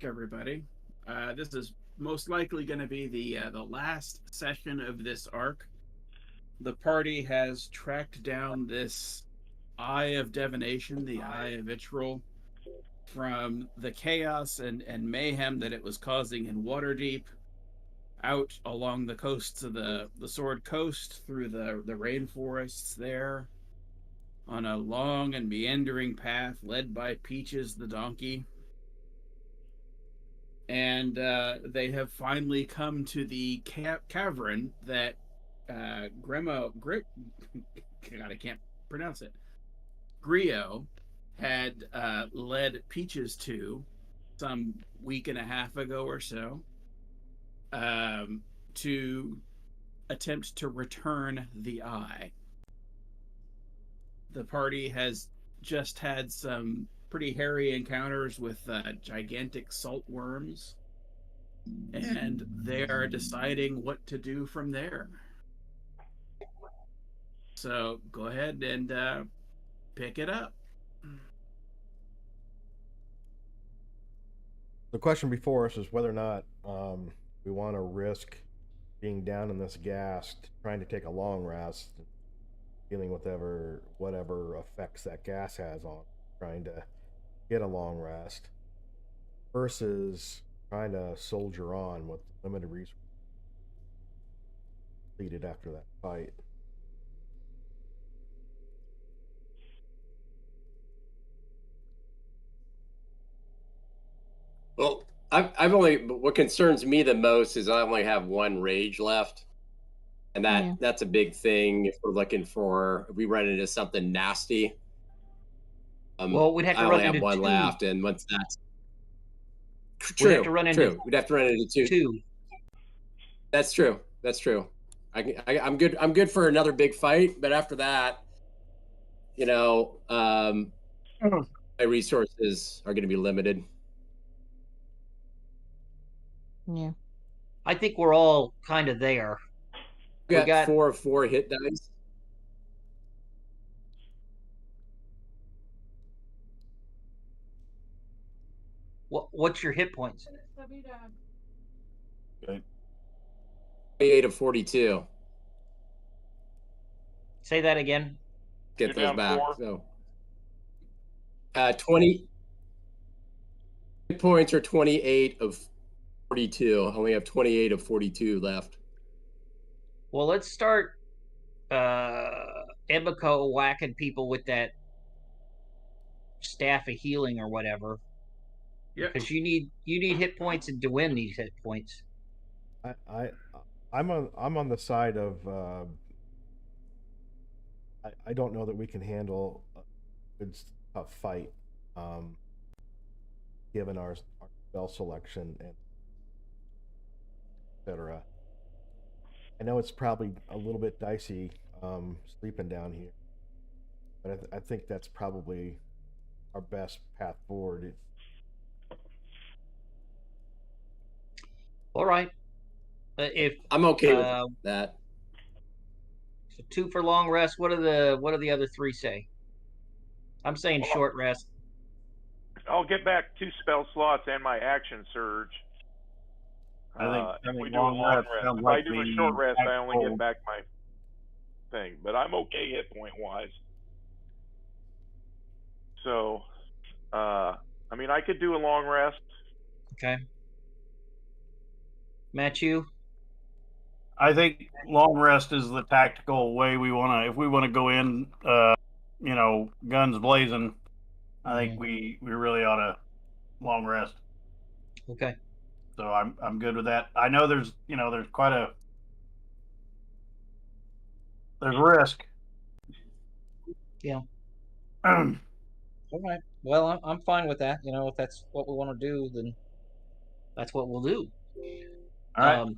Everybody. This is most likely going to be the last session of this arc. The party has tracked down this Eye of Divination, the Eye of Vitriol, from the chaos and mayhem that it was causing in Waterdeep, out along the coasts of the Sword Coast, through the rainforests there, on a long and meandering path led by Peaches the donkey. And they have finally come to the cavern that God, I can't pronounce it. Grio had led Peaches to some week and a half ago or so, to attempt to return the eye. The party has just had some pretty hairy encounters with gigantic salt worms, and they are deciding what to do from there. So go ahead and pick it up. The question before us is whether or not we want to risk being down in this gas, trying to take a long rest, dealing with whatever effects that gas has on, trying to get a long rest, versus trying to soldier on with limited resources completed after that fight. Well, I've only what concerns me the most is I only have one rage left, and that's a big thing if we're looking for if we run into something nasty. Well, we'd have to I run only have into one two. left, and once that's We'd have to run into we'd have to run into two. That's true. That's true. I'm good. I'm good for another big fight, but after that, my resources are going to be limited. Yeah. I think we're all kind of there. We got 4 of 4 hit dice. What's your hit points? Okay. 28 of 42. Say that again. Get those back. 4. So, 20 hit points are 28 of 42. I only have 28 of 42 left. Well, let's start Emiko whacking people with that staff of healing or whatever. Yeah. Because you need hit points, and Dwayne needs hit points. I'm on the side of I don't know that we can handle a good tough fight, given our spell selection and etc. I know it's probably a little bit dicey sleeping down here, but I think that's probably our best path forward. All right. If I'm okay with that. So 2 for long rest. What do the other 3 say? I'm saying short rest. I'll get back 2 spell slots and my action surge. I if think we do a long rest. If I do a short rest, I only actual- get back my thing. But I'm okay hit point wise. So, I mean, I could do a long rest. Okay. Matthew? I think long rest is the tactical way we want to. If we want to go in, guns blazing, I think we really ought to long rest. Okay. So I'm good with that. I know there's quite there's risk. Yeah. All right. Well, I'm fine with that. If that's what we want to do, then that's what we'll do. All right.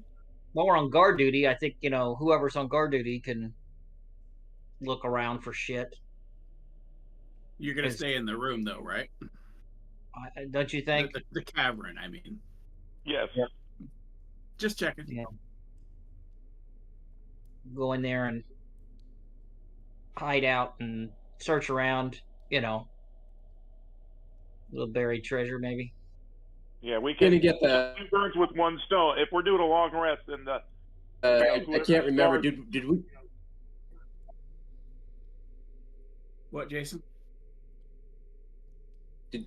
While we're on guard duty, I think whoever's on guard duty can look around for shit. You're gonna stay in the room, though, right? Don't you think? The cavern, I mean. Yes. Yep. Just checking. Yeah. Go in there and hide out and search around. Little buried treasure, maybe. Yeah, we Gonna can get the. 2 birds with 1 stone. If we're doing a long rest, then the I can't remember. starts- Did we? What, Jason?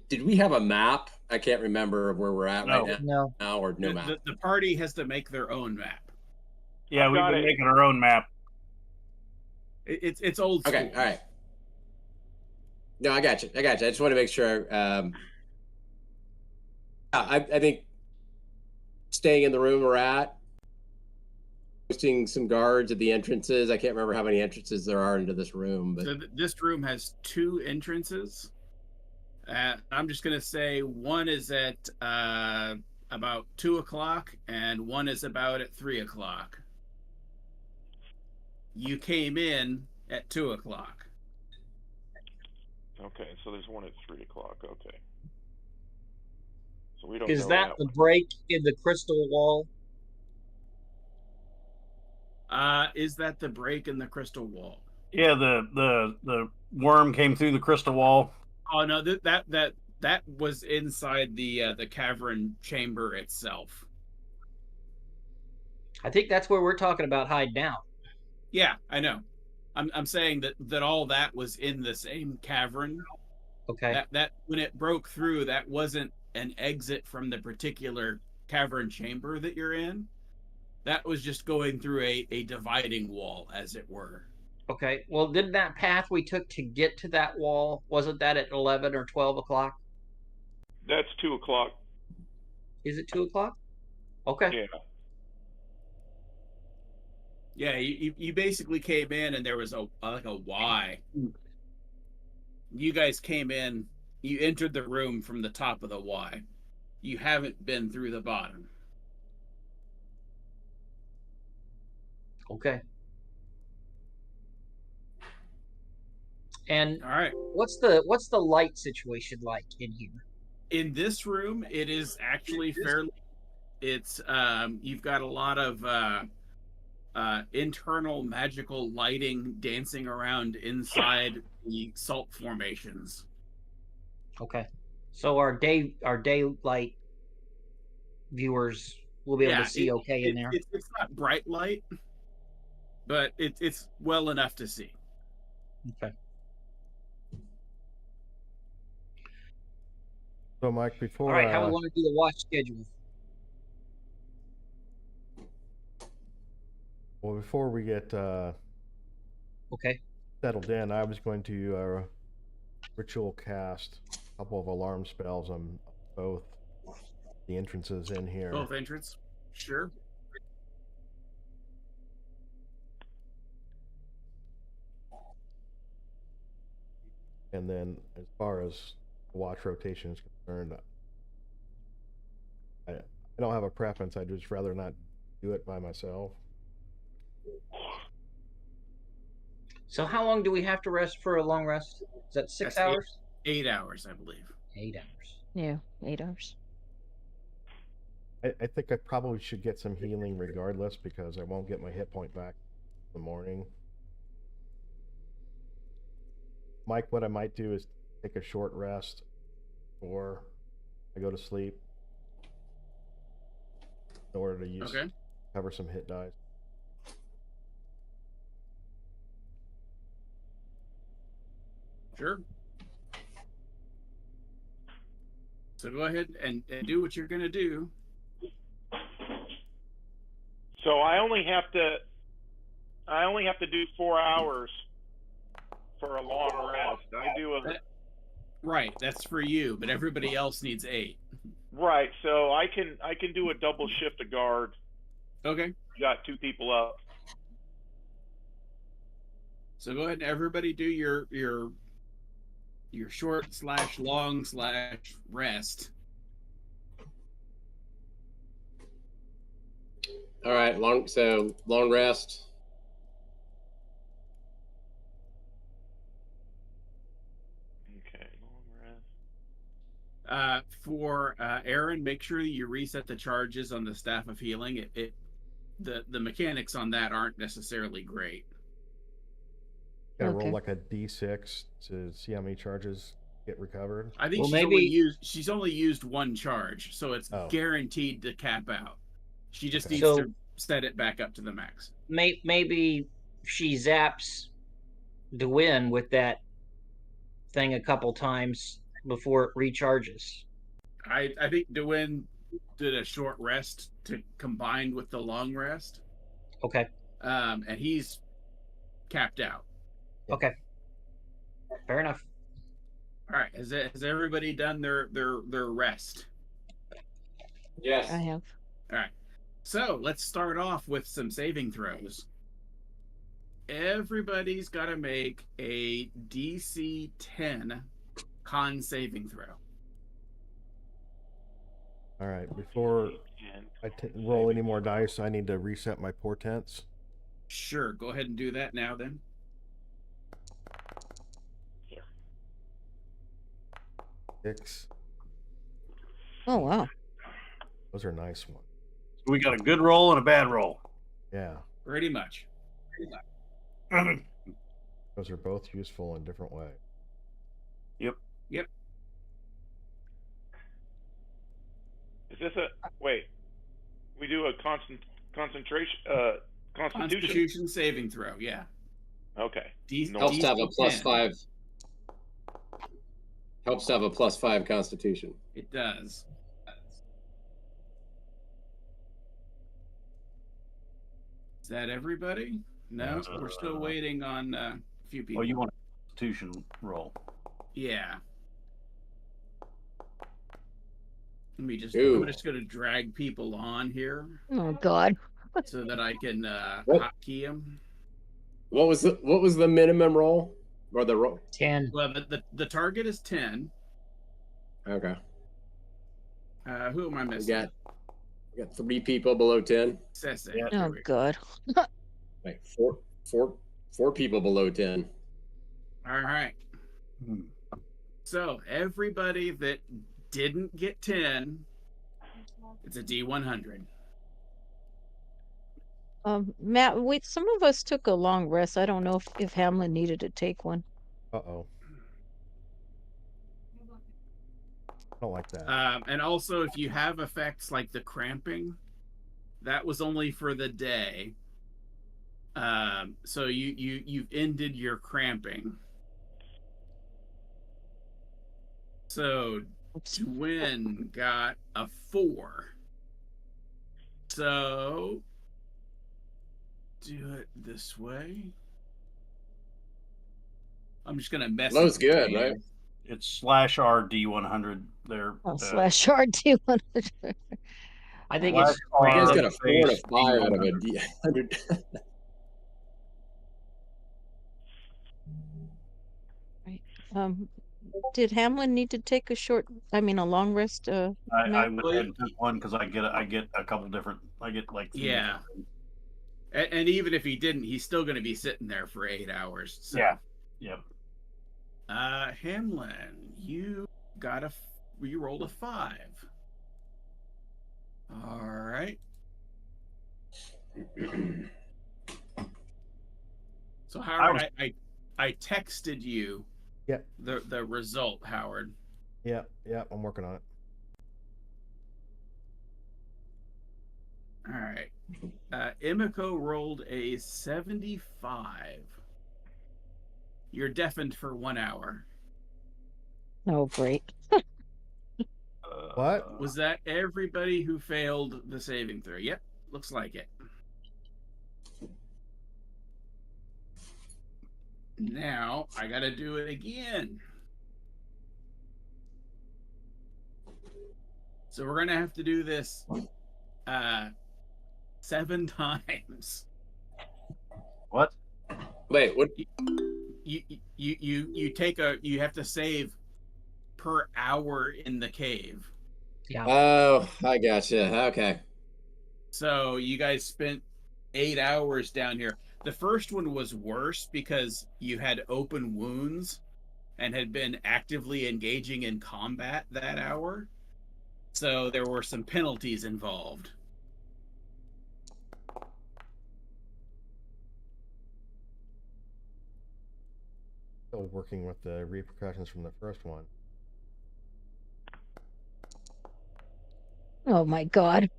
Did we have a map? I can't remember where we're at No. right No. now, or no map. The party has to make their own map. Yeah, I've we've got been it. making our own map. It's old school. Okay, all right. No, I got you. I just want to make sure. I think staying in the room we're at, posting some guards at the entrances. I can't remember how many entrances there are into this room, but So this room has 2 entrances. I'm just gonna say one is at about 2 o'clock, and one is about at 3 o'clock. You came in at 2 o'clock. Okay, so there's one at 3 o'clock. Okay. So we don't Is know that the break in the crystal wall? Is that the break in the crystal wall? Yeah, the worm came through the crystal wall. Oh no, that was inside the cavern chamber itself. I think that's where we're talking about hiding out. Yeah, I know. I'm saying that all that was in the same cavern. Okay. That when it broke through, that wasn't an exit from the particular cavern chamber that you're in. That was just going through a dividing wall, as it were. Okay. Well, didn't that path we took to get to that wall, wasn't that at 11 or 12 o'clock? That's 2 o'clock. Is it 2 o'clock? Okay. Yeah. Yeah, you basically came in and there was a Y. You guys came in, you entered the room from the top of the Y. You haven't been through the bottom. Okay. And All right. what's the light situation like in here? In this room, it is actually fairly. It's you've got a lot of internal magical lighting dancing around inside the salt formations. Okay. So our daylight viewers will be able to see in there. It's not bright light, but it's well enough to see. Okay. So, Mike, before All right, how we want to do the watch schedule? well, before we get Okay. settled in, I was going to ritual cast a couple of alarm spells on both the entrances in here. Both entrance, sure. And then, as far as watch rotation is concerned, I don't have a preference. I'd just rather not do it by myself. So how long do we have to rest for a long rest? Is that 6 That's hours? 8 hours, I believe. 8 hours. Yeah, 8 hours. I think I probably should get some healing regardless, because I won't get my hit point back in the morning. Mike, what I might do is take a short rest before I go to sleep in order to use cover some hit dice. Sure. So go ahead and do what you're going to do. So I only have to do 4 hours for a long rest. I do a Right, that's for you, but everybody else needs 8. right. So I can do a double shift of guard. Okay. Got 2 people up. So go ahead and everybody do your short / long / rest. all right, long rest. Okay, long rest. For Aaron, make sure you reset the charges on the Staff of Healing. The mechanics on that aren't necessarily great. Gotta Okay. roll like a d6 to see how many charges get recovered? I think Well, she's only used one charge, so it's Oh. guaranteed to cap out. She just Okay. needs So to set it back up to the max. maybe she zaps Dwyn with that thing a couple times before it recharges. I think Dwyn did a short rest to combine with the long rest. Okay. And he's capped out. Okay. Fair enough. All right. Has everybody done their rest? Yes. I have. All right. So let's start off with some saving throws. Everybody's got to make a DC 10 con saving throw. All right. Before I roll any more dice, I need to reset my portents. Sure. Go ahead and do that now then. Here. 6. Oh wow. Those are nice ones. We got a good roll and a bad roll. Yeah. Pretty much. Those are both useful in different ways. Yep. Is this a wait? We do a concentration constitution. Constitution saving throw. Yeah. Okay. Helps to have a DC plus 10. 5. Helps to have a plus 5 constitution. It does. Is that everybody? No, we're still waiting on a few people. Oh, you want a Constitution roll? Yeah. Let me just. Ooh. I'm just going to drag people on here Oh God. so that I can What? hotkey them. What was the minimum roll or the roll? 10. Well, the target is 10. Okay. Who am I We missing? got 3 people below 10. Sese. Yeah. There Oh we go. God. Like four people below 10. All right. Hmm. So everybody that didn't get 10, it's a D100. Matt, some of us took a long rest. I don't know if Hamlin needed to take one. Uh-oh. I don't like that. And also, if you have effects like the cramping, that was only for the day. So you've ended your cramping. So Oops. Dwyn got a 4. So do it this way. I'm just gonna mess. Low's good, right? It's /R D100 there. Oh, slash RD one. I think /R it's You guys got a 4 and a space 5 out of a D100. D100. Did Hamlin need to take a long rest? I Matt? went ahead and took one because I get a couple different. I get like 3 Yeah. different- And even if he didn't, he's still going to be sitting there for 8 hours. So. Yeah. Yep. Hamlin, you rolled a 5. All right. So Howard, I texted you. Yep. The result, Howard. Yep, I'm working on it. All right. Emiko rolled a 75. You're deafened for 1 hour. Oh, great. What? Was that everybody who failed the saving throw? Yep, looks like it. Now I gotta do it again. So we're gonna have to do this 7 times. What? Wait, what? You have to save per hour in the cave. Yeah. Oh, I gotcha. Okay. So you guys spent 8 hours down here. The first one was worse because you had open wounds and had been actively engaging in combat that hour. So there were some penalties involved. Still working with the repercussions from the first one. Oh my God.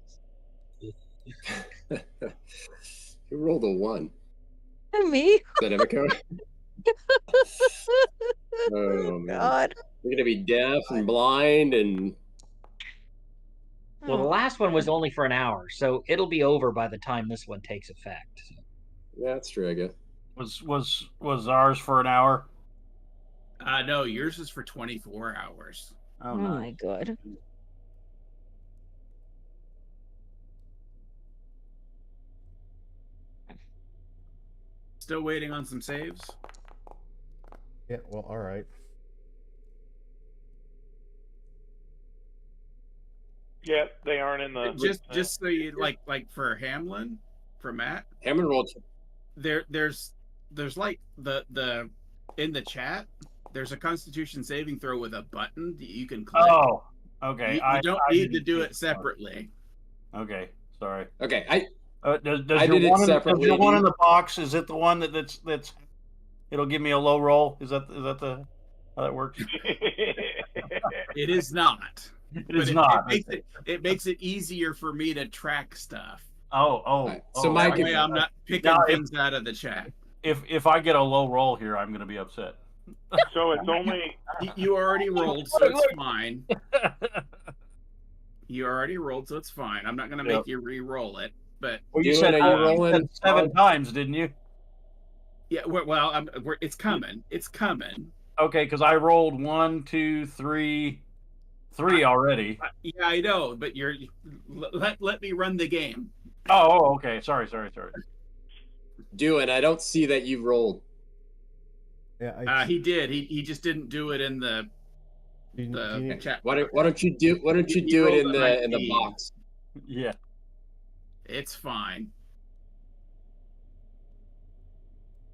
Who rolled a 1? Me? Is that Emiko? Oh, man. God. You're going to be deaf and blind and... Well, the last one was only for an hour, so it'll be over by the time this one takes effect. Yeah, that's true, I guess. Was ours for an hour? No, yours is for 24 hours. Oh my God. Still waiting on some saves. Yeah, well, all right. Yeah, they aren't in the. Just so you like for Hamlin, for Matt. Hamlin rolled. There's like the in the chat. There's a Constitution saving throw with a button that you can click. Oh, okay. You don't need to do it separately. Okay, sorry. Okay, does I your did it one separately. Does your one in the box? Is it the one that's? It'll give me a low roll. Is that the how that works? It is not. It is not. It makes it easier for me to track stuff. Right. So Mike, that way I'm not picking things out of the chat. If I get a low roll here, I'm going to be upset. So it's only you already rolled, so it's fine. You already rolled, so it's fine. I'm not going to make you re-roll it, but well, you said rolling 7 times, didn't you? Yeah. Well, it's coming. It's coming. Okay, because I rolled 1, 2, 3 already. Yeah, I know, but let me run the game. Oh, okay. Sorry. Do it. I don't see that you rolled. Yeah, he did. He just didn't do it in the chat. Why don't you do it in the box? Yeah. It's fine.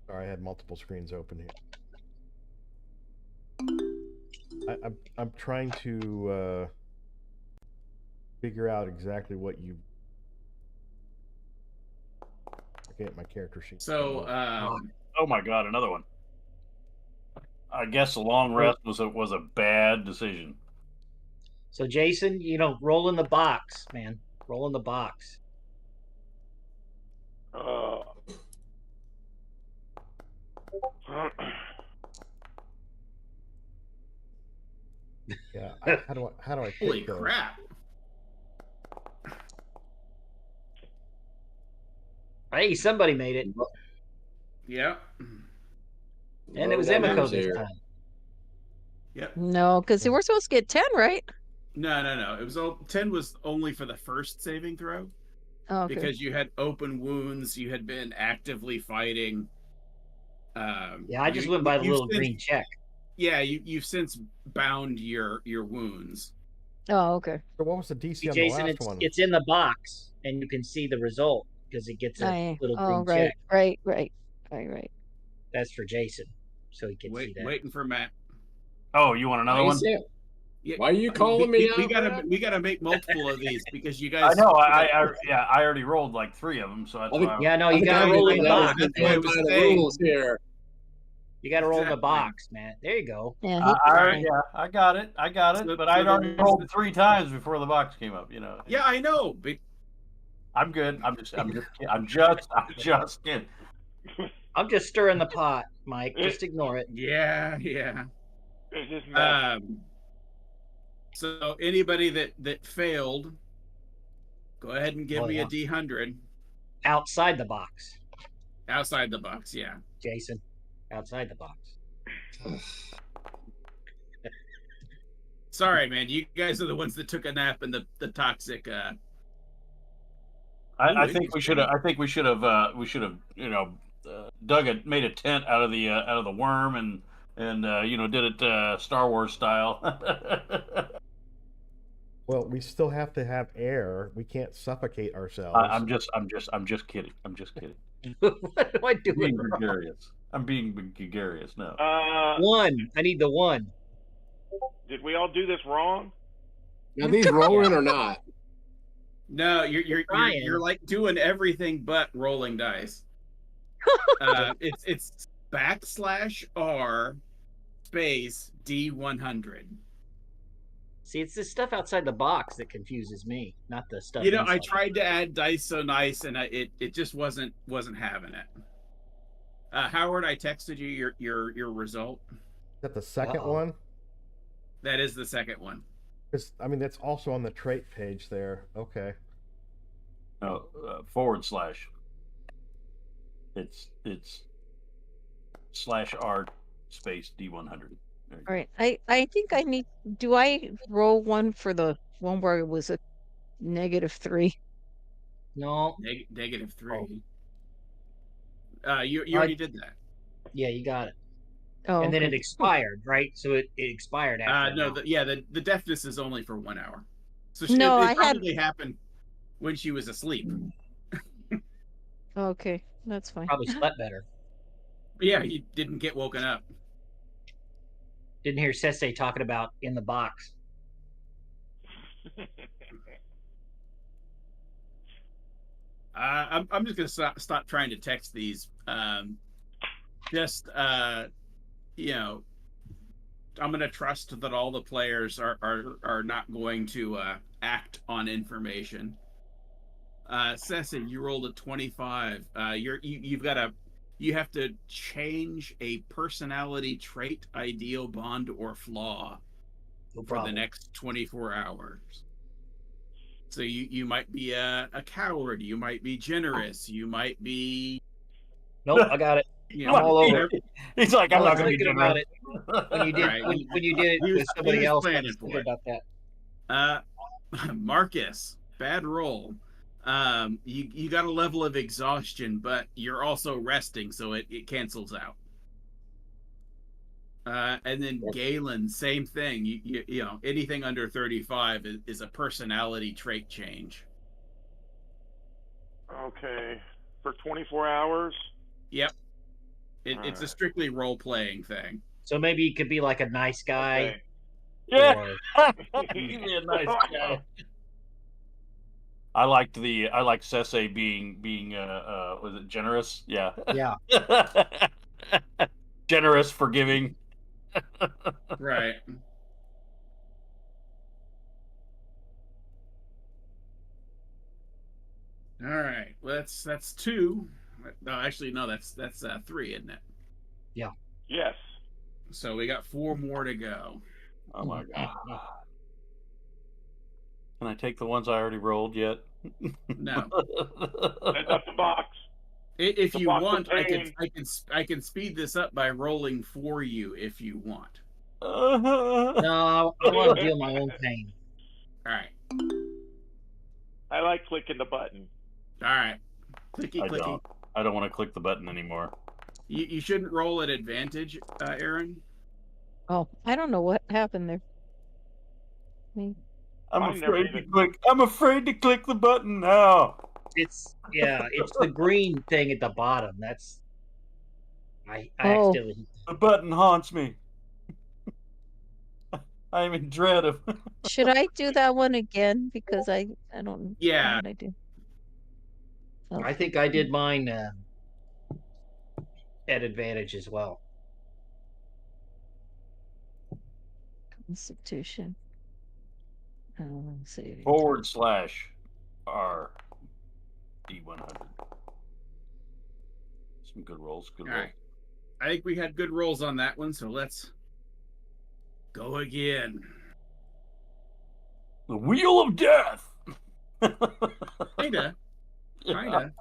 Sorry, I had multiple screens open here. I'm trying to figure out exactly what you. Okay, my character sheet. So, oh my God, another one. I guess a long rest was a bad decision. So Jason, roll in the box, man. Roll in the box. Yeah, how do I pick holy those? crap! Hey, somebody made it. Yeah. And it was Emiko this time. Yep. No, because we're supposed to get 10, right? No. It was 10 was only for the first saving throw. Oh, okay. Because you had open wounds, you had been actively fighting. Yeah, I just went by the little green check. Yeah, you've since bound your wounds. Oh, okay. So what was the DC on Jason, the last one? it's in the box, and you can see the result because it gets a little green check. Right. That's for Jason, so he can see that. Waiting for Matt. Oh, you want another one? Yeah, why are you calling me out? We gotta make multiple of these because you guys. I know. I already rolled like 3 of them, so that's why. Yeah, no, you gotta roll in the box. That's one of the rules here. You gotta roll in the box, man. There you go. Yeah, I got it. But I'd already rolled 3 times before the box came up. Yeah, I know. But I'm good. I'm just kidding. I'm just stirring the pot, Mike. Just ignore it. Yeah. It's just so anybody that failed, go ahead and give me a D100. Outside the box. Outside the box, yeah. Jason, outside the box. Sorry, man. You guys are the ones that took a nap in the toxic. I think we should have. Made a tent out of the worm and did it Star Wars style. Well, we still have to have air. We can't suffocate ourselves. I'm just kidding. What do I do? Being gregarious. I'm being gregarious. No. 1. I need the 1. Did we all do this wrong? Are these rolling or not? No, you're like doing everything but rolling dice. It's /R space D100. See, it's the stuff outside the box that confuses me, not the stuff You know, I inside. tried to add dice so nice, and it just wasn't having it. Howard, I texted you your result. Is that the 2nd Uh-oh. one? That is the second one. Because I mean, that's also on the trait page there. Okay. No, / It's /r space D100. All right. I think I need. Do I roll one for the one where it was a -3? No. -3. You I- already did that. Yeah, you got it. Oh, And then okay. it expired, right? So it expired after. an No, hour. the deafness is only for 1 hour. So No, it I had- probably happened when she was asleep. Okay, that's fine. Probably slept better. Yeah, he didn't get woken up. Didn't hear Sese talking about in the box. I'm just gonna stop trying to text these. Just you know, I'm gonna trust that all the players are not going to act on information. Sesson, you rolled a 25. You have to change a personality trait, ideal, bond, or flaw No for problem. the next 24 hours. So you might be a coward, you might be generous, you might be. Nope, I got it. You I'm all over. He's like, I I'm was not going to be thinking about generous. it when you did Right. when you did it He was- with somebody he was else. I planning was for thinking it. about that. Marcus, bad roll. You got a level of exhaustion, but you're also resting, so it cancels out. And then Galen, same thing. You know, anything under 35 is a personality trait change. Okay. For 24 hours? Yep. It's a Alright. strictly role playing thing. So maybe he could be like a nice guy. Okay. Yeah. Or He's a nice guy. I liked Sese being was it generous? Yeah. yeah. Generous, forgiving. Right. All right. Well, that's 2. No, actually, no. That's 3, isn't it? Yes. So we got 4 more to go. Oh my god. Can I take the ones I already rolled yet? No. That's up the box. If The you box of want, pain. I can speed this up by rolling for you if you want. No, I want to deal my own pain. All right. I like clicking the button. All right. Clicky I clicky. I don't want to click the button anymore. You shouldn't roll at advantage, Aaron. Oh, I don't know what happened there. I'm Mine never afraid to even- click. I'm afraid to click the button now. It's the green thing at the bottom. That's I Oh. accidentally. The button haunts me. I'm in dread of. Should I do that one again? Because I don't know Yeah. what I do. Oh, I think I did mine at advantage as well. Constitution. Saving. /R D100. Some good rolls. Good All rolls. right. I think we had good rolls on that one, so let's go again. The Wheel of Death. Kinda. Kinda.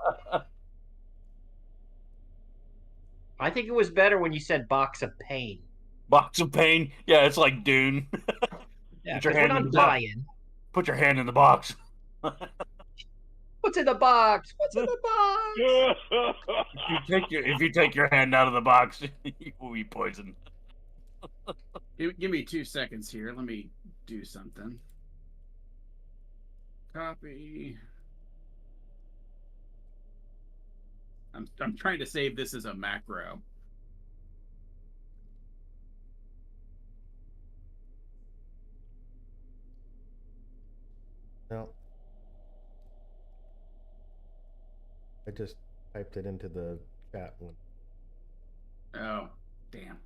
I think it was better when you said box of pain. Box of Pain. Yeah, it's like Dune. Yeah, Put your because we're hand in not the box. dying. Put your hand in the box. What's in the box? What's in the box? If you take your hand out of the box, you will be poisoned. Give me 2 seconds here. Let me do something. Copy. I'm trying to save this as a macro. No. I just typed it into the chat one. Oh, damn.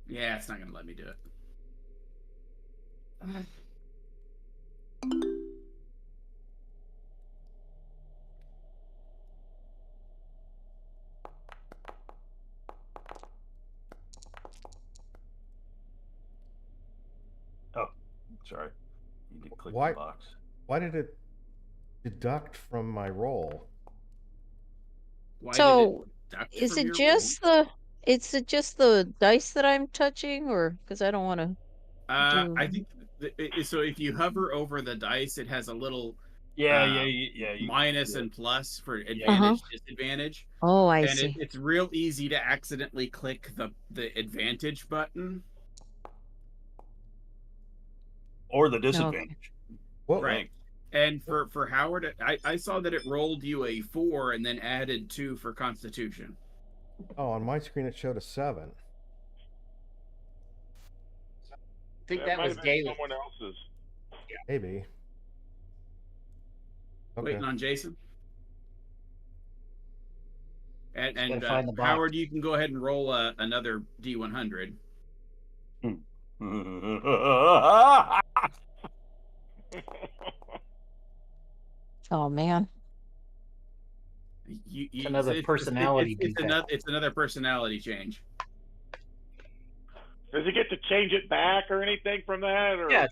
Yeah, it's not going to let me do it. Oh, sorry. You need to click Why? the box. Why did it deduct from my roll? Why So, did it deduct is from it your just the dice that I'm touching, or because I don't want to roll? do? I think so. If you hover over the dice, it has a little Yeah, minus and plus for Uh-huh. advantage, disadvantage. Oh, I And see. it's real easy to accidentally click the advantage button. Or the Okay. disadvantage. What? Right. And for Howard, I saw that it rolled you a 4 and then added 2 for Constitution. Oh, on my screen it showed a 7. I think that might was have been Galen. someone else's. Maybe. Okay. Waiting on Jason. And gotta find the box. Howard, you can go ahead and roll another D100. Oh man. It's another personality defect. It's another personality change. Does he get to change it back or anything from that? Or? Yeah,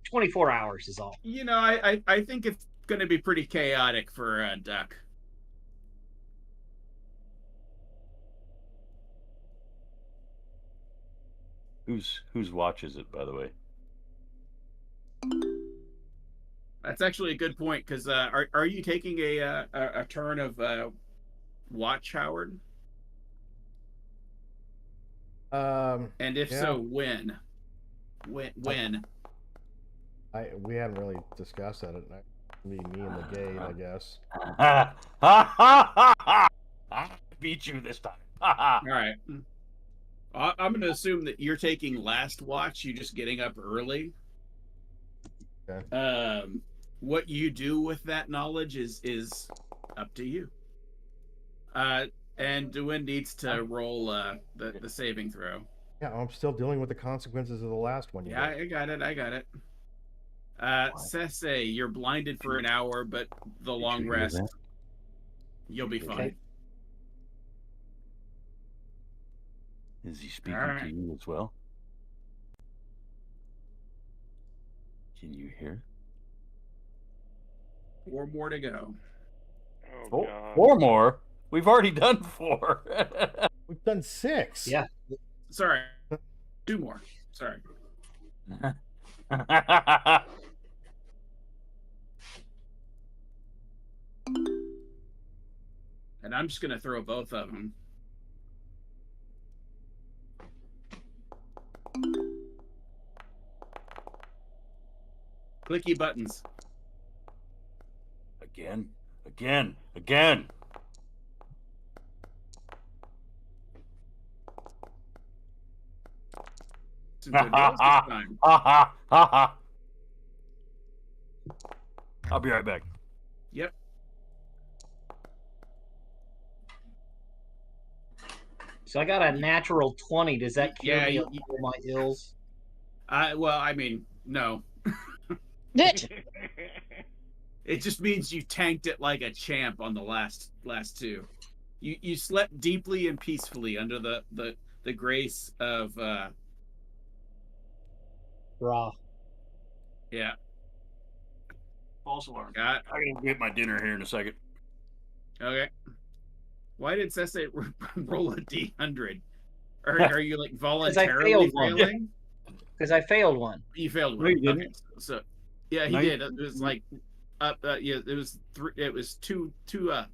24 hours is all. You know, I think it's going to be pretty chaotic for Duck. Whose watch is it, by the way? That's actually a good point because are you taking a turn of watch, Howard? And if so, when? When? We hadn't really discussed that. Me and the Gate, I guess. I beat you this time. All right. I'm going to assume that you're taking last watch. You're just getting up early. Okay. What you do with that knowledge is up to you. And Dwayne needs to roll the saving throw. Yeah, I'm still dealing with the consequences of the last one. Yeah, I got it. Sese, you're blinded for an hour, but the long rest, you'll be fine. Is he speaking to you as well? Can you hear? 4 more to go. Oh, God. 4 more? We've already done 4. We've done 6. Yeah. Sorry. 2 more. Sorry. And I'm just going to throw both of them. Clicky buttons. Again. Some good rolls this time. I'll be right back. Yep. So I got a natural 20. Does that cure me of you- all my ills? Well, I mean, no. It just means you tanked it like a champ on the last 2. You slept deeply and peacefully under the grace of Raw. Yeah. False alarm. Got. I'm gonna get my dinner here in a second. Okay. Why did Sese roll a D100? Are you like voluntarily failing? Because I failed one. You failed one. No, you didn't. Okay. So yeah, he did. It was like up. Yeah, it was 3. It was two up.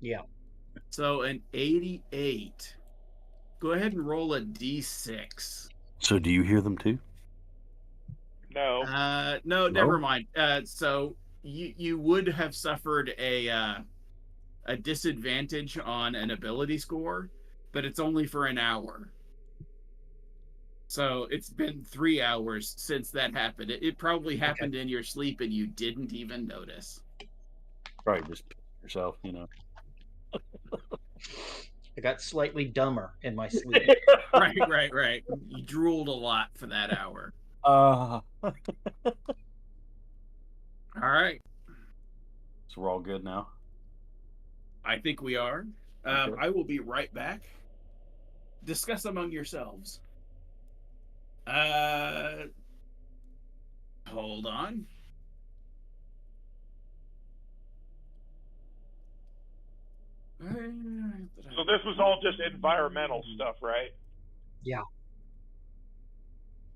Yeah. So an 88. Go ahead and roll a D6. So do you hear them too? No. No, never mind. So you would have suffered a disadvantage on an ability score, but it's only for an hour. So it's been 3 hours since that happened. It probably happened in your sleep and you didn't even notice. Probably just yourself, you know. I got slightly dumber in my sleep. Right. You drooled a lot for that hour. All right. So we're all good now. I think we are. Okay. I will be right back. Discuss among yourselves. Hold on. So this was all just environmental stuff, right? Yeah.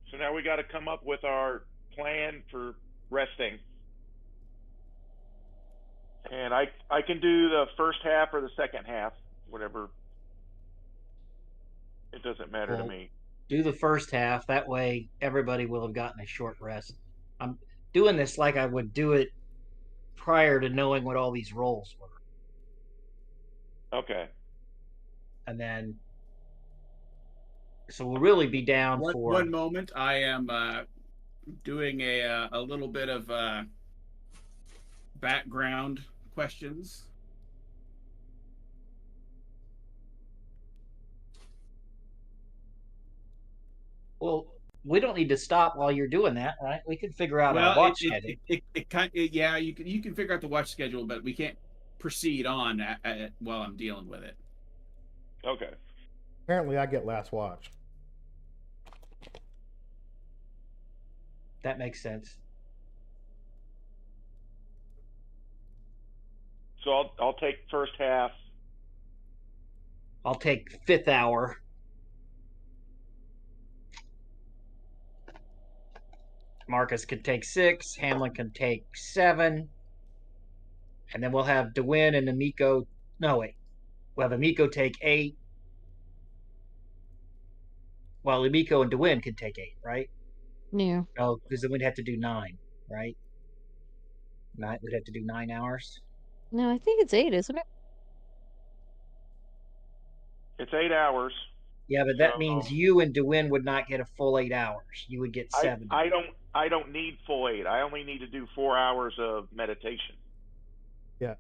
So now we got to come up with our plan for resting. And I can do the first half or the second half, whatever. It doesn't matter to me. Do the first half. That way, everybody will have gotten a short rest. I'm doing this like I would do it prior to knowing what all these rolls were. Okay. And then, so we'll really be down for one moment. I am doing a little bit of background questions. Well, we don't need to stop while you're doing that, right? We can figure out our watch schedule. Yeah, you can figure out the watch schedule, but we can't proceed on while I'm dealing with it. Okay. Apparently, I get last watch. That makes sense. So I'll take first half. I'll take 5th hour. Marcus can take 6. Hamlin can take 7. And then we'll have DeWin and Amico. No, wait. We'll have Amico take 8. Well, Amico and DeWin can take 8, right? Yeah. No, because then we'd have to do 9, right? We'd have to do 9 hours. No, I think it's 8, isn't it? It's 8 hours. Yeah, but that means you and DeWin would not get a full 8 hours. You would get 7. I don't need full 8. I only need to do 4 hours of meditation. Yeah.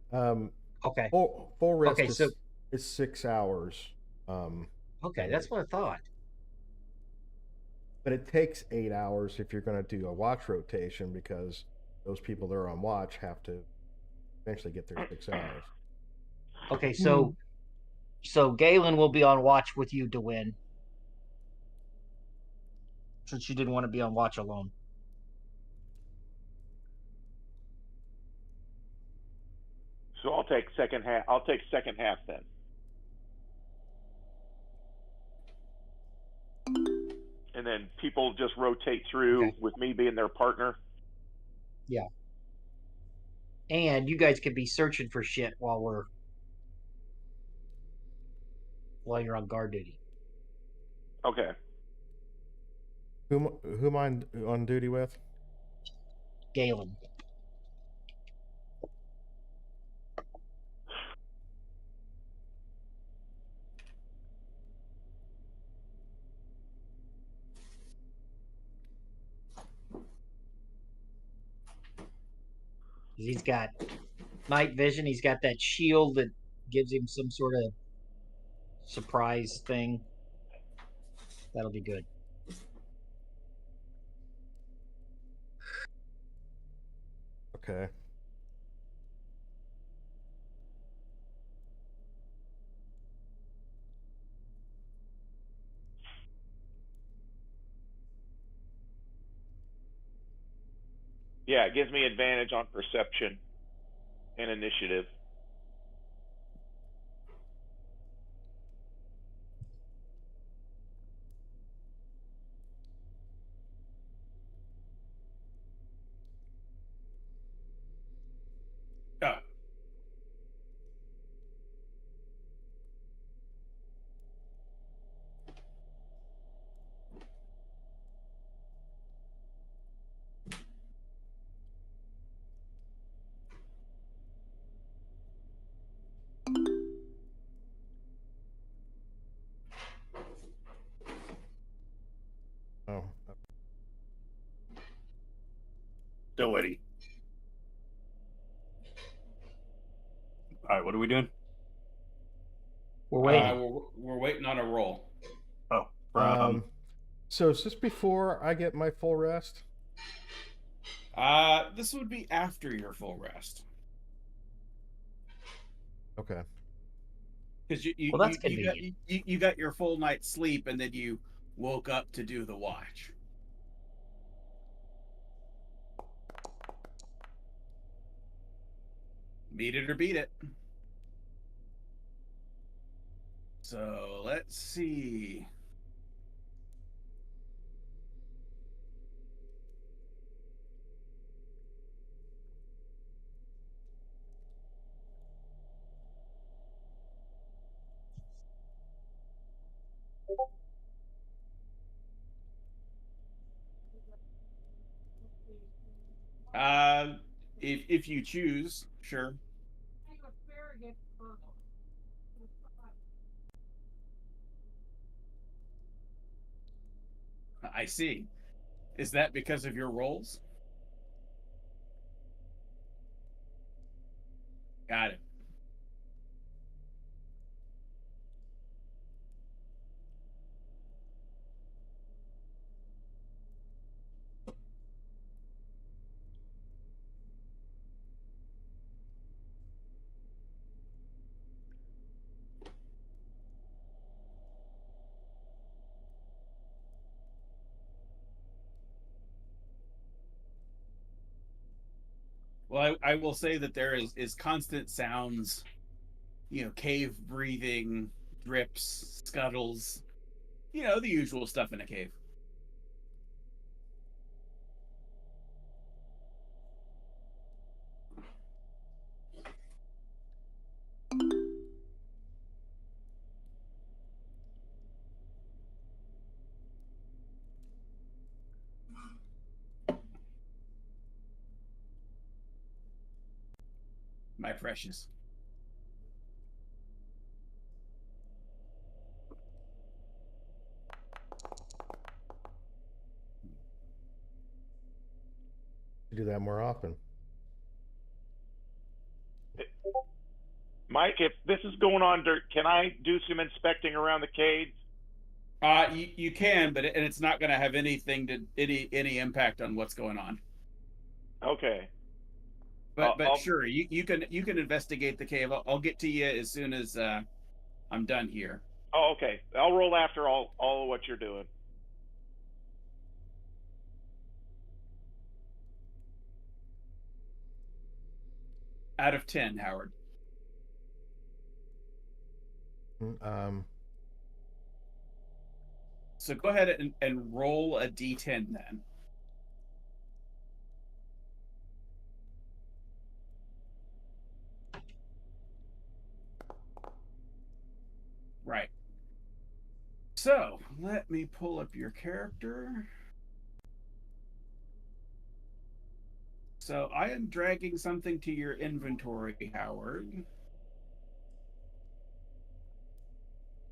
Okay. Full rest is 6 hours. Okay, that's what I thought. But it takes 8 hours if you're going to do a watch rotation, because those people that are on watch have to eventually get their 6 hours. Okay, so Galen will be on watch with you, DeWin, since you didn't want to be on watch alone. So I'll take second half. I'll take second half then. And then people just rotate through with me being their partner. Yeah. And you guys could be searching for shit while you're on guard duty. Okay. Who am I on duty with? Galen. He's got night vision. He's got that shield that gives him some sort of surprise thing. That'll be good. Okay. Yeah, it gives me advantage on perception and initiative. Oh. Alrighty. All right, what are we doing? We're waiting. We're waiting on a roll. Oh, So is this before I get my full rest? This would be after your full rest. Okay. Because Well, that's convenient. you got your full night's sleep, and then you woke up to do the watch. Meet it or beat it. So let's see. If you choose, sure. I see. Is that because of your rolls? Got it. Well, I will say that there is constant sounds, cave breathing, drips, scuttles, the usual stuff in a cave. My precious. Do that more often. Mike, if this is going on, can I do some inspecting around the caves? You can, but it's not going to have any impact on what's going on. Okay. But sure, you can investigate the cave. I'll get to you as soon as I'm done here. Oh, okay. I'll roll after all of what you're doing. Out of 10, Howard. So go ahead and roll a d10 then. Right. So let me pull up your character. So I am dragging something to your inventory, Howard.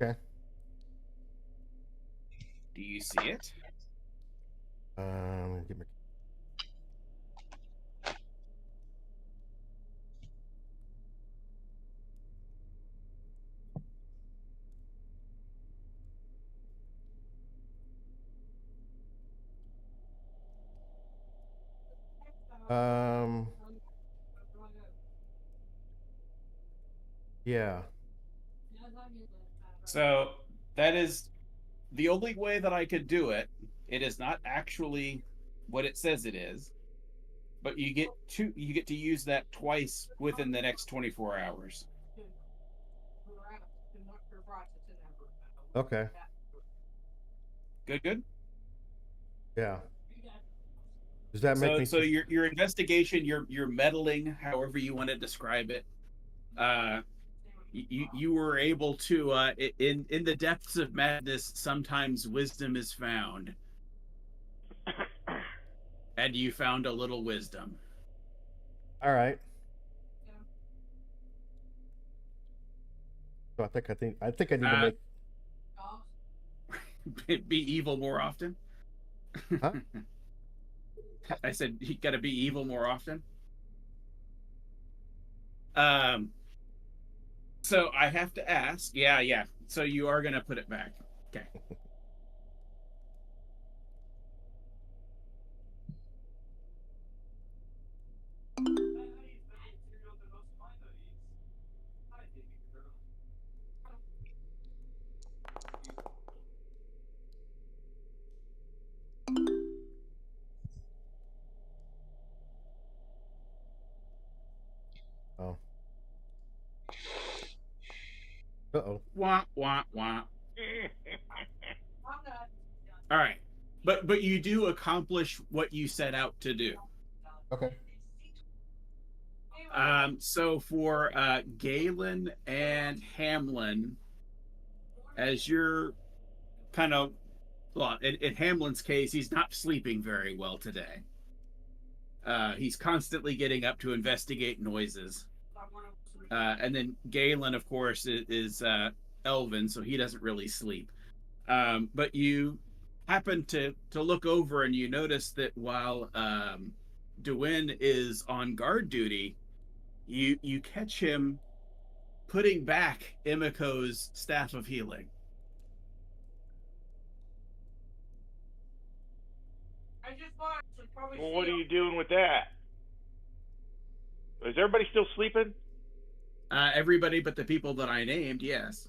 Okay. Do you see it? Get my... Yeah. So that is the only way that I could do it. It is not actually what it says it is, but you get to use that twice within the next 24 hours. Okay. Good. Yeah. Does that make me... So your investigation, your meddling, however you want to describe it, you were able to in the depths of madness, sometimes wisdom is found, and you found a little wisdom. All right. So I think I need to make... Be evil more often. Huh? I said you got to be evil more often. So I have to ask. Yeah. So you are going to put it back. Okay. Oh. Uh-oh. Wah, wah, wah. All right. But you do accomplish what you set out to do. Okay. So for Galen and Hamlin, as you're kind of, well, in Hamlin's case, he's not sleeping very well today. He's constantly getting up to investigate noises. And then Galen, of course, is Elven, so he doesn't really sleep. But you happen to look over and you notice that while Dewin is on guard duty, you catch him putting back Emiko's staff of healing. Well, what are you doing with that? Is everybody still sleeping? Everybody but the people that I named, yes.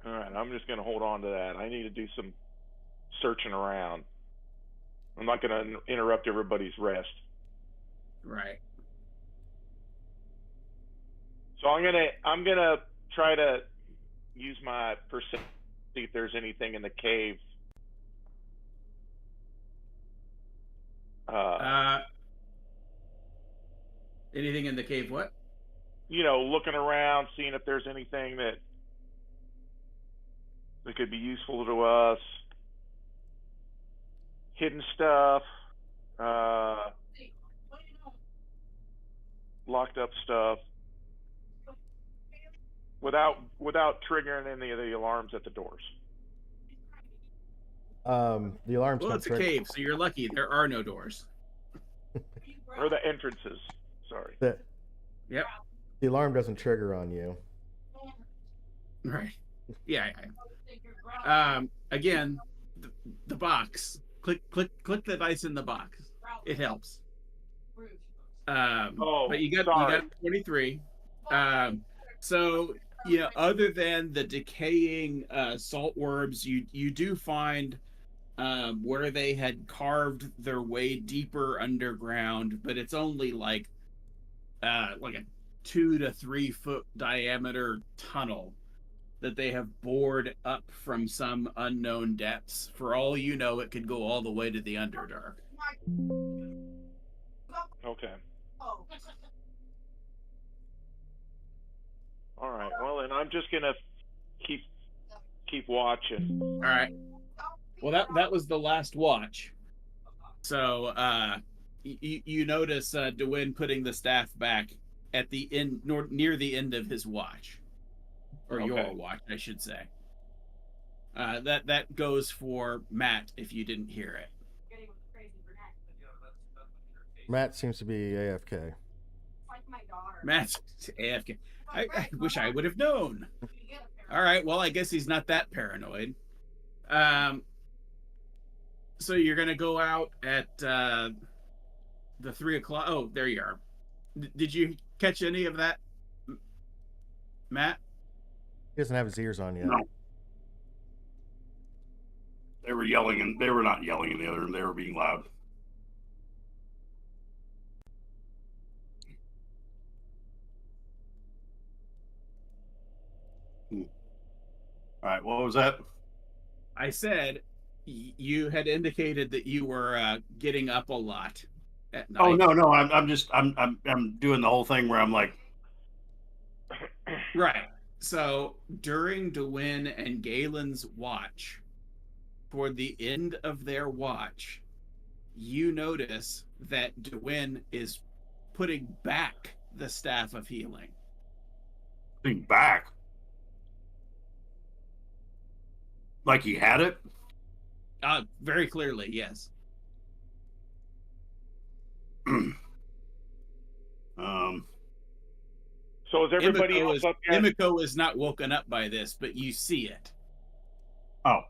All right, I'm just going to hold on to that. I need to do some searching around. I'm not going to interrupt everybody's rest. Right. So I'm gonna try to use my perception, see if there's anything in the cave. Anything in the cave? What? Looking around, seeing if there's anything that could be useful to us. Hidden stuff, locked up stuff, without triggering any of the alarms at the doors. The alarms Well, don't it's a trigger. cave, so you're lucky. There are no doors. Or the entrances. Sorry. Yep. The alarm doesn't trigger on you. Right. Yeah. Again, the box. Click the dice in the box. It helps. But you got 23. So other than the decaying salt worms, you do find where they had carved their way deeper underground, but it's only like a 2 to 3 foot diameter tunnel that they have bored up from some unknown depths. For all you know, it could go all the way to the Underdark. Okay. All right. Well, then I'm just gonna keep watching. All right. Well, that was the last watch. So you notice Dewin putting the staff back at the end, near the end of his watch, or your watch, I should say. That goes for Matt if you didn't hear it. Matt seems to be AFK. Matt's AFK. I wish I would have known. All right, well, I guess he's not that paranoid. So you're gonna go out at the 3 o'clock. Oh, there you are. Did you catch any of that, Matt? He doesn't have his ears on yet. No. They were yelling, and they were not yelling in the other room. They were being loud. All right, what was that? I said you had indicated that you were getting up a lot at night. Oh no, I'm doing the whole thing where I'm like, right. So during Dewin and Galen's watch, toward the end of their watch, you notice that Dewin is putting back the staff of healing. putting back, like he had it. Very clearly, yes. So is everybody else up yet? Emiko is not woken up by this, but you see it. Oh.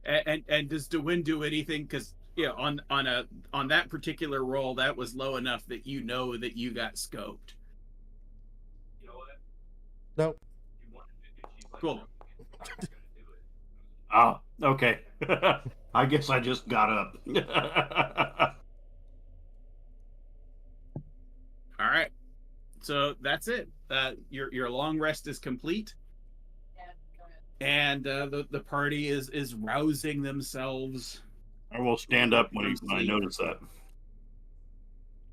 And does DeWin do anything? Because on that particular roll, that was low enough that you know that you got scoped. Nope. Cool. Oh, okay. I guess I just got up. All right. So that's it. Your long rest is complete. And the party is rousing themselves. I will stand up when I notice that.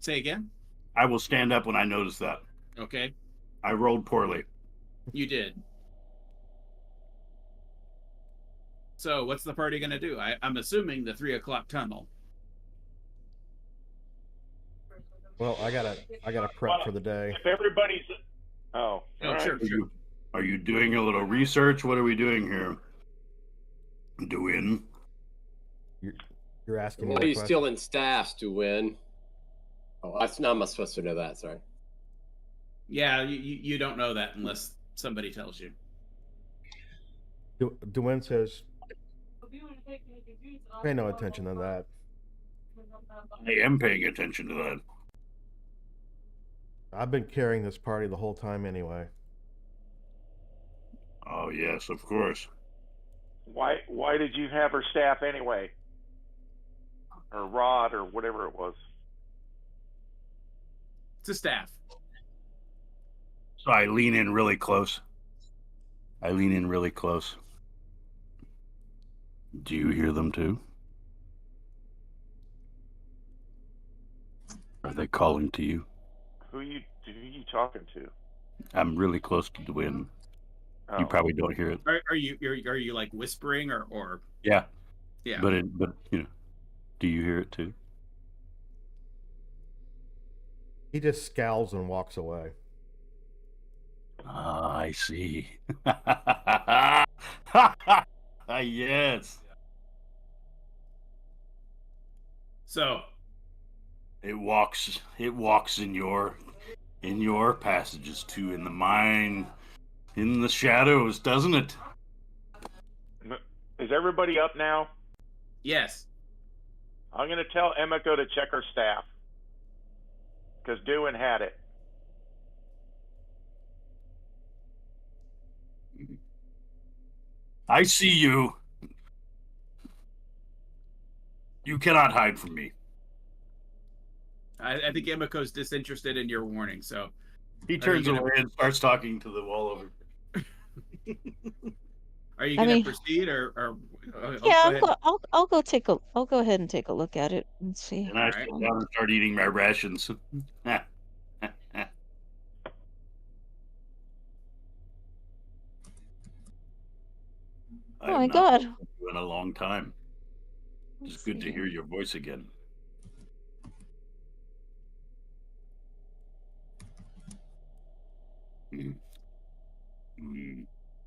Say again? I will stand up when I notice that. Okay. I rolled poorly. You did. So what's the party going to do? I'm assuming the 3 o'clock tunnel. Well, I gotta prep for the day. If everybody's, oh, Oh, sure. Are you doing a little research? What are we doing here? Doing? You're asking Why me. are you question? stealing staffs to win? Oh, I'm not supposed to know that. Sorry. Yeah, you don't know that unless somebody tells you. DeWin says, pay no attention to that. I am paying attention to that. I've been carrying this party the whole time anyway. Oh, yes, of course. why did you have her staff anyway? Or rod or whatever it was. It's a staff. So I lean in really close. Do you hear them too? Are they calling to you? Who you talking to? I'm really close to the wind. Oh. You probably don't hear it. Are you like whispering or? Yeah. Yeah. But do you hear it too? He just scowls and walks away. Ah, I see. Yes. So It walks in your passages too, in the mine, in the shadows, doesn't it? Is everybody up now? yes. I'm going to tell Emiko to check her staff. Because Dewin had it. I see you. You cannot hide from me. I think Emiko's disinterested in your warning. So He turns away and starts talking to the wall over. Are you going to proceed or yeah, I'll go ahead and take a look at it and see. And I sit down and start eating my rations. Oh my God. In a long time. It's good to hear your voice again.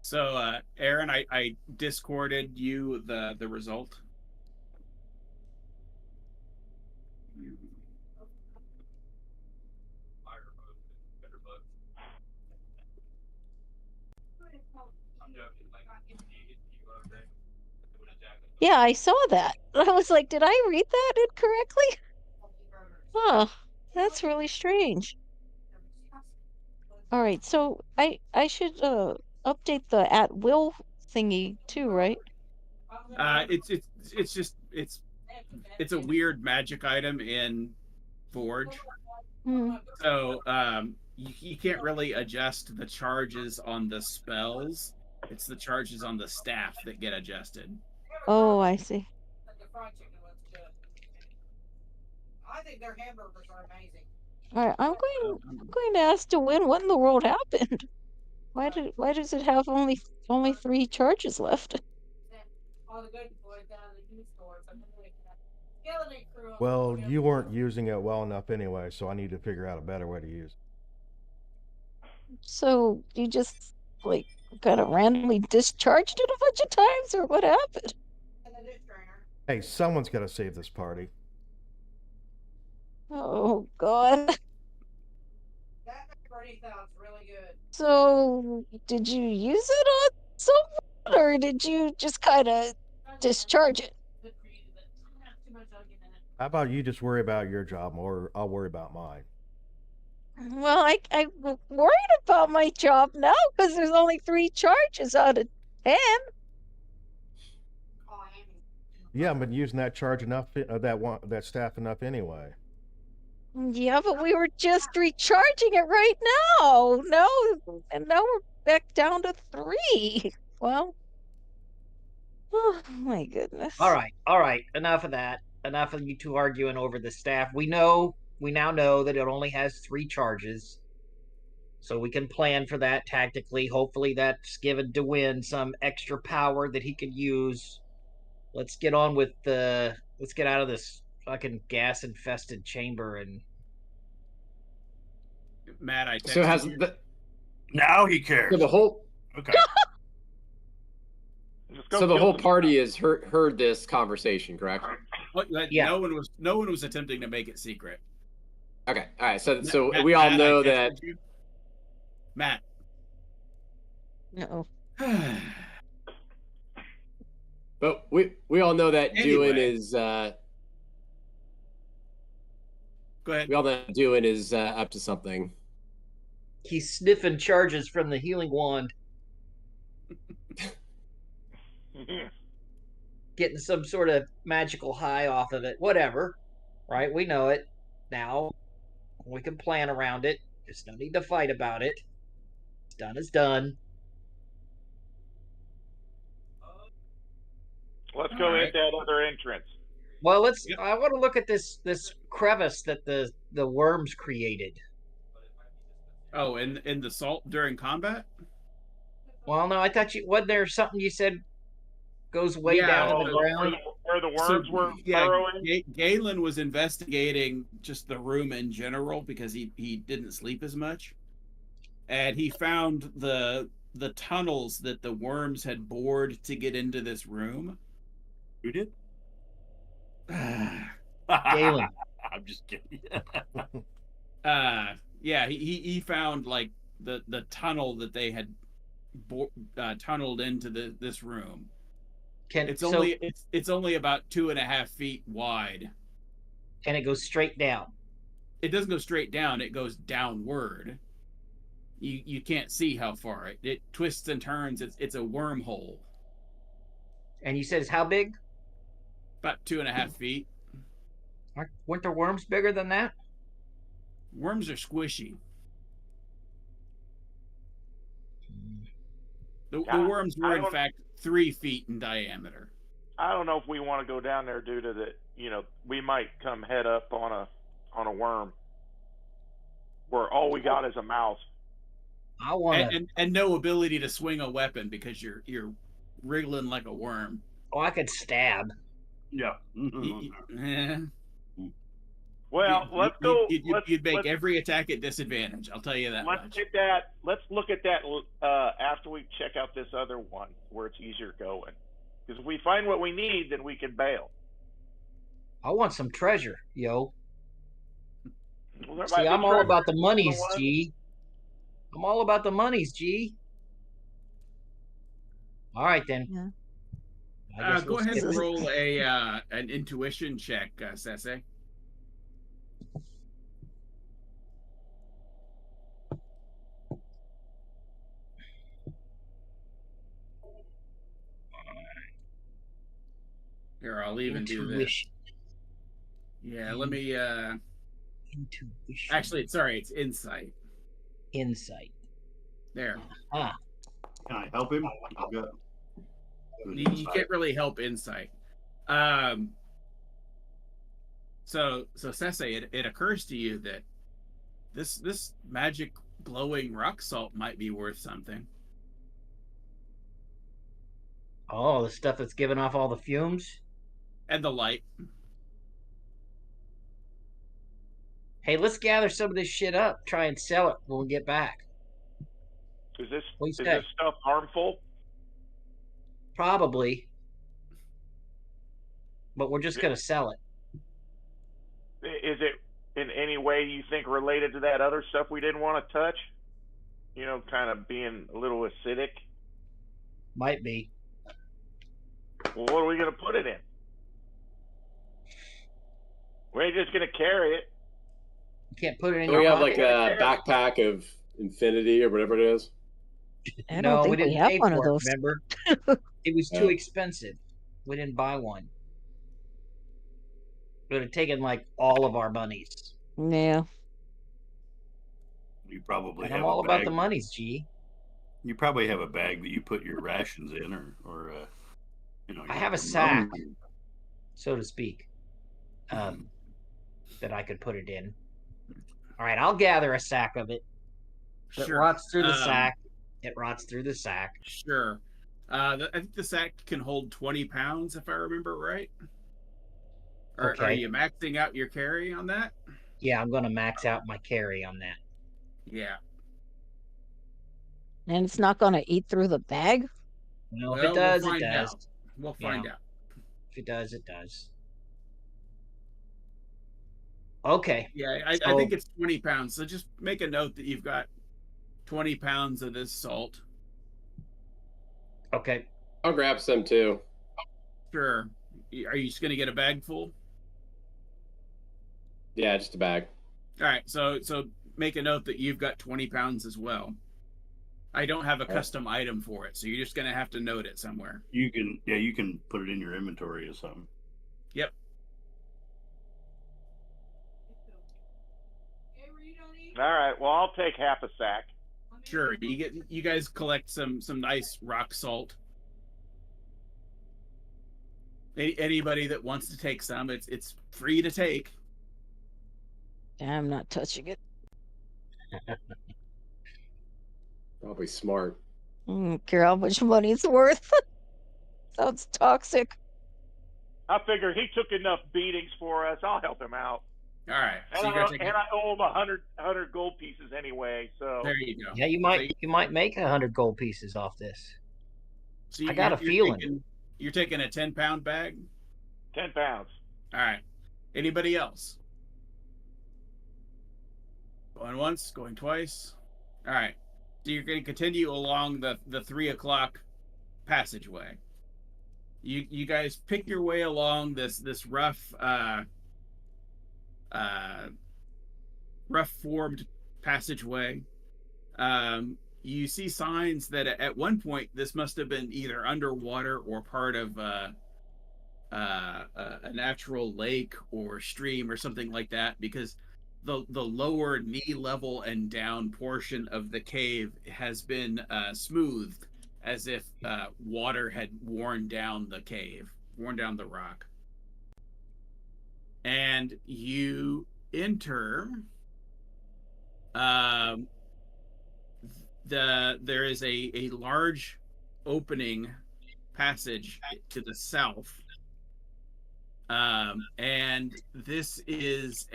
So, Aaron, I discorded you the result. Yeah, I saw that. I was like, did I read that incorrectly? Huh, that's really strange. All right, so I should update the at will thingy too, right? It's a weird magic item in Forge. So you can't really adjust the charges on the spells. It's the charges on the staff that get adjusted. Oh, I see. I think their hamburgers are amazing. All right, I'm going to ask DeWin what in the world happened. Why does it have only 3 charges left? Well, you weren't using it well enough anyway, so I need to figure out a better way to use it. So you just like kind of randomly discharged it a bunch of times, or what happened? Hey, someone's got to save this party. Oh God. That macaroni sounds really good. So, did you use it on someone, or did you just kind of discharge it? How about you just worry about your job, or I'll worry about mine. Well, I'm worried about my job now because there's only 3 charges out of 10. Yeah, I've been using that charge enough, that staff enough anyway. Yeah, but we were just recharging it right now. No, and now we're back down to 3. Well, oh my goodness. All right. Enough of that. Enough of you two arguing over the staff. We now know that it only has 3 charges. So we can plan for that tactically. Hopefully that's given DeWin some extra power that he could use. Let's get on with let's get out of this fucking gas infested chamber. And Matt, I texted So has you. Now he cares. so the whole Okay. Just go so the kill whole some- party has heard this conversation, correct? Yeah. No one was attempting to make it secret. Okay, all right. So Matt- we all Matt, know I texted that. you. Matt. No. But we all know that Anyway. Dewin is. Go ahead. We all know that Dewin is up to something. he's sniffing charges from the healing wand, getting some sort of magical high off of it. Whatever, right? We know it now. We can plan around it. There's no need to fight about it. What's done is done. Let's go All hit right. that other entrance. Well, let's. Yep. I want to look at this crevice that the worms created. Oh, in the salt during combat? Well, no, I thought wasn't there something you said goes way Yeah, down to Oh, the where ground? the worms were burrowing. Galen was investigating just the room in general because he didn't sleep as much, and he found the tunnels that the worms had bored to get into this room. Who did? Galen. I'm just kidding. Yeah, he found like the tunnel that they had tunneled into this room. It's only about 2.5 feet wide. And it goes straight down. It doesn't go straight down, it goes downward. You can't see how far it twists and turns. It's a wormhole. And you said it's how big? About 2.5 feet. Weren't there worms bigger than that? Worms are squishy. The worms were in fact 3 feet in diameter. I don't know if we want to go down there due to the, we might come head up on a worm where all we got is a mouse. I want to. And no ability to swing a weapon because you're wriggling like a worm. Oh, I could stab. Yeah. Well, let's go. You'd make every attack at disadvantage. I'll tell you that Let's much. get that. Let's look at that after we check out this other one where it's easier going. Because if we find what we need, then we can bail. I want some treasure, yo. Well, there See, might be I'm all treasure about the in monies, one. G. I'm all about the monies, G. All right then. Yeah. I guess Go we'll ahead skip and it. roll an intuition check, Sese. Here, I'll even do this. Intuition. Yeah, let me. Intuition. Actually, sorry, it's insight. Insight. There. Can I help him? I've got good You insight. can't really help insight. So Sese, it occurs to you that this magic glowing rock salt might be worth something. Oh, the stuff that's giving off all the fumes. And the light. Hey, let's gather some of this shit up. Try and sell it when we get back. Is this What do you is say? this stuff harmful? Probably. But we're just gonna sell it. Is it in any way you think related to that other stuff we didn't want to touch? You know, kind of being a little acidic. Might be. Well, what are we going to put it in? We ain't just going to carry it. You can't put it in Do your we have pocket. like a backpack of infinity or whatever it is? I don't No, think we we didn't have pay one of for it, those. remember? It was too expensive. We didn't buy one. It would have taken like all of our monies. Yeah. You probably And have I'm all a about bag. the monies, G. You probably have a bag that you put your rations in, or you know. I have a sack, so to speak, that I could put it in. All right, I'll gather a sack of it. If it Sure. rots through the sack, it rots through the sack. Sure. I think the sack can hold 20 pounds, if I remember right. Are Okay. you maxing out your carry on that? Yeah, I'm going to max out my carry on that. Yeah. And it's not going to eat through the bag? Well, if Well, it does, we'll it find does. out. We'll find out. If it does, it does. Okay. Yeah, I think it's 20 pounds. So just make a note that you've got 20 pounds of this salt. Okay. I'll grab some too. Sure. Are you just going to get a bag full? Yeah, just a bag. All right. So make a note that you've got 20 pounds as well. I don't have a custom item for it, so you're just going to have to note it somewhere. You can put it in your inventory or something. Yep. All right. Well, I'll take half a sack. Sure. You guys collect some nice rock salt. Anybody that wants to take some, it's free to take. I'm not touching it. Probably smart. I don't care how much money it's worth. Sounds toxic. I figure he took enough beatings for us. I'll help him out. All right. And, I owe him 100 gold pieces anyway. So there you go. Yeah, you might make 100 gold pieces off this. So I got a feeling. You're taking a 10-pound bag? 10 pounds. All right. Anybody else? Going once, going twice. All right. So you're going to continue along the 3 o'clock passageway. You guys pick your way along this rough formed passageway. You see signs that at one point this must have been either underwater or part of a natural lake or stream or something like that, because the lower knee level and down portion of the cave has been smoothed, as if water had worn down the rock. And you enter. There is a large opening passage to the south. And this is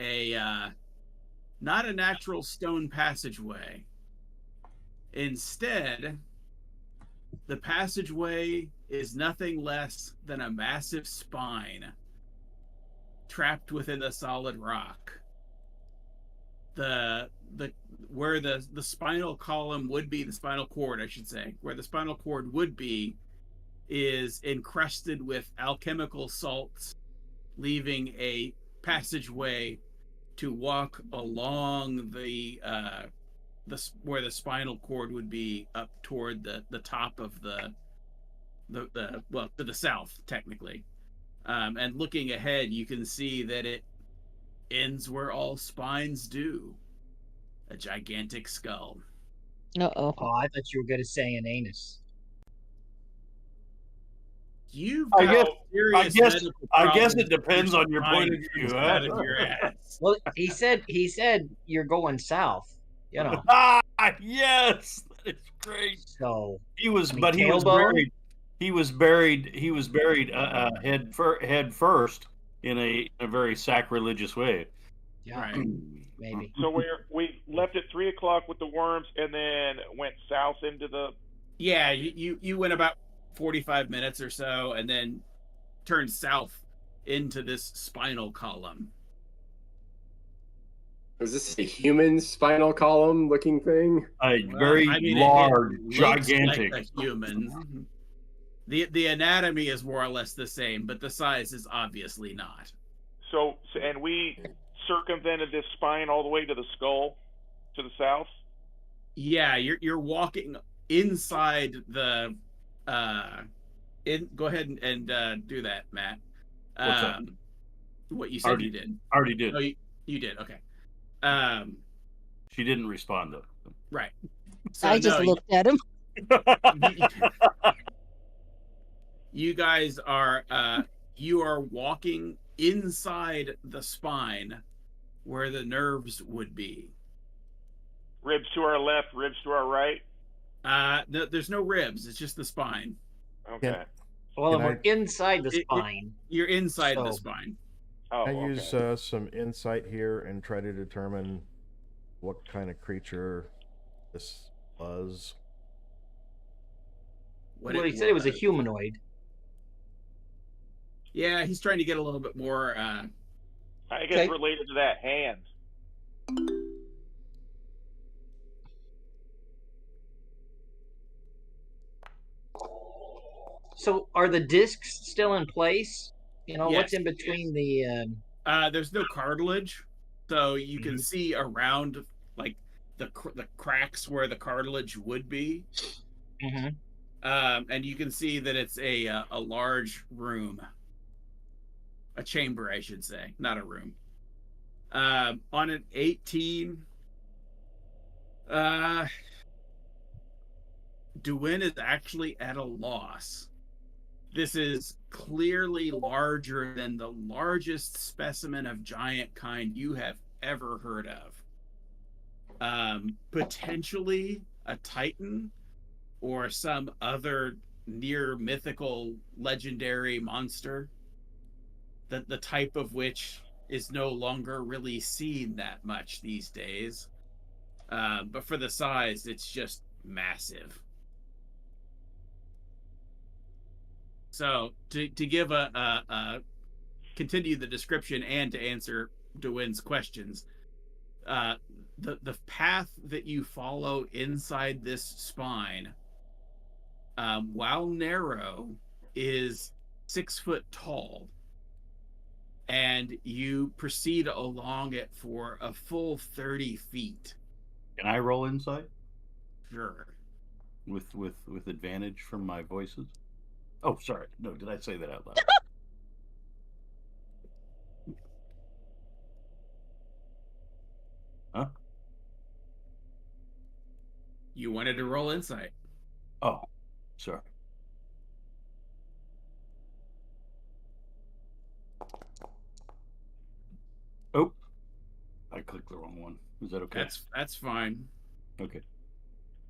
not a natural stone passageway. Instead, the passageway is nothing less than a massive spine trapped within the solid rock. Where the spinal column would be, the spinal cord, I should say, where the spinal cord would be, is encrusted with alchemical salts, leaving a passageway to walk along where the spinal cord would be, up toward the top of the to the south, technically. And looking ahead, you can see that it ends where all spines do. A gigantic skull. Uh-oh. Oh, I thought you were going to say an anus. I guess it depends on your point of view. Out of your ass. Well, he said you're going south. You know. Yes, that is great. So he was buried. He was buried head first in a very sacrilegious way. Yeah, right. Maybe. So we left at 3 o'clock with the worms, and then went south into the. Yeah, you went about 45 minutes or so, and then turned south into this spinal column. Is this a human spinal column looking thing? A Well, very I mean, large, it looks gigantic. like a human. The anatomy is more or less the same, but the size is obviously not. So and we circumvented this spine all the way to the skull to the south. Yeah, you're walking inside the go ahead and do that, Matt. What's that? What you said you did. Already did. Oh, you did. Okay. She didn't respond though. Right. So I just looked at him. You guys are you are walking inside the spine where the nerves would be. Ribs to our left, ribs to our right. No, there's no ribs. It's just the spine. Okay. Well, Can we're inside the It- spine. You're inside the So- spine. Oh, I okay. use some insight here and try to determine what kind of creature this was. Well, he said it was a humanoid. Yeah, he's trying to get a little bit more. I guess Okay. related to that hand. So, are the discs still in place? You know, what's Yes. in between the? There's no cartilage, so you can see around like the cracks where the cartilage would be. And you can see that it's a large room, a chamber, I should say, not a room. On an 18, Duin is actually at a loss. This is clearly larger than the largest specimen of giant kind you have ever heard of. Potentially a titan or some other near mythical legendary monster, that the type of which is no longer really seen that much these days. But for the size, it's just massive. So to give a continue the description and to answer Dewin's questions, the path that you follow inside this spine, while narrow, is 6 foot tall, and you proceed along it for a full 30 feet. Can I roll insight Sure. with advantage from my voices? Oh, sorry. No, did I say that out loud? Huh? You wanted to roll insight. Oh, sorry. Oh, I clicked the wrong one. Is that okay? That's fine. Okay.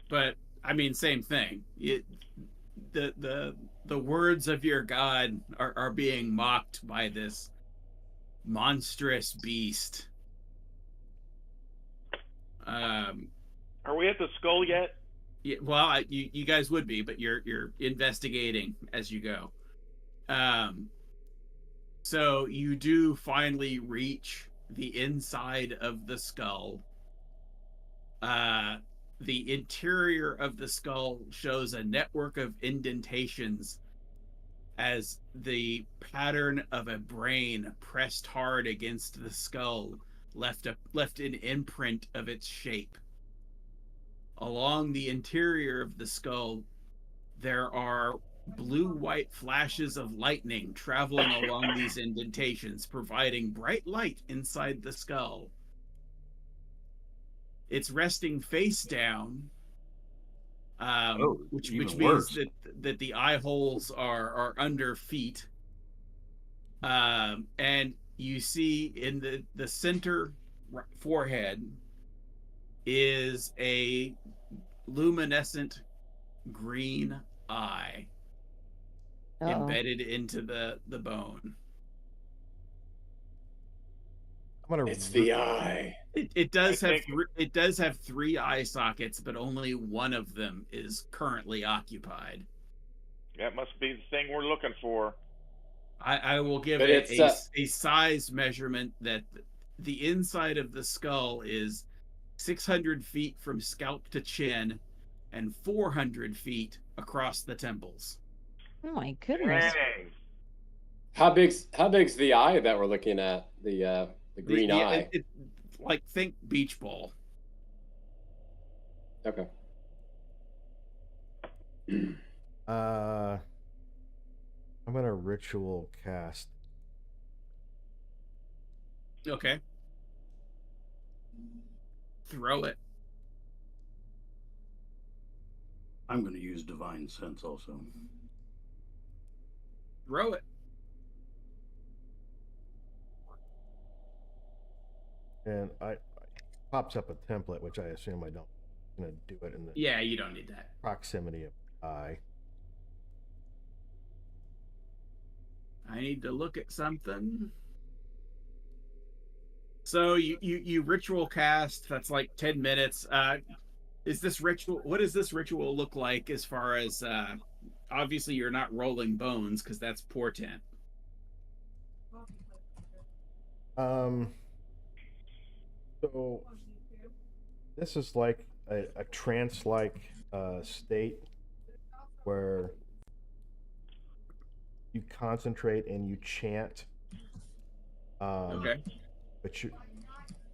But I mean, same thing. The words of your god are being mocked by this monstrous beast. Are we at the skull yet? Yeah, well, you guys would be, but you're investigating as you go. So you do finally reach the inside of the skull. The interior of the skull shows a network of indentations as the pattern of a brain pressed hard against the skull left an imprint of its shape. Along the interior of the skull, there are blue-white flashes of lightning traveling along these indentations, providing bright light inside the skull. It's resting face down, which means that the eye holes are under feet. And you see in the center forehead is a luminescent green eye embedded into the bone. It's the eye. It does have 3 eye sockets, but only one of them is currently occupied. That must be the thing we're looking for. I will give But it it's, a size measurement that the inside of the skull is 600 feet from scalp to chin and 400 feet across the temples. Oh my goodness. Dang. How big's the eye that we're looking at? The green eye. Like, think beach ball. Okay. I'm gonna ritual cast. Okay. Throw it. I'm going to use divine sense also. Throw it. And I pops up a template, which I assume I don't. I'm gonna do it in the Yeah, you don't need that. proximity of the eye. I need to look at something. So you ritual cast. That's like 10 minutes. Is this ritual? What does this ritual look like as far as? Obviously, you're not rolling bones because that's portent. So this is like a trance-like state where you concentrate and you chant. Okay.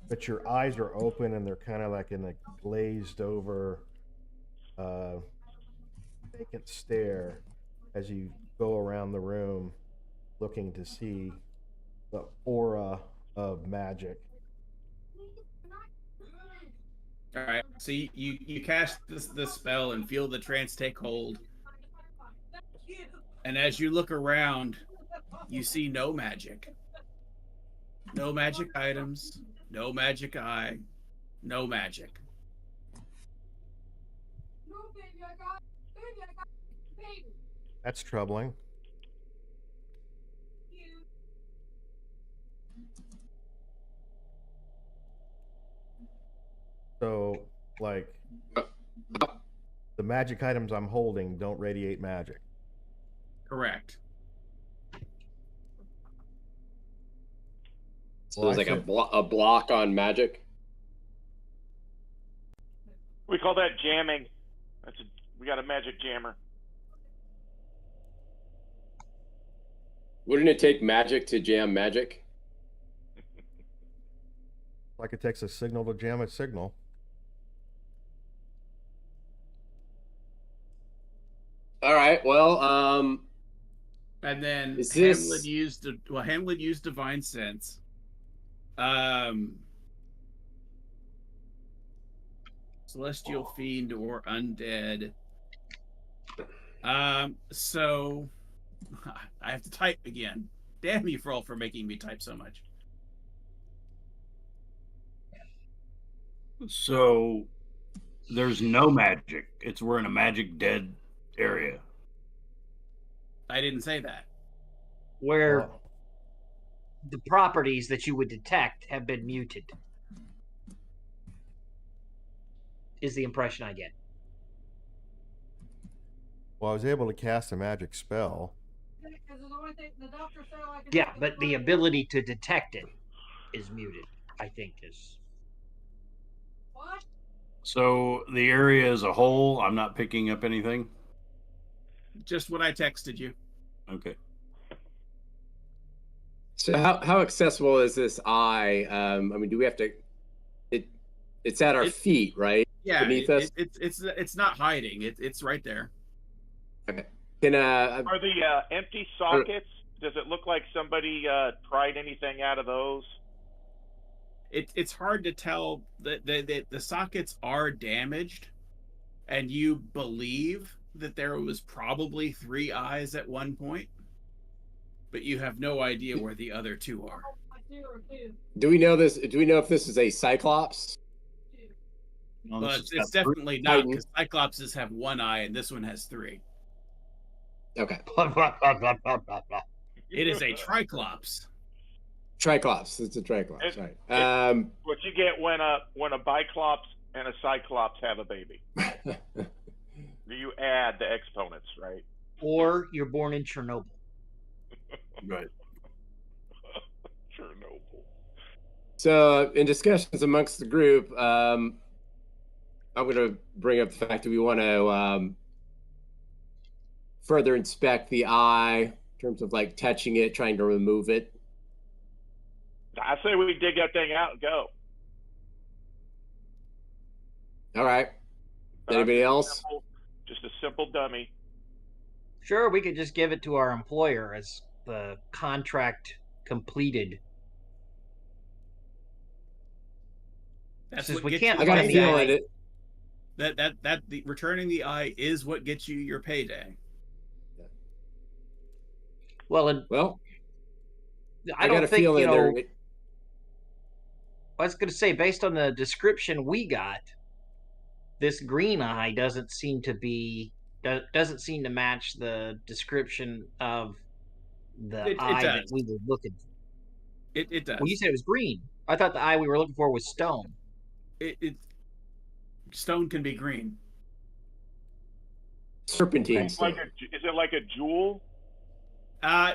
But your eyes are open and they're kind of like in a glazed over vacant stare as you go around the room looking to see the aura of magic. All right. So you cast this spell and feel the trance take hold. And as you look around, you see no magic. No magic items, no magic eye, no magic. That's troubling. So, like, the magic items I'm holding don't radiate magic. Correct. So it's like a block on magic. We call that jamming. We got a magic jammer. Wouldn't it take magic to jam magic? Like it takes a signal to jam a signal. All right. Well, and then Hamlet used divine sense. Celestial fiend or undead. So I have to type again. Damn you for making me type so much. So there's no magic. We're in a magic dead area. I didn't say that. Where the properties that you would detect have been muted. Is the impression I get. Well, I was able to cast a magic spell. Yeah, but the ability to detect it is muted, I think is. What? So the area as a whole, I'm not picking up anything? Just what I texted you. Okay. So how accessible is this eye? I mean, do we have to? It's at our feet, right? Yeah, beneath us. It's not hiding. It's right there. Okay. Are the empty sockets? Does it look like somebody pried anything out of those? It's hard to tell. The sockets are damaged, and you believe that there was probably 3 eyes at one point, but you have no idea where the other 2 are. Do we know this? Do we know if this is a Cyclops? Well, But it's definitely not, because Cyclopses have 1 eye and this one has 3. Okay. It is a Triclops. Triclops. It's a Triclops. Right. What you get when a Biclops and a Cyclops have a baby. You add the exponents, right? Or you're born in Chernobyl. Right. Chernobyl. So in discussions amongst the group, I'm going to bring up the fact that we want to further inspect the eye in terms of like touching it, trying to remove it. I say we dig that thing out and go. All right. Anybody else? Just a simple dummy. Sure, we could just give it to our employer as the contract completed. That's Since what we gets can't you I got a find the feeling eye. it. the returning the eye is what gets you your payday. Well, and Well, I got don't a think, feeling I was going to say, based on the description we got, this green eye doesn't seem to match the description of the eye that does. we were looking for. It does. Well, you said it was green. I thought the eye we were looking for was stone. Stone can be green. serpentine. Is it like a jewel?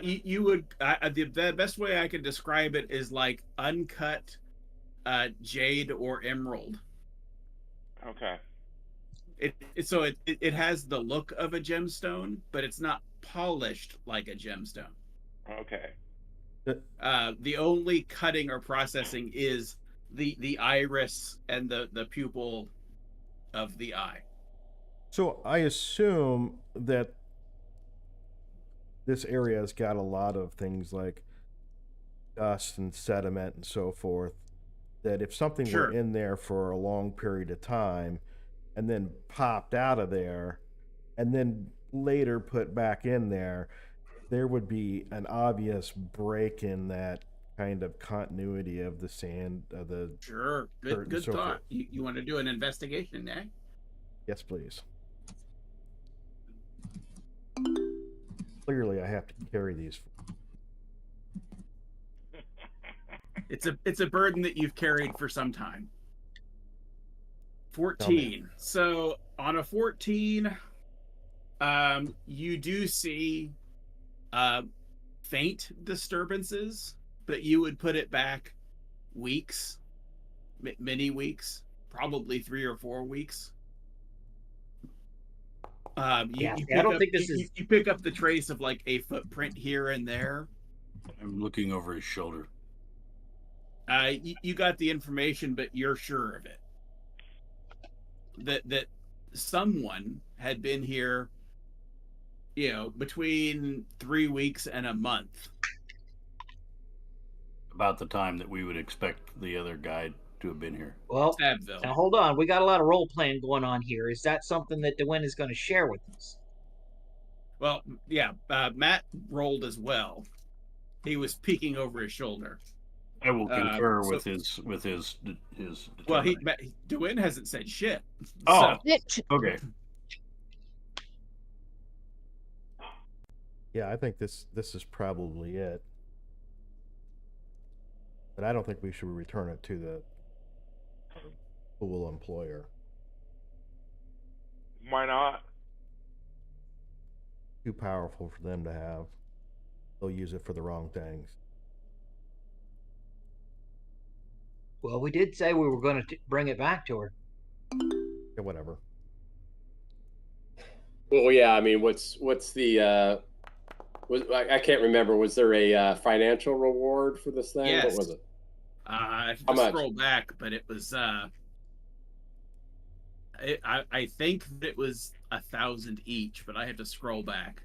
You would the best way I could describe it is like uncut jade or emerald. Okay. It has the look of a gemstone, but it's not polished like a gemstone. Okay. The only cutting or processing is the iris and the pupil of the eye. So I assume that this area has got a lot of things like dust and sediment and so forth, that if something were in there for a long period of time and then popped out of there and then later put back in there, there would be an obvious break in that kind of continuity of the sand, of the Good so thought. You want to do an investigation, eh? Yes, please. Clearly, I have to carry these. It's a burden that you've carried for some time. 14. So on a 14, you do see faint disturbances, but you would put it back weeks, many weeks, probably 3 or 4 weeks. I don't think this is. You pick up the trace of like a footprint here and there. I'm looking over his shoulder. You got the information, but you're sure of it. That someone had been here, between 3 weeks and a month. About the time that we would expect the other guy to have been here. Well, Stabville. now hold on. We got a lot of role playing going on here. Is that something that DeWin is going to share with us? Well, yeah. Matt rolled as well. He was peeking over his shoulder. I will concur with his. Well, DeWin hasn't said shit. Oh, so. Okay. Yeah, I think this is probably it. But I don't think we should return it to the pool employer. Why not? Too powerful for them to have. They'll use it for the wrong things. Well, we did say we were going to bring it back to her. Yeah, whatever. Well, yeah. I mean, what's the? I can't remember. Was there a financial reward for this thing? Yes. What was it? I have How to much? scroll back, but it was. I think that it was 1,000 each, but I have to scroll back.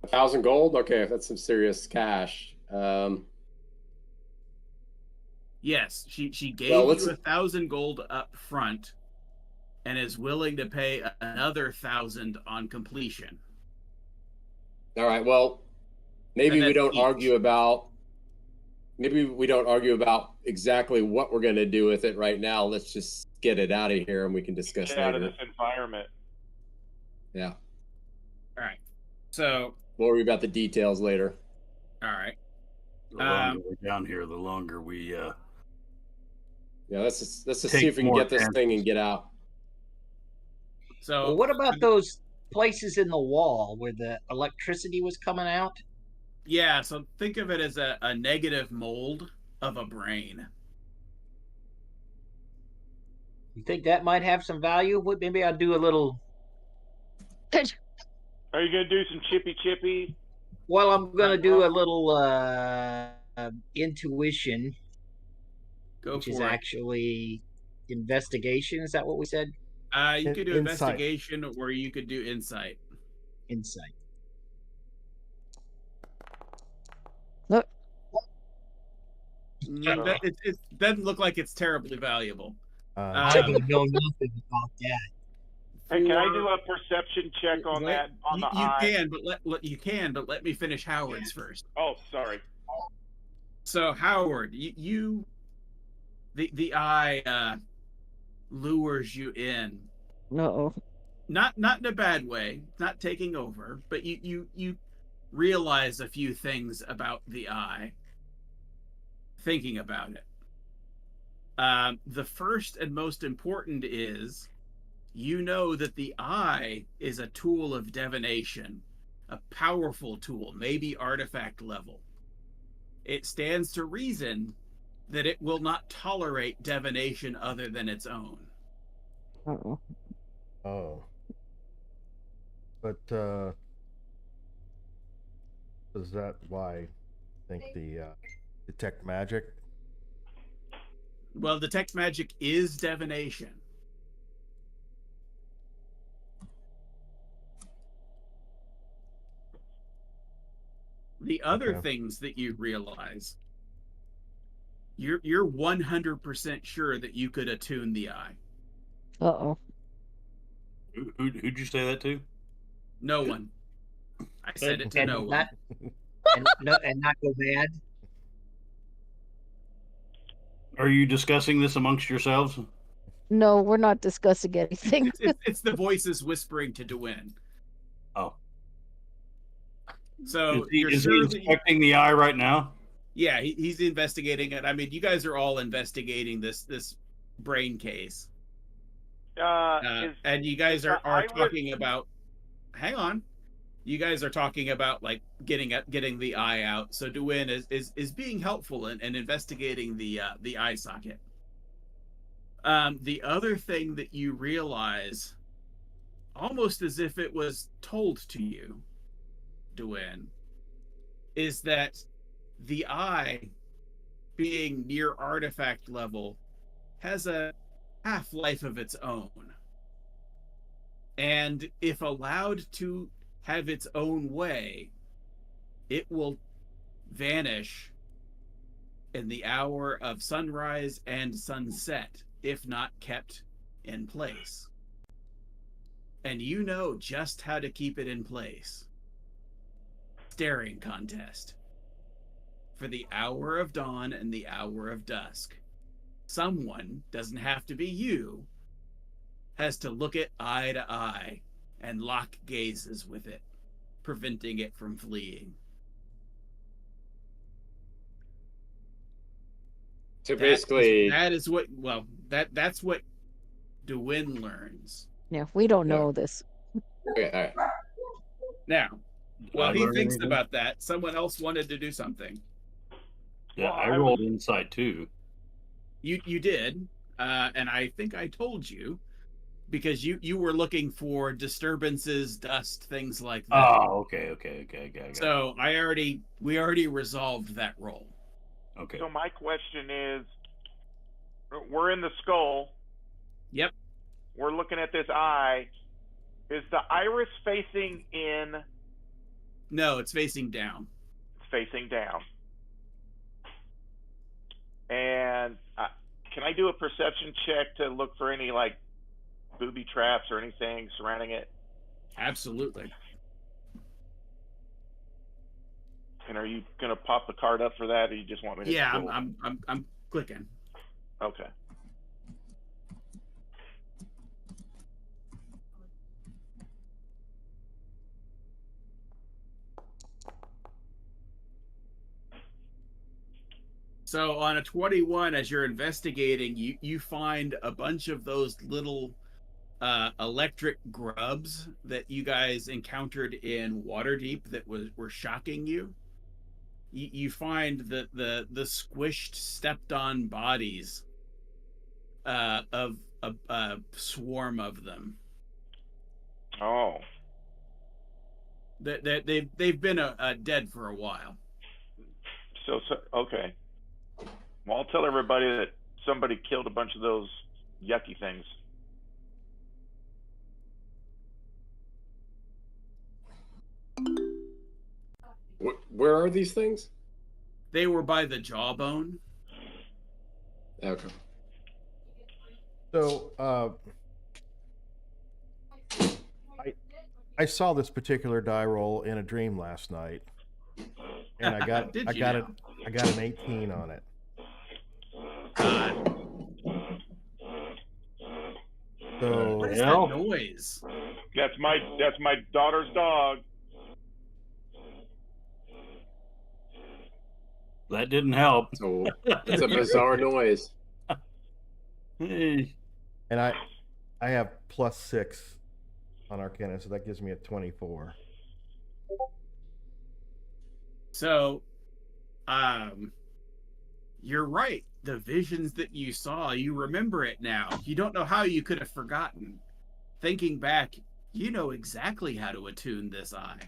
1,000 gold. Okay, that's some serious cash. Yes, she gave Well, you 1,000 gold up front, and is willing to pay another 1,000 on completion. All right. Well, maybe we don't argue about. Maybe we don't argue about exactly what we're going to do with it right now. Let's just get it out of here, and we can discuss Get later. out of this environment. Yeah. All right. So. We'll worry about the details later. All right. The longer we're down here, the longer we. Yeah. Let's just see if we can get this thing and get out. So. Well, what about those places in the wall where the electricity was coming out? Yeah, so think of it as a negative mold of a brain. You think that might have some value? What? Maybe I'll do a little. Are you gonna do some chippy? Well, I'm gonna do a little intuition, Go which is for it. actually investigation. Is that what we said? You could do Insight. investigation, or you could do insight. Insight. Look, It doesn't look like it's terribly valuable. I don't know nothing about that. Hey, can I do a perception check on that on the you eye? can, but let me finish Howard's first. Oh, sorry. So Howard, the eye lures you in. no. Not in a bad way, not taking over, but you realize a few things about the eye, thinking about it. The first and most important is, you know that the eye is a tool of divination, a powerful tool, maybe artifact level. It stands to reason that it will not tolerate divination other than its own. Uh-oh. Oh. But is that why I think the detect magic? Well, detect magic is divination. The other things that you realize, you're 100% sure that you could attune the eye. Uh-oh. Who'd you say that to? No one. I said it to no one. And not go mad. Are you discussing this amongst yourselves? No, we're not discussing anything. It's the voices whispering to Dwayne. Oh. So is he inspecting the eye right now? Yeah, he's investigating it. I mean, you guys are all investigating this brain case. And you guys are talking about. Hang on. You guys are talking about like getting the eye out. So Dwayne is being helpful and investigating the eye socket. The other thing that you realize, almost as if it was told to you, Dwayne, is that the eye, being near artifact level, has a half-life of its own. And if allowed to have its own way, it will vanish in the hour of sunrise and sunset, if not kept in place. And you know just how to keep it in place. Staring contest. For the hour of dawn and the hour of dusk. Someone, doesn't have to be you, has to look it eye to eye and lock gazes with it, preventing it from fleeing. So basically, that's what Dwayne learns. Yeah, we don't know this. Okay, all right. Now, while he thinks about that, someone else wanted to do something. Yeah, I rolled insight too. You did, and I think I told you, because you were looking for disturbances, dust, things like that. Oh, okay. So we already resolved that roll. Okay. So my question is, we're in the skull. Yep. We're looking at this eye. Is the iris facing in? No, it's facing down. It's facing down. And can I do a perception check to look for any like booby traps or anything surrounding it? Absolutely. And are you gonna pop the card up for that, or you just want me to? Yeah, I'm clicking. Okay. So on a 21, as you're investigating, you find a bunch of those little electric grubs that you guys encountered in Waterdeep that were shocking you. You find the squished, stepped on bodies of a swarm of them. Oh. They've been dead for a while. So okay. Well, I'll tell everybody that somebody killed a bunch of those yucky things. Where are these things? They were by the jawbone. Okay. So, I saw this particular die roll in a dream last night, and I got an 18 on it. So what is that noise? That's my daughter's dog. That didn't help. So it's a bizarre noise. Hey. And I have +6 on Arcana, so that gives me a 24. So, you're right. The visions that you saw, you remember it now. You don't know how you could have forgotten. Thinking back, you know exactly how to attune this eye.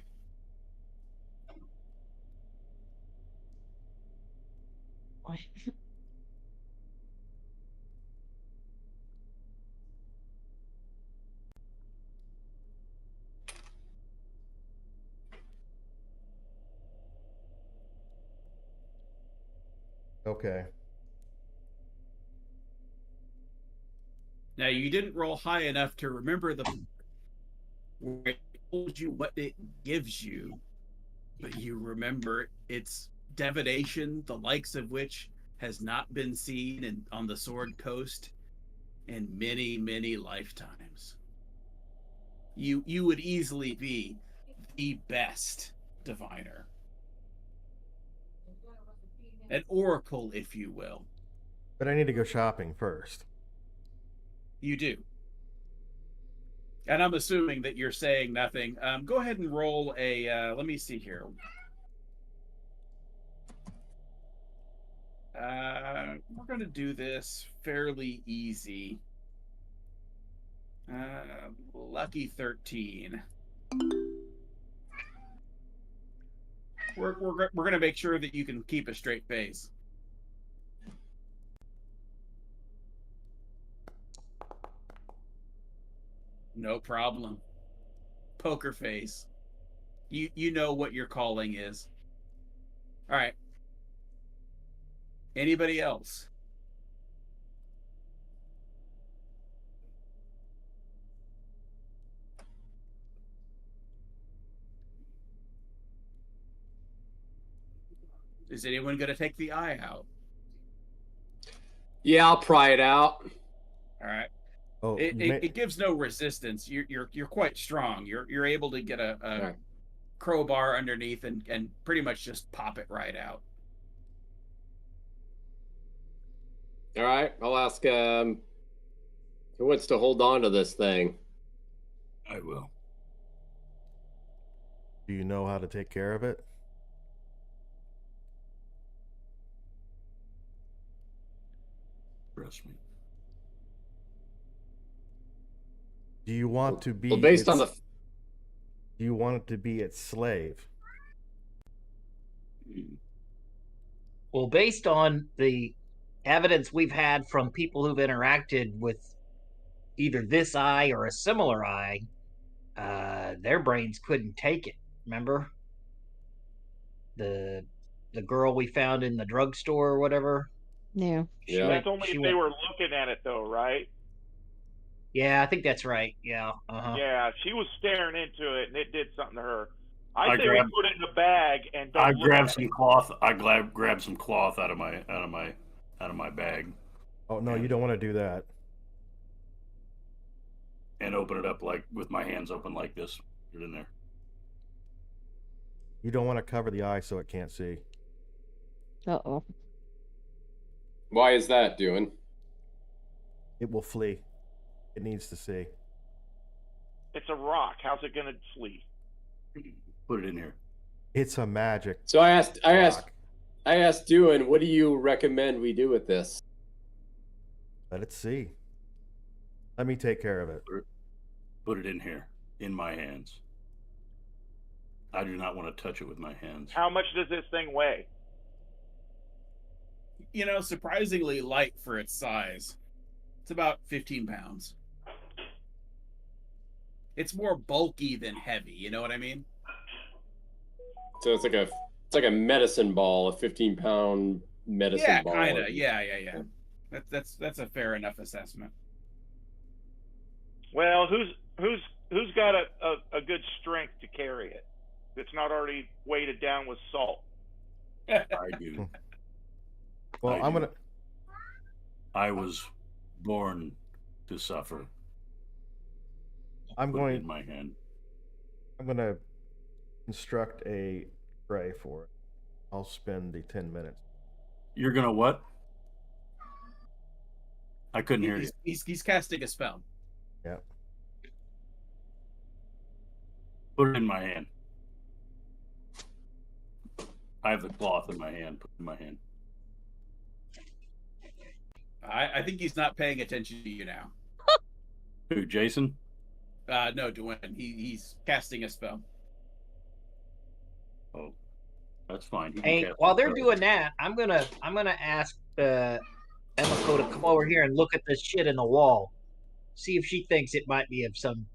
Okay. Now, you didn't roll high enough to remember where it told you what it gives you, but you remember its divination, the likes of which has not been seen on the Sword Coast in many, many lifetimes. You would easily be the best diviner. An oracle, if you will. But I need to go shopping first. You do. And I'm assuming that you're saying nothing. Go ahead and roll a, let me see here. We're going to do this fairly easy. Lucky 13. We're going to make sure that you can keep a straight face. No problem. Poker face. You know what your calling is. All right. Anybody else? Is anyone going to take the eye out? Yeah, I'll pry it out. All right. Oh, it gives no resistance. You're quite strong. You're able to get a right. crowbar underneath and pretty much just pop it right out. All right, I'll ask who wants to hold on to this thing. I will. Do you know how to take care of it? Trust me. Do you want to be? Well, based on the. Do you want it to be its slave? Well, based on the evidence we've had from people who've interacted with either this eye or a similar eye, their brains couldn't take it. Remember the girl we found in the drugstore or whatever? Yeah. Yeah. That's only if they were looking at it, though, right? Yeah, I think that's right. Yeah. Yeah, she was staring into it, and it did something to her. I say grabbed, we put it in a bag and don't I look grabbed at some it. cloth. I grabbed some cloth out of my bag. Oh no, you don't want to do that. And open it up like with my hands open like this. Get in there. You don't want to cover the eye so it can't see. Uh-oh. Why is that, doing? It will flee. It needs to see. It's a rock. How's it going to flee? Put it in here. It's a magic. So I asked, doing, what do you recommend we do with this? Let it see. Let me take care of it. Put it in here, in my hands. I do not want to touch it with my hands. How much does this thing weigh? You know, surprisingly light for its size. It's about 15 pounds. It's more bulky than heavy, you know what I mean? So it's like a medicine ball, a 15-pound medicine ball. Yeah, kind of. Yeah. That's a fair enough assessment. Well, who's got a good strength to carry it? That's not already weighted down with salt. I do. Well, I was born to suffer. I'm Put going it in my hand. I'm gonna construct a tray for it. I'll spend the 10 minutes. You're gonna what? I couldn't hear you. He's casting a spell. Yeah. Put it in my hand. I have the cloth in my hand. Put it in my hand. I think he's not paying attention to you now. Who, Jason? No, Dwayne. He's casting a spell. Oh, that's fine. Hey, while they're doing that, I'm gonna ask Emiko to come over here and look at this shit in the wall. See if she thinks it might be of some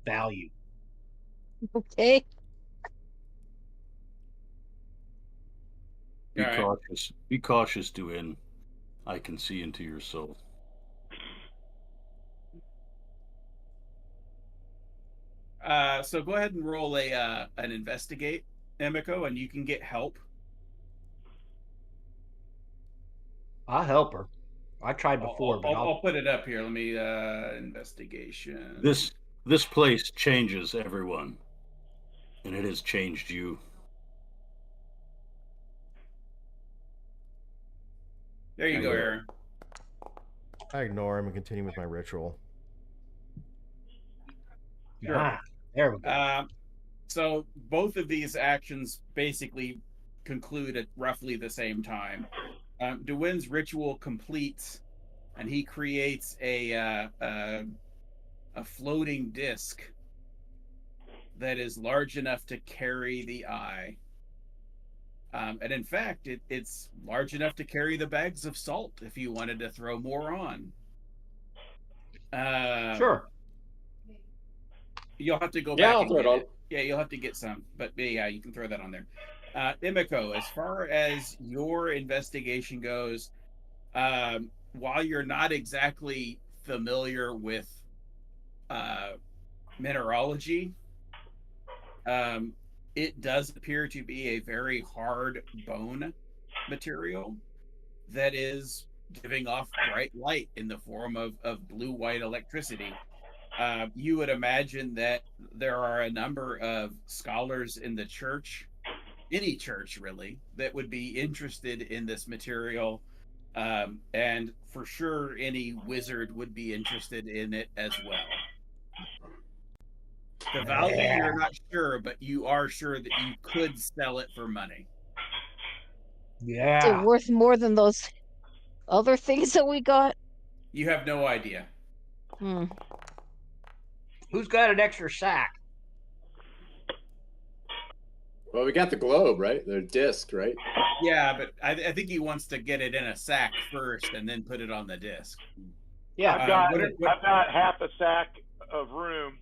value. Okay. Be cautious. Be cautious, Duin. I can see into your soul. So go ahead and roll an investigate, Emiko, and you can get help. I'll help her. I tried before, but I'll put it up here. Let me investigation. This place changes everyone, and it has changed you. There you go, Aaron. I ignore him and continue with my ritual. Sure. Ah, there we go. So both of these actions basically conclude at roughly the same time. Dewin's ritual completes, and he creates a floating disc that is large enough to carry the eye. And in fact, it's large enough to carry the bags of salt if you wanted to throw more on. Sure. You'll have to go Yeah, back I'll and throw get it on. it. Yeah, you'll have to get some. But yeah, you can throw that on there. Emiko, as far as your investigation goes, while you're not exactly familiar with mineralogy, it does appear to be a very hard bone material that is giving off bright light in the form of blue-white electricity. You would imagine that there are a number of scholars in the church, any church really, that would be interested in this material. And for sure, any wizard would be interested in it as well. The value, you're not sure, but you are sure that you could sell it for money. Is it Yeah. worth more than those other things that we got? You have no idea. Who's got an extra sack? Well, we got the globe, right? The disc, right? Yeah, but I think he wants to get it in a sack first and then put it on the disc. Yeah. I've got half a sack of room.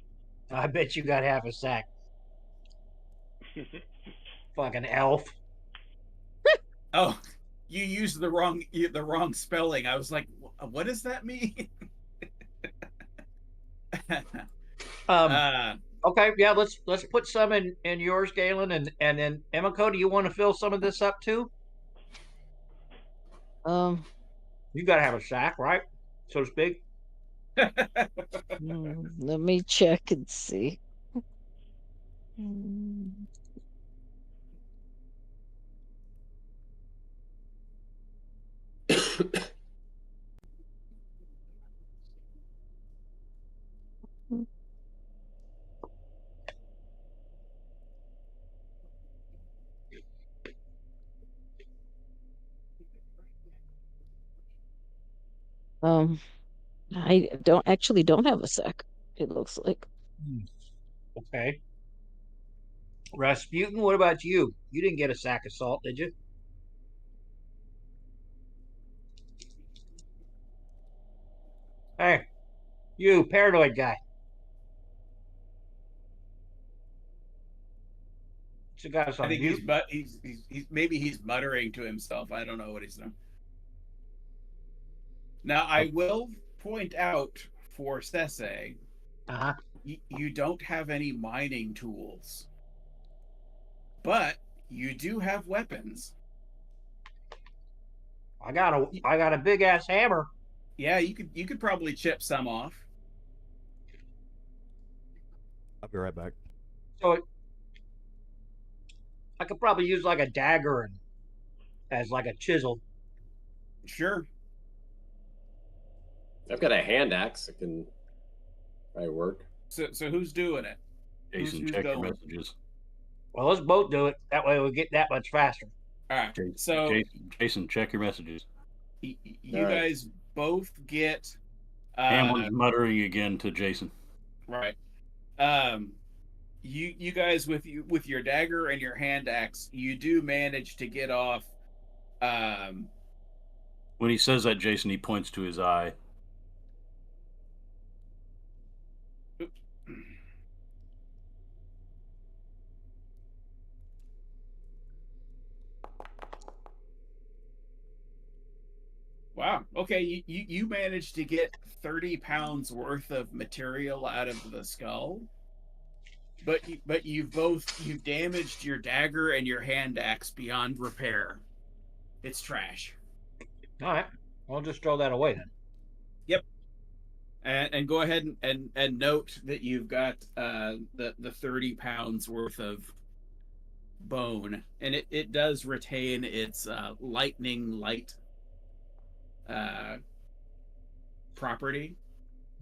I bet you got half a sack. Fucking elf. Oh, you used the wrong spelling. I was like, what does that mean? Okay, yeah, let's put some in yours, Galen, and then Emiko, do you want to fill some of this up too? You gotta have a sack, right? So to speak. Let me check and see. I don't have a sack, it looks like. Okay. Rasputin, what about you? You didn't get a sack of salt, did you? Hey, you paranoid guy. You got us I on think mute. he's maybe he's muttering to himself. I don't know what he's doing. Now I will point out for Sese, Uh-huh. you don't have any mining tools, but you do have weapons. I got a big ass hammer. Yeah, you could probably chip some off. I'll be right back. So I could probably use like a dagger and as like a chisel. Sure. I've got a hand axe that can probably work. So who's doing it? Jason, who's check your going? messages. Well, let's both do it. That way we get that much faster. All right. Jason, check your messages. You guys both get. Hamlin's muttering again to Jason. Right. You guys with your dagger and your hand axe, you do manage to get off. When he says that, Jason, he points to his eye. Wow. Okay, you managed to get 30 pounds worth of material out of the skull, but you've damaged your dagger and your hand axe beyond repair. It's trash. All right, I'll just throw that away then. Yep. And go ahead and note that you've got the 30 pounds worth of bone, and it does retain its lightning light property.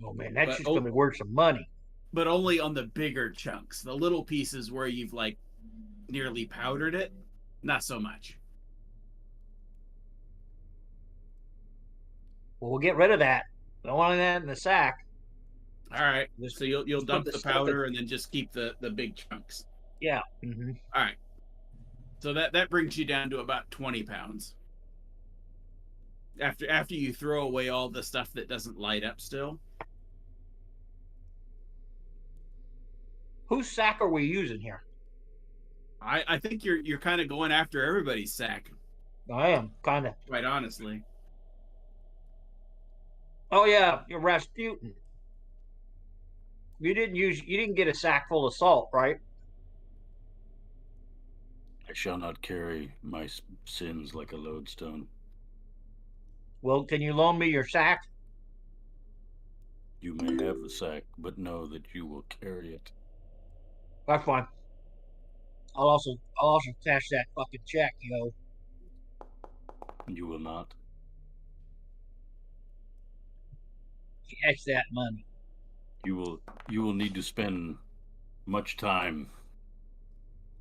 Oh man, that's just gonna be worth some money. But only on the bigger chunks. The little pieces where you've like nearly powdered it, not so much. Well, we'll get rid of that. Don't want that in the sack. All right. So you'll dump the powder and then just keep the big chunks. Yeah. Mm-hmm. All right. So that brings you down to about 20 pounds. After you throw away all the stuff that doesn't light up still. Whose sack are we using here? I think you're kind of going after everybody's sack. I am kind of. Quite honestly. Oh yeah, you're Rasputin. You didn't get a sack full of salt, right? I shall not carry my sins like a lodestone. Well, can you loan me your sack? You may have the sack, but know that you will carry it. That's fine. I'll also cash that fucking check, yo. You will not. Cash that money. You will need to spend much time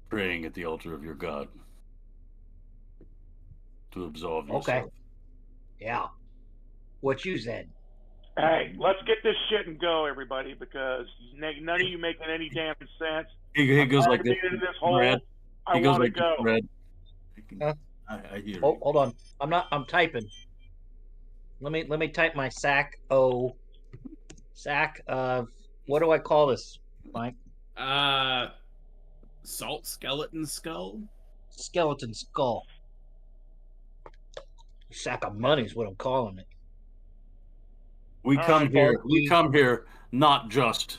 praying at the altar of your God to absolve yourself. Okay. Yeah. What you said. Hey, let's get this shit and go, everybody, because none of you making any damn sense. He goes like this. Into this hole. He goes like go. this, Red. Huh? I hear Oh, you. hold on. I'm typing. Let me type my sack of what do I call this, Mike? Salt skeleton skull? Skeleton skull. Sack of money is what I'm calling it. We come here not just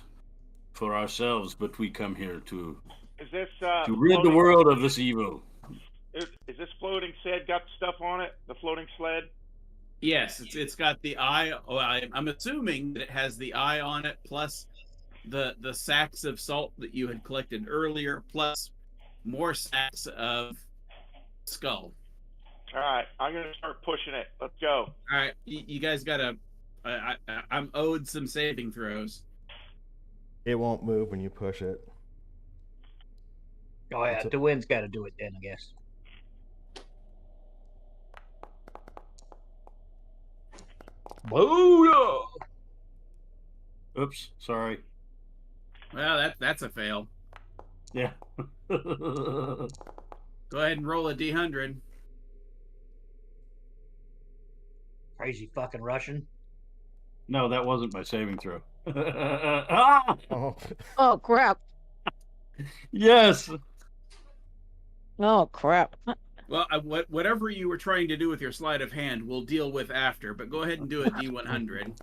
for ourselves, but we come here to rid the world of this evil. Is this floating sled got stuff on it? The floating sled? Yes, it's got the eye. Oh, I'm assuming that it has the eye on it, plus the sacks of salt that you had collected earlier, plus more sacks of skull. All right, I'm gonna start pushing it. Let's go. All right, you guys gotta. I'm owed some saving throws. It won't move when you push it. Oh yeah, the wind's got to do it then, I guess. Booyah! Oops, sorry. Well, that's a fail. Yeah. Go ahead and roll a D100. Crazy fucking Russian. No, that wasn't my saving throw. Ah! Oh, Oh crap. Yes. Oh crap. Well, whatever you were trying to do with your sleight of hand, we'll deal with after. But go ahead and do a D100.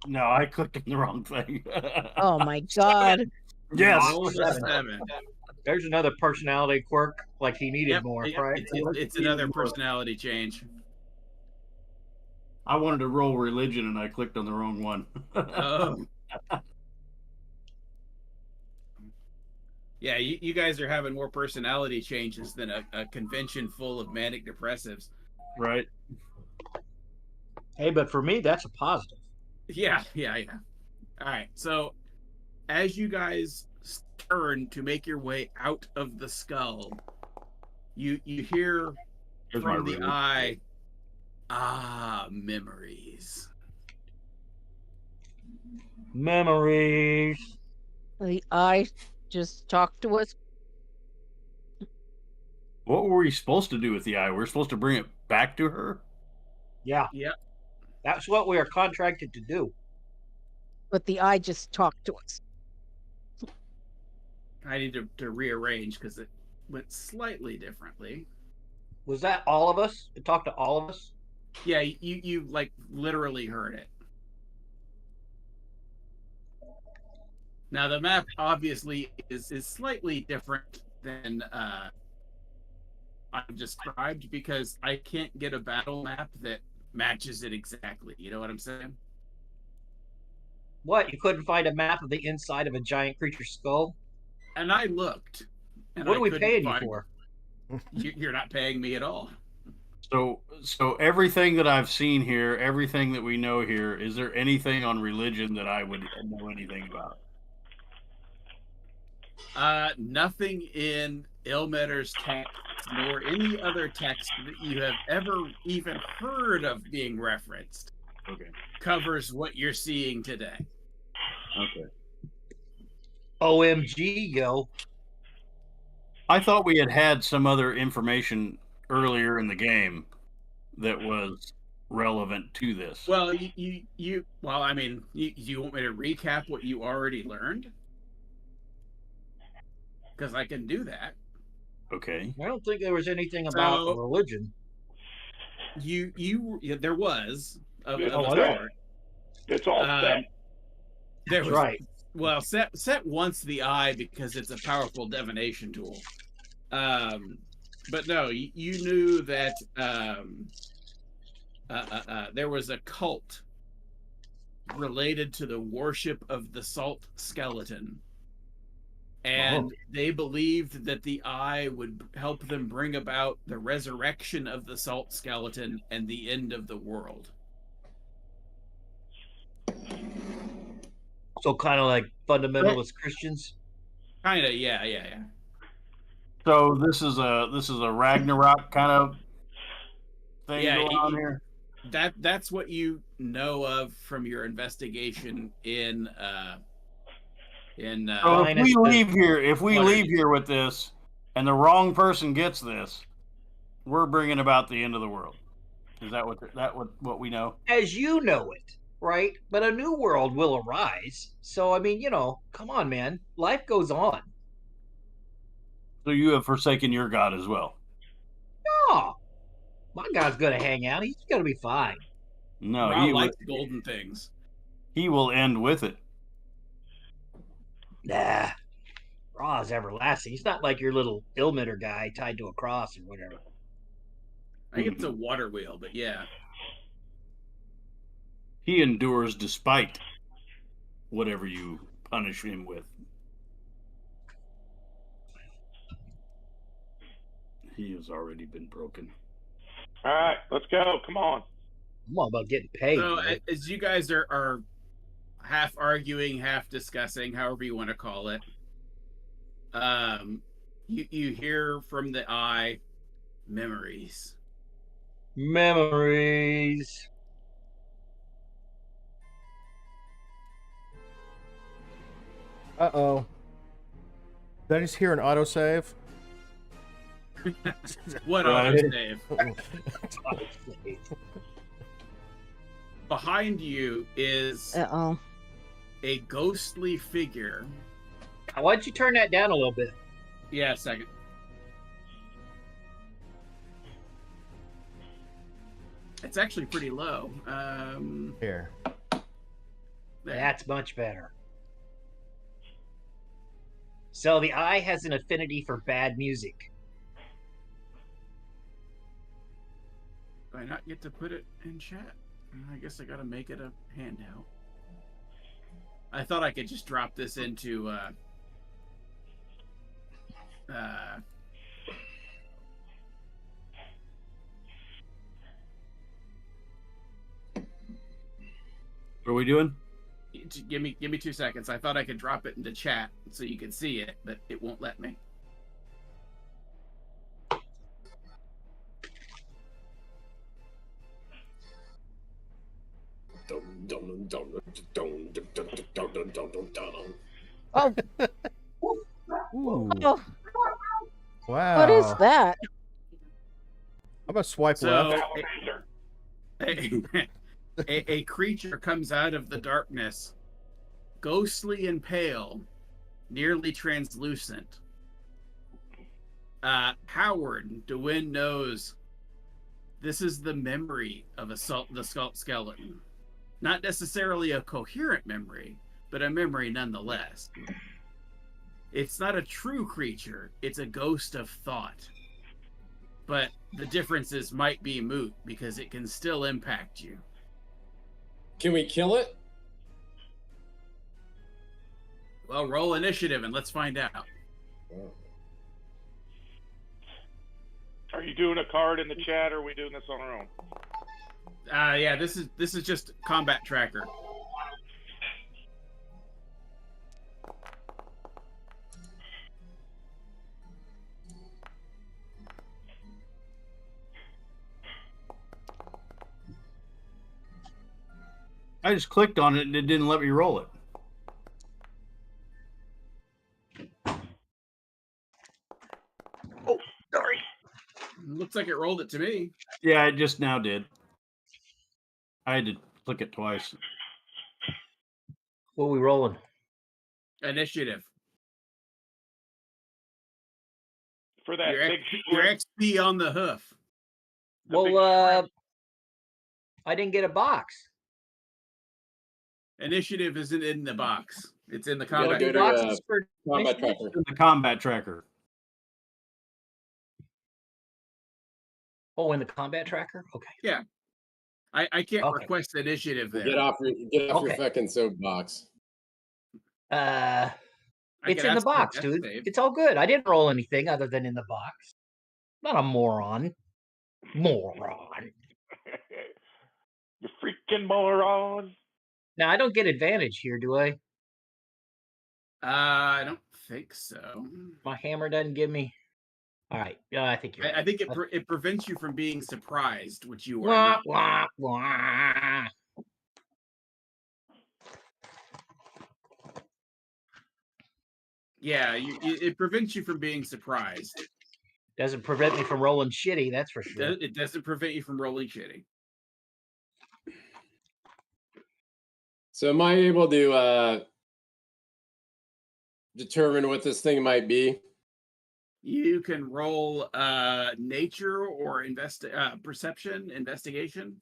No, I clicked on the wrong thing. Oh my god. Yes. Roll a 7. There's another personality quirk. Like he needed Yep, more, right? it's another personality change. I wanted to roll religion and I clicked on the wrong one. Oh. Yeah, you guys are having more personality changes than a convention full of manic depressives. Right. Hey, but for me, that's a positive. Yeah. All right, so as you guys turn to make your way out of the skull, you hear Here's from my the religion. eye, memories. Memories. The eye just talked to us. What were we supposed to do with the eye? We're supposed to bring it back to her? Yeah, Yep. that's what we are contracted to do. But the eye just talked to us. I need to rearrange because it went slightly differently. Was that all of us? It talked to all of us? Yeah, you like literally heard it. Now the map obviously is slightly different than I've described because I can't get a battle map that matches it exactly. You know what I'm saying? What? You couldn't find a map of the inside of a giant creature's skull? And I looked, and What I are we couldn't paying you find. for? You're not paying me at all. So everything that I've seen here, everything that we know here, is there anything on religion that I would know anything about? Nothing in Ilmater's text nor any other text that you have ever even heard of being referenced Okay. covers what you're seeing today. Okay. OMG, yo. I thought we had some other information earlier in the game that was relevant to this. Well, well, I mean, you want me to recap what you already learned? Because I can do that. Okay. I don't think there was anything about So- a religion. There was of It's a all start. It's all set. There That's was right. well, set once the eye because it's a powerful divination tool. But no, you knew that there was a cult related to the worship of the salt skeleton. And they believed that the eye would help them bring about the resurrection of the salt skeleton and the end of the world. So kind of like fundamentalist Christians. Kind of, yeah. So this is a Ragnarok kind of thing Yeah, going on here. That's what you know of from your investigation in So if we Waterdeep. leave here with this, and the wrong person gets this, we're bringing about the end of the world. Is that what we know? As you know it, right? But a new world will arise. So, I mean, come on, man. Life goes on. So you have forsaken your God as well. Oh, my God's going to hang out. He's going to be fine. No, Ra likes golden things. he will end with it. Nah. Raw is everlasting. He's not like your little Ilmater guy tied to a cross or whatever. I think it's a water wheel, but yeah. He endures despite whatever you punish him with. He has already been broken. All right, let's go. Come on. I'm all about getting paid. So man. as you guys are half arguing, half discussing, however you want to call it, you hear from the eye memories. Memories. Uh-oh. Did I just hear an autosave? What Right. autosave? Behind you is Uh-oh. a ghostly figure. Why don't you turn that down a little bit? Yeah, a second. It's actually pretty low. Here. There. That's much better. So the eye has an affinity for bad music. Do I not get to put it in chat? I guess I gotta make it a handout. I thought I could just drop this into What are we doing? give me 2 seconds. I thought I could drop it into chat so you could see it, but it won't let me. Oh. Ooh. Oh, Wow. what is that? I'm gonna swipe So left. a creature comes out of the darkness, ghostly and pale, nearly translucent. Howard DeWin knows this is the memory of the skeleton. Not necessarily a coherent memory, but a memory nonetheless. It's not a true creature, it's a ghost of thought. But the differences might be moot because it can still impact you. Can we kill it? Well, roll initiative and let's find out. Are you doing a card in the chat, or are we doing this on our own? Yeah, this is just combat tracker. I just clicked on it and it didn't let me roll it. Oh, sorry. Looks like it rolled it to me. Yeah, it just now did. I had to click it twice. What are we rolling? Initiative. For that big Your strip, XP on the hoof. the big Well, strip. I didn't get a box. Initiative isn't in the box. It's in the You gotta combat. go to Boxes for combat initiative? tracker. The combat tracker. Oh, in the combat tracker? Okay. Yeah. I can't Okay. request initiative there. Get off your Okay. fucking soapbox. I It's could in the ask for a box, death dude. save. It's all good. I didn't roll anything other than in the box. Not a moron. Moron. You freaking moron. Now, I don't get advantage here, do I? I don't think so. My hammer doesn't give me. All right. Yeah, I think you're right. I think it prevents you from being surprised, which you are Wah, not. wah, wah. Yeah, it prevents you from being surprised. Doesn't prevent me from rolling shitty, that's for sure. It doesn't prevent you from rolling shitty. So am I able to determine what this thing might be? You can roll nature or perception, investigation.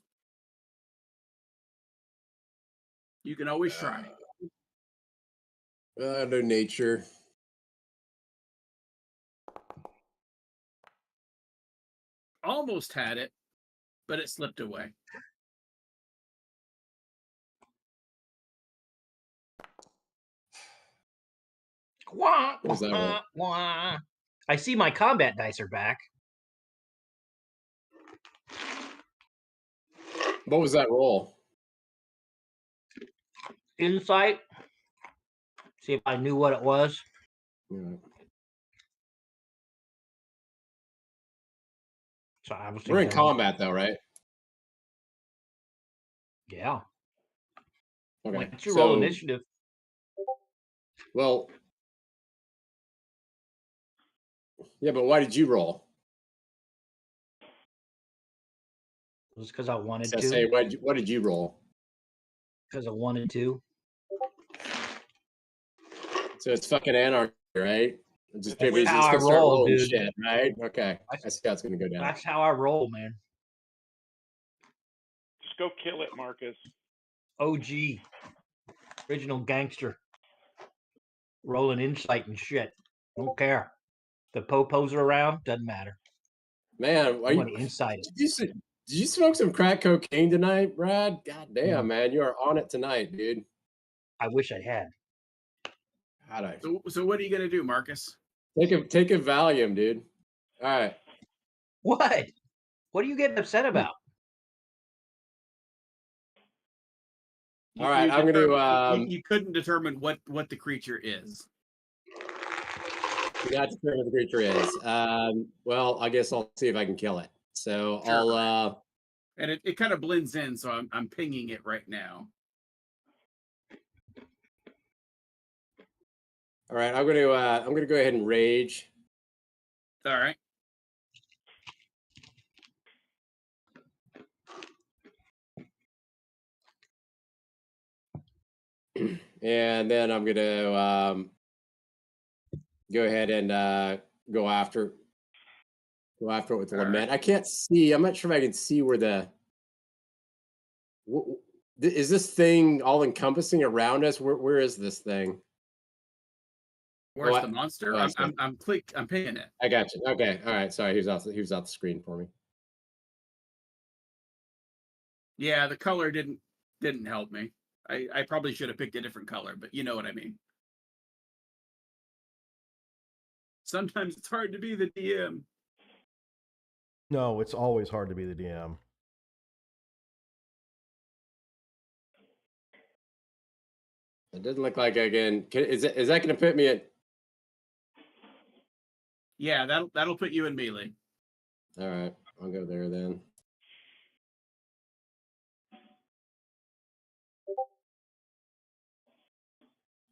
You can always try. No nature. Almost had it, but it slipped away. Wah, What was that wah, wah. I see my combat dice are back. What was that roll? Insight. See if I knew what it was. Yeah. So obviously We're in combat though, right? Yeah. Okay. Why don't you roll initiative? Well, yeah, but why did you roll? Just because I wanted So I to. say, what did you roll? Because I wanted to. So it's fucking anarchy, right? Just That's everybody's how just I gonna start roll, rolling dude. shit, right? Okay, I see how it's gonna go down. That's how I roll, man. Just go kill it, Marcus. OG. Original gangster. Rolling insight and shit. Don't care. The popos are around, doesn't matter. Man, I want to insight it. Did you smoke some crack cocaine tonight, Brad? God damn, man, you are on it tonight, dude. I wish I had. How'd I So what are you gonna do, Marcus? take a Valium, dude? All right. What? What are you getting upset about? All right, I'm gonna you couldn't determine what the creature is. not determine what the creature is. Well, I guess I'll see if I can kill it. So Sure. I'll And it kind of blends in, so I'm pinging it right now. all right, I'm gonna go ahead and rage. All right. And then I'm gonna go ahead and go after it with the All lament. I can't see. I'm not sure if I can see where is this thing all encompassing around us? Where is this thing? Where's the monster? I I'm pinging it. I got you. Okay. All right. Sorry, he was off the screen for me. Yeah, the color didn't help me. I probably should have picked a different color, but you know what I mean. Sometimes it's hard to be the DM. No, it's always hard to be the DM. It doesn't look like I can. Is that going to put me at? Yeah, that'll put you in melee. All right, I'll go there then.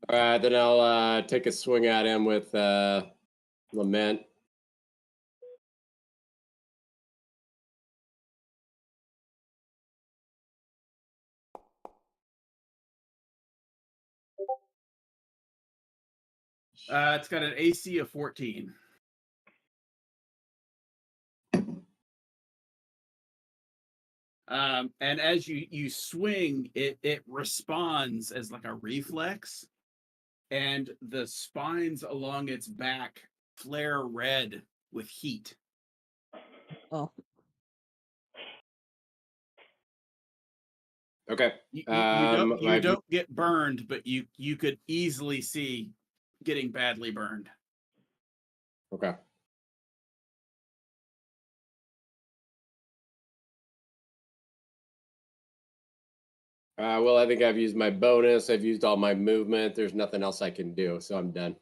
All right, then I'll take a swing at him with lament. It's got an AC of 14. And as you swing, it responds as like a reflex, and the spines along its back flare red with heat. Oh, Okay. You don't get burned, but you could easily see getting badly burned. Okay. Well, I think I've used my bonus. I've used all my movement. There's nothing else I can do, so I'm done.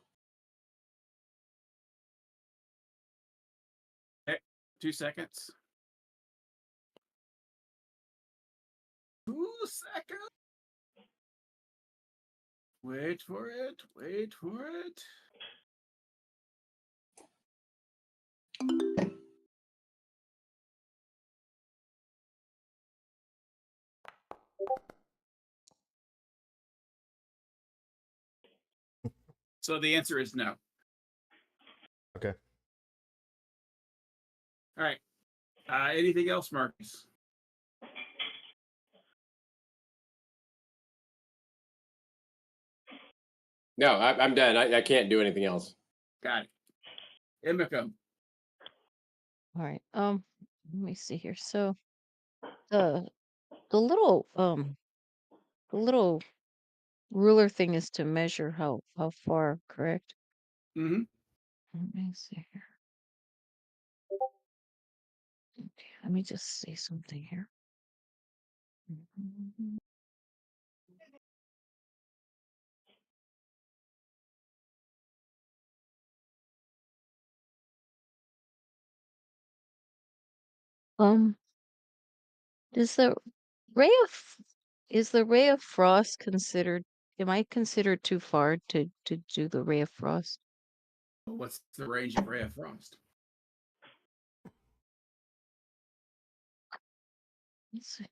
Okay, 2 seconds. 2 seconds. Wait for it. Wait for it. So the answer is no. Okay. All right. Anything else, Marcus? No, I'm done. I can't do anything else. Got it. Imiko. all right. Let me see here. So the little ruler thing is to measure how far, correct? Mm-hmm. Let me see here. Okay, let me just say something here. Um, is the ray of frost considered am I considered too far to do the Ray of Frost? What's the range of Ray of Frost? Let's see.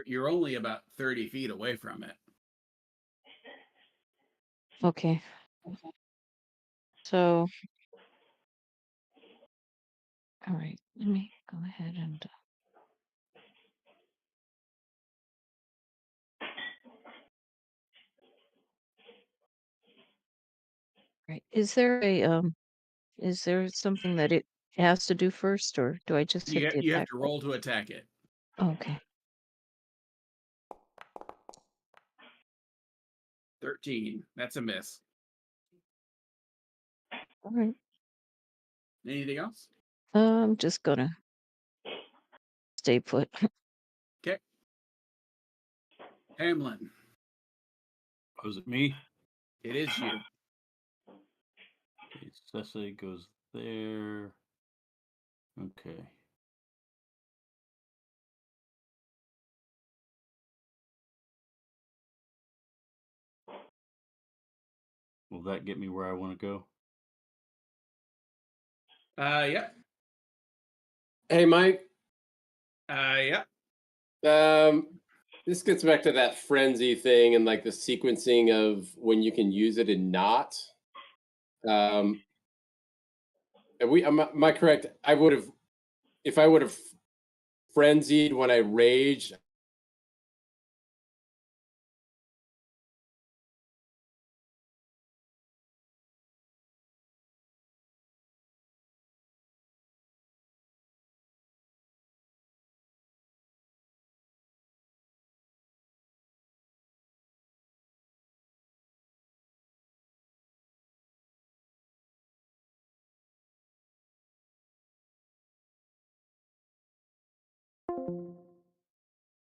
You're only about 30 feet away from it. Okay. So, all right, let me go ahead and. Right. Is there something that it has to do first, or do I just hit the You have attack to button? roll to attack it. Okay. 13. That's a miss. All right. Anything else? I'm just gonna stay put. Okay. Hamlin, Was it me? it is you. Okay, Cesse goes there. Okay. Will that get me where I want to go? Yeah. Hey, Mike. Yeah. This gets back to that frenzy thing and like the sequencing of when you can use it and not. Am I correct? If I would have frenzied when I raged.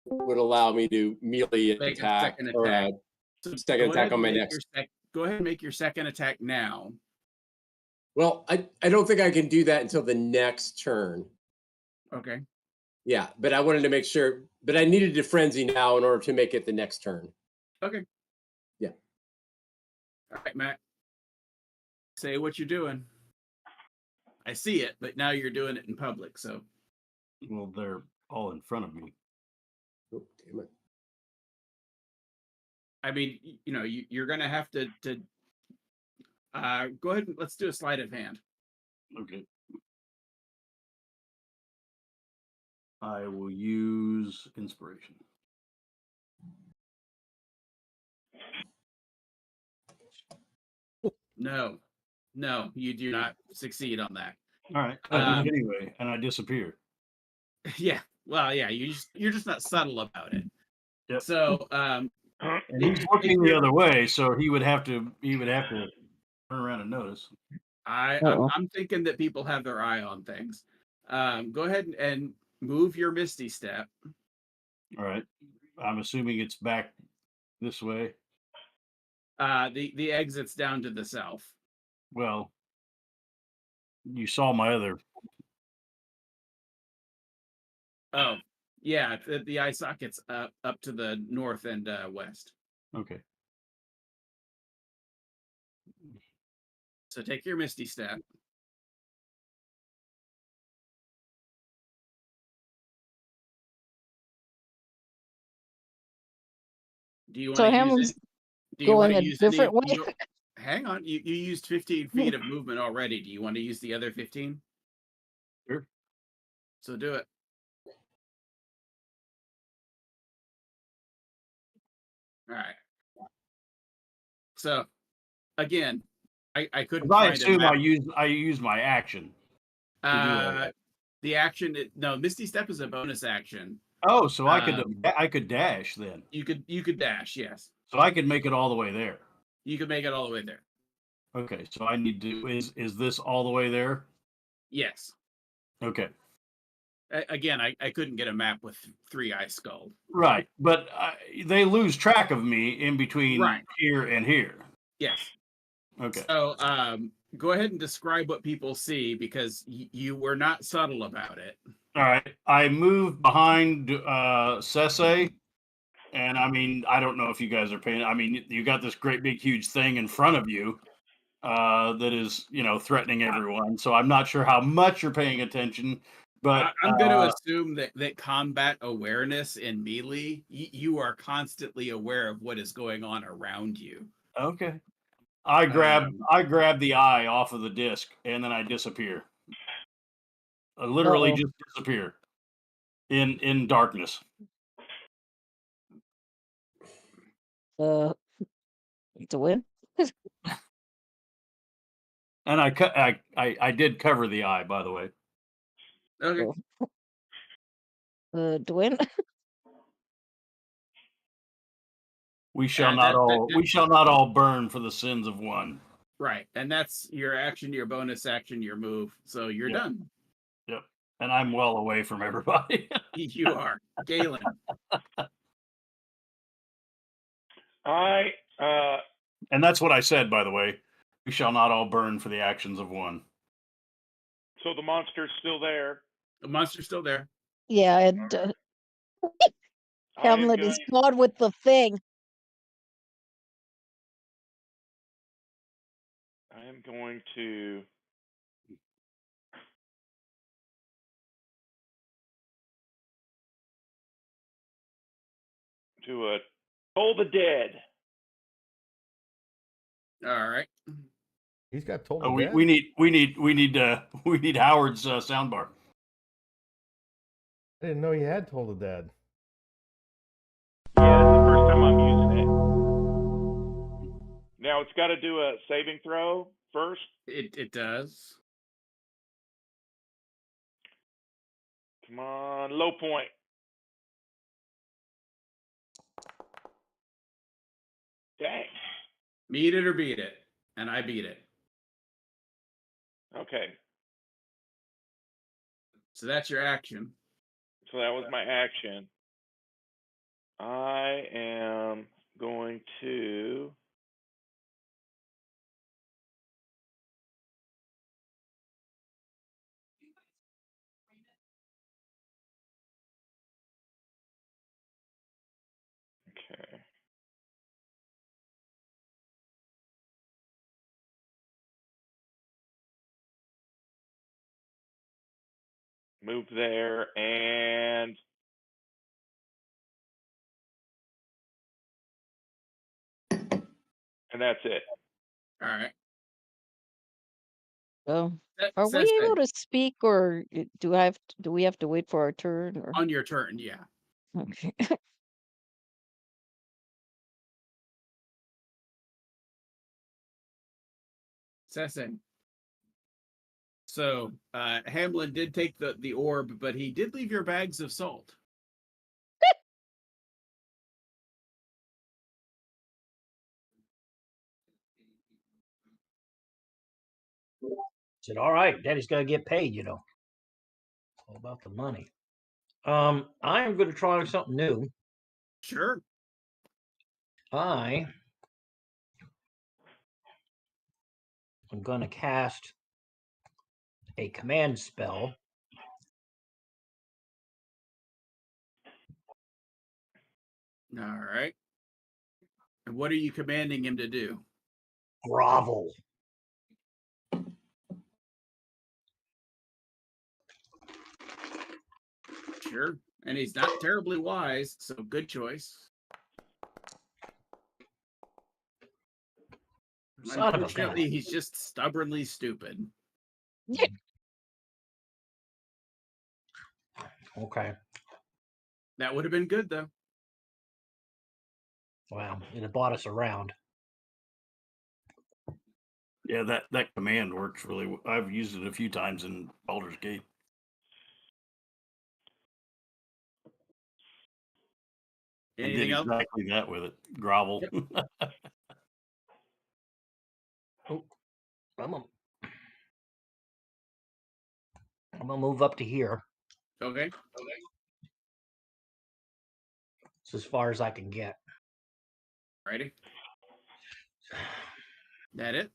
Would allow me to melee Make a attack second or attack. So second attack on my next. Go ahead and make your second attack now. Well, I don't think I can do that until the next turn. Okay. Yeah, but I wanted to make sure. But I needed to frenzy now in order to make it the next turn. Okay. Yeah. All right, Matt. Say what you're doing. I see it, but now you're doing it in public, so. Well, they're all in front of me. Oh, damn it. I mean, you're going to have to go ahead and let's do a sleight of hand. Okay. I will use inspiration. No, you do not succeed on that. All right. I do it anyway, and I disappear. Yeah. Well, yeah, you're just not subtle about it. Yep. So, and he's looking the other way, so he would have to turn around and notice. I'm thinking that people have their eye on things. Go ahead and move your Misty Step. All right. I'm assuming it's back this way. The exit's down to the south. Well, you saw my other. Oh, yeah, the eye socket's up to the north and west. Okay. So take your Misty Step. Do you want So to Hamlin's use it? Do you want going to a use different any? way. Hang on, you used 15 feet of movement already. Do you want to use the other 15? Sure. So do it. All right. So again, I couldn't I find assume a map. I use my action to do all that. The action, no, Misty Step is a bonus action. Oh, so I could dash then. You could dash, yes. So I could make it all the way there. You could make it all the way there. Okay, so I need to. Is this all the way there? Yes. Okay. Again, I couldn't get a map with 3 eye skull. Right, but they lose track of me in between here and here. Yes. Okay. So go ahead and describe what people see because you were not subtle about it. All right. I moved behind Cesse And I mean, I don't know if you guys are paying. I mean, you got this great big huge thing in front of you that is, threatening everyone. So I'm not sure how much you're paying attention, but I'm going to assume that combat awareness in melee, you are constantly aware of what is going on around you. Okay. I grab the eye off of the disc and then I disappear. I literally just disappear in darkness. To win. And I did cover the eye, by the way. Okay. To win. We shall not all burn for the sins of one. Right. And that's your action, your bonus action, your move. So you're done. Yep. And I'm well away from everybody. You are. Galen. And that's what I said, by the way. We shall not all burn for the actions of one. So the monster's still there. The monster's still there. Yeah, and Hamlet is gone with the thing. I am going to do a Toll the Dead. All right. He's got Toll Oh, the Dead. we need Howard's soundbar. I didn't know you had Toll the Dead. Yeah, this is the first time I'm using it. Now it's got to do a saving throw first. It does. Come on, low point. Dang. Meet it or beat it. And I beat it. Okay. So that's your action. So that was my action. I am going to okay. Move there and that's it. All right. So, are we able to speak, or do we have to wait for our turn? Or on your turn? Yeah. okay. Sessin. So Hamlin did take the orb, but he did leave your bags of salt. Said, all right, Daddy's got to get paid, It's all about the money. I am going to try something new. Sure. I'm going to cast a command spell. All right. And what are you commanding him to do? Grovel. Sure. And he's not terribly wise, so good choice. Unfortunately, he's just stubbornly stupid. Okay. That would have been good, though. Wow, it bought us around. Yeah, that command works really well. I've used it a few times in Baldur's Gate. Anything else? Exactly that with it. Grovel. Yep. Oh, I'm gonna move up to here. Okay. It's as far as I can get. Righty. That it?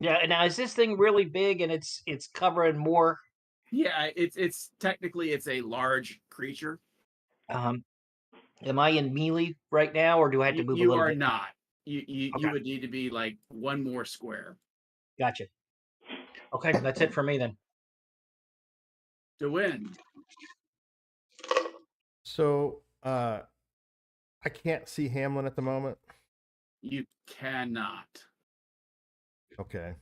Yeah. And now is this thing really big and it's covering more? Yeah, it's technically it's a large creature. Am I in melee right now, or do I have to move a You little are bit? not. You Okay. would need to be like one more square Gotcha. Okay, that's it for me then. to win. So, I can't see Hamlin at the moment. You cannot. Okay.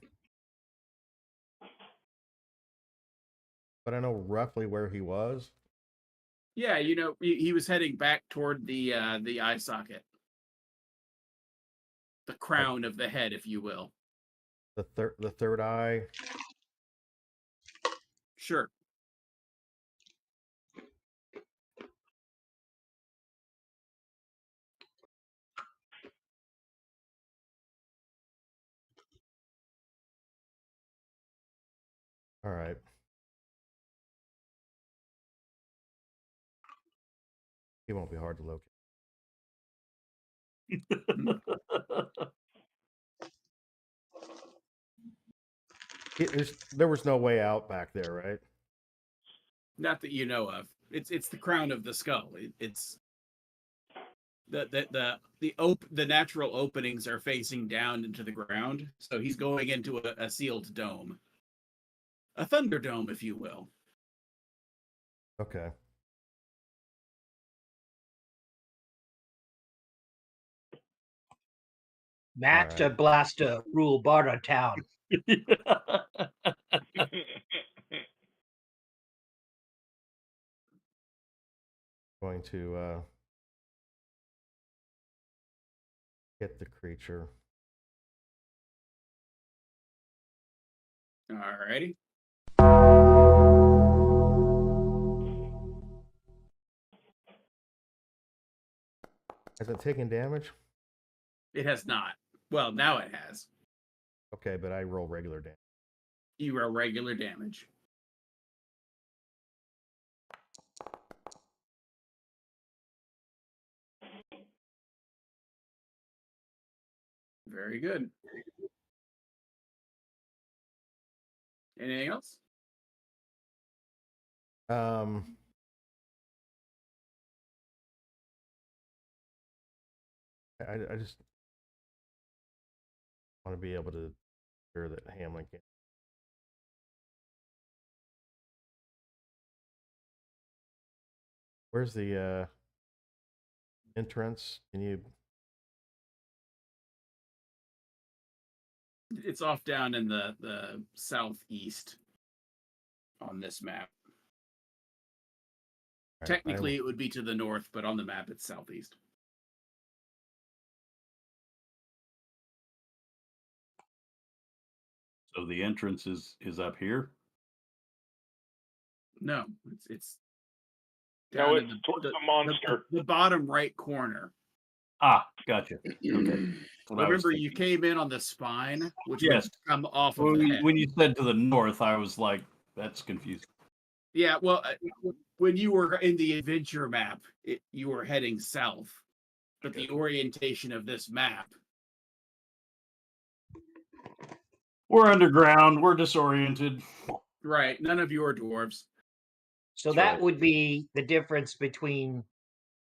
But I know roughly where he was. Yeah, you know, he was heading back toward the eye socket, the crown of the head, if you will. The third eye. Sure. All right. He won't be hard to locate. There was no way out back there, right? Not that you know of. It's the crown of the skull. It's the natural openings are facing down into the ground, so he's going into a sealed dome, a thunderdome, if you will. Okay. Master right. Blaster rule Barter Town. Going to hit the creature. Alrighty. Has it taken damage? It has not. Well, now it has. Okay, but I roll regular damage. You roll regular damage. Very good. Anything else? I just want to be able to hear that Hamlin can. Where's the entrance? Can you? It's off down in the southeast on this map. Right, Technically, it would be to the north, but on the map, it's southeast. So the entrance is up here? No, it's No, down it's in towards the monster. the bottom right corner. Ah, gotcha. Okay. Remember, you came in on the spine, which Yes. would come off of the head. When you said to the north, I was like, that's confusing. Yeah, well, when you were in the adventure map, you were heading south, but the orientation of this map. We're underground. We're disoriented. Right. None of you are dwarves. So that would be the difference between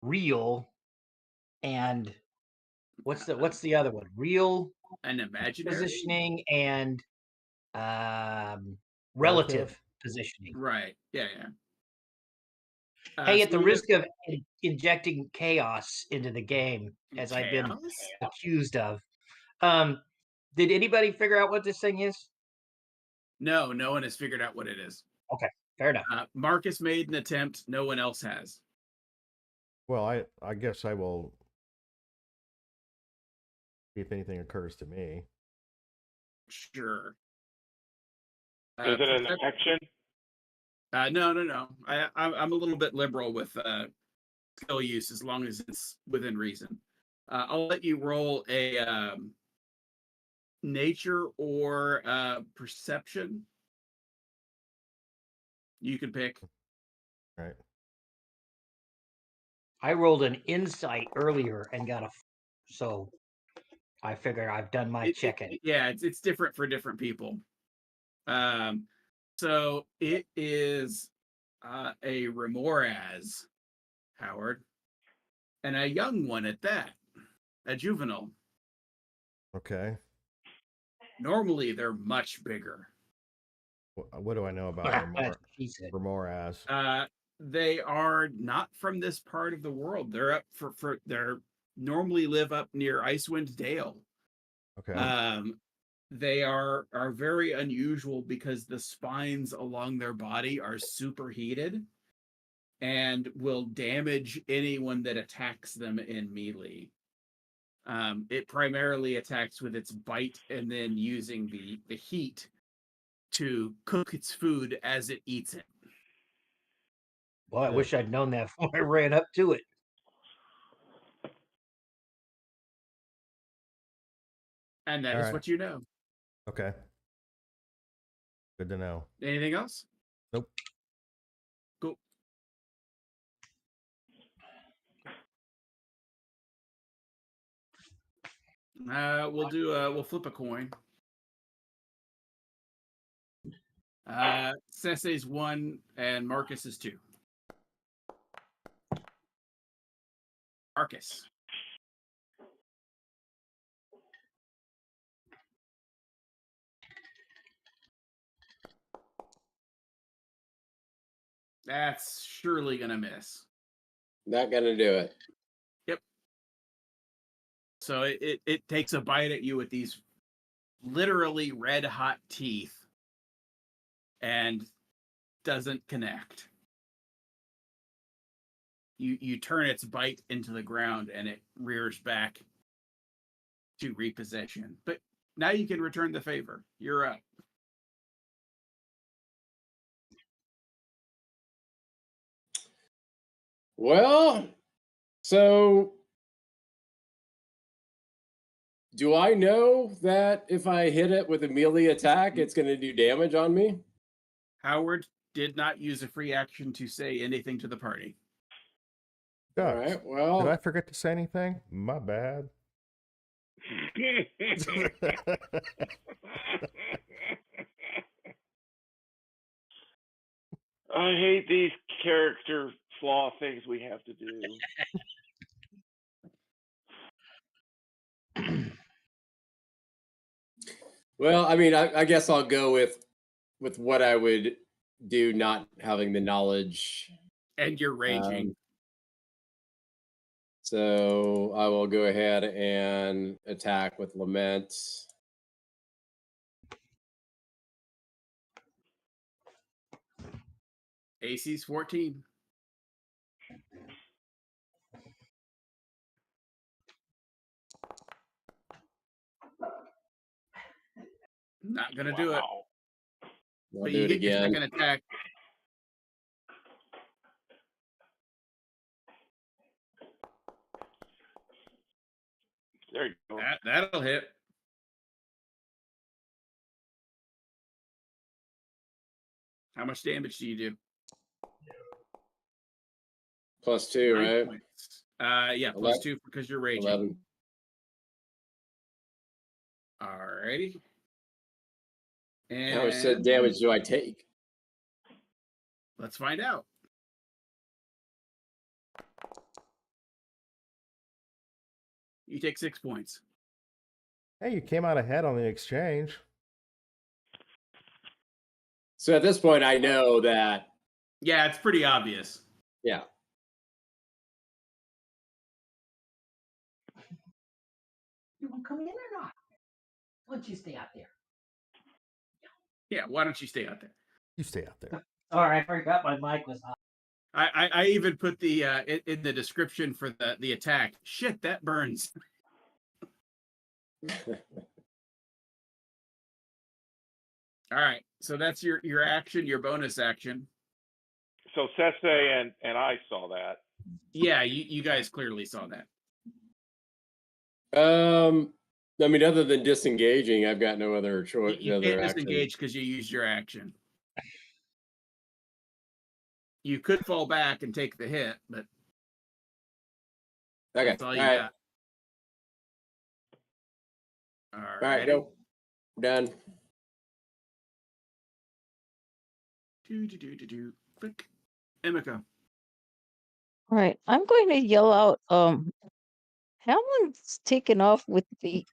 real and what's the other one? Real and imaginary positioning and relative positioning. Right. Yeah. Hey, at the risk of injecting chaos into the game, as I've been accused of, did anybody figure out what this thing is? No, no one has figured out what it is. Okay, fair enough. Marcus made an attempt. No one else has. Well, I guess I will see if anything occurs to me. Sure. Is it an action? No. I'm a little bit liberal with skill use as long as it's within reason. I'll let you roll a nature or perception. You can pick. All right. I rolled an insight earlier and got a, so I figure I've done my checking. Yeah, it's different for different people. So it is a Remoraz, Howard. and a young one at that, a juvenile. Okay. Normally, they're much bigger. What do I know about remoras? They are not from this part of the world. They're up they're normally live up near Icewind Dale. Okay. They are very unusual because the spines along their body are superheated and will damage anyone that attacks them in melee. It primarily attacks with its bite and then using the heat to cook its food as it eats it. Well, I wish I'd known that before I ran up to it. And that is what you know. Okay. Good to know. Anything else? Nope. Cool. We'll flip a coin. Sensei's 1 and Marcus is 2. Marcus. That's surely gonna miss. Not gonna do it. Yep. So it takes a bite at you with these literally red hot teeth and doesn't connect. You turn its bite into the ground and it rears back to repossession. But now you can return the favor. You're up. Well, so do I know that if I hit it with a melee attack, it's going to do damage on me? Howard did not use a free action to say anything to the party. All right, well. Did I forget to say anything? My bad. I hate these character flaw things we have to do. Well, I mean, I guess I'll go with what I would do, not having the knowledge. And you're raging. So I will go ahead and attack with Lament. AC's 14. Not gonna do it. But you get your second attack. There you go. That'll hit. How much damage do you do? +2, right? Points. Yeah, +2 because you're raging. 11. Alrighty. And how much damage do I take? Let's find out. You take 6 points. Hey, you came out ahead on the exchange. So at this point, I know that. Yeah, it's pretty obvious. Yeah. You want to come in or not? Why don't you stay out there? Yeah, why don't you stay out there? You stay out there. Sorry, I forgot my mic was on. I even put the in the description for the attack. Shit, that burns. All right, so that's your action, your bonus action. So Sensei and I saw that. Yeah, you guys clearly saw that. I mean, other than disengaging, I've got no other choice. You can't disengage because you used your action. You could fall back and take the hit, but okay, that's all you right. got. All right, go. Done. Click. Emika. All right, I'm going to yell out, Hamlin's taken off with the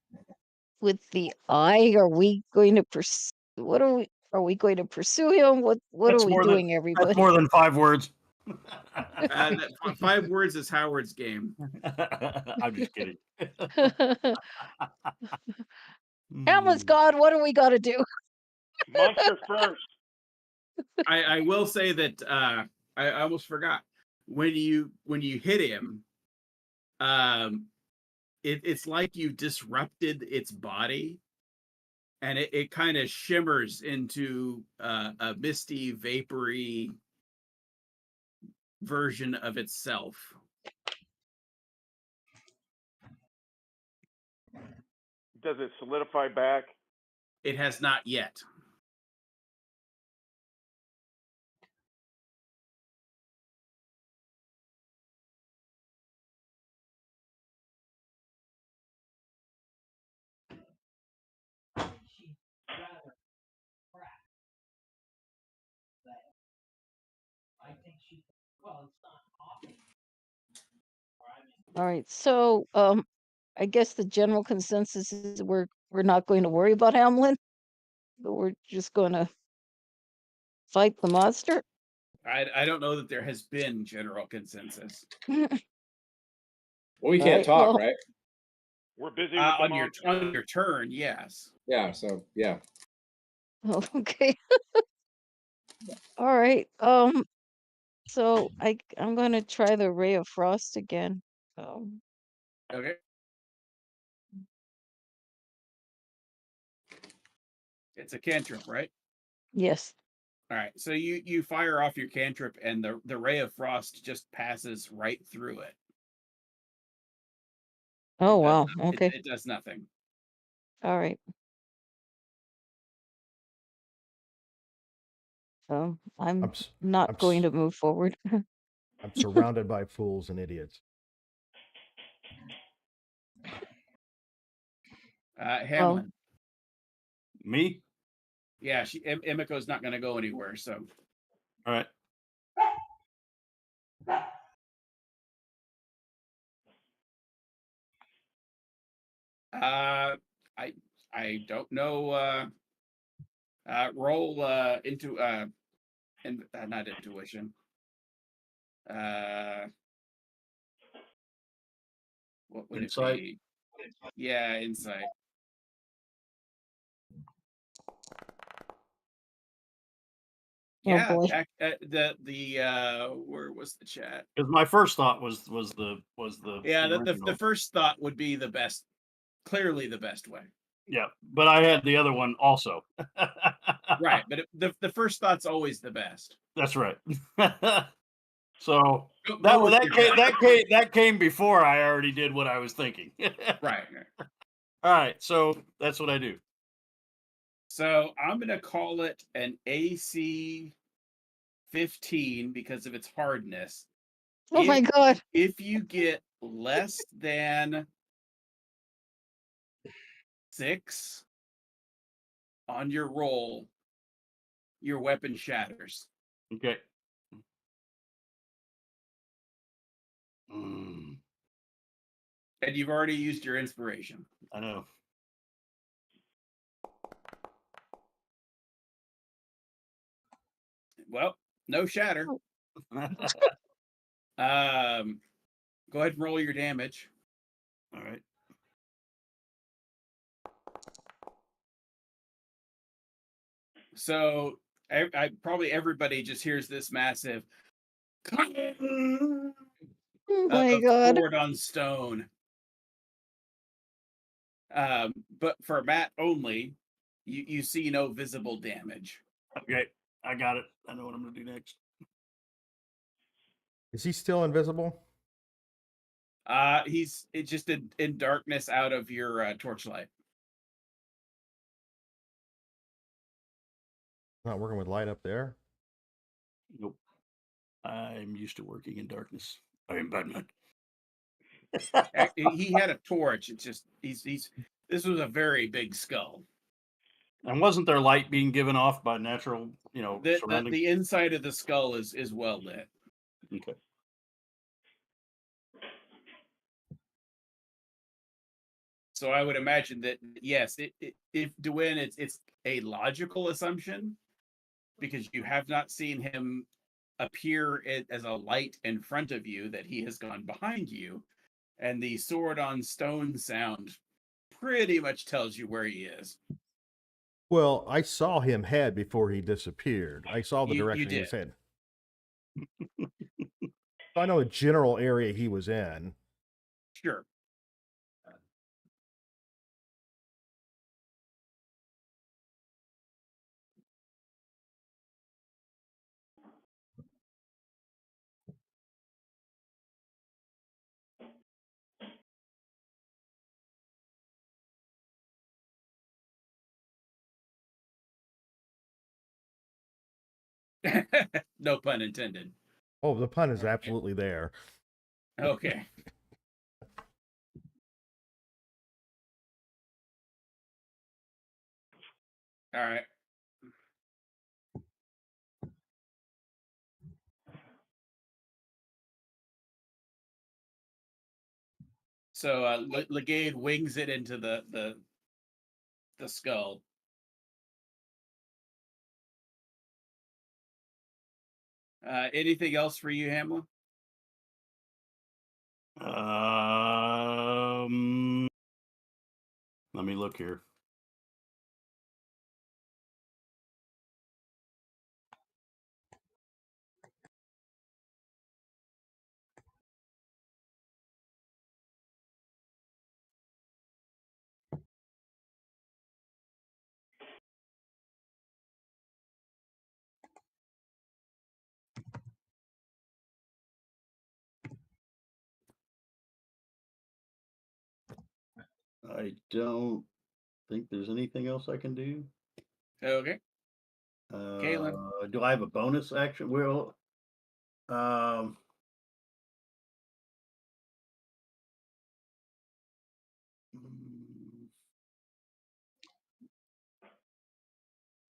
eye. Are we going to pursue? What are we going to pursue him? What That's are we more than doing, that's everybody? more than 5 words. That 5 words is Howard's game. I'm just kidding. Hamlin's gone. What do we got to do? Monster first. I will say that I almost forgot when you hit him, it's like you disrupted its body, and it kind of shimmers into a misty, vapory version of itself. Does it solidify back? It has not yet. I think she. Well, it's not coffee. All right, so I guess the general consensus is we're not going to worry about Hamlin, but we're just going to fight the monster. I don't know that there has been general consensus. Well, we can't Right, talk, well- right? We're busy with the on monster. your turn, yes. Yeah. So yeah. Oh, okay. All right. So I'm going to try the Ray of Frost again. Okay. It's a cantrip, right? Yes. All right. So you fire off your cantrip, and the ray of frost just passes right through it. Oh, It does wow. no- Okay. It does nothing. All right. I'm not I'm going to move forward. I'm surrounded by fools and idiots. Hamlin. Me? Yeah, Emiko's not going to go anywhere. So, All right. I don't know. Roll into not intuition. What would Insight. it be? Yeah, insight. Yeah, boy. where was the chat? Because my first thought was the Yeah, the original. first thought would be the best, clearly the best way. Yeah, but I had the other one also. Right, but the first thought's always the best. That's right. So Go that with your gut. that came before I already did what I was thinking. Right. All right, so that's what I do. So I'm gonna call it an AC 15 because of its hardness. Oh my God. If you get less than 6 on your roll, your weapon shatters. Okay. Mm, And you've already used your inspiration. I know. Well, no shatter. Go ahead and roll your damage. All right. So I probably everybody just hears this massive Oh my God. sword on stone. But for Matt only, you see no visible damage. Okay, I got it. I know what I'm gonna do next. Is he still invisible? He's just in darkness out of your torchlight. Not working with light up there? Nope. I'm used to working in darkness. I am Batman. He had a torch. It's just he's this was a very big skull. And wasn't there light being given off by natural, surroundings? The inside of the skull is well lit. Okay. So I would imagine that yes, if Dwayne, it's a logical assumption because you have not seen him appear as a light in front of you that he has gone behind you, and the sword on stone sound pretty much tells you where he is. Well, I saw him head before he disappeared. I saw the You direction he did. was heading. So I know the general area he was in. Sure. No pun intended. Oh, the pun is absolutely there. Okay. All right. So Legade wings it into the skull. Anything else for you, Hamlin? Let me look here. I don't think there's anything else I can do. Okay. Galen. Do I have a bonus action? Well,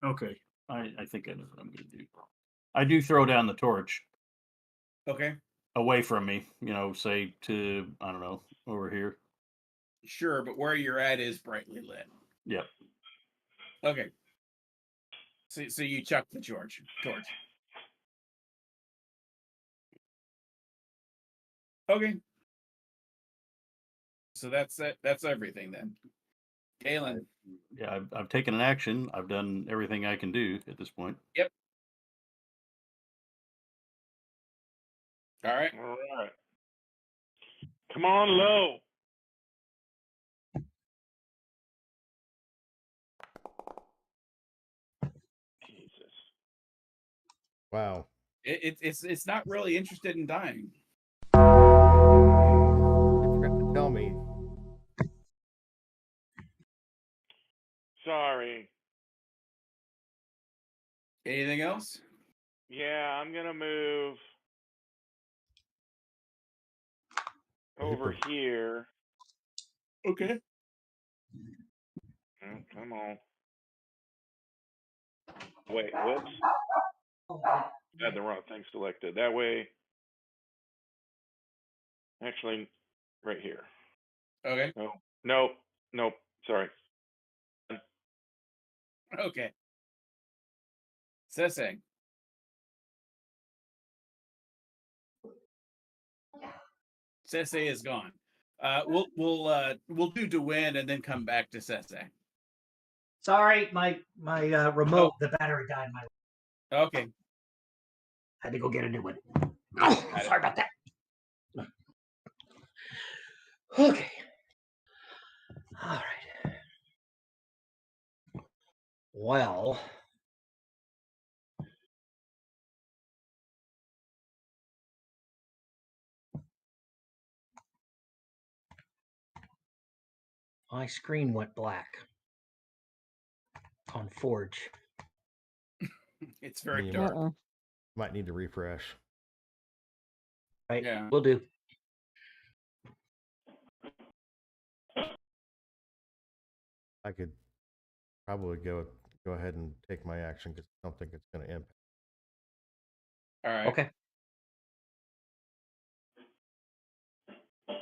okay. I think I know what I'm going to do. I do throw down the torch. Okay. Away from me, say to, I don't know, over here. Sure, but where you're at is brightly lit. Yep. Okay. So you chuck the torch. Okay. So that's it. That's everything then. Galen. Yeah, I've taken an action. I've done everything I can do at this point. Yep. All right. Come on, low. Jesus. Wow. It's not really interested in dying. You forgot to tell me. Sorry. Anything else? Yeah, I'm gonna move over here. Okay. Oh, come on. Wait, whoops. I had the wrong thing selected. That way. Actually, right here. Okay. Nope. Sorry. Okay. Sessing. Sesse is gone. We'll do Dwayne and then come back to Sesse. Sorry, my remote, the battery died. Okay. Had to go get a new one. Oh, sorry about that. Okay. All right. Well, my screen went black on Forge. It's very dark. Might need to refresh. Right. Yeah. We'll do. I could probably go ahead and take my action because I don't think it's going to impact. All right. Okay.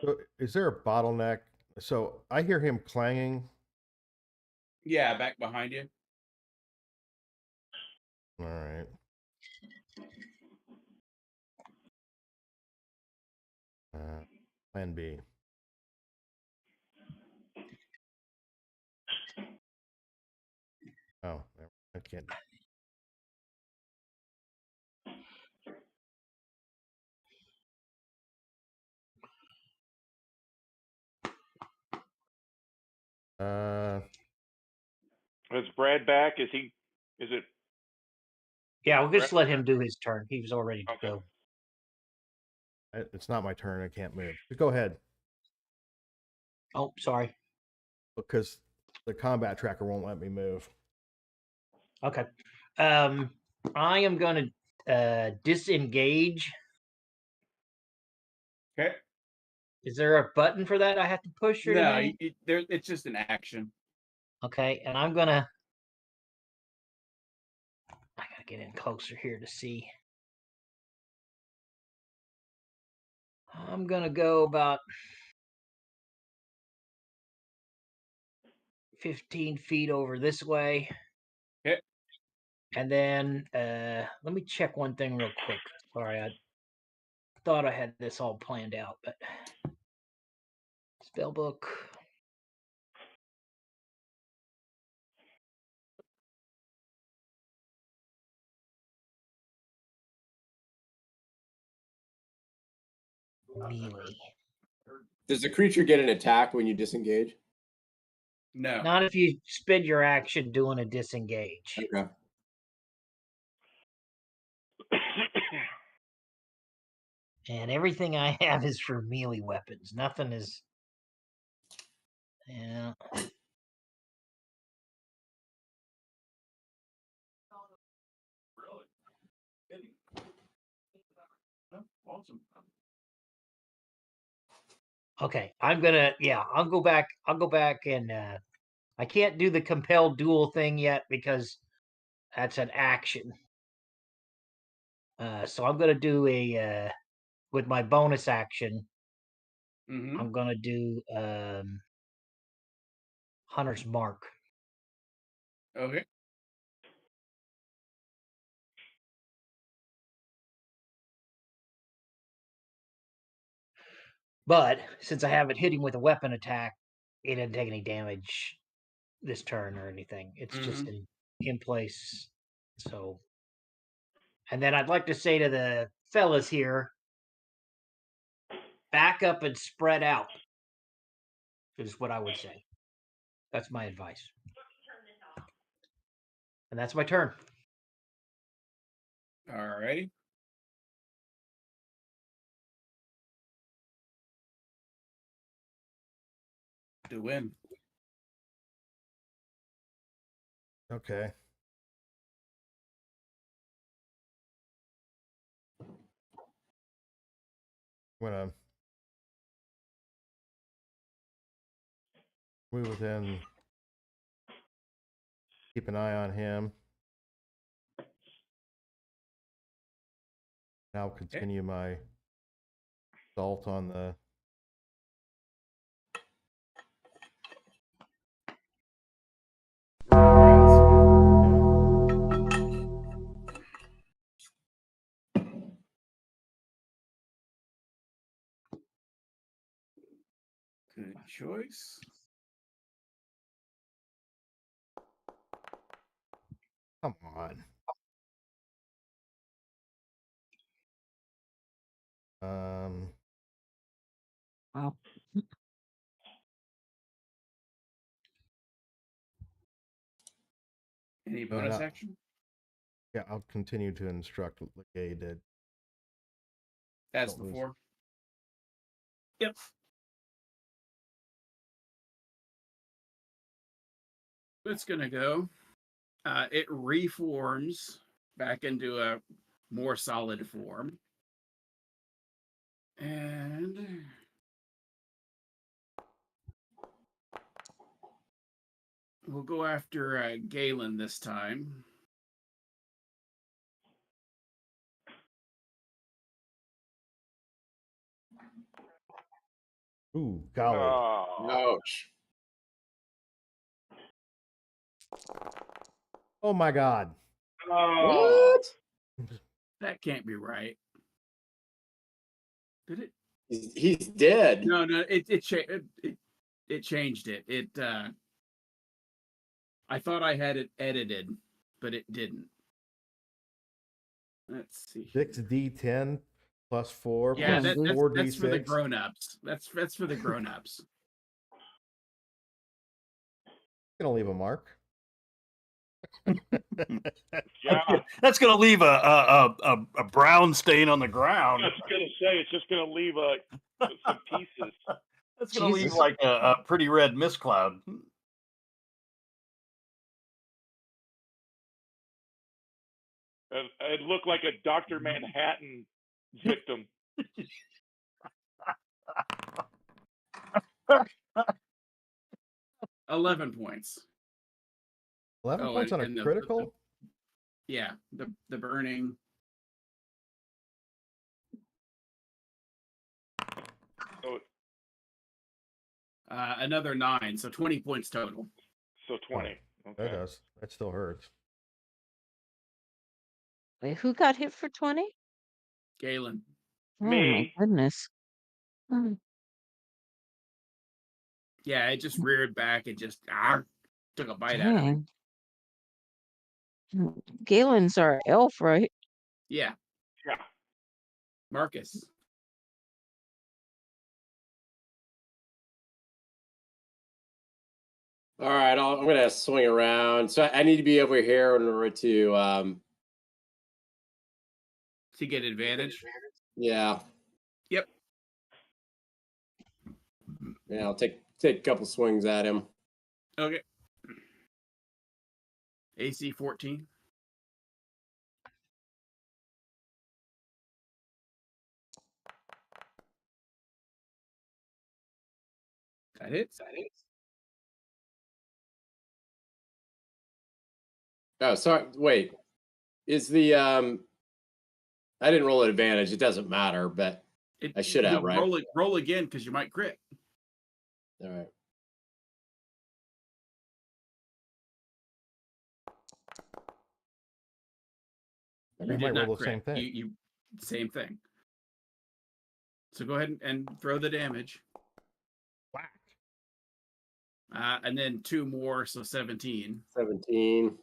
So is there a bottleneck So I hear him clanging. Yeah, back behind you. All right. Plan B. Oh, I can't. Is Brad back? Is he? Is it? Yeah, we'll just Brad? let him do his turn. He was all ready to Okay. go. It's not my turn. I can't move. But go ahead. Oh, sorry. Because the combat tracker won't let me move. Okay. I am going to disengage. Okay. Is there a button for that I have to push or No, anything? it's just an action. Okay, and I'm gonna. I gotta get in closer here to see. I'm gonna go about 15 feet over this way. Okay. And then let me check one thing real quick. Sorry, I thought I had this all planned out, but spellbook. Melee. Does the creature get an attack when you disengage? No. Not if you spend your action doing a disengage. Okay. And everything I have is for melee weapons. Nothing is. Yeah. Really? Awesome. Okay, I'm gonna. Yeah, I'll go back. I'll go back and I can't do the compelled duel thing yet because that's an action. So I'm gonna do a with my bonus action. Mm-hmm. I'm gonna do Hunter's Mark. Okay. But since I haven't hit him with a weapon attack, it didn't take any damage this turn or anything. It's just in place. So, and then I'd like to say to the fellas here, back up and spread out. Is what I would say. That's my advice. And that's my turn. All right. To win. Okay. I'm gonna move within. Keep an eye on him. Now continue my assault on the. Good choice. Come on. Wow. Any bonus action? Yeah, I'll continue to instruct Legay to. As before. Yep. It's gonna go. It reforms back into a more solid form. And we'll go after Galen this time. Ooh, golly. Oh, Ouch. Oh my God. oh. What? That can't be right. Did it? He's dead. No, it changed it. I thought I had it edited, but it didn't. Let's see. 6d10 plus 4 Yeah, plus that's 4d6. that's for the grown-ups. That's for the grown-ups. Gonna leave a mark. Yeah. That's going to leave a brown stain on the I ground. was gonna say it's just gonna leave some pieces. That's going to leave Jesus. like a pretty red mist cloud. It looked like a Dr. Manhattan victim. 11 points. 11 Oh, points on a and critical? yeah, the burning. So Another 9, so 20 points total. so 20. That Okay. does. That still hurts. Wait, who got hit for 20? Galen. Oh my Me. goodness. Oh, Yeah, it just reared back and just took a bite out of me. dang. Galen's our elf, right? Yeah, Yeah. Marcus. All right, I'm gonna swing around. So I need to be over here in order to To get advantage. yeah. Yep. Yeah, I'll take a couple swings at him. Okay. AC 14. That hits. Oh, sorry. Wait. Is the I didn't roll an advantage. It doesn't matter, but I should have, right? Roll again because you might crit. All right. You might roll the same thing. You same thing. So go ahead and throw the damage. Whack. And then 2 more, so 17. 17.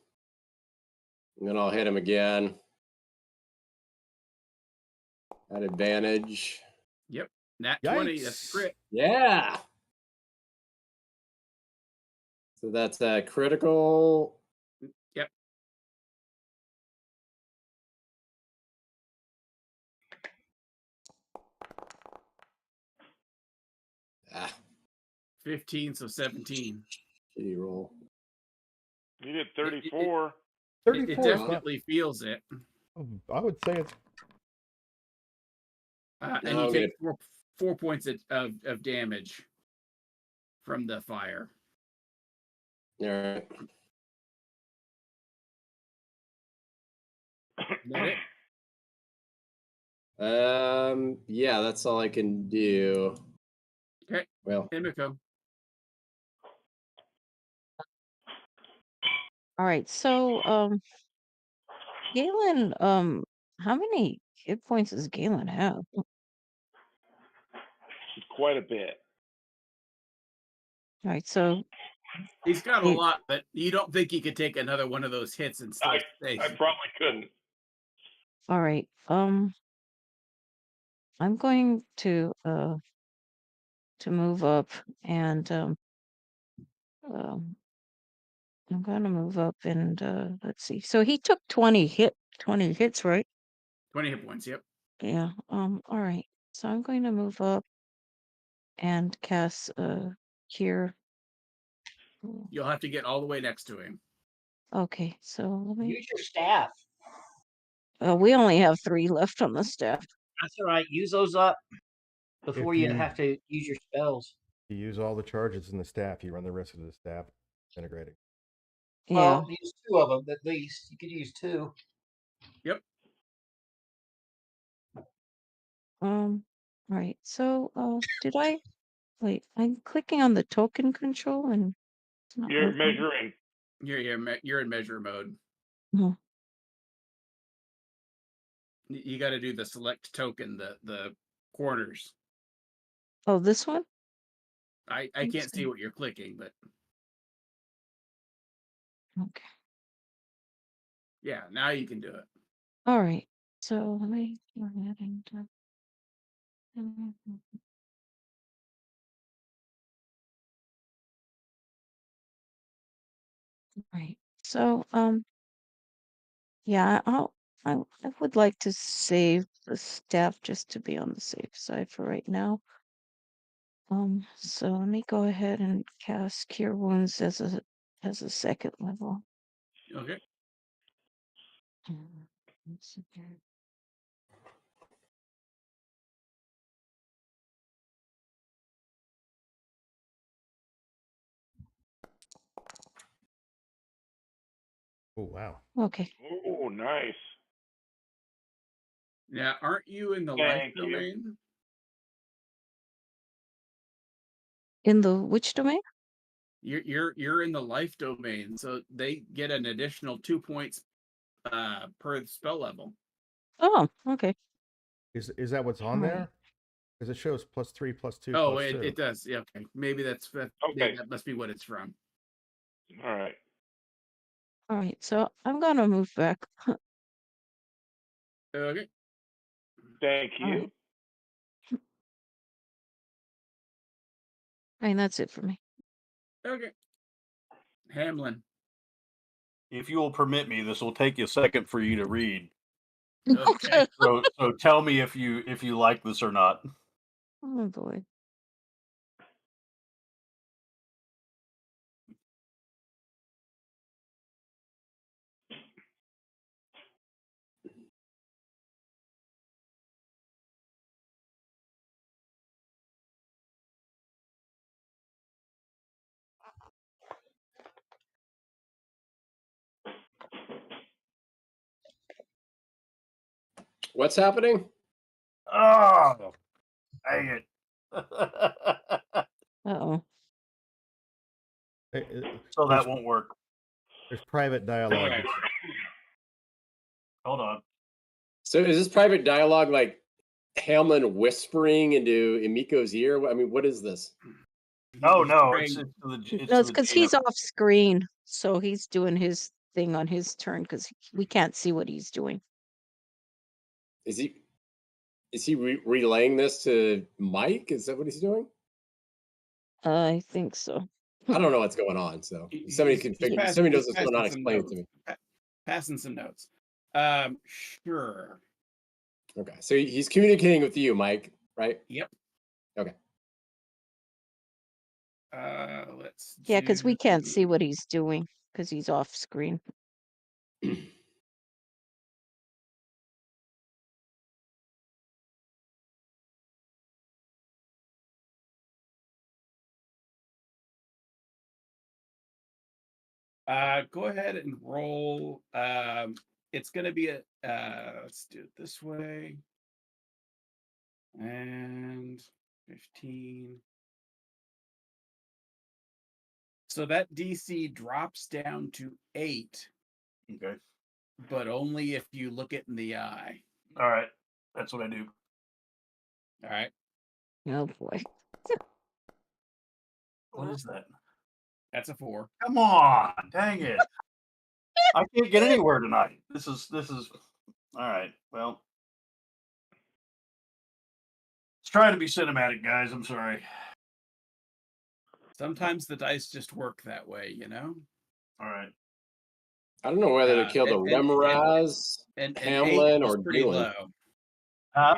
And then I'll hit him again. At advantage. Yep. Nat 20, Yikes. that's crit. Yeah. So that's a critical. Yep. Ah, 15, so 17. shitty roll. You did 34. 34 It is not- definitely feels it. I would say it's And No, you I'm take 4 points of damage from the fire. All right. Is that it? Yeah, that's all I can do. Okay. Well, Himiko. All right, so Galen, how many hit points does Galen have? Quite a bit. All right, so He's got a He- lot, but you don't think he could take another one of those hits and still stay. I probably couldn't. all right, I'm going to move up and I'm gonna move up and let's see. So he took 20 hits, right? 20 hit points, yep. Yeah. All right. So I'm going to move up and cast cure. You'll have to get all the way next to him. Okay, so let me Use your staff. we only have 3 left on the staff. That's all right. Use those up before If you you- have to use your spells. you use all the charges in the staff, you run the risk of the staff disintegrating. Yeah. Well, use 2 of them at least. You could use 2. Yep. All right. So did I Wait, I'm clicking on the token control and it's not You're working. measuring. You're in measure mode. Mhm. You got to do the select token, the corners. Oh, this one? I Let's can't see see. what you're clicking, but Okay. yeah, now you can do it. All right. So let me go ahead and right. So yeah, I would like to save the staff just to be on the safe side for right now. So let me go ahead and cast Cure Wounds as a second level. Okay. Let's see here. Oh wow. Okay. Oh, nice. Now, aren't you in the life Thank you. domain? In the which domain? You're in the life domain, so they get an additional 2 points per spell level. Oh, okay. Is that what's on Right. there? Because it shows +3, +2, Oh, +2. it does. Yeah, okay. Maybe Okay. that must be what it's from. All right. All right. So I'm gonna move back. Okay. Thank All you. right. And that's it for me. Okay. Hamlin. If you will permit me, this will take you a second for you to read. Okay. So tell me if you like this or not. Oh boy. What's happening? Oh, dang it. Uh-oh. So There's, that won't work. there's private dialogue. Alright. Hold on. So is this private dialogue like Hamlin whispering into Emiko's ear? I mean, what is this? Oh He's no, trying- it's to the No, it's the because GM. he's off screen, so he's doing his thing on his turn because we can't see what he's doing. Is he relaying this to Mike? Is that what he's doing? I think so. I don't know what's going on. So he's- somebody he's can passing- figure. Somebody knows he's what's going on. passing some Explain it to notes. me. Passing some notes. Sure. Okay, so he's communicating with you, Mike, right? Yep. Okay. Let's Yeah, because we can't do- see what he's doing because he's off screen. Go ahead and roll. It's going to be a. Let's do it this way. And 15. So that DC drops down to 8, Okay. but only if you look it in the eye. All right. That's what I do. All right. Oh boy. What is that? That's a 4. Come on, dang it. I can't get anywhere tonight. This is all right. Well, let's try to be cinematic, guys. I'm sorry. Sometimes the dice just work that way, you know? All right. I don't know whether to kill the And- Remraz, And 8 Hamlin, was or pretty Doolin. low.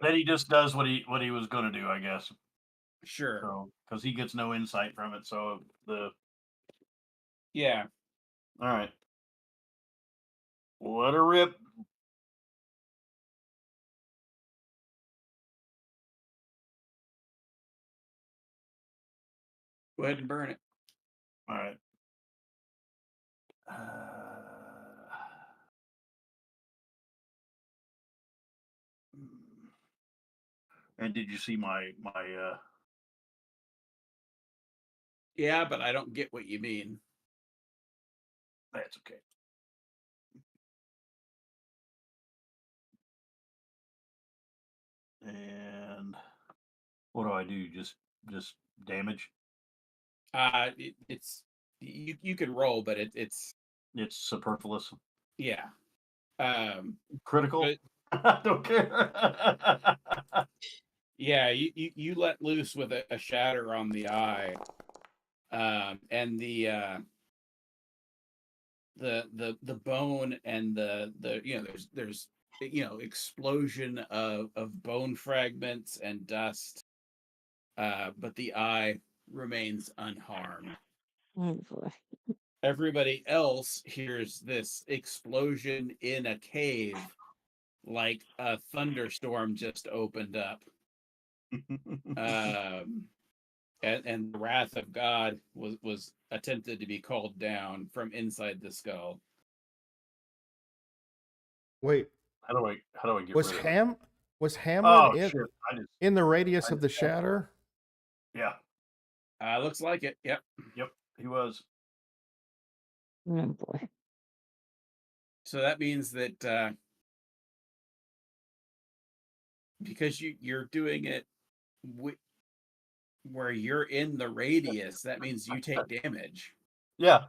Then he just does what he was going to do, I guess. Sure. So because he gets no insight from it. So Yeah. all right. Let her rip. Go ahead and burn it. All right. And did you see my Yeah, but I don't get what you mean. That's okay. And what do I do? Just damage? It's you can roll, but it's superfluous. Yeah. Critical? But I don't care. yeah, you let loose with a shatter on the eye, and the bone and the there's explosion of bone fragments and dust, but the eye remains unharmed. Oh boy. Everybody else hears this explosion in a cave, like a thunderstorm just opened up. And the wrath of God was attempted to be called down from inside the skull. Wait, how do I get was rid of it? Was Hamlin Oh shit! in the radius of the shatter? Yeah. Looks like it. Yep. Yep, he was. Oh boy. So that means that because you're doing it where you're in the radius, that means you take damage. Yeah.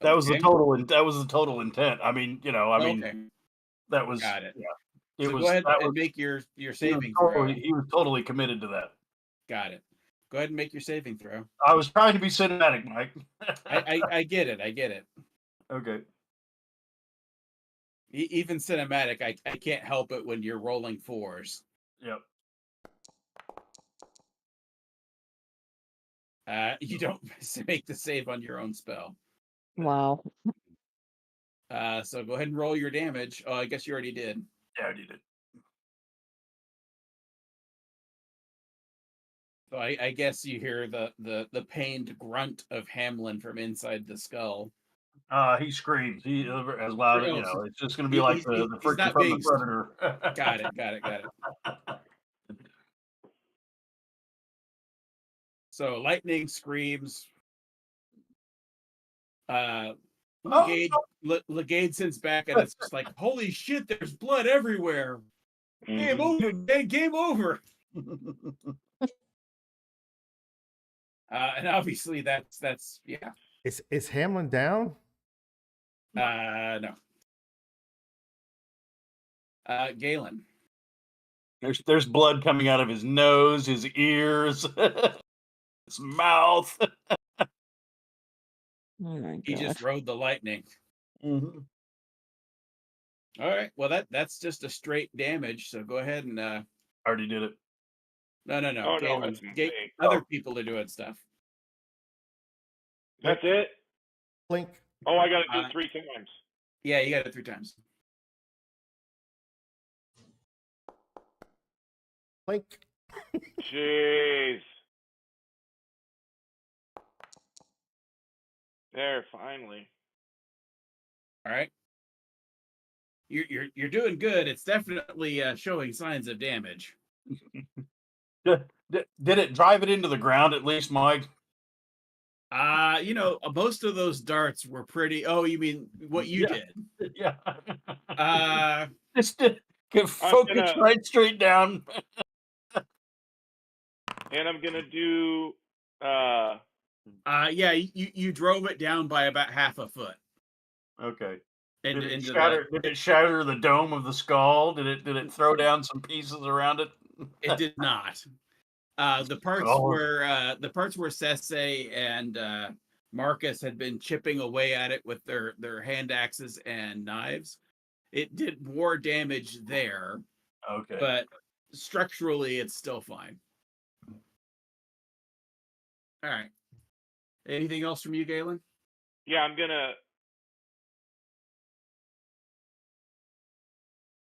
That was the Okay. total. That was the total intent. I mean, Okay. that was. Got it. Yeah. So go ahead and make your saving throw. He was totally committed to that. Got it. Go ahead and make your saving throw. I was trying to be cinematic, Mike. I get it. I get it. Okay. Even cinematic, I can't help it when you're rolling fours. Yep. You don't make the save on your own spell. Wow. So go ahead and roll your damage. Oh, I guess you already did. Yeah, I did it. So I guess you hear the pained grunt of Hamlin from inside the skull. He screams. He as loud. It's just going to be like the freaking from the Predator. Got it. So lightning screams. Legade sends back, and it's just like, holy shit! There's blood everywhere. Game over. Game over. And obviously that's yeah. Is Hamlin down? No. Galen. There's blood coming out of his nose, his ears, his mouth. Oh my God. He just rode the lightning. Mm-hmm. All right. Well, that's just a straight damage. So go ahead and. I already did it. No. Oh, Galen, no, other people are doing stuff. That's it? Blink. Oh, I got to do it 3 times. Yeah, you got it 3 times. Blink. Jeez. There, finally. All right. You're doing good. It's definitely showing signs of damage. Did it drive it into the ground at least, Mike? Most of those darts were pretty. Oh, you mean what you did? Yeah. Just get focused right straight down. And I'm gonna do. Yeah, you drove it down by about half a foot. Okay. Did it shatter the dome of the skull? Did it throw down some pieces around it? It did not. The parts where Sesse and Marcus had been chipping away at it with their hand axes and knives, it did more damage there. Okay. But structurally, it's still fine. All right. Anything else from you, Galen? Yeah, I'm gonna.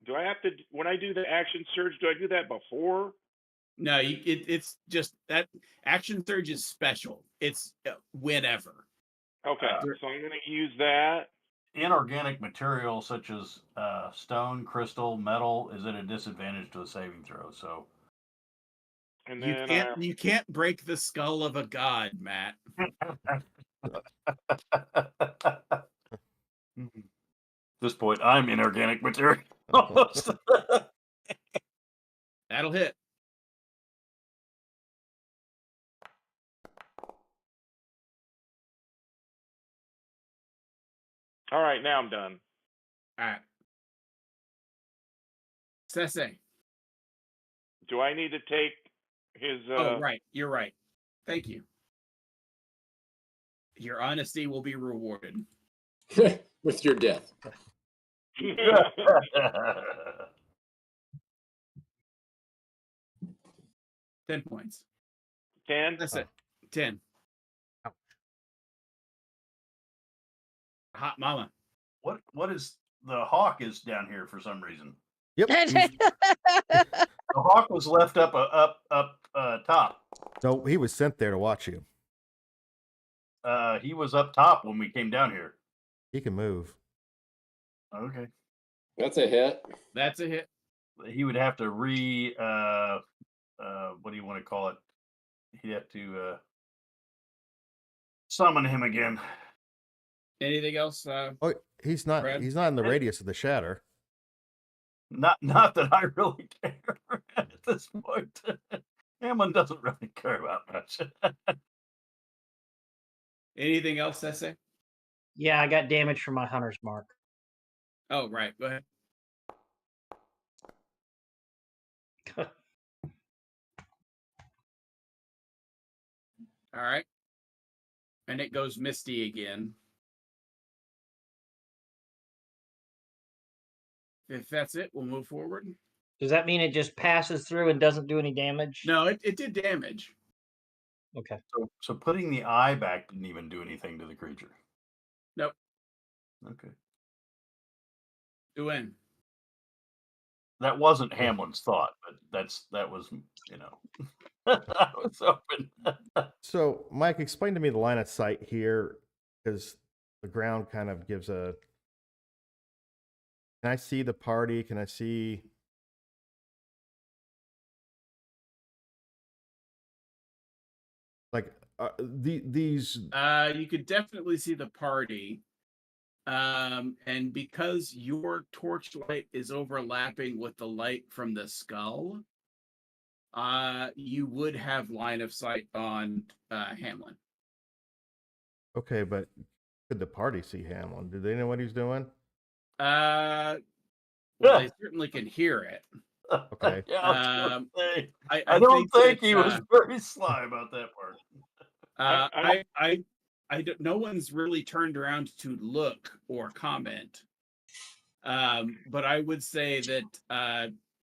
Do I have to, when I do the action surge, do I do that before? No, it's just that action surge is special. It's whenever. Okay, so I'm going to use that. Inorganic material such as stone, crystal, metal is at a disadvantage to a saving throw. So And You then can't break the skull of a god, Matt. At this point, I'm inorganic material. That'll hit. all right, now I'm done. All right. Sese. Do I need to take his? Oh, right. You're right. Thank you. Your honesty will be rewarded. With your death. 10 points. 10. That's it. 10. Ouch. Hot mama. What is the hawk is down here for some reason? Yep. The hawk was left up top. No, he was sent there to watch you. He was up top when we came down here. He can move. Okay. That's a hit. That's a hit. He would have to what do you want to call it? He'd have to summon him again. Anything else? Oh, he's not. Brad? He's not in the radius of the shatter. Not that I really care at this point. Hamlin doesn't really care about much. Anything else, Sese? Yeah, I got damage from my hunter's mark. Oh, right. Go ahead. All right. And it goes misty again. If that's it, we'll move forward. Does that mean it just passes through and doesn't do any damage? No, it did damage. Okay. So putting the eye back didn't even do anything to the creature. Nope. Okay. Duane. That wasn't Hamlin's thought, but that was, I was hoping. So, Mike, explain to me the line of sight here, because the ground kind of gives a. Can I see the party? Can I see? Like these. You could definitely see the party. And because your torchlight is overlapping with the light from the skull, you would have line of sight on Hamlin. Okay, but could the party see Hamlin? Do they know what he's doing? Well, they certainly can hear it. Okay. Yeah, I don't think that, he was very sly about that part. I don't, no one's really turned around to look or comment. But I would say that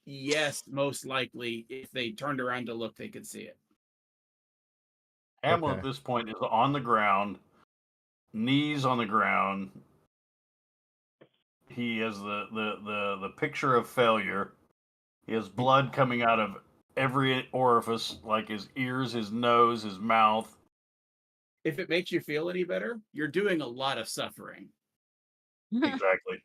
yes, most likely, if they turned around to look, they could see it. Hamlin Okay. at this point is on the ground, knees on the ground. He has the picture of failure. He has blood coming out of every orifice, like his ears, his nose, his mouth. If it makes you feel any better, you're doing a lot of suffering. Exactly.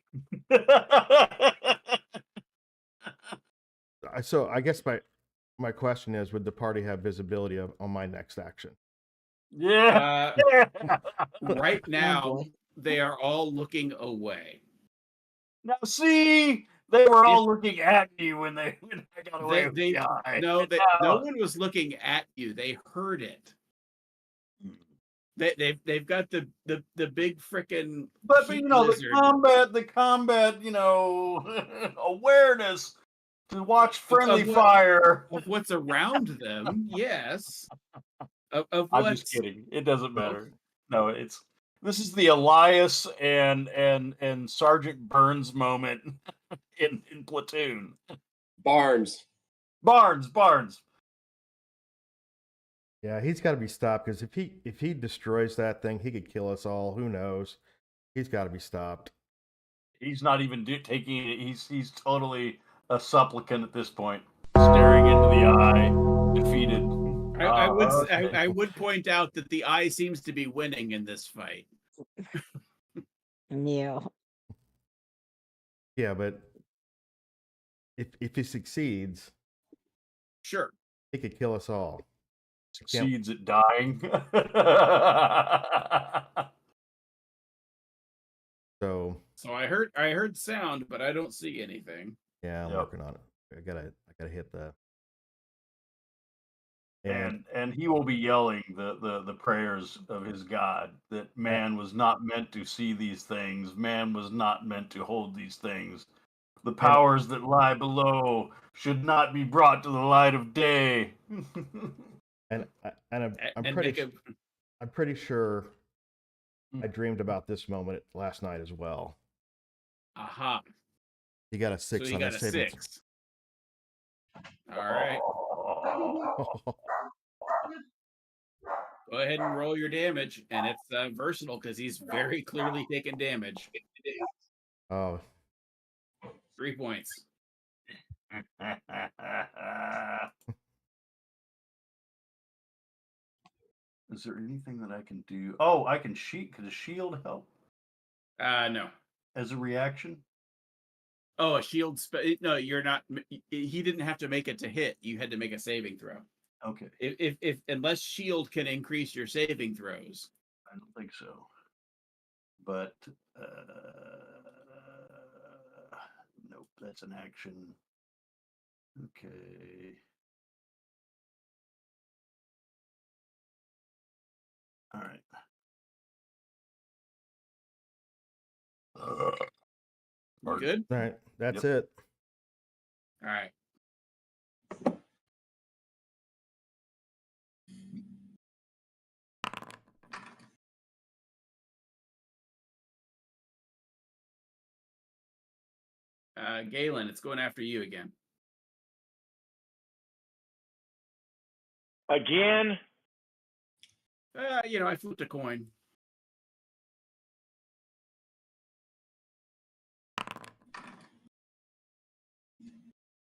So I guess my question is, would the party have visibility on my next action? Yeah. Right now, boy. they are all looking away. Now, see, they were all looking at you when I got away with They the eye. no one was looking at you. They heard it. They've got the big frickin' But heat the lizard. combat, awareness to watch friendly fire. Of what's around them, yes. Of I'm what's just kidding. It doesn't matter. No, this is the Elias and Sergeant Burns moment in Platoon. Barnes. Yeah, he's got to be stopped, because if he destroys that thing, he could kill us all. Who knows? He's got to be stopped. He's not even taking it. He's totally a supplicant at this point, staring into the eye, defeated. I would point out that the eye seems to be winning in this fight. Yeah. Yeah, but if he succeeds, Sure. He could kill us all. Succeeds at dying. So I heard sound, but I don't see anything. yeah, I'm Yep. working on it. I gotta hit the. And he will be yelling the prayers of his God that man was not meant to see these things. Man was not meant to hold these things. The powers that lie below should not be brought to the light of day. I'm And pretty sure I dreamed about this moment last night as well. Aha. He got a 6 So he on got his a saving 6. All right. Go ahead and roll your damage, and it's versatile because he's very clearly taking damage. Oh. 3 points. Is there anything that I can do? Oh, I can sheet. Could a shield help No. as a reaction? Oh, a shield. No, you're not. He didn't have to make it to hit. You had to make a saving throw. Okay. If unless shield can increase your saving throws. I don't think so. But nope, that's an action. Okay. All right. You good? All right, that's it. All right. Galen, it's going after you again. Again? I flipped a coin.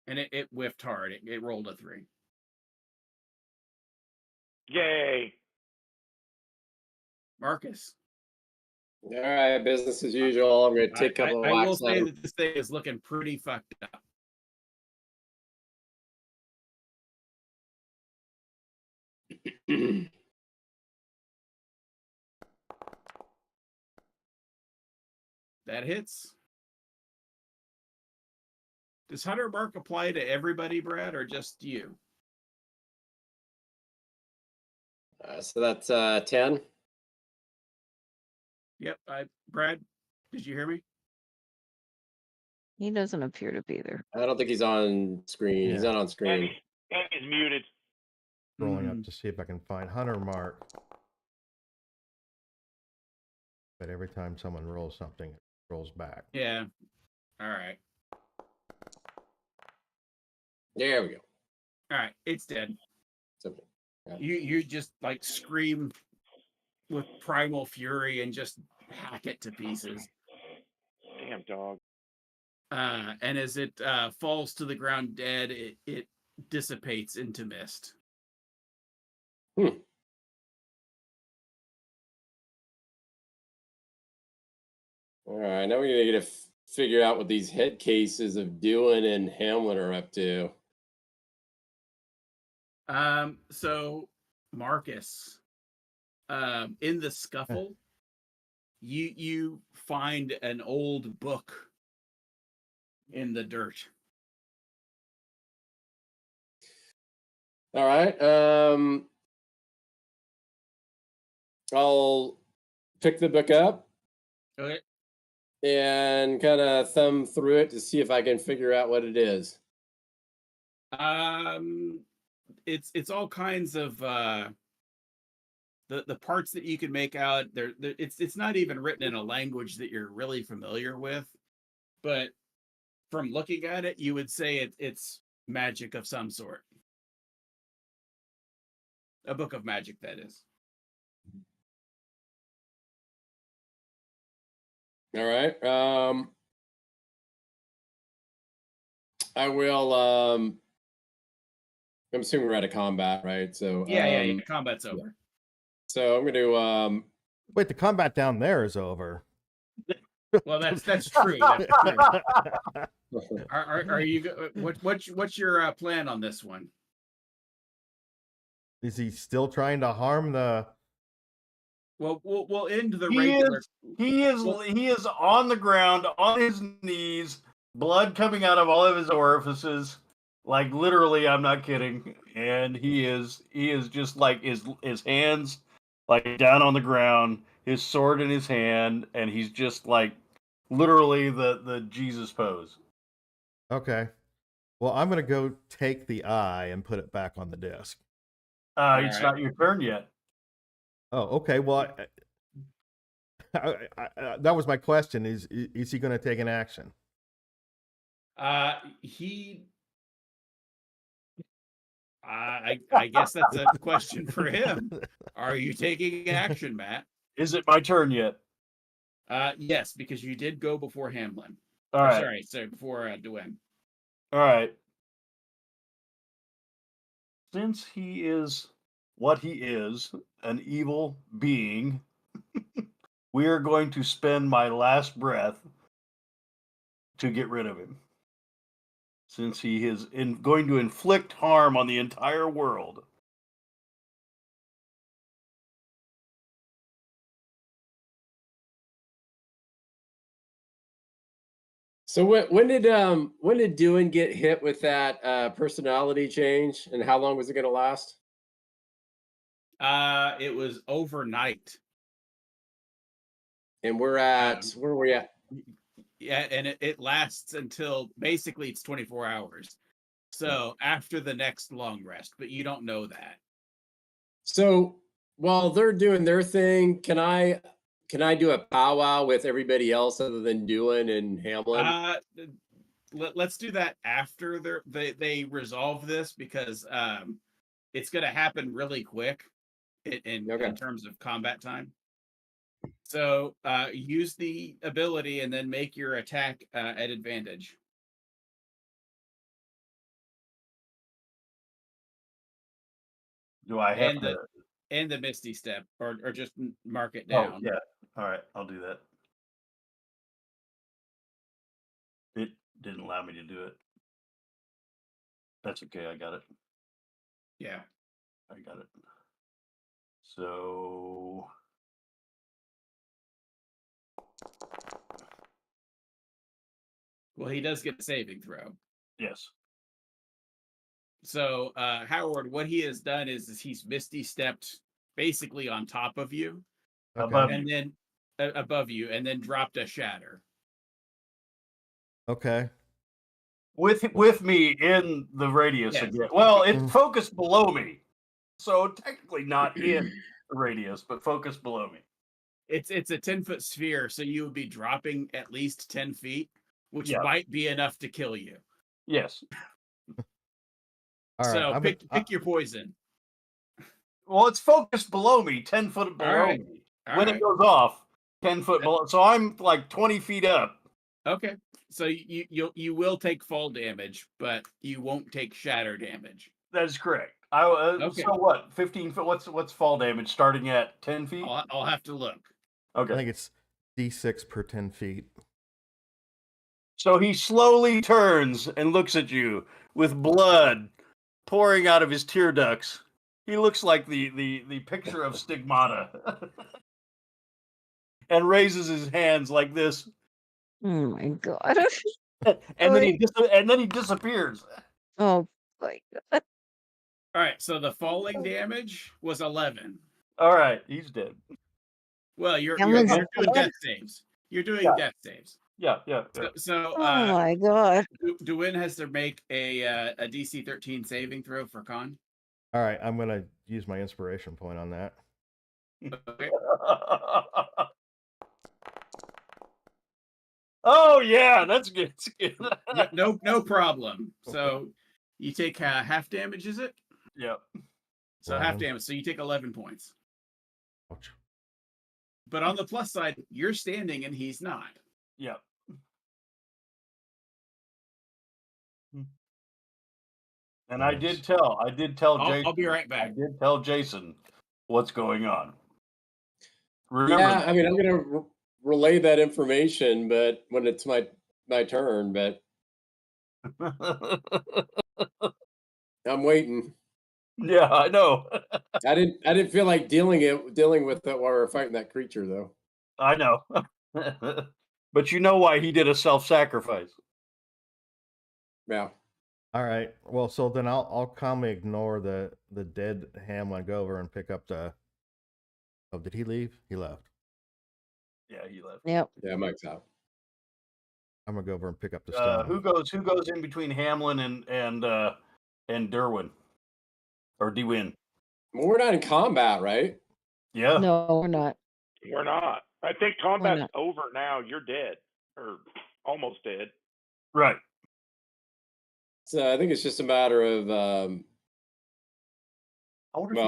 And it whiffed hard. It rolled a 3. Yay. Marcus. All right, business as usual. I'm going to take a couple of I will whacks at say him. that this thing is looking pretty fucked up. That hits. Does Hunter Mark apply to everybody, Brad, or just you? So that's 10. Yep. Brad, did you hear me? He doesn't appear to be there. I don't think he's on screen. Yeah. He's not on screen. And he's muted. Rolling up to see if I can find Hunter Mark. But every time someone rolls something, it rolls back. Yeah. All right. There we go. All right. It's dead. Simple. Yeah. You just like scream with primal fury and just hack it to pieces. Damn dog. And as it falls to the ground dead, it dissipates into mist. All right, now we need to figure out what these head cases of Dillon and Hamlin are up to. So Marcus, in the scuffle, you find an old book in the dirt. All right. I'll pick the book up. Okay. And kind of thumb through it to see if I can figure out what it is. It's all kinds of the parts that you can make out. It's not even written in a language that you're really familiar with, but from looking at it, you would say it's magic of some sort. A book of magic, that is. All right. I will. I'm assuming we're out of combat, right? So yeah. Combat's over. Yeah. So I'm going to. Wait, the combat down there is over. Well, that's true. That's true. Are you? What's your plan on this one? Is he still trying to harm the? Well, we'll end the He regular. he is on the ground on his knees, blood coming out of all of his orifices. Like literally, I'm not kidding. And he is just like his hands like down on the ground, his sword in his hand, and he's just like literally the Jesus pose. Okay. Well, I'm gonna go take the eye and put it back on the disc. It's not your turn yet. Oh, okay. Well, that was my question. Is he going to take an action? He. I guess that's a question for him. Are you taking action, Matt? Is it my turn yet? Yes, because you did go before Hamlin. All right. Sorry, before Dwayne. All right. Since he is what he is, an evil being, we are going to spend my last breath to get rid of him. Since he is going to inflict harm on the entire world. So when did Dewin get hit with that personality change, and how long was it going to last? It was overnight. And we're at where are we at? Yeah, and it lasts until basically it's 24 hours. So after the next long rest, but you don't know that. So while they're doing their thing, can I do a powwow with everybody else other than Dewin and Hamlin? Let's do that after they resolve this, because it's going to happen really quick in terms of combat time. So use the ability and then make your attack at advantage. Do I have and the Misty Step, or just mark it down? Oh, yeah. All right, I'll do that. It didn't allow me to do it. That's okay, I got it. Yeah. I got it. So well, he does get a saving throw. Yes. So Howard, what he has done is he's Misty stepped basically on top of you, then above you, and then dropped a shatter. Okay. With me in the radius again. Well, it focused below me, so technically not in the radius, but focused below me. It's a 10-foot sphere, so you would be dropping at least 10 feet, which Yeah. might be enough to kill you. Yes. All right. So pick your poison. Well, it's focused below me, 10 foot below me. When it goes off, 10 foot below. So I'm like 20 feet up. Okay. So you will take fall damage, but you won't take shatter damage. That is correct. Okay. So what? 15 foot. What's fall damage starting at 10 feet? I'll have to look. Okay. I think it's D6 per 10 feet. So he slowly turns and looks at you with blood pouring out of his tear ducts. He looks like the picture of Stigmata. And raises his hands like this. Oh my god. and then he disappears. Oh my god. All right, so the falling damage was 11. All right, he's dead. Well, you're doing death saves. You're doing death saves. Yeah. So oh my god. Dewin has to make a DC 13 saving throw for con. All right, I'm gonna use my inspiration point on that. Okay. Oh yeah, that's good. No problem. So you take half damage, is it? Yep. So half damage. So you take 11 points. Ouch. But on the plus side, you're standing and he's not. Yep. And I did tell Jason. I'll be right back. I did tell Jason what's going on. Remember I'm gonna relay that information, but when it's my turn, but I'm waiting. Yeah, I know. I didn't feel like dealing with it while we were fighting that creature, though. I know. But you know why he did a self-sacrifice. Yeah. All right. Well, so then I'll calmly ignore the dead Hamlin, go over and pick up the. Oh, did he leave? He left. Yeah, he left. Yep. Yeah, Mike's out. I'm gonna go over and pick up the stone. Who goes in between Hamlin and Derwin or Dewin? Well, we're not in combat, right? Yeah. No, we're not. We're not. I think We're combat's not. over now. You're dead or almost dead. Right. So I think it's just a matter of. Well,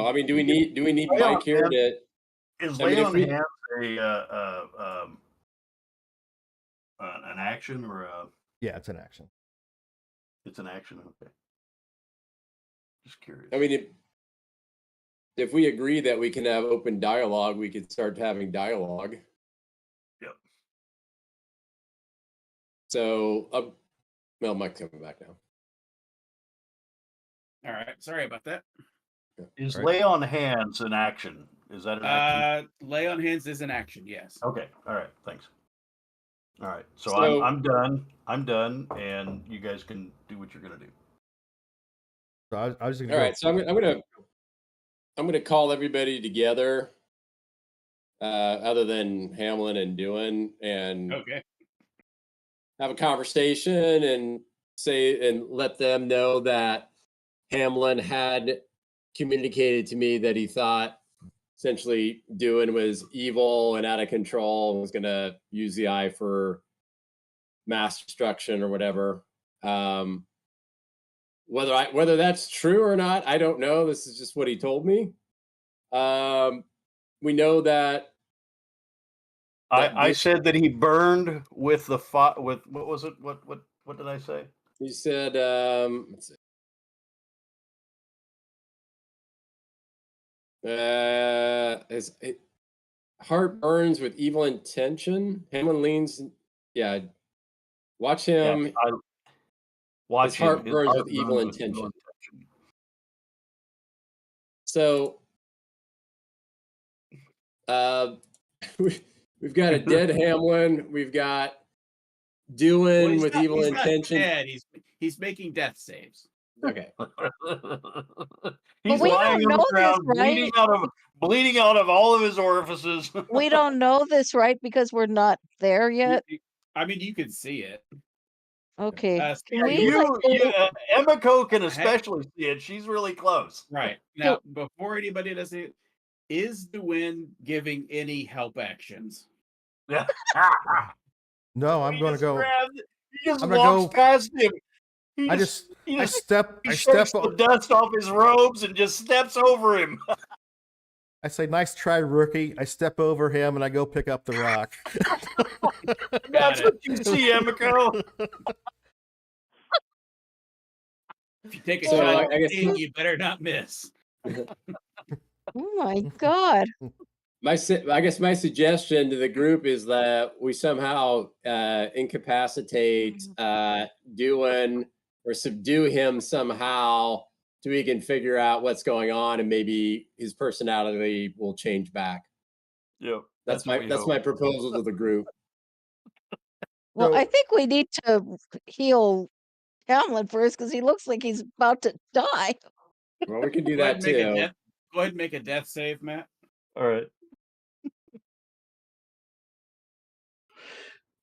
I mean, do we need Mike here to? Is I mean, lay if on we- hands an action or a? Yeah, it's an action. It's an action. Okay. Just curious. I mean, if we agree that we can have open dialogue, we could start having dialogue. Yep. So, well, Mike's coming back now. All right. Sorry about that. Is Right. lay on hands an action? Is that an action? Lay on hands is an action. Yes. Okay. All right. Thanks. All right. So So- I'm done. I'm done, and you guys can do what you're gonna do. So I was just gonna. All go- right, so I'm gonna call everybody together, other than Hamlin and Dewin, and Okay. have a conversation and let them know that Hamlin had communicated to me that he thought essentially Dewin was evil and out of control and was going to use the eye for mass destruction or whatever. Whether that's true or not, I don't know. This is just what he told me. We know that I said that he burned with the with what was it? What did I say? he said, let's see. His heart burns with evil intention. Hamlin leans, yeah. Watch him. Yeah, watch his him. heart His burns heart with evil burns with intention. intention. So, we've got a dead Hamlin. We've got Dewin with evil intention. Dead. He's making death saves. Okay. He's we lying don't on know the ground, this, right? bleeding out of all of his orifices. We don't know this, right? Because we're not there yet. I mean, you can see it. Okay. Can we Emiko can especially see it. She's really close. Right. Now, before anybody does it, is the wind giving any help actions? Yeah. No, I'm going to go. He just I'm gonna walks go- past him. I step. He shakes the dust off his robes and just steps over him. I say, "Nice try, rookie." I step over him and I go pick up the rock. That's what you see, Emiko. If you take a So, shot, I guess- you better not miss. Oh my God. I guess my suggestion to the group is that we somehow incapacitate Dewin or subdue him somehow so we can figure out what's going on and maybe his personality will change back. Yep. That's my proposal to the group. Well, So- I think we need to heal Hamlin first because he looks like he's about to die. Well, we can do Go ahead that and make a too. death. Go ahead and make a death save, Matt. All right.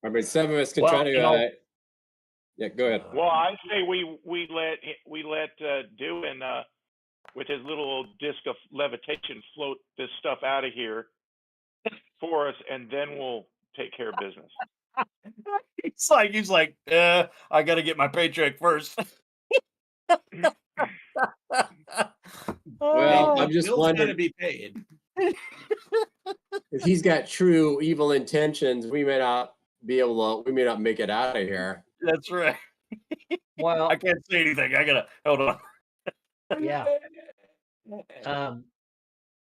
I mean, some of us can Well, try to. Yeah, go ahead. Well, I say we let Dewin with his little disc of levitation float this stuff out of here for us, and then we'll take care of business. He's like, I got to get my paycheck first. Well, I'm just Bill's wondering gonna be paid. if he's got true evil intentions. We may not make it out of here. That's right. Well, I can't say anything. I gotta hold on. yeah.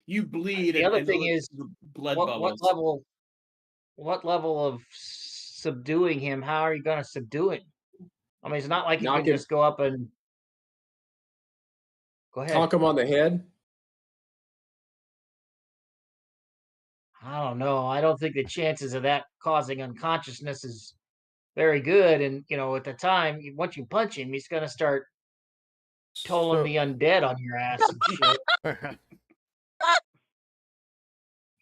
You bleed. The other and thing the is, blood what bubbles. level of subduing him? How are you going to subdue him? I mean, it's not like you Knock can him- just go up and Go ahead. Conk him on the head? I don't know. I don't think the chances of that causing unconsciousness is very good. And at the time, once you punch him, he's gonna start tolling the undead on your ass and shit.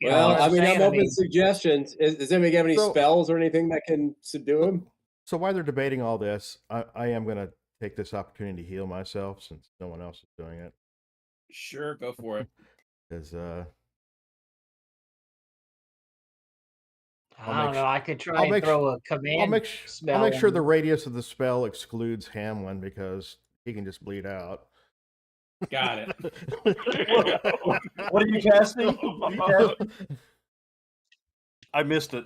Well, I mean, I'm open to suggestions. Does anybody have any spells or anything that can subdue him? So while they're debating all this, I am going to take this opportunity to heal myself since no one else is doing it. Sure, go for it. Because I don't know. I could try and throw a command spell. I'll make sure the radius of the spell excludes Hamlin because he can just bleed out. Got it. What are you casting? I missed it.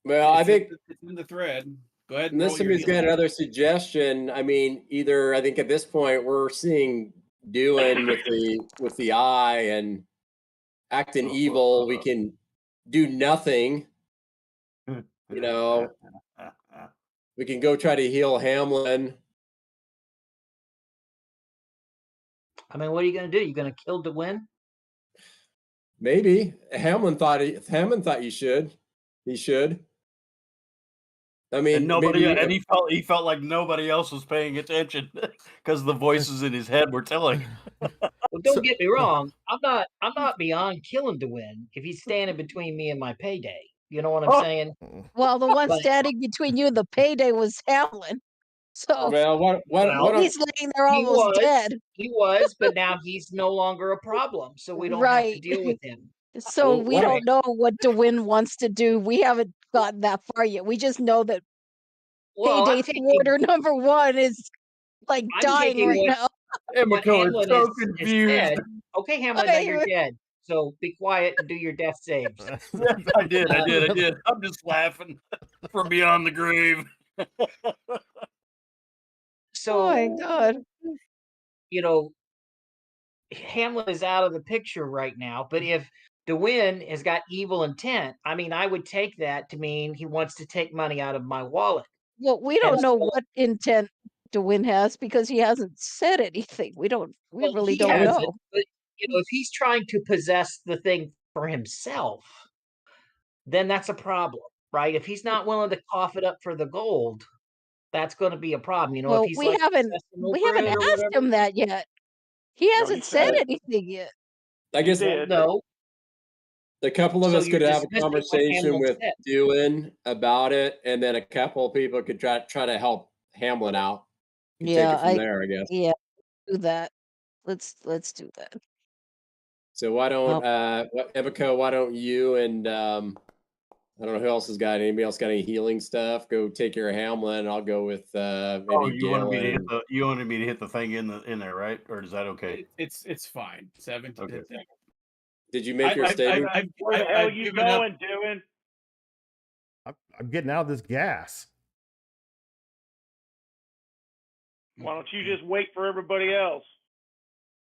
Well, I think it's in the thread. Go ahead. And unless somebody's got another suggestion, I mean, either I think at this point we're seeing doing with the eye and acting evil. We can do nothing. We can go try to heal Hamlin. I mean, what are you going to do? You going to kill to win? Maybe Hamlin thought you should. He should. I mean, and he felt like nobody else was paying attention because the voices in his head were telling. Well, don't get me wrong. I'm not beyond killing to win if he's standing between me and my payday. You know what I'm saying? Well, the one standing between you and the payday was Hamlin. So he's laying there almost dead. He was, but now he's no longer a problem, so we don't have to deal with him. So we don't know what DeWin wants to do. We haven't gotten that far yet. We just know that payday thwarter number 1 is like dying right now. Hamlin is so confused. Okay, Hamlin, now you're dead. So be quiet and do your death saves. I did. I'm just laughing from beyond the grave. So, oh my God. Hamlin is out of the picture right now, but if DeWin has got evil intent, I mean, I would take that to mean he wants to take money out of my wallet. Well, we don't know what intent DeWin has because he hasn't said anything. We really don't know. But, if he's trying to possess the thing for himself, then that's a problem, right? If he's not willing to cough it up for the gold, that's going to be a problem. Well, if he's we haven't asked him that yet. He hasn't said anything yet. I guess no. A couple of us could have a conversation with Dewin about it, and then a couple of people could try to help Hamlin out. Take it from there, I guess. Yeah, do that. Let's do that. So why don't Evico? Why don't you and I don't know who else has got. Anybody else got any healing stuff? Go take care of Hamlin. I'll go with maybe. You wanted me to hit the thing in there, right? Or is that okay? It's fine. 7 to 10. Did you make your statement? Where the hell are you going, doing? I'm getting out of this gas. Why don't you just wait for everybody else?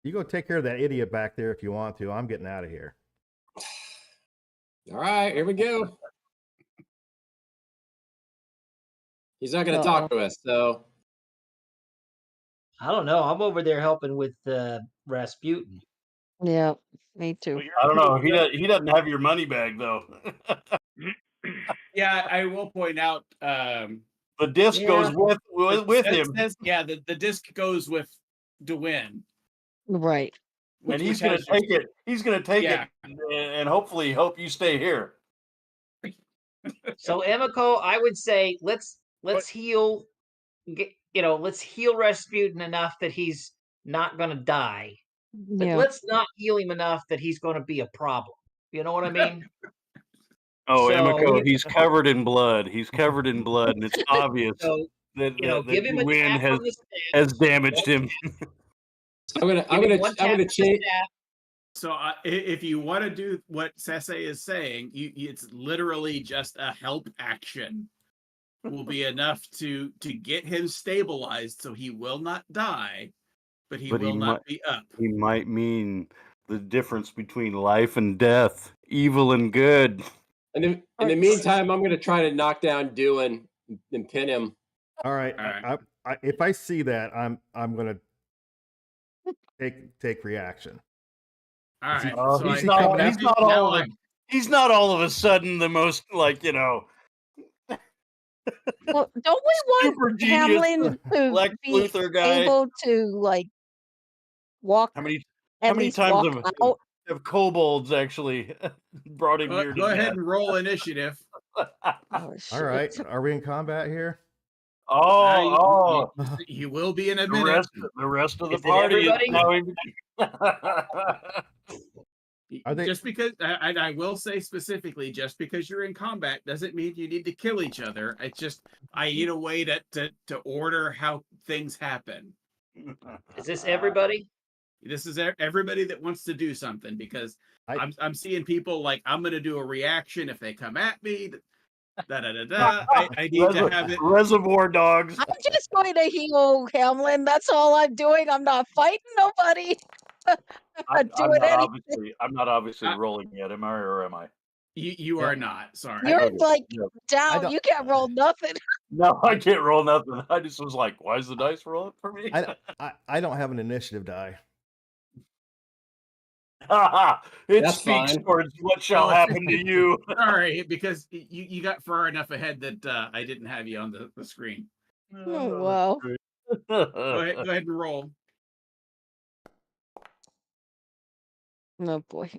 You go take care of that idiot back there if you want to. I'm getting out of here. All right, here we go. He's not going to talk to us, so. I don't know. I'm over there helping with Rasputin. Yeah, me too. Well, I don't know. He doesn't have your money bag though. Yeah, I will point out the disc goes with him. The disc goes with DeWin. Right. And he's going to take it. He's going to take it and hopefully hope you stay here. So Emiko, I would say let's heal. Let's heal Rasputin enough that he's not going to die. But let's not heal him enough that he's going to be a problem. You know what I mean? Emiko, he's covered in blood. He's covered in blood, and it's obvious that give him wind has damaged him. I'm gonna change. So if you want to do what Sese is saying, it's literally just a help action. Will be enough to get him stabilized, so he will not die, but he will not be up. He might mean the difference between life and death, evil and good. And in the meantime, I'm going to try to knock down Dewin and pin him. All right. If I see that, I'm going to take reaction. All Is he- right. Oh, so he's I, not. coming He's after- not now all of I'm- a, He's not all of a sudden the most like Well, don't we want super genius Hamlin to Lex be Luthor guy. able to like walk How many at least times walk out? have kobolds actually brought him go, near to go ahead death? and roll initiative. Oh, shit. All right, are we in combat here? Oh, You will be in a the minute. rest of the Is it party is everybody? now. Are they- Just because I will say specifically, just because you're in combat doesn't mean you need to kill each other. It's just I need a way to order how things happen. Is this everybody? This is everybody that wants to do something, because I'm seeing people like, I'm going to do a reaction if they come at me. I need to have it. Reservoir Dogs. I'm just going to heal Hamlin. That's all I'm doing. I'm not fighting nobody. I'm doing not anything. obviously rolling yet, am I, or am I? You are not. Sorry. You're Okay, like no. down. You can't roll nothing. No, I can't roll nothing. I just was like, why is the dice rolling for me? I don't have an initiative die. It That's speaks fine. towards what shall happen to you. Sorry, because you got far enough ahead that I didn't have you on the screen. Oh, wow. Go ahead and roll. Oh boy.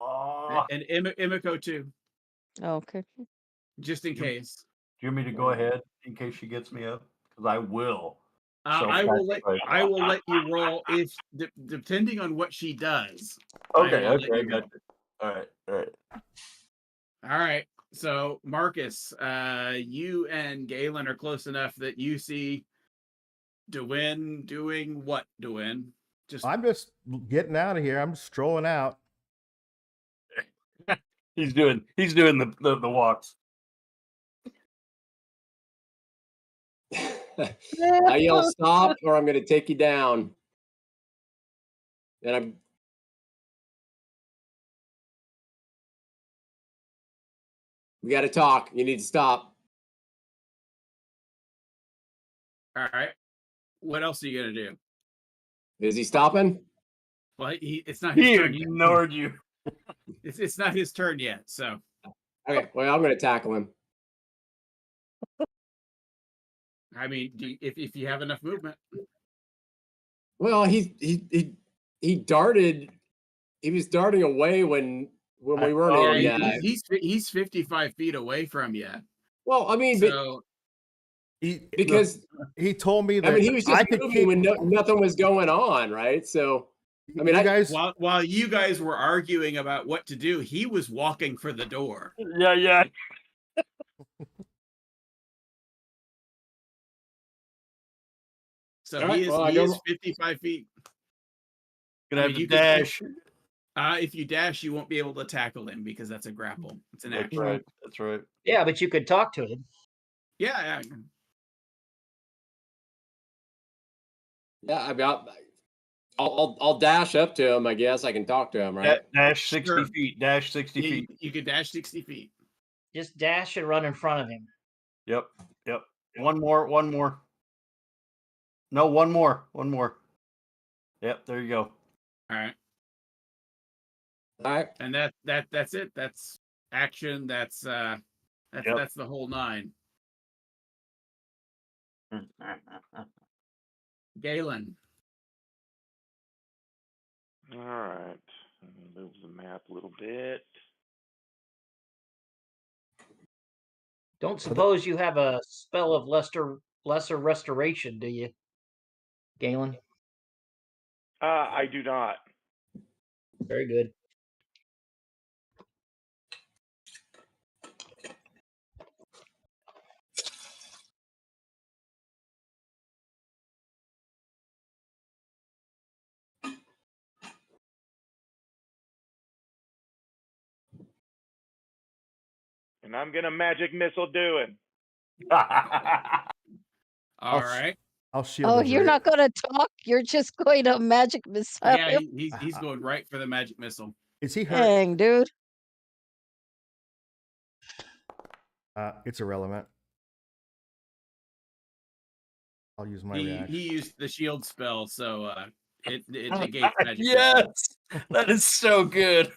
And Imiko too, Okay. just in case. Do you want me to go ahead in case she gets me up? Because I will. I will let you roll if depending on what she does. Okay, I I got roll. you. All right. All right. So Marcus, you and Galen are close enough that you see Dwayne doing what? Dwayne? I'm just getting out of here. I'm strolling out. He's doing the walks. I yell stop, or I'm going to take you down. And we got to talk. You need to stop. All right. What else are you gonna do? Is he stopping? Well, it's not his He turn yet. ignored you. It's not his turn yet. So Okay, well, I'm going to tackle him. I mean, if you have enough movement. Well, he darted. He was darting away when we weren't in. He's 55 feet away from you. Well, I mean, So because he told me that I mean, he was just could moving keep when nothing was going on, right? So I mean, you guys. while you guys were arguing about what to do, he was walking for the door. Yeah. So All he right, is 55 feet. Gonna have to dash. If you dash, you won't be able to tackle him because that's a grapple. It's an action. That's right. Yeah, but you could talk to him. Yeah. Yeah, I mean, I'll dash up to him. I guess I can talk to him, right? Dash 60 Sure. feet. Dash 60 feet. You could dash 60 feet. Just dash and run in front of him. Yep. One more. No, one more. Yep, there you go. All right. All right. And that's it. That's action. That's the whole nine. Galen. All right. Let me move the map a little bit. Don't suppose you have a spell of lesser restoration, do you, Galen? I do not. Very good. And I'm gonna magic missile doing. All right. I'll shield. Oh, his you're rear. not going to talk. You're just going to magic missile. Yeah, he's going right for the magic missile. Is he hurt? Dang, dude. It's irrelevant. I'll use my reaction. He used the shield spell, so It negates magic. Yes, that is so good.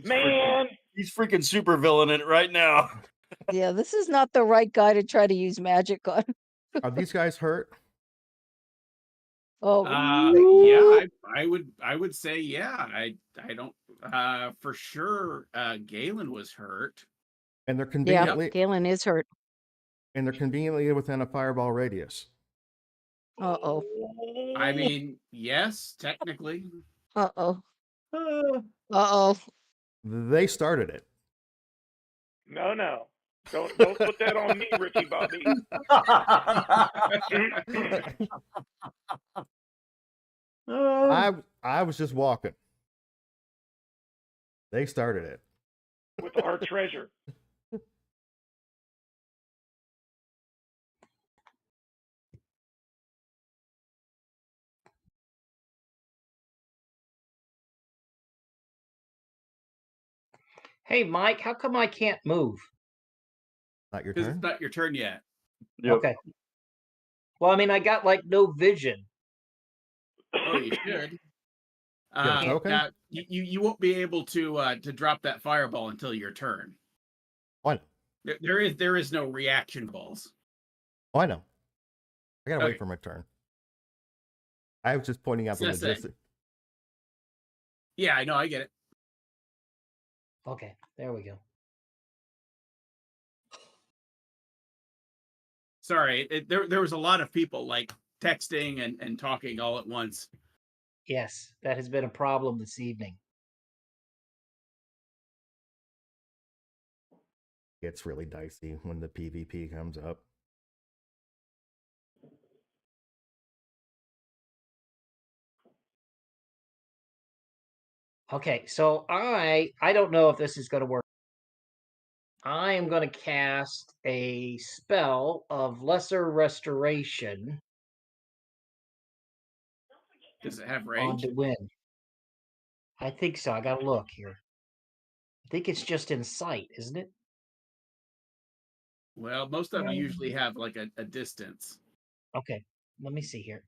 Man, he's freaking super villain it right now. Yeah, this is not the right guy to try to use magic on. Are these guys hurt? Oh, Yeah, I would say yeah. I don't for sure Galen was hurt. And they're yeah, conveniently Galen is hurt. within a fireball radius. Uh-oh. I mean, yes, technically. Uh-oh. Uh-oh. They started it. no. Don't put that on me, Ricky Bobby. I was just walking. They started it. With our treasure. Hey, Mike, how come I can't move? Not your Because turn. it's not your turn yet. Yep. Okay. Well, I mean, I got like no vision. Oh, you should. You have a token? Now, you won't be able to drop that fireball until your turn. Why not? There is no reaction balls. Oh, I know. I gotta Okay. wait for my turn. I was just pointing out the That's it. logistics. Yeah, I know, I get it. Okay, there we go. Sorry, there was a lot of people like texting and talking all at once. Yes, that has been a problem this evening. It's really dicey when the PvP comes up. Okay, so I don't know if this is going to work. I am going to cast a spell of lesser restoration Does it have on range? the wind. I think so. I got to look here. I think it's just in sight, isn't it? Well, most of them usually have like a distance. Okay, let me see here.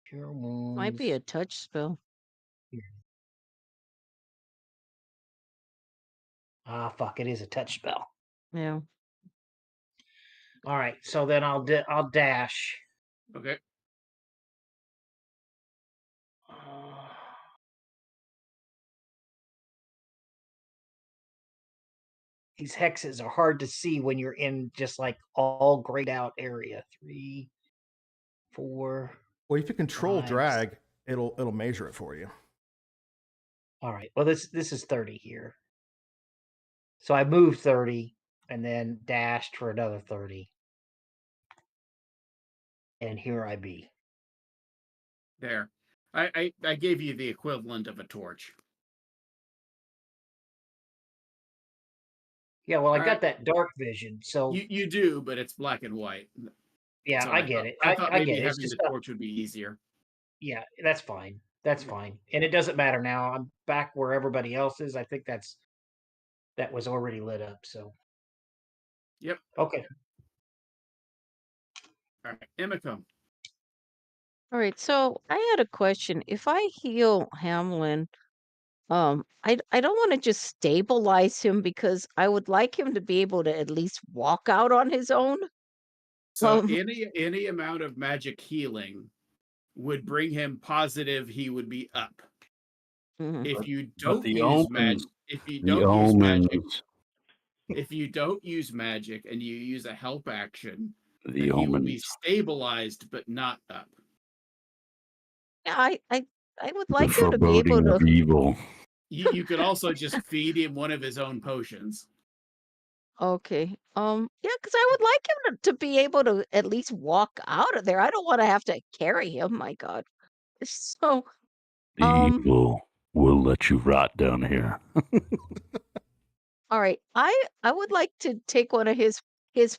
Cure wounds. Might be a touch spell. Ah, fuck! It is a touch spell. Yeah. All right, so then I'll dash. Okay. These hexes are hard to see when you're in just like all grayed out area. 3, 4. Well, if you control 5. drag, it'll measure it for you. All right. Well, this is 30 here. So I moved 30 and then dashed for another 30. And here I be. There. I gave you the equivalent of a torch. Yeah, well, I All got right. that dark vision. So You do, but it's black and white. yeah, So I get it. I thought I maybe get it. It's having just the torch would be easier. yeah, that's fine. That's fine. And it doesn't matter now. I'm back where everybody else is. I think that was already lit up. So Yep. okay. All right, Emicum. All right, so I had a question. If I heal Hamlin, I don't want to just stabilize him because I would like him to be able to at least walk out on his own. So Um, any amount of magic healing would bring him positive. He would be up. mhm. If you But don't the use magic, omens, if you the don't use magic, omens, if you don't use magic and you use a help action, the then he will be omens. stabilized but not up. Yeah, I would The like him to be able foreboding of to. evil. You could also just feed him one of his own potions. Okay. Yeah, because I would like him to be able to at least walk out of there. I don't want to have to carry him. My God. So, The evil will let you rot down here. all right. I would like to take one of his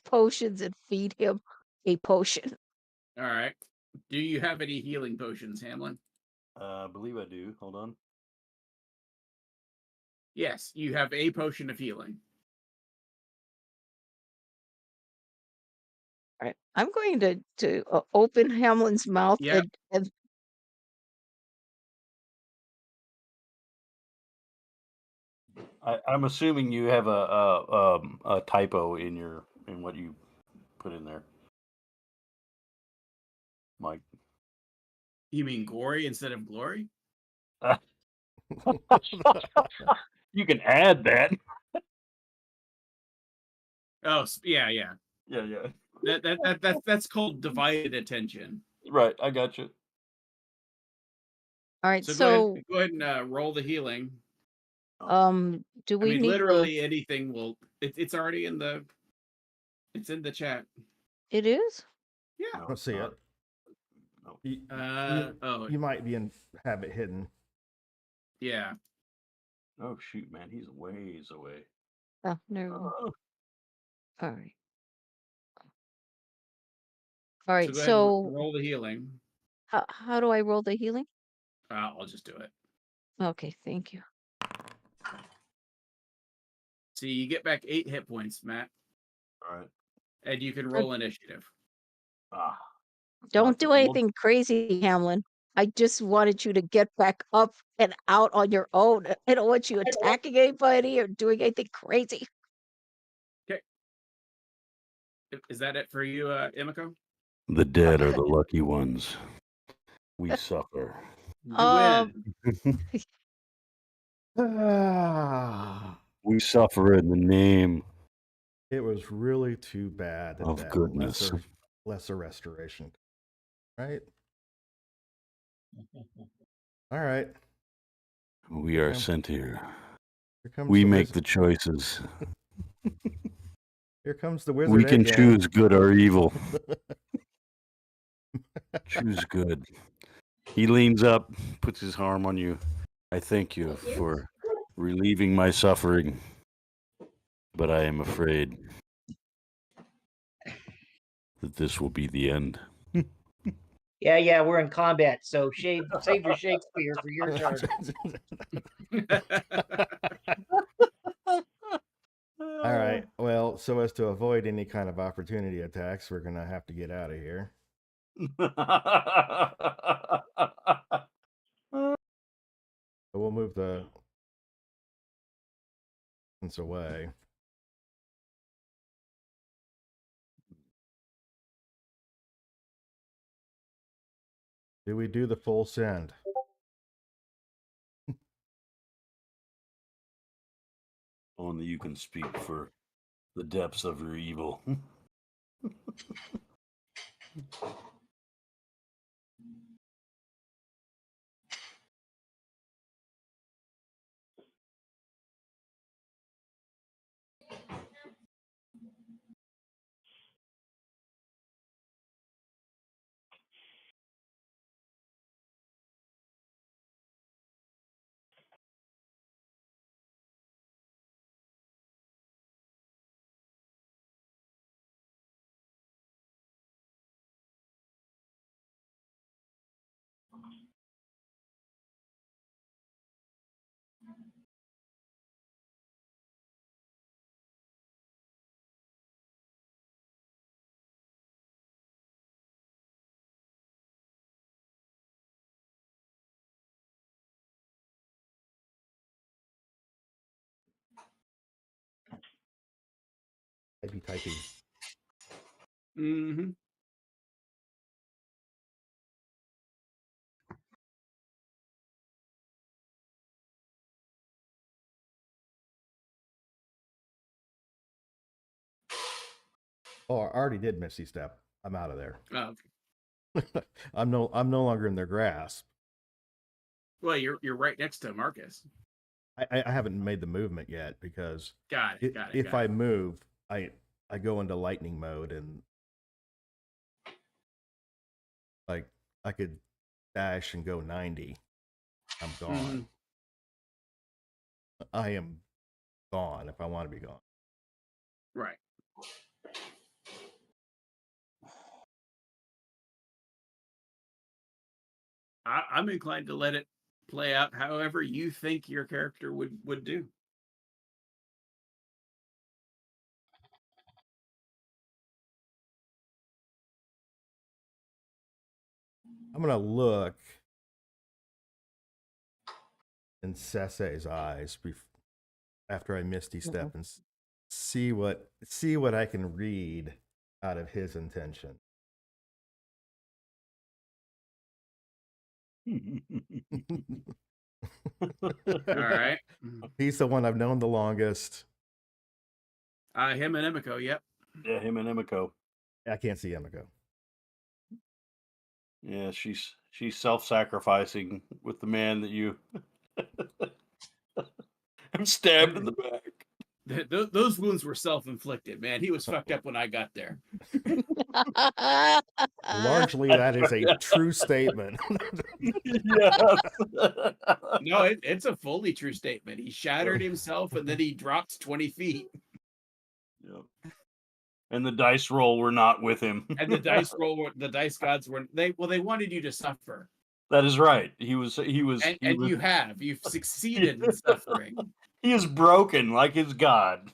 potions and feed him a potion. All right. Do you have any healing potions, Hamlin? I believe I do. Hold on. Yes, you have a potion of healing. All right. I'm going to open Hamlin's mouth Yep. and I'm assuming you have a typo in what you put in there, Mike. You mean gory instead of glory? You can add that. Oh, yeah. Yeah. That's called divided attention. Right, I got you. all right. So So go ahead and roll the healing. do we need literally anything will. It's already in the. It's in the chat. It is? Yeah. No, Let's see it. No. You might have it hidden. Yeah. Oh shoot, man, he's ways away. Oh, no. Oh. All right. All right. So go ahead So and roll the healing. how do I roll the healing? I'll just do it. Okay, thank you. See, you get back 8 hit points, Matt, All right. and you can roll initiative. Don't do anything crazy, Hamlin. I just wanted you to get back up and out on your own. I don't want you attacking anybody or doing anything crazy. Okay. Is that it for you, Imiko? The dead are the lucky ones. We suffer. We suffer in the name It was really too bad that of goodness. lesser restoration. Right? All right. We are sent here. Here comes We the make wizard. the choices. Here comes the wizard. We can again. choose good or evil. Choose good. He leans up, puts his arm on you. I thank you for relieving my suffering, but I am afraid that this will be the end. Yeah, we're in combat, so save your Shakespeare for your turn. All right. Well, so as to avoid any kind of opportunity attacks, we're gonna have to get out of here. So we'll move the away. Do we do the full send? Only you can speak for the depths of your evil. I'd be typing. Mm-hmm. Oh, I already did Misty Step. I'm out of there. Oh, okay. I'm no longer in their grasp. Well, you're right next to Marcus. I haven't made the movement yet because if I move, I go into lightning mode and like I could dash and go 90. I'm gone. Mm-hmm. I am gone if I want to be gone. Right. I'm inclined to let it play out however you think your character would do. I'm gonna look in Sesse's eyes after I Misty Step and see what I can read out of his intention. All right. He's the one I've known the longest. Him and Emiko, yep. Yeah, him and Emiko. I can't see Emiko. Yeah, she's self-sacrificing with the man that you. I'm stabbed in the back. Those wounds were self-inflicted, man. He was fucked up when I got there. Largely, that is a true statement. Yes. No, it's a fully true statement. He shattered himself and then he dropped 20 feet. Yep. And the dice roll were not with him. And the dice gods were they wanted you to suffer. That is right. You've succeeded in suffering. He is broken like his god.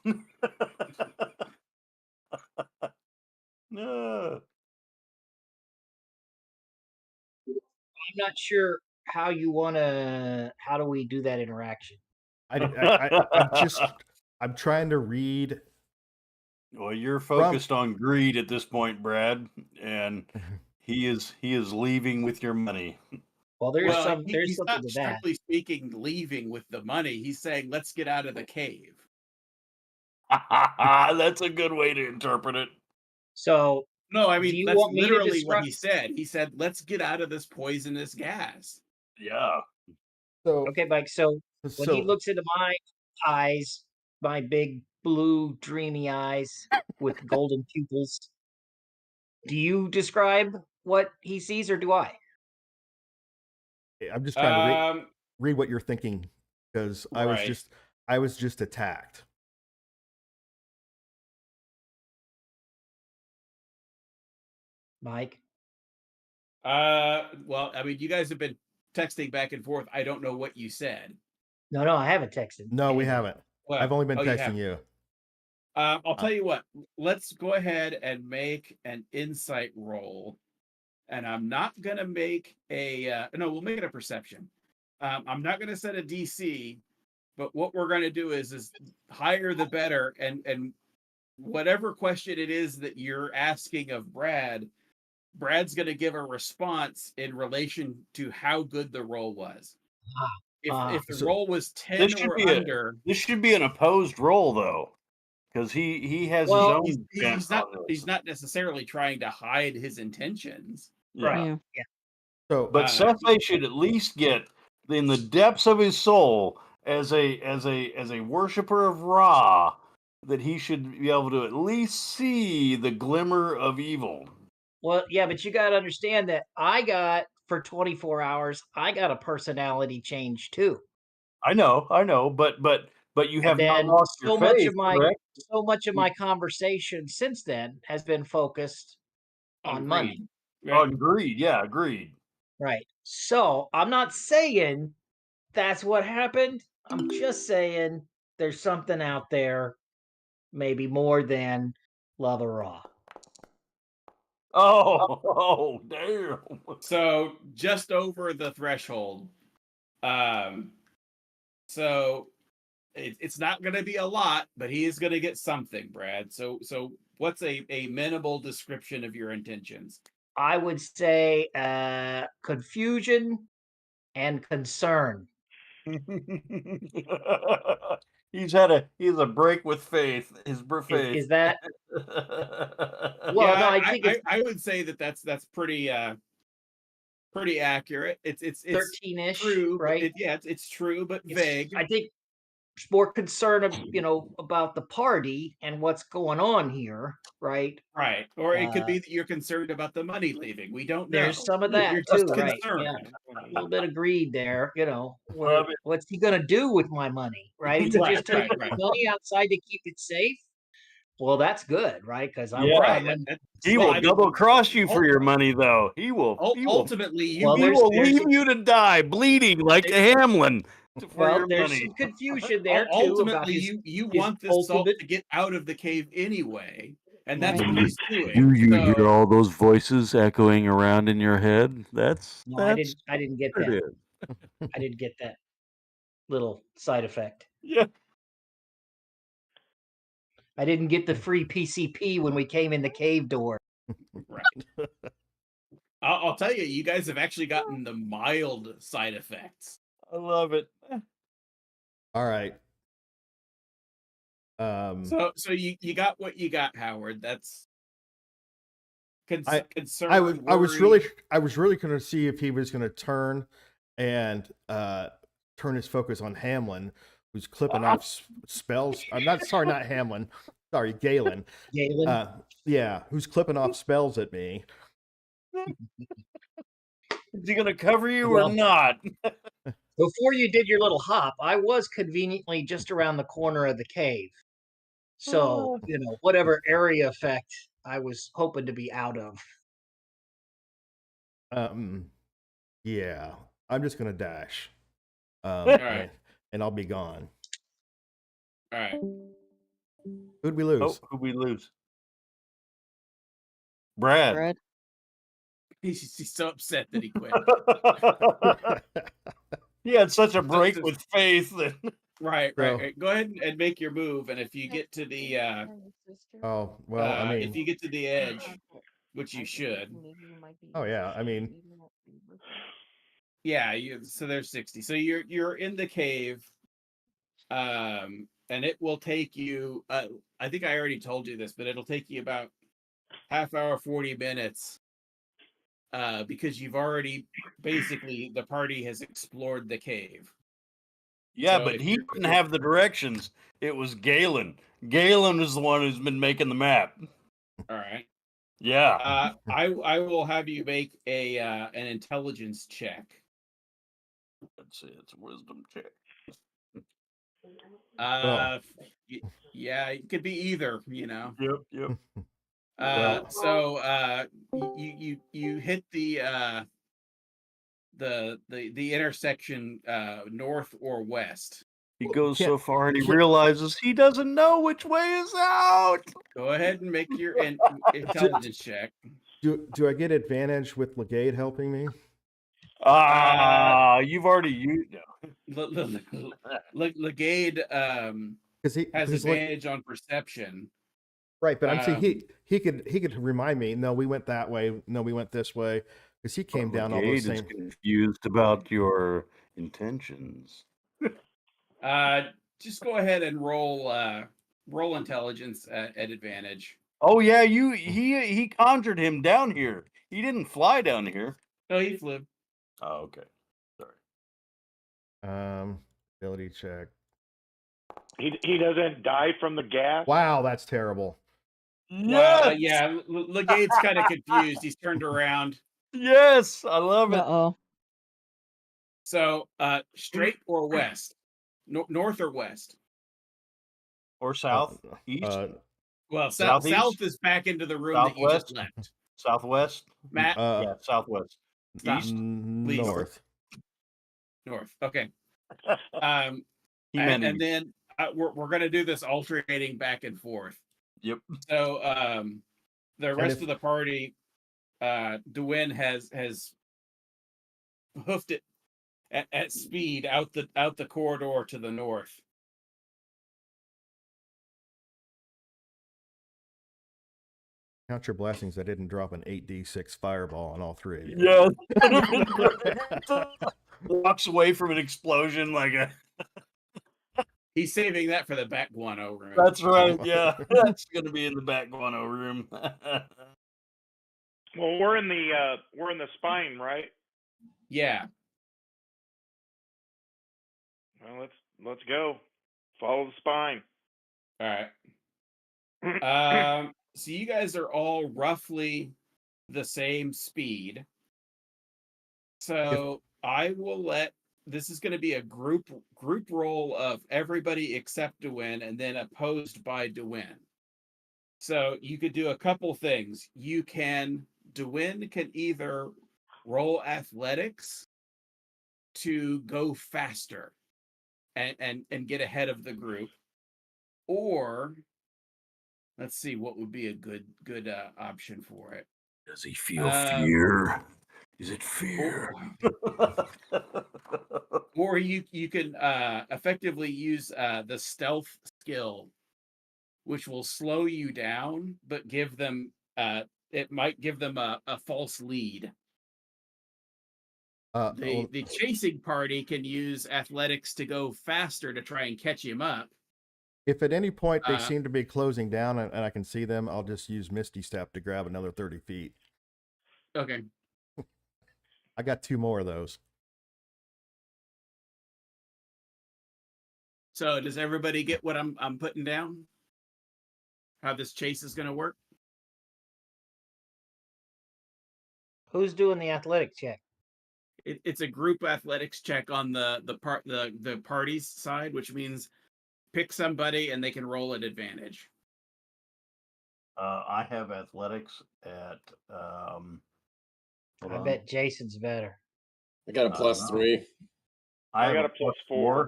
No. I'm not sure how do we do that interaction? I'm trying to read. Well, you're focused on greed at this point, Brad, and he is leaving with your money. Well, there's he's something not to that. strictly speaking leaving with the money. He's saying, let's get out of the cave. That's a good way to interpret it. So no, I mean that's literally what he said. He said, let's get out of this poisonous gas. Yeah. So okay, Mike. So when he looks into my eyes, my big blue dreamy eyes with golden pupils, do you describe what he sees or do I? I'm just trying to read what you're thinking because I was just attacked. Mike? Well, I mean, you guys have been texting back and forth. I don't know what you said. No, I haven't texted. No, we haven't. Well, I've only been texting you. I'll tell you what. Let's go ahead and make an insight roll. And I'm not going to make we'll make it a perception. I'm not going to set a DC, but what we're going to do is higher the better. And whatever question it is that you're asking of Brad's going to give a response in relation to how good the roll was. If the roll was 10 or under... This should be an opposed roll, though. Because he has his own... He's not necessarily trying to hide his intentions. Right. Yeah. So, but Cephei should at least get in the depths of his soul as a worshiper of Ra, that he should be able to at least see the glimmer of evil. Well, yeah, but you got to understand that for 24 hours, I got a personality change too. I know, but you have not lost your faith, correct? So much of my conversation since then has been focused on money. Right. On greed, yeah, agreed. Right. So I'm not saying that's what happened. I'm just saying there's something out there, maybe more than love or Ra. Oh, damn. So just over the threshold. So it's not going to be a lot, but he is going to get something, Brad. So what's a minimal description of your intentions? I would say confusion and concern. He's a break with faith. His faith is that? Well, yeah, no, I think I would say that's pretty pretty accurate. It's 13-ish, true, right? It's true, but vague. I think it's more concerned about the party and what's going on here, right? Right. Or it could be that you're concerned about the money leaving. We don't know. There's some of that you're too, just right? Concerned. Yeah. A little bit of greed there, what's he gonna do with my money, right? Is it just take money outside to keep it safe? Well, that's good, right? Because he will double cross you for your money, though. He will ultimately he will leave you to die bleeding like a Hamlin. Well, there's some confusion there too. Ultimately, you want this salt to get out of the cave anyway. and that's Right. what he's doing. Do you So, hear all those voices echoing around in your head? That's No, I didn't get what it that. is. I didn't get that little side effect. Yeah. I didn't get the free PCP when we came in the cave door. right. I'll tell you, you guys have actually gotten the mild side effects. I love it. All right. So you got what you got, Howard. That's concern. I was really going to see if he was going to turn and turn his focus on Hamlin, who's clipping off spells. I'm not Hamlin. Sorry, Galen. Galen? Yeah, who's clipping off spells at me. Is he going to cover you Well, or not? Before you did your little hop, I was conveniently just around the corner of the cave. So, whatever area effect I was hoping to be out of. Yeah, I'm just going to dash. All right. And I'll be gone. All right. Who'd we lose? Oh, who'd we lose? Brad. He's so upset that he quit. He had such a break with Faith that. Right. Go ahead and make your move, and if you get to the if you get to the edge, which you should. Oh yeah, I mean, yeah. So there's 60. So you're in the cave, and it will take you. I think I already told you this, but it'll take you about half hour, 40 minutes, because you've already basically the party has explored the cave. Yeah, but he didn't have the directions. It was Galen. Galen is the one who's been making the map. All right. Yeah. I will have you make an intelligence check. Let's see, it's a wisdom check. Yeah, it could be either, Yep. So you hit the intersection north or west. He goes so far and he realizes he doesn't know which way is out. Go ahead and make your intelligence check. Do I get advantage with Legade helping me? You've already used. Legade has advantage on perception. Right, but I'm saying he could remind me. No, we went that way. No, we went this way, because he came down all those same. Is confused about your intentions. Just go ahead and roll intelligence at advantage. Oh yeah, he conjured him down here. He didn't fly down here. No, he flew. Oh, okay. Sorry. Ability check. He doesn't die from the gas. Wow, that's terrible. Yes! Yeah, Legate's kind of confused. He's turned around. Yes, I love it. Uh-oh. So, straight or west? North or west? Or south? East? Well, south is back into the room that you just left. Southwest? Matt? Yeah, southwest. East? North. North. Okay. And then we're going to do this alternating back and forth. Yep. So the rest of the party, Dwayne has hoofed it at speed out the corridor to the north. Count your blessings. I didn't drop an 8d6 fireball on all three of you. Yeah. Walks away from an explosion like a. He's saving that for the back guano room. That's right. Yeah, that's going to be in the back guano room. Well, we're in the spine, right? Yeah. Well, let's go. Follow the spine. All right. So you guys are all roughly the same speed. So I will this is going to be a group roll of everybody except Dwayne, and then opposed by Dwayne. So you could do a couple things. Dwayne can either roll athletics to go faster and get ahead of the group, or Let's see what would be a good option for it. Does he feel fear? Is it fear? Or you can effectively use the stealth skill, which will slow you down, but give them it might give them a false lead. The chasing party can use athletics to go faster to try and catch him up. If at any point they seem to be closing down and I can see them, I'll just use Misty Step to grab another 30 feet. Okay. I got 2 more of those. So does everybody get what I'm putting down? How this chase is going to work? Who's doing the athletic check? It's a group athletics check on the party's side, which means pick somebody and they can roll at advantage. I have athletics at. I bet Jason's better. I got a +3. I got a +4.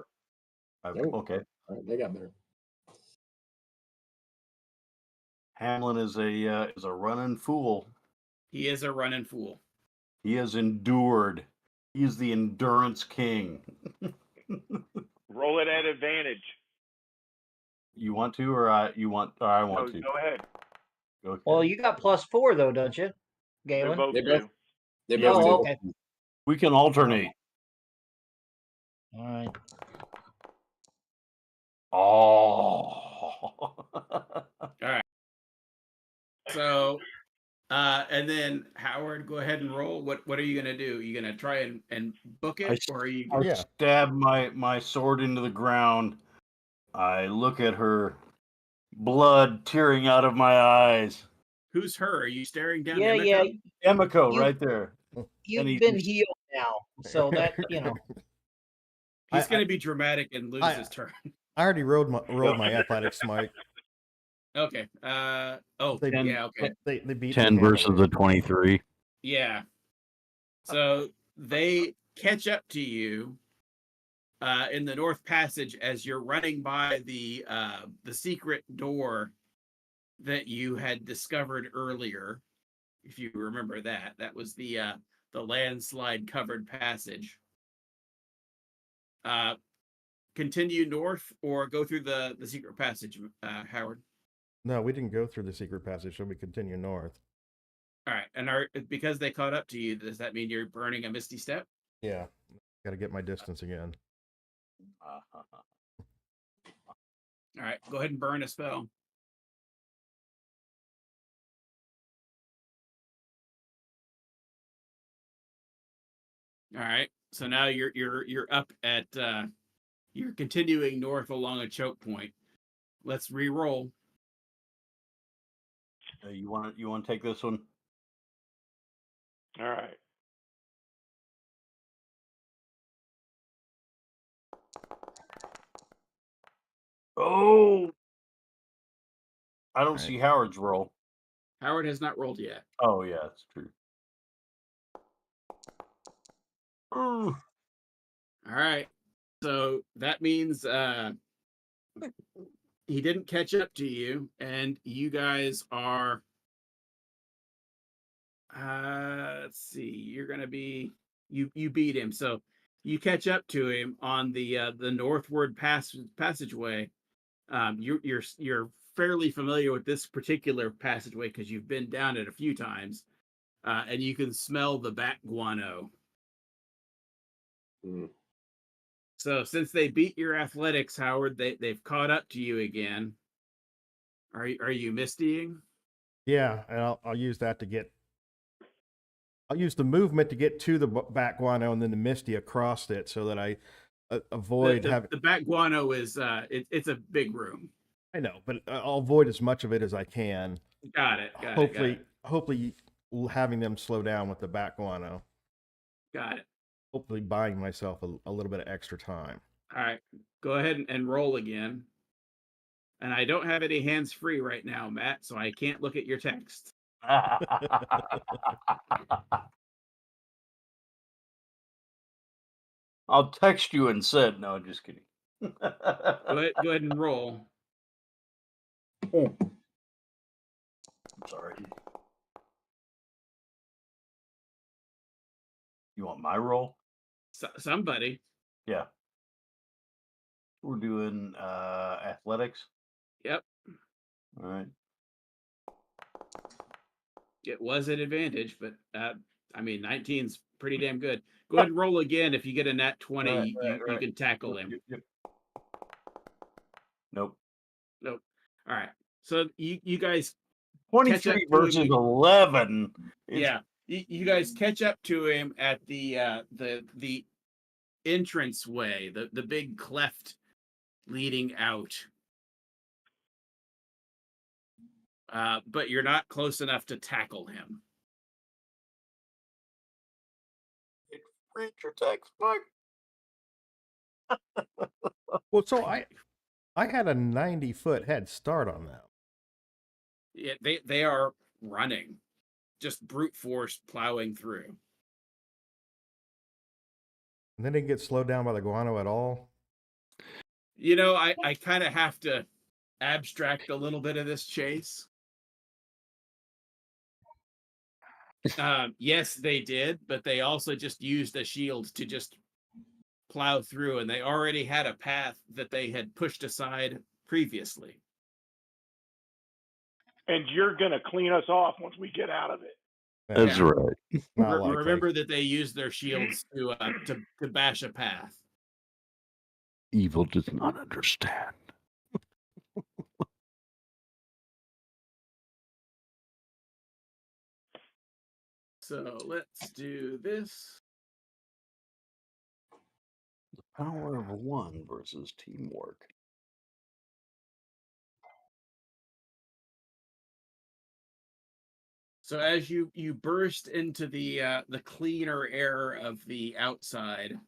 Okay. All right, they got better. Hamlin is a running fool. He is a running fool. He has endured. He is the endurance king. Roll it at advantage. You want to, or I want to? Go ahead. Okay. Well, you got +4 though, don't you, Galen? They both do. Okay. We can alternate. All right. Oh. All right. So, and then Howard, go ahead and roll. What are you gonna do? Are you gonna try and book it, or are you? I stab my sword into the ground. I look at her, blood tearing out of my eyes. Who's her? Are you staring down? Yeah, Emiko? yeah. Emiko, right there. You've been healed now, so that He's going to be dramatic and lose his turn. I already rolled my athletics smite. Okay. Okay. They beat 10 versus the 23. Yeah. So they catch up to you in the North Passage as you're running by the secret door that you had discovered earlier. If you remember that was the landslide covered passage. Continue north or go through the secret passage, Howard? No, we didn't go through the secret passage, so we continue north. All right, and because they caught up to you, does that mean you're burning a Misty Step? Yeah, got to get my distance again. All right, go ahead and burn a spell. All right, so now you're up at you're continuing north along a choke point. Let's re-roll. You want to take this one? All right. Oh, I don't see Howard's roll. Howard has not rolled yet. Oh yeah, that's true. All right, so that means he didn't catch up to you, and you guys are. Let's see. You're gonna be you beat him, so you catch up to him on the northward passageway. You're fairly familiar with this particular passageway because you've been down it a few times, and you can smell the bat guano. So since they beat your athletics, Howard, they've caught up to you again. Are you mistying? Yeah, and I'll use that to get. I'll use the movement to get to the bat guano and then the Misty across it, so that I avoid having. The bat guano is it's a big room. I know, but I'll avoid as much of it as I can. Got it. Hopefully, having them slow down with the bat guano. Got it. Hopefully, buying myself a little bit of extra time. All right, go ahead and roll again. And I don't have any hands free right now, Matt, so I can't look at your text. I'll text you instead. No, just kidding. Go ahead and roll. Sorry. You want my roll? Somebody. Yeah. We're doing athletics. Yep. All right. It was an advantage, but I mean, 19's pretty damn good. Go ahead and roll again. If you get a nat 20, you can tackle him. Yep. Nope. Nope. All right. So you guys 23 versus 11. Yeah. You guys catch up to him at the entrance way, the big cleft leading out. But you're not close enough to tackle him. Read your textbook. Well, so I had a 90-foot head start on them. Yeah, they are running, just brute force plowing through. And they didn't get slowed down by the guano at all. You know, I kind of have to abstract a little bit of this chase. Yes, they did, but they also just used a shield to just plow through, and they already had a path that they had pushed aside previously. And you're going to clean us off once we get out of it. That's right. Remember that they used their shields to bash a path. Evil does not understand. So let's do this. The power of one versus teamwork. So as you burst into the cleaner air of the outside,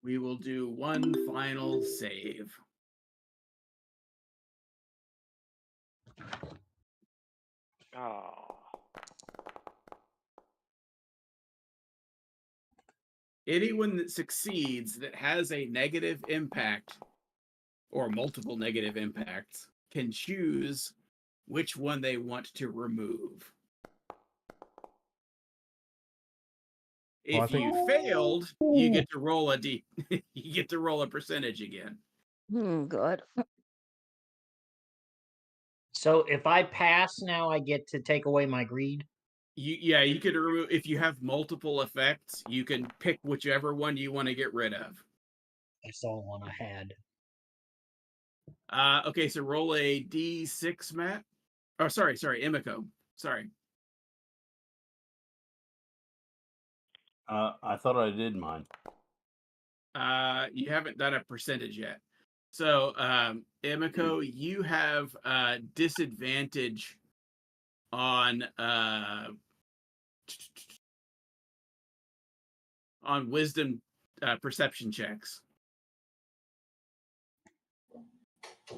we will do one final save. Oh. Anyone that succeeds that has a negative impact or multiple negative impacts can choose which one they want to remove. If you failed, you get to roll you get to roll a percentage again. Good. So if I pass now, I get to take away my greed. You could remove, if you have multiple effects, you can pick whichever one you want to get rid of. That's the only one I had. Okay, so roll a D6, Matt. Oh, sorry, Emiko. Sorry. I thought I did mine. You haven't done a percentage yet. So, Emiko, you have disadvantage on wisdom perception checks.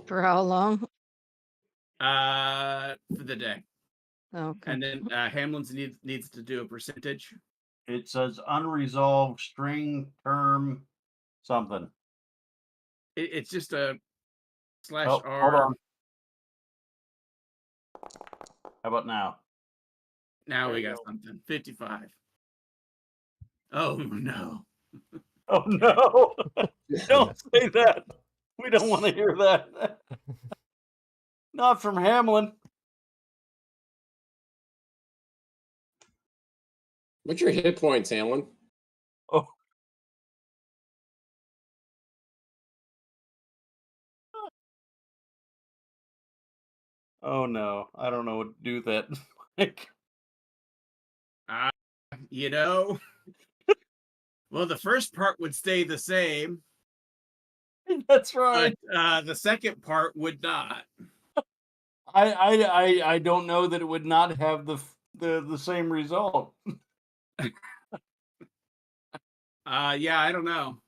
For how long? For the day. Okay. And then Hamlin's needs to do a percentage. It says unresolved string term something. It's just a /R. Hold on. How about now? Now we got something. 55. Oh no. Oh no. Don't say that. We don't want to hear that. Not from Hamlin. What's your hit points, Hamlin? Oh. Oh no. I don't know what to do with that. You know, well, the first part would stay the same. That's right. But the second part would not. I don't know that it would not have the same result. Yeah, I don't know.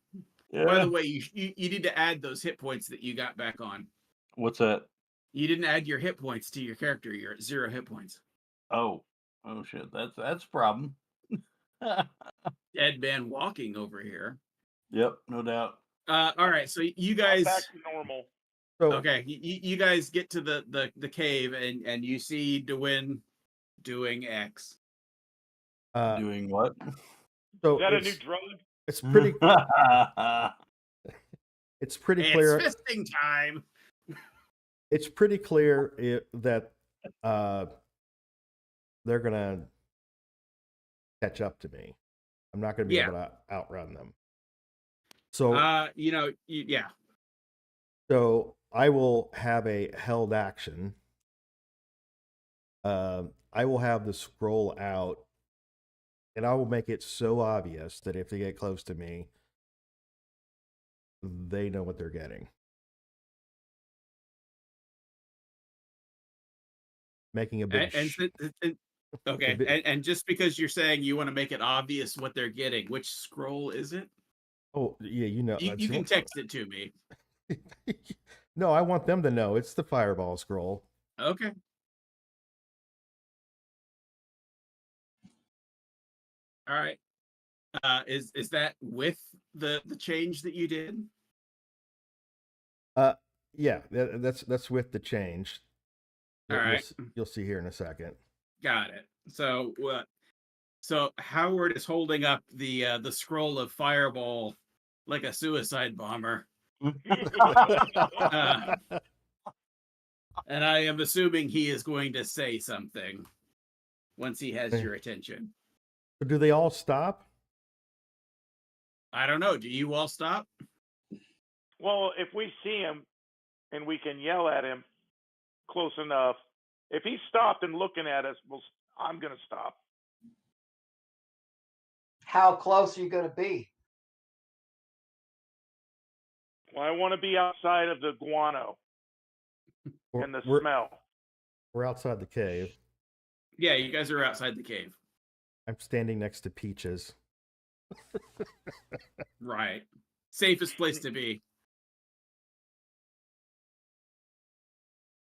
Yeah. By the way, you need to add those hit points that you got back on. What's that? You didn't add your hit points to your character. You're at 0 hit points. Oh shit. That's a problem. Dead man walking over here. Yep, no doubt. All right, so you guys back to normal. So okay, you guys get to the cave and you see DeWin doing X. Doing what? So Is that a new drug? it's pretty it's pretty It's clear. fisting time. It's pretty clear that they're gonna catch up to me. I'm not gonna be able to outrun them. So yeah. So I will have a held action. I will have the scroll out, and I will make it so obvious that if they get close to me, they know what they're getting. Making a big okay, and just because you're saying you want to make it obvious what they're getting, which scroll is it? Oh yeah, you know. You can text it to me. No, I want them to know. It's the fireball scroll. Okay. All right. Is that with the change that you did? Yeah, that's with the change. All right. You'll see here in a second. Got it. So So Howard is holding up the scroll of fireball like a suicide bomber. And I am assuming he is going to say something once he has your attention. Do they all stop? I don't know. Do you all stop? Well, if we see him and we can yell at him close enough, if he stopped and looking at us, I'm going to stop. How close are you going to be? Well, I want to be outside of the guano and the smell. We're outside the cave. Yeah, you guys are outside the cave. I'm standing next to Peaches. Right. Safest place to be.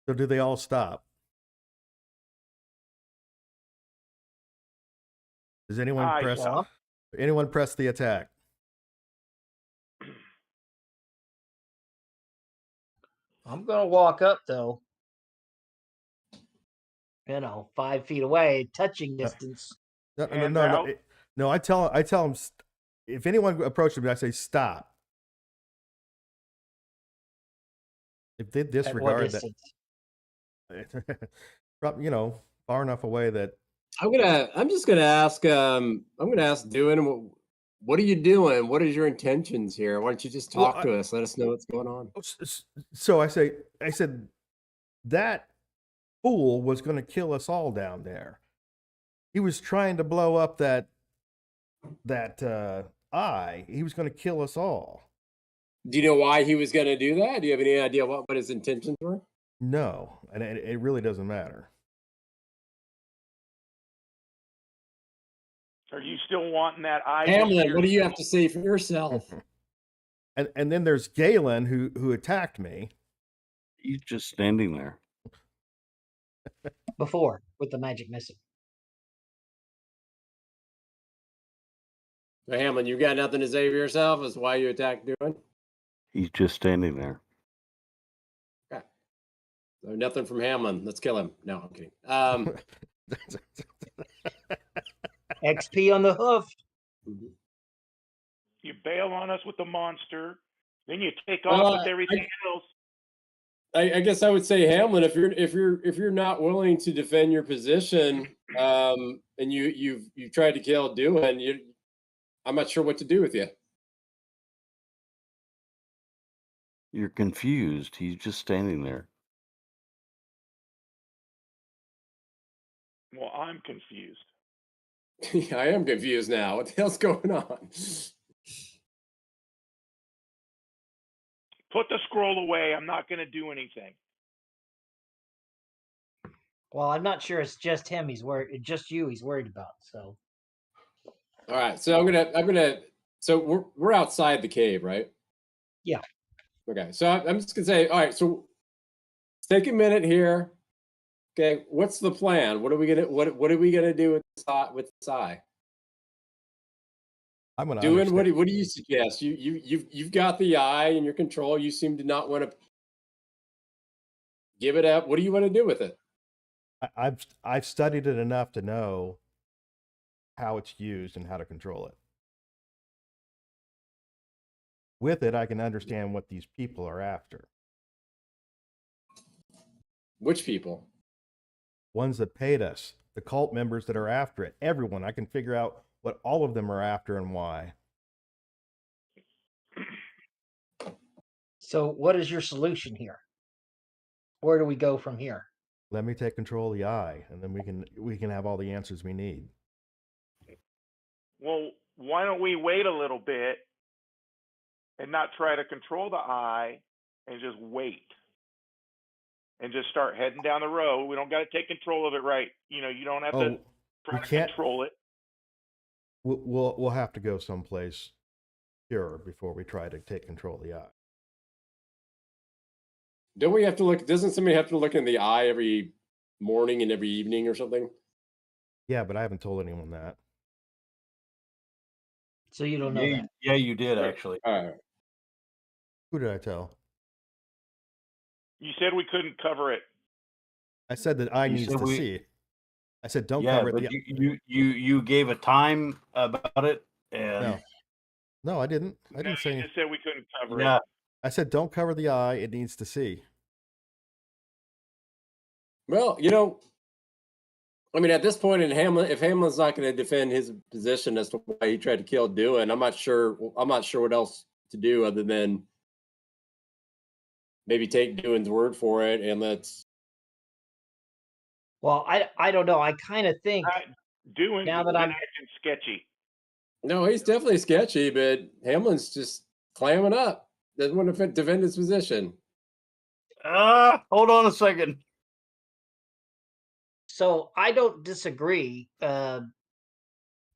So do they all stop? Does anyone press the attack? I'm going to walk up, though. 5 feet away, touching distance. No. I tell them if anyone approaches me, I say stop. If they disregard that, far enough away that I'm just gonna ask. I'm gonna ask Dewin, what are you doing? What is your intentions here? Why don't you just talk to us? Let us know what's going on. So I said that fool was going to kill us all down there. He was trying to blow up that eye. He was going to kill us all. Do you know why he was going to do that? Do you have any idea what his intentions were? No, and it really doesn't matter. Are you still wanting that eye? Hamlin, what do you have to say for yourself? And then there's Galen who attacked me. He's just standing there. Before, with the magic missing. So Hamlin, you got nothing to say for yourself as why you attacked Dewin? He's just standing there. Okay. So nothing from Hamlin. Let's kill him. No, I'm kidding. XP on the hoof. You bail on us with the monster, then you take off with everything else. I guess I would say, Hamlin, if you're not willing to defend your position, and you've tried to kill Dewin, I'm not sure what to do with you. You're confused. He's just standing there. Well, I'm confused. Yeah, I am confused now. What the hell's going on? Put the scroll away. I'm not going to do anything. Well, I'm not sure it's just him he's worried, just you he's worried about. So, all right. So I'm gonna. So we're outside the cave, right? Yeah. Okay. So I'm just gonna say, all right. So let's take a minute here. Okay. What's the plan? What are we gonna do with this eye? I'm gonna Dewin, what do you suggest? You've got the eye in your control. You seem to not want to Give it up. What do you want to do with it? I've studied it enough to know how it's used and how to control it. With it, I can understand what these people are after. Which people? Ones that paid us, the cult members that are after it, everyone. I can figure out what all of them are after and why. So what is your solution here? Where do we go from here? Let me take control of the eye, and then we can have all the answers we need. Well, why don't we wait a little bit and not try to control the eye and just wait and just start heading down the road? We don't got to take control of it, right? You don't have to try to control it. We'll have to go someplace pure before we try to take control of the eye. Don't we have to look? Doesn't somebody have to look in the eye every morning and every evening or something? Yeah, but I haven't told anyone that. So you don't know that? Yeah, you did actually. All right. Who did I tell? You said we couldn't cover it. I said that eye needs to see. I said don't cover but the. You gave a time about it, and no, I didn't. I didn't say. You just said we couldn't cover it. I said don't cover the eye. It needs to see. Well, I mean, at this point in Hamlin, if Hamlin's not going to defend his position as to why he tried to kill Dewin, I'm not sure what else to do other than maybe take Dewin's word for it and let's. Well, I don't know. I kind of think Dewin's now that I'm acting sketchy. No, he's definitely sketchy, but Hamlin's just clamming up. Doesn't want to defend his position. Hold on a second. So I don't disagree. Now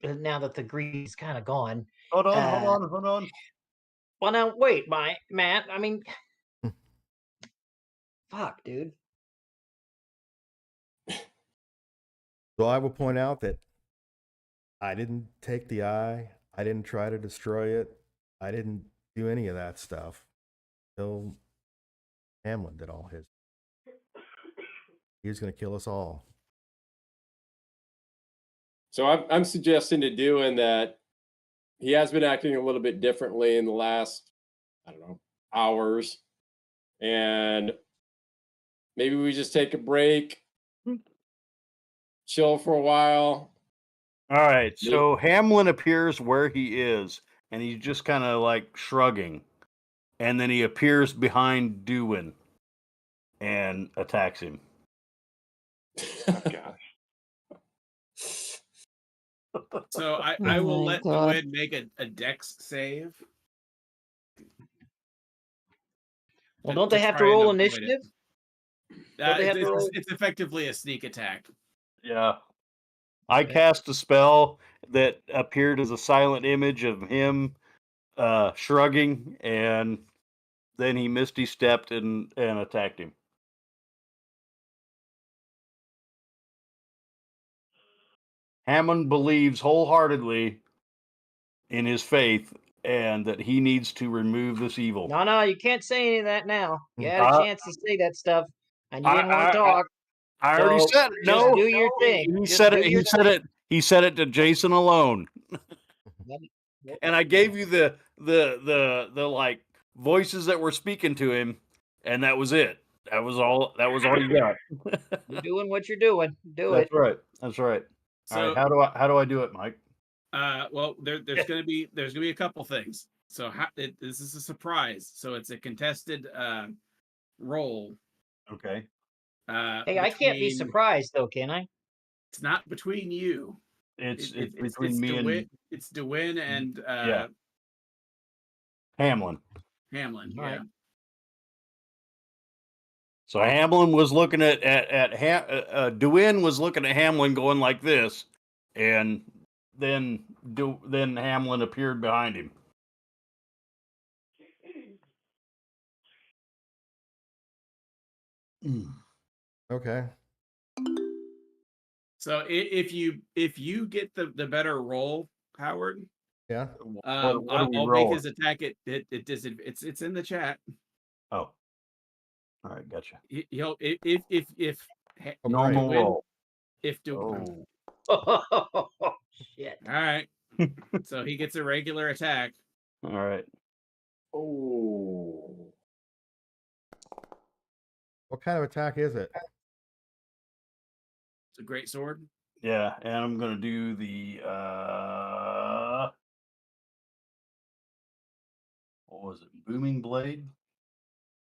that the greed's kind of gone. Hold on. Well, now wait, Matt. I mean, fuck, dude. So I will point out that I didn't take the eye. I didn't try to destroy it. I didn't do any of that stuff. Until Hamlin did all his. He was going to kill us all. So I'm suggesting to Dewin that he has been acting a little bit differently in the last, hours. And maybe we just take a break, chill for a while. All right. So Hamlin appears where he is, and he's just kind of like shrugging. And then he appears behind Dewin and attacks him. Oh, gosh. So I will let Dewin make a dex save. Well, don't they have to roll initiative? It's effectively a sneak attack. Yeah. I cast a spell that appeared as a silent image of him shrugging, and then he misty stepped and attacked him. Hammond believes wholeheartedly in his faith and that he needs to remove this evil. No, you can't say any of that now. You had a chance to say that stuff, and you didn't want to talk. I already said it. No, do your thing. He said it. He said it to Jason alone. And I gave you the like voices that were speaking to him, and that was it. That was all you got. You're doing what you're doing. That's right. So, all right, how do I do it, Mike? Well, there's gonna be a couple things. So this is a surprise. So it's a contested roll. Okay. Hey, I can't be surprised though, can I? It's not between you. It's between me and it's Dewin and Hamlin. Yeah. Right. So Hamlin was looking at Dewin was looking at Hamlin going like this, and then Hamlin appeared behind him. Okay. So if you get the better roll, Howard. Yeah. I'll make his attack. It's in the chat. Oh. All right, gotcha. He'll if Normal win, roll. if to Oh. Oh, shit. all right. So he gets a regular attack. All right. Oh. What kind of attack is it? It's a great sword. Yeah, and I'm gonna do the what was it? Booming blade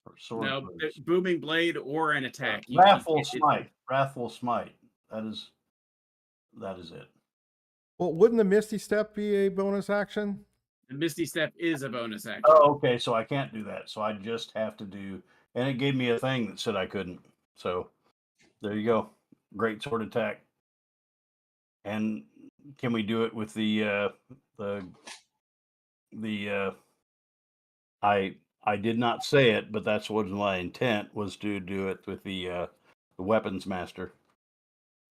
or sword? No, Blades? booming blade or an attack. Wrathful smite. Wrathful smite. That is it. Well, wouldn't the Misty Step be a bonus action? The Misty Step is a bonus action. Oh, okay. So I can't do that. So I just have to do, and it gave me a thing that said I couldn't. So there you go. Great sword attack. And can we do it with the I did not say it, but that's what my intent was to do it with the weapons master.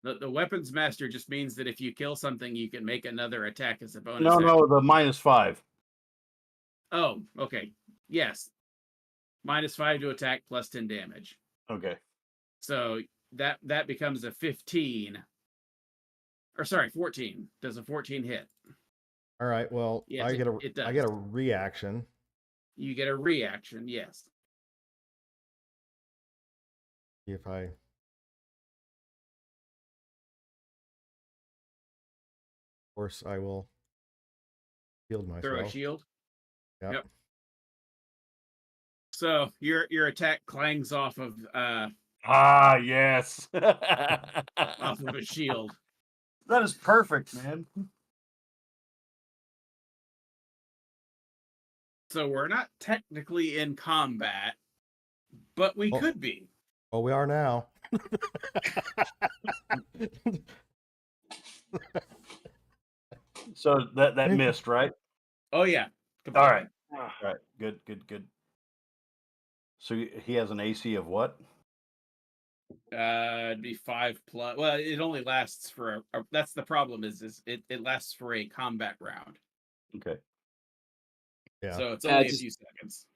The weapons master just means that if you kill something, you can make another attack as a bonus. No, action. no, the -5. Oh, okay. Yes. -5 to attack plus 10 damage. Okay. So that becomes a 15. Or sorry, 14. Does a 14 hit? All right. Well, Yes, I it does. get a reaction. You get a reaction, yes. See if I. Of course, I will shield myself. Throw a shield. Yep. So your attack clangs off of Yes. off of a shield. That is perfect, man. So we're not technically in combat, but we could be. Oh, we are now. So that missed, right? Oh yeah. All right. All right. Good. So he has an AC of what? It'd be 5+. Well, it only lasts for that's the problem is it lasts for a combat round. Okay. Yeah. So it's only a few seconds.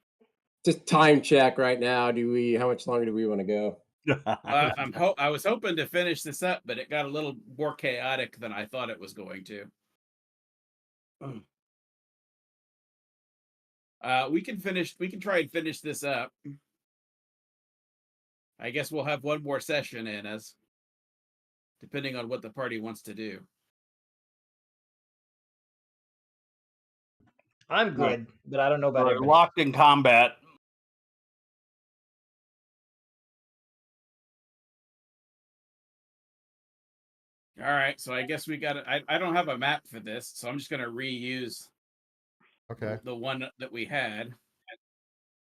Just time check right now. How much longer do we want to go? I was hoping to finish this up, but it got a little more chaotic than I thought it was going to. We can try and finish this up. I guess we'll have one more session in us, depending on what the party wants to do. I'm good, but I don't know about everybody. Locked in combat. All right, so I guess we got it. I don't have a map for this, so I'm just going to reuse the one that we had.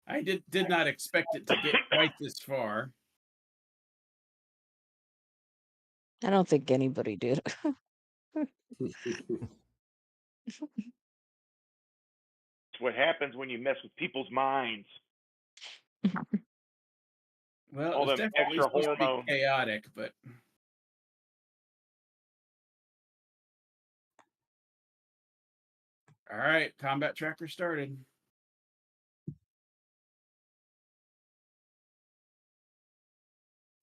I did not expect it to get quite this far. I don't think anybody did. It's what happens when you mess with people's minds. Well, all it was them definitely extra supposed to hormones. be chaotic, but all right, combat tracker started.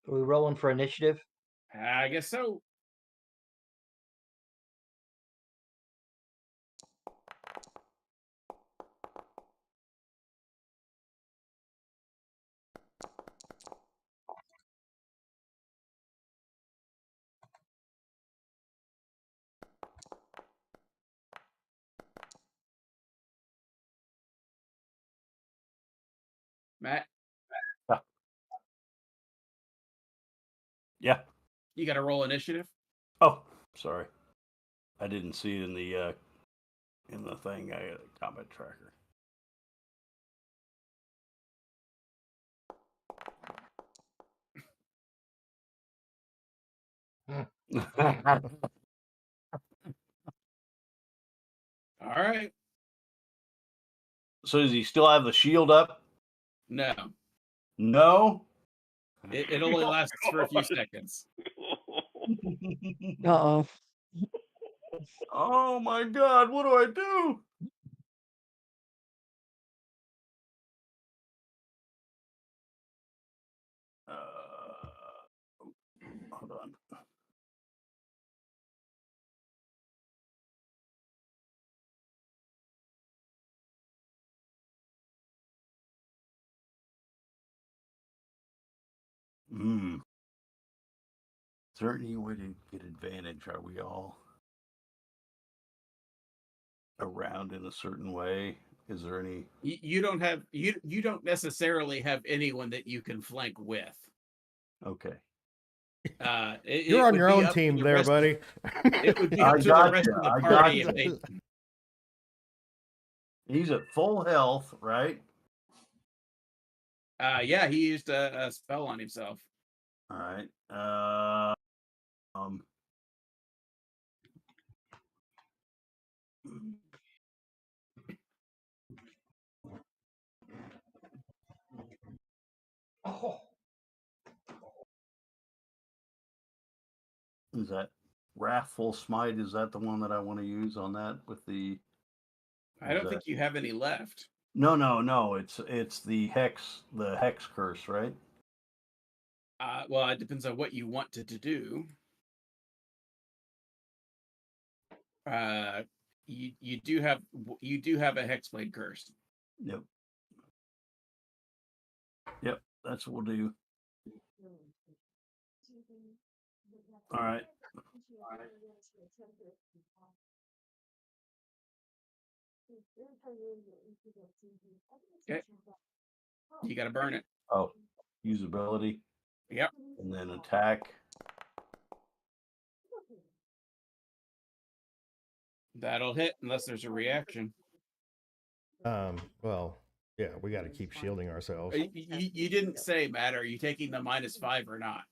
Are we rolling for initiative? I guess so. Matt? Yeah. You got to roll initiative? Oh, sorry. I didn't see it in the thing. I got a combat tracker. All right. So does he still have the shield up? No. No? It only lasts for a few seconds. Uh-oh. Oh my God, what do I do? Hold on. Is there any way to get advantage? Are we all around in a certain way? Is there any? You don't have you don't necessarily have anyone that you can flank with. Okay. You're on would your be own up to team the there, rest- buddy. It would be I up to the got rest you. of the I party got if you. they. He's at full health, right? Yeah, he used a spell on himself. All right. Oh, Is that Wrathful Smite? Is that the one that I want to use on that with the? I don't think you have any left. No. It's the hex curse, right? Well, it depends on what you want to do. You do have a hexblade curse. Yep, that's what we'll do. All right. Okay. You got to burn it. Oh, usability. Yep. And then attack. That'll hit unless there's a reaction. Well, yeah, we got to keep shielding ourselves. You didn't say, Matt, are you taking the -5 or not?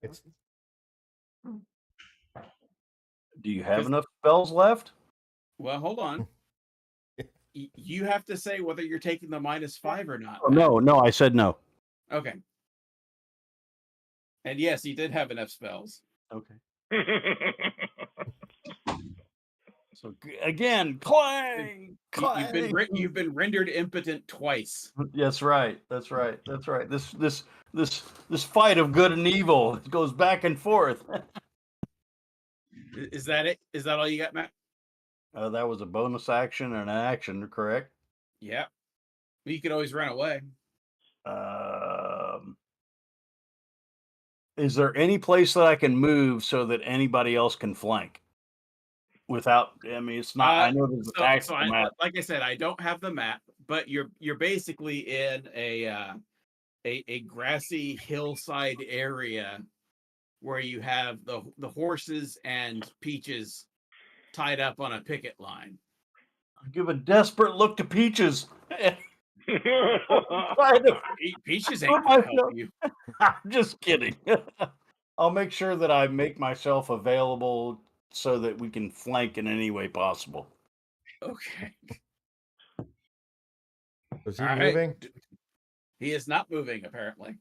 It's Do you have enough spells left? Well, hold on. You have to say whether you're taking the -5 or not. Oh, no, I said no. Okay. And yes, he did have enough spells. Okay. So again, clang. You've been rendered impotent twice. That's right. This fight of good and evil goes back and forth. Is that it? Is that all you got, Matt? That was a bonus action and an action, correct? Yeah. You could always run away. Is there any place that I can move so that anybody else can flank? Without, I mean, it's not. I know there's a tactical map. Like I said, I don't have the map, but you're basically in a grassy hillside area where you have the horses and Peaches tied up on a picket line. I give a desperate look to Peaches. Peaches ain't gonna help you. I'm just kidding. I'll make sure that I make myself available so that we can flank in any way possible. Okay. Was he moving? He is not moving, apparently.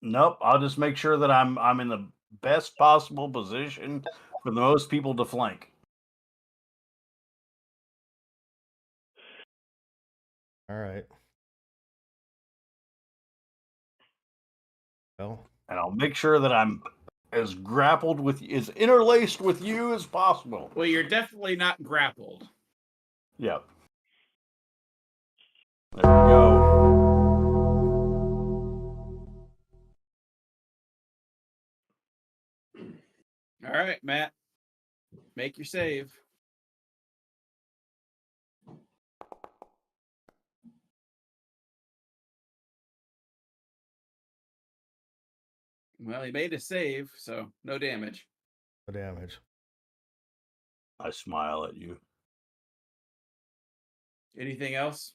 Nope. I'll just make sure that I'm in the best possible position for the most people to flank. All right. Well, and I'll make sure that I'm as grappled with, as interlaced with you as possible. Well, you're definitely not grappled. Yep. There we go. All right, Matt. Make your save. Well, he made a save, so no damage. No damage. I smile at you. Anything else?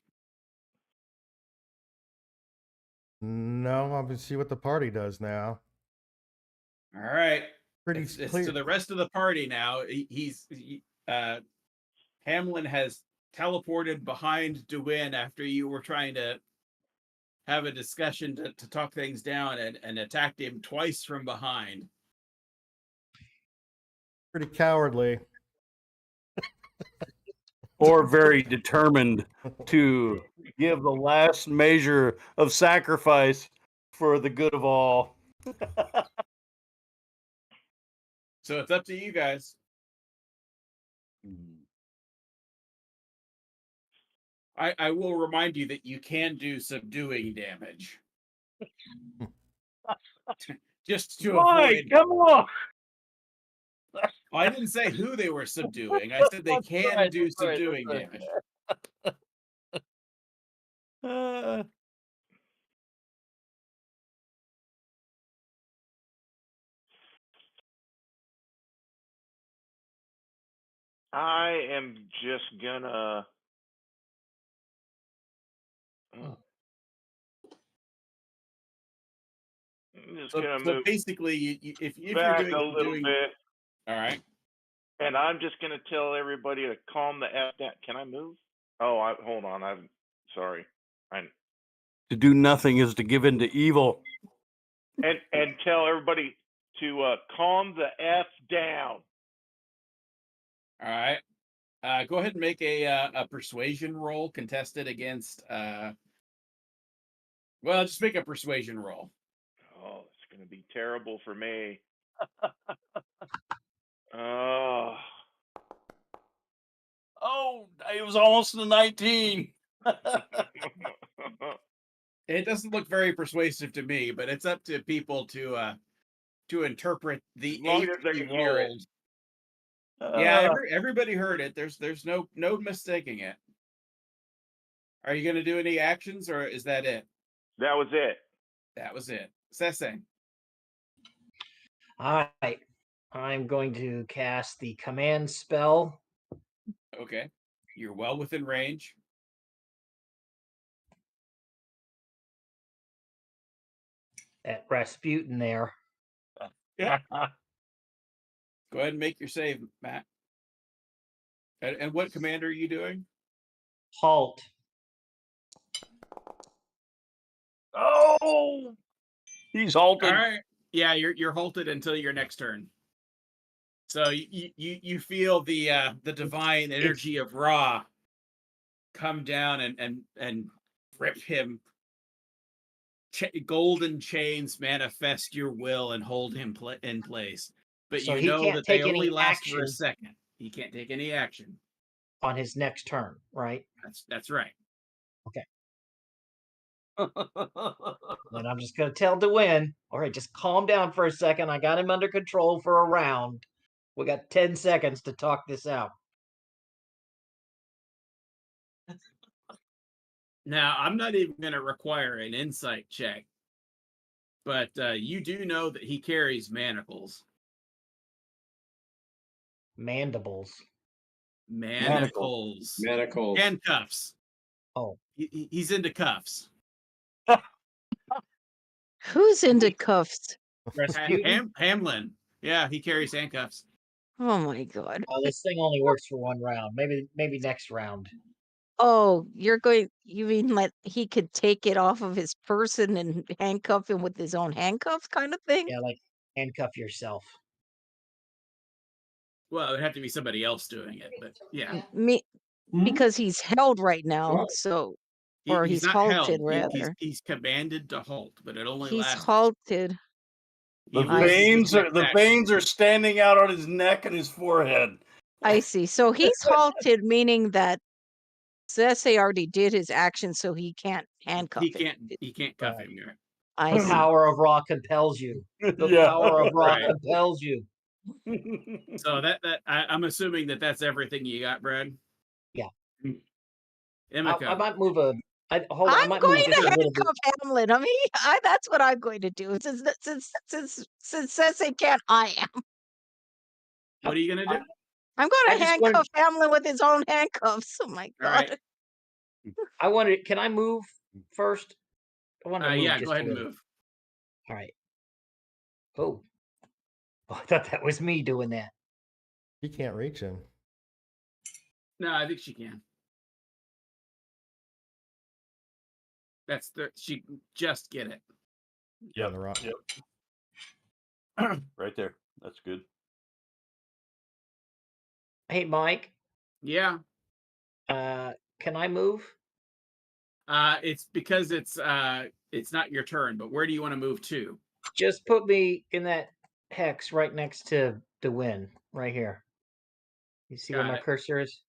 No, I'm gonna see what the party does now. All right. It's clear. To the rest of the party now. Hamlin has teleported behind DeWin after you were trying to have a discussion to talk things down and attacked him twice from behind. Pretty cowardly. Or very determined to give the last measure of sacrifice for the good of all. So it's up to you guys. I will remind you that you can do subduing damage. Just to avoid. Come on. I didn't say who they were subduing. I said they can do subduing damage. I am just gonna. I'm just gonna So move basically, if you're back doing a little bit, all right. and I'm just gonna tell everybody to calm the F down. Can I move? Oh, hold on. I'm sorry. To do nothing is to give in to evil. And tell everybody to calm the F down. All right. Go ahead and make a persuasion roll contested against. Well, just make a persuasion roll. Oh, it's going to be terrible for me. Oh. Oh, it was almost a 19. It doesn't look very persuasive to me, but it's up to people to interpret the 8 he rolled. Yeah, everybody heard it. There's no mistaking it. Are you going to do any actions, or is that it? That was it. That was it. Sese. All right. I'm going to cast the command spell. Okay. You're well within range. At Rasputin there. Yeah. Go ahead and make your save, Matt. And what command are you doing? Halt. Oh, he's halted. All right. Yeah, you're halted until your next turn. So you feel the divine energy of Ra come down and rip him. Golden chains manifest your will and hold him in place. But So you he know can't that they take only any last for a action second. He can't take any action on his next turn, right? That's right. Okay. Then I'm just going to tell Dwayne, all right, just calm down for a second. I got him under control for a round. We got 10 seconds to talk this out. Now, I'm not even going to require an insight check, but you do know that he carries manacles. Mandibles. Manacles. Handcuffs. Oh. He's into cuffs. Who's into cuffs? Hamlin. Yeah, he carries handcuffs. Oh my god. Oh, this thing only works for one round. Maybe next round. Oh, you mean like he could take it off of his person and handcuff him with his own handcuffs kind of thing? Yeah, like handcuff yourself. Well, it would have to be somebody else doing it, but yeah. Because he's held right now, so he's not halted held. rather. He's commanded to halt, but it only He's lasts. halted. The veins are standing out on his neck and his forehead. I see. So he's halted, meaning that Sese already did his action, so he can't handcuff him. He can't cuff him. The power of Ra compels you. The power of Ra compels you. So I'm assuming that's everything you got, Brad. Yeah. Emiko. I might move a. I'm going to handcuff Hamlin. I mean, that's what I'm going to do. Since Sese can't, I am. What are you going to do? I'm going to handcuff Hamlin with his own handcuffs. Oh my god! Right. I wanted. Can I move first? I want to move. Yeah, go ahead and move. All right. Oh, I thought that was me doing that. He can't reach him. No, I think she can. She just get it. Yep. Right there. That's good. Hey, Mike. Yeah. Can I move? It's because it's not your turn, but where do you want to move to? Just put me in that hex right next to the win, right here. You see where Got my it. cursor is?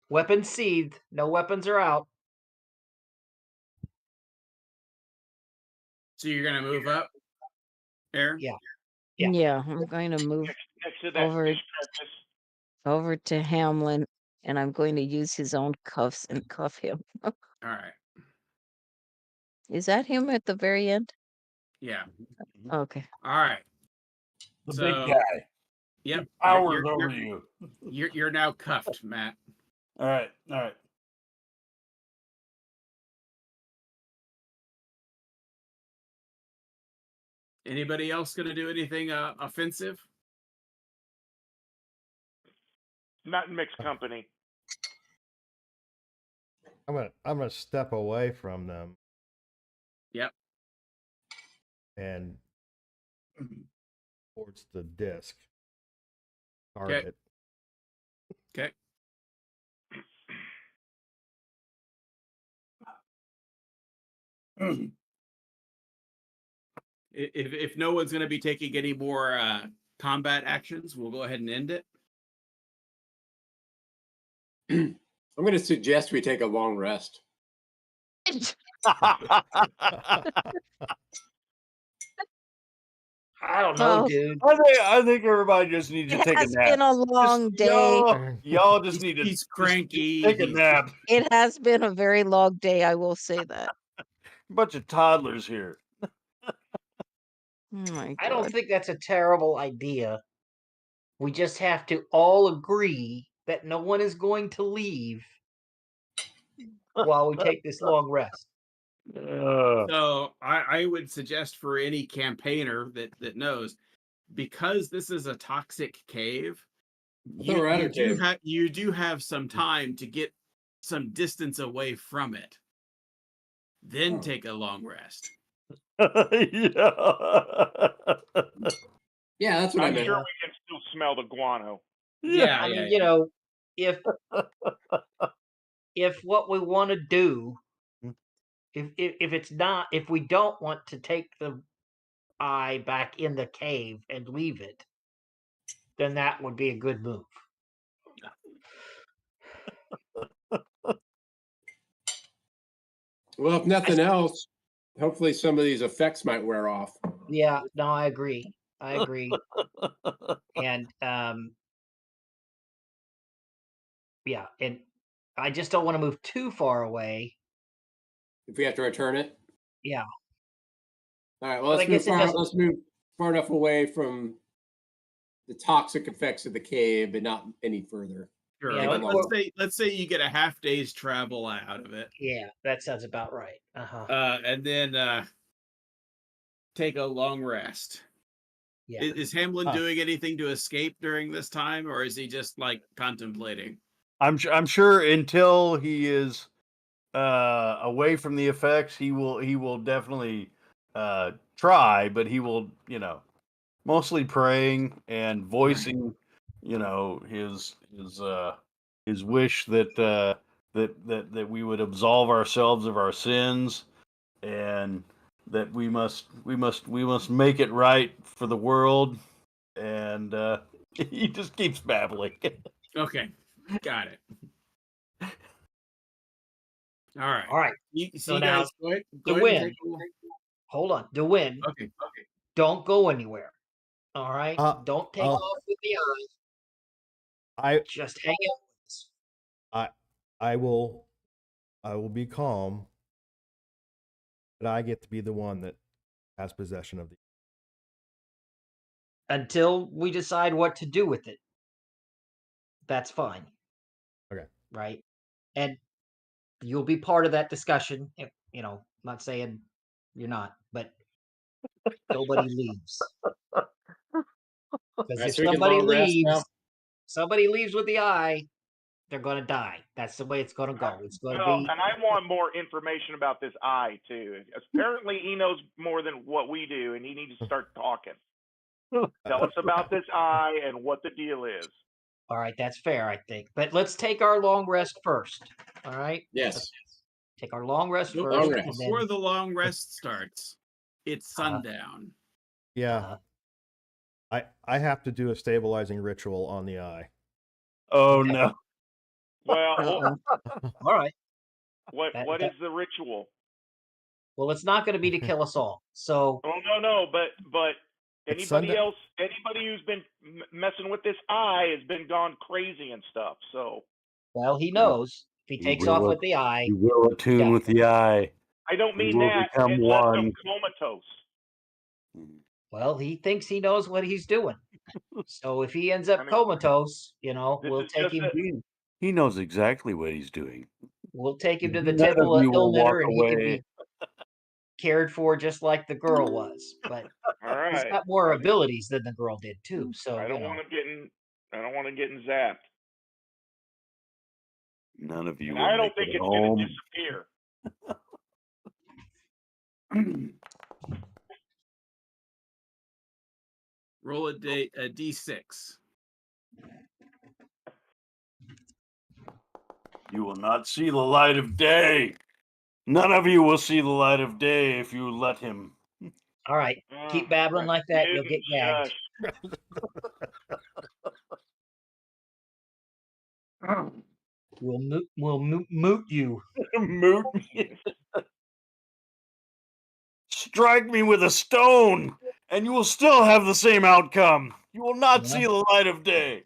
Weapons seethed. No weapons are out. So you're gonna move up, Aaron? Yeah. Yeah, I'm going to move Next to that over fish carcass. over to Hamlin, and I'm going to use his own cuffs and cuff him. All right. Is that him at the very end? Yeah. Okay. All right. The So, big guy. Yep. Powers over you. You're now cuffed, Matt. All right. All right. Anybody else gonna do anything offensive? Not in mixed company. I'm gonna step away from them. Yep. And towards the disc. Okay. Target. Okay. If no one's going to be taking any more combat actions, we'll go ahead and end it. I'm going to suggest we take a long rest. I don't know, Oh, dude. I think everybody just needs to It take a has nap. been a long day. Y'all just need to He's cranky. take a nap. It has been a very long day, I will say that. Bunch of toddlers here. Oh my I don't God. think that's a terrible idea. We just have to all agree that no one is going to leave while we take this long rest. So I would suggest for any campaigner that knows, because this is a toxic cave, you do have some time to get some distance away from it. Then take a long rest. Yeah, that's what I I'm meant. sure we can still smell the guano. Yeah, I mean, you know, if what we want to do, if it's not, if we don't want to take the eye back in the cave and leave it, then that would be a good move. Well, if nothing else, hopefully some of these effects might wear off. Yeah, no, I agree. I agree. And yeah, and I just don't want to move too far away. If we have to return it. Yeah. All right. Well, But I guess it doesn't- let's move far enough away from the toxic effects of the cave, but not any further. Sure. Yeah, Let's say you get a half day's travel out of it. Yeah, that sounds about right. And then take a long rest. Yeah. Is Hamlin doing anything to escape during this time, or is he just like contemplating? I'm sure until he is away from the effects, he will definitely try, but he will, mostly praying and voicing, his wish that that we would absolve ourselves of our sins, and that we must make it right for the world, and he just keeps babbling. Okay, got it. All right. All right. So now, go ahead DeWin. Hold on. DeWin. Okay. Don't go anywhere. All right. Don't take off with the eye. Just hang out with us. I will be calm, but I get to be the one that has possession of the. Until we decide what to do with it. That's fine. Okay. Right. And you'll be part of that discussion. I'm not saying you're not, but nobody leaves. Because if somebody leaves with the eye, they're gonna die. That's the way it's gonna go. It's gonna be. And I want more information about this eye too. Apparently, he knows more than what we do, and he needs to start talking. Tell us about this eye and what the deal is. All right, that's fair, I think. But let's take our long rest first. All right. Yes. Take our long rest Well, first. rest. And before then, the long rest starts, it's sundown. Yeah. I have to do a stabilizing ritual on the eye. Oh Okay. no. Well, all right. what is the ritual? Well, it's not going to be to kill us all. So, Oh no, but It's anybody else, anybody who's been messing with this eye has been gone crazy and stuff. So, well, he knows if he takes off with the eye. You will attune Yeah. with the eye. I don't You mean will that. become It left him one. comatose. Well, he thinks he knows what he's doing. So if he ends up comatose, we'll take him. He knows exactly what he's doing. We'll take him to the None of temple of you will walk Ilmater, and he can away. be cared for just like the girl was. But All right. he's got more abilities than the girl did too. So I don't want him getting zapped. None of you And will I don't make think it it's going home. to disappear. Roll a d6. You will not see the light of day. None of you will see the light of day if you let him. All right, keep babbling like that, you'll get gagged. We'll moot you. Moot me. Strike me with a stone, and you will still have the same outcome. You will not see the light of day.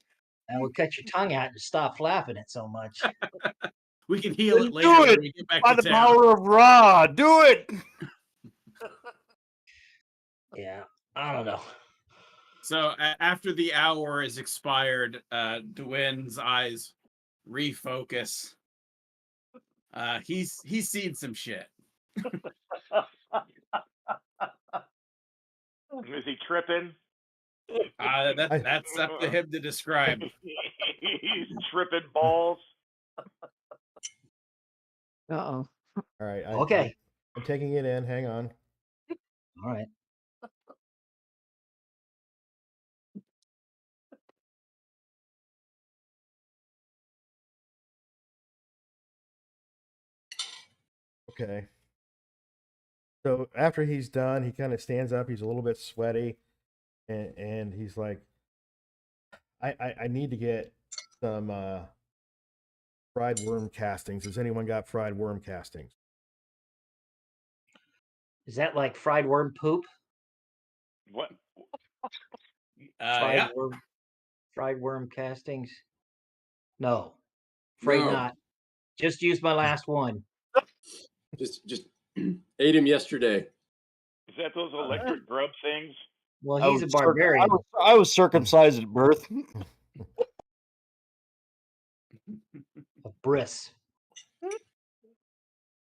And we'll cut your tongue out and stop flapping it so much. We can heal it later Do when it we get back by to the town. power of Ra. Do it. Yeah, I don't know. So after the hour is expired, Dwyn's eyes refocus. He's seen some shit. Is he tripping? That's up to him to describe. He's tripping balls. Uh-oh. All right. Okay. I'm taking it in. Hang on. All right. Okay. So after he's done, he kind of stands up. He's a little bit sweaty, and he's like, I need to get some fried worm castings. Has anyone got fried worm castings? Is that like fried worm poop? What? Fried Yeah. fried worm castings? No. Afraid not. Just used my last one. Just ate him yesterday. Is that those electric grub things? Well, he's a barbarian. I was circumcised at birth. A bris.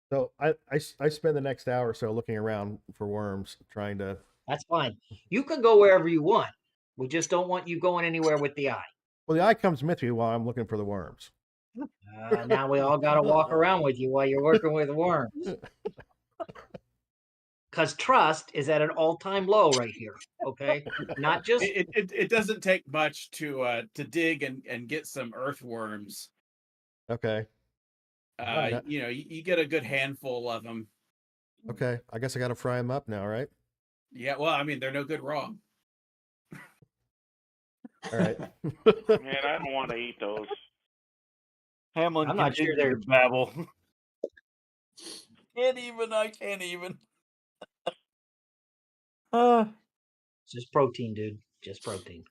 So I spend the next hour or so looking around for worms, trying to. That's fine. You can go wherever you want. We just don't want you going anywhere with the eye. Well, the eye comes with me while I'm looking for the worms. Now we all got to walk around with you while you're working with worms. Because trust is at an all-time low right here. Okay, not just it doesn't take much to dig and get some earthworms. Okay. You get a good handful of them. Okay, I guess I got to fry them up now, right? Yeah, well, I mean, they're no good raw. All right. Man, I don't want to eat those. Hamlin, I'm not sure they're babble. I can't even. just protein, dude. Just protein.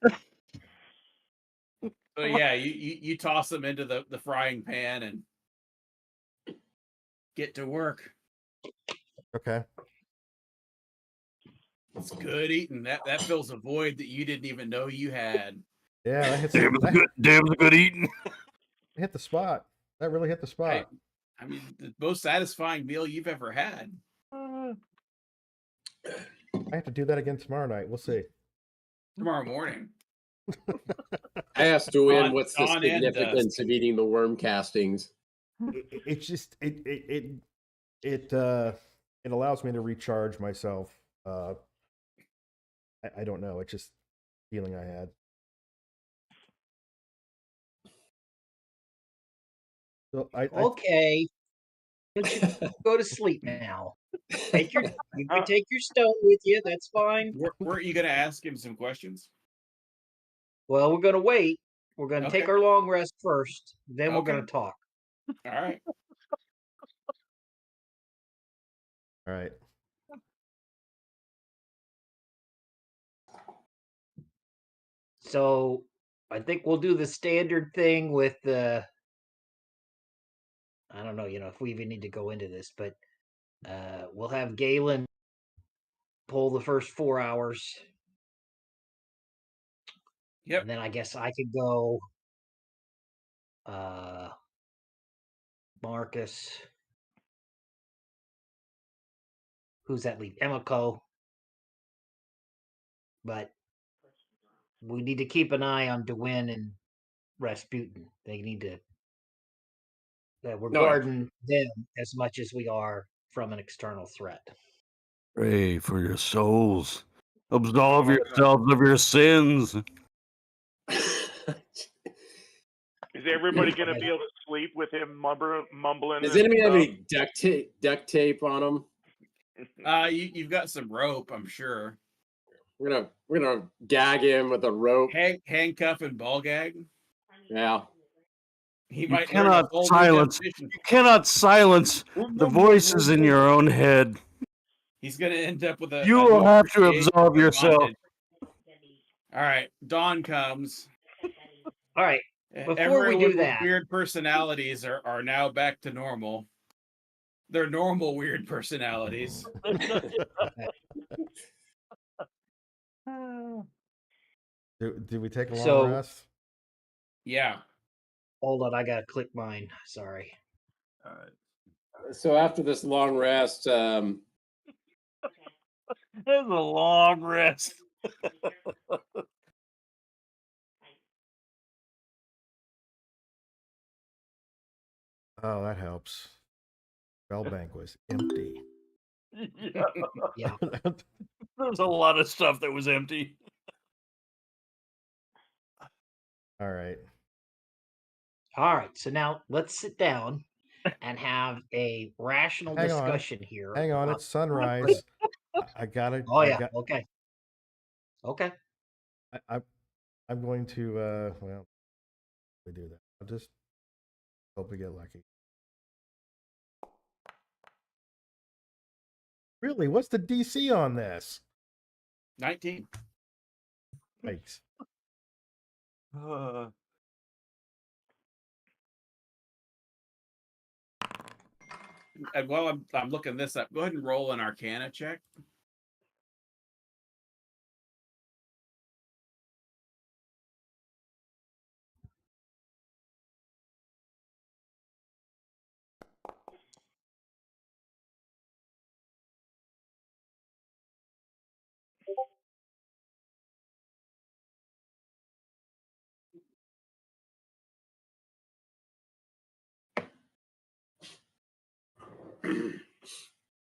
So yeah, you toss them into the frying pan and get to work. Okay. It's good eating. That fills a void that you didn't even know you had. Yeah, Damn good eating. Hit the spot. That really hit the spot. I mean, the most satisfying meal you've ever had. I have to do that again tomorrow night. We'll see. Tomorrow morning. I asked Dwayne what's the dawn and significance of eating the worm castings. It's just it allows me to recharge myself. I don't know. It's just a feeling I had. So Okay. But you go to sleep now. You can take your stone with you. That's fine. Weren't you going to ask him some questions? Well, we're going to wait. We're going to Okay. take our long rest first. Then we're Okay. going to talk. All right. All right. So I think we'll do the standard thing with the. I don't know, if we even need to go into this, but we'll have Galen pull the first 4 hours. Yep. And then I guess I could go Marcus. Who's that leave? Emiko. But we need to keep an eye on DeWin and Rasputin. They need to. We're guarding them as much as we are from an external threat. Pray for your souls. Absolve yourselves of your sins. Is everybody going to be able to sleep with him mumbling? Does anybody have any duct tape on them? You've got some rope, I'm sure. We're gonna gag him with a rope. Handcuff and ball gag. Yeah. He You might cannot silence. You cannot silence the voices in your own head. He's going to end up with a. You will have to absolve yourself. All right, dawn comes. All right. Before Everyone we do with that, weird personalities are now back to normal. They're normal weird personalities. Did we take a long rest? Yeah. Hold on, I gotta click mine. Sorry. All right. So after this long rest, there's a long rest. Oh, that helps. Bell bank was empty. Yeah. There's a lot of stuff that was empty. All right. All right. So now let's sit down and have a rational discussion here. Hang on, it's sunrise. I gotta. Oh yeah. Okay. Okay. I'm going to. Well, we do that. I'll just hope we get lucky. Really? What's the DC on this? 19. Thanks. And while I'm looking this up, go ahead and roll an Arcana check.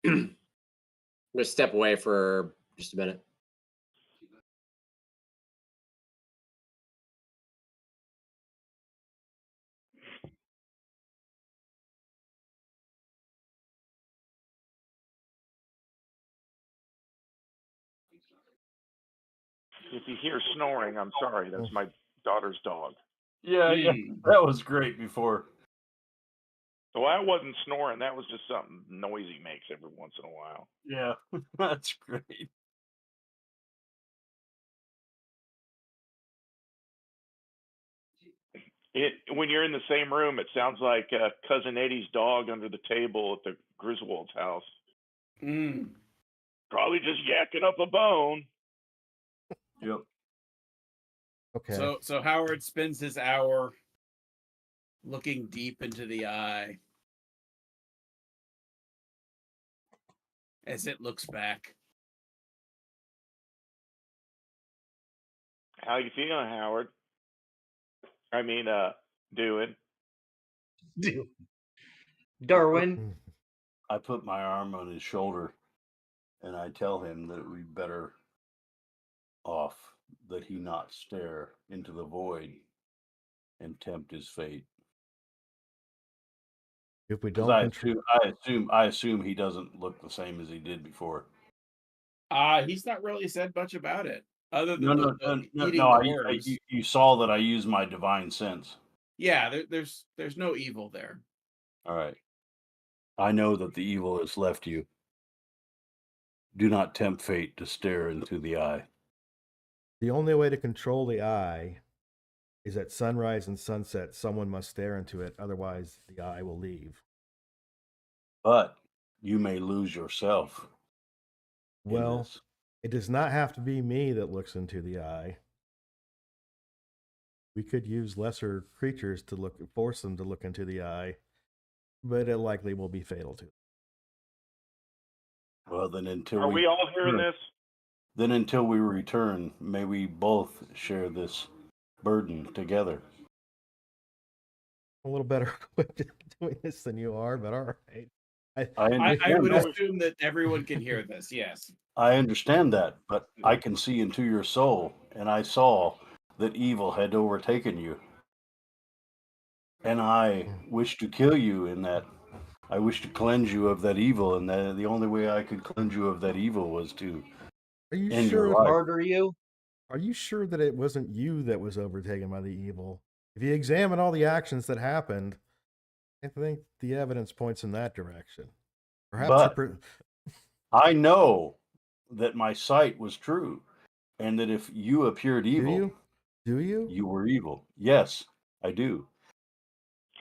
I'm gonna step away for just a minute. If you hear snoring, I'm sorry. That's my daughter's dog. Yeah, that was great before. So I wasn't snoring. That was just something noise he makes every once in a while. Yeah, that's great. When you're in the same room, it sounds like Cousin Eddie's dog under the table at the Griswold's house. Probably just yakking up a bone. Yep. Okay. So Howard spends his hour looking deep into the eye as it looks back. How you feeling, Howard? I mean, doing. Darwin. I put my arm on his shoulder and I tell him that we better off that he not stare into the void and tempt his fate. If we Because don't control, I assume he doesn't look the same as he did before. He's not really said much about it, other No, than no, no, no, eating no. the worms. You saw that I used my divine sense. Yeah, there's no evil there. All right. I know that the evil has left you. Do not tempt fate to stare into the eye. the only way to control the eye is at sunrise and sunset. Someone must stare into it, otherwise the eye will leave. But you may lose yourself. Well, This. it does not have to be me that looks into the eye. We could use lesser creatures to force them to look into the eye, but it likely will be fatal to them. Well, then Are we all hearing this? Then until we return, may we both share this burden together. A little better equipped at doing this than you are, but all right. I would assume that everyone can hear this. Yes. I understand that, but I can see into your soul, and I saw that evil had overtaken you. And I wish to kill you in that. I wish to cleanse you of that evil, and that the only way I could cleanse you of that evil was to Are you end sure? your life. Murder you? Are you sure that it wasn't you that was overtaken by the evil? If you examine all the actions that happened, I think the evidence points in that direction. Perhaps But I know that my sight was true, and that if you appeared evil, do you? You were evil. Yes, I do.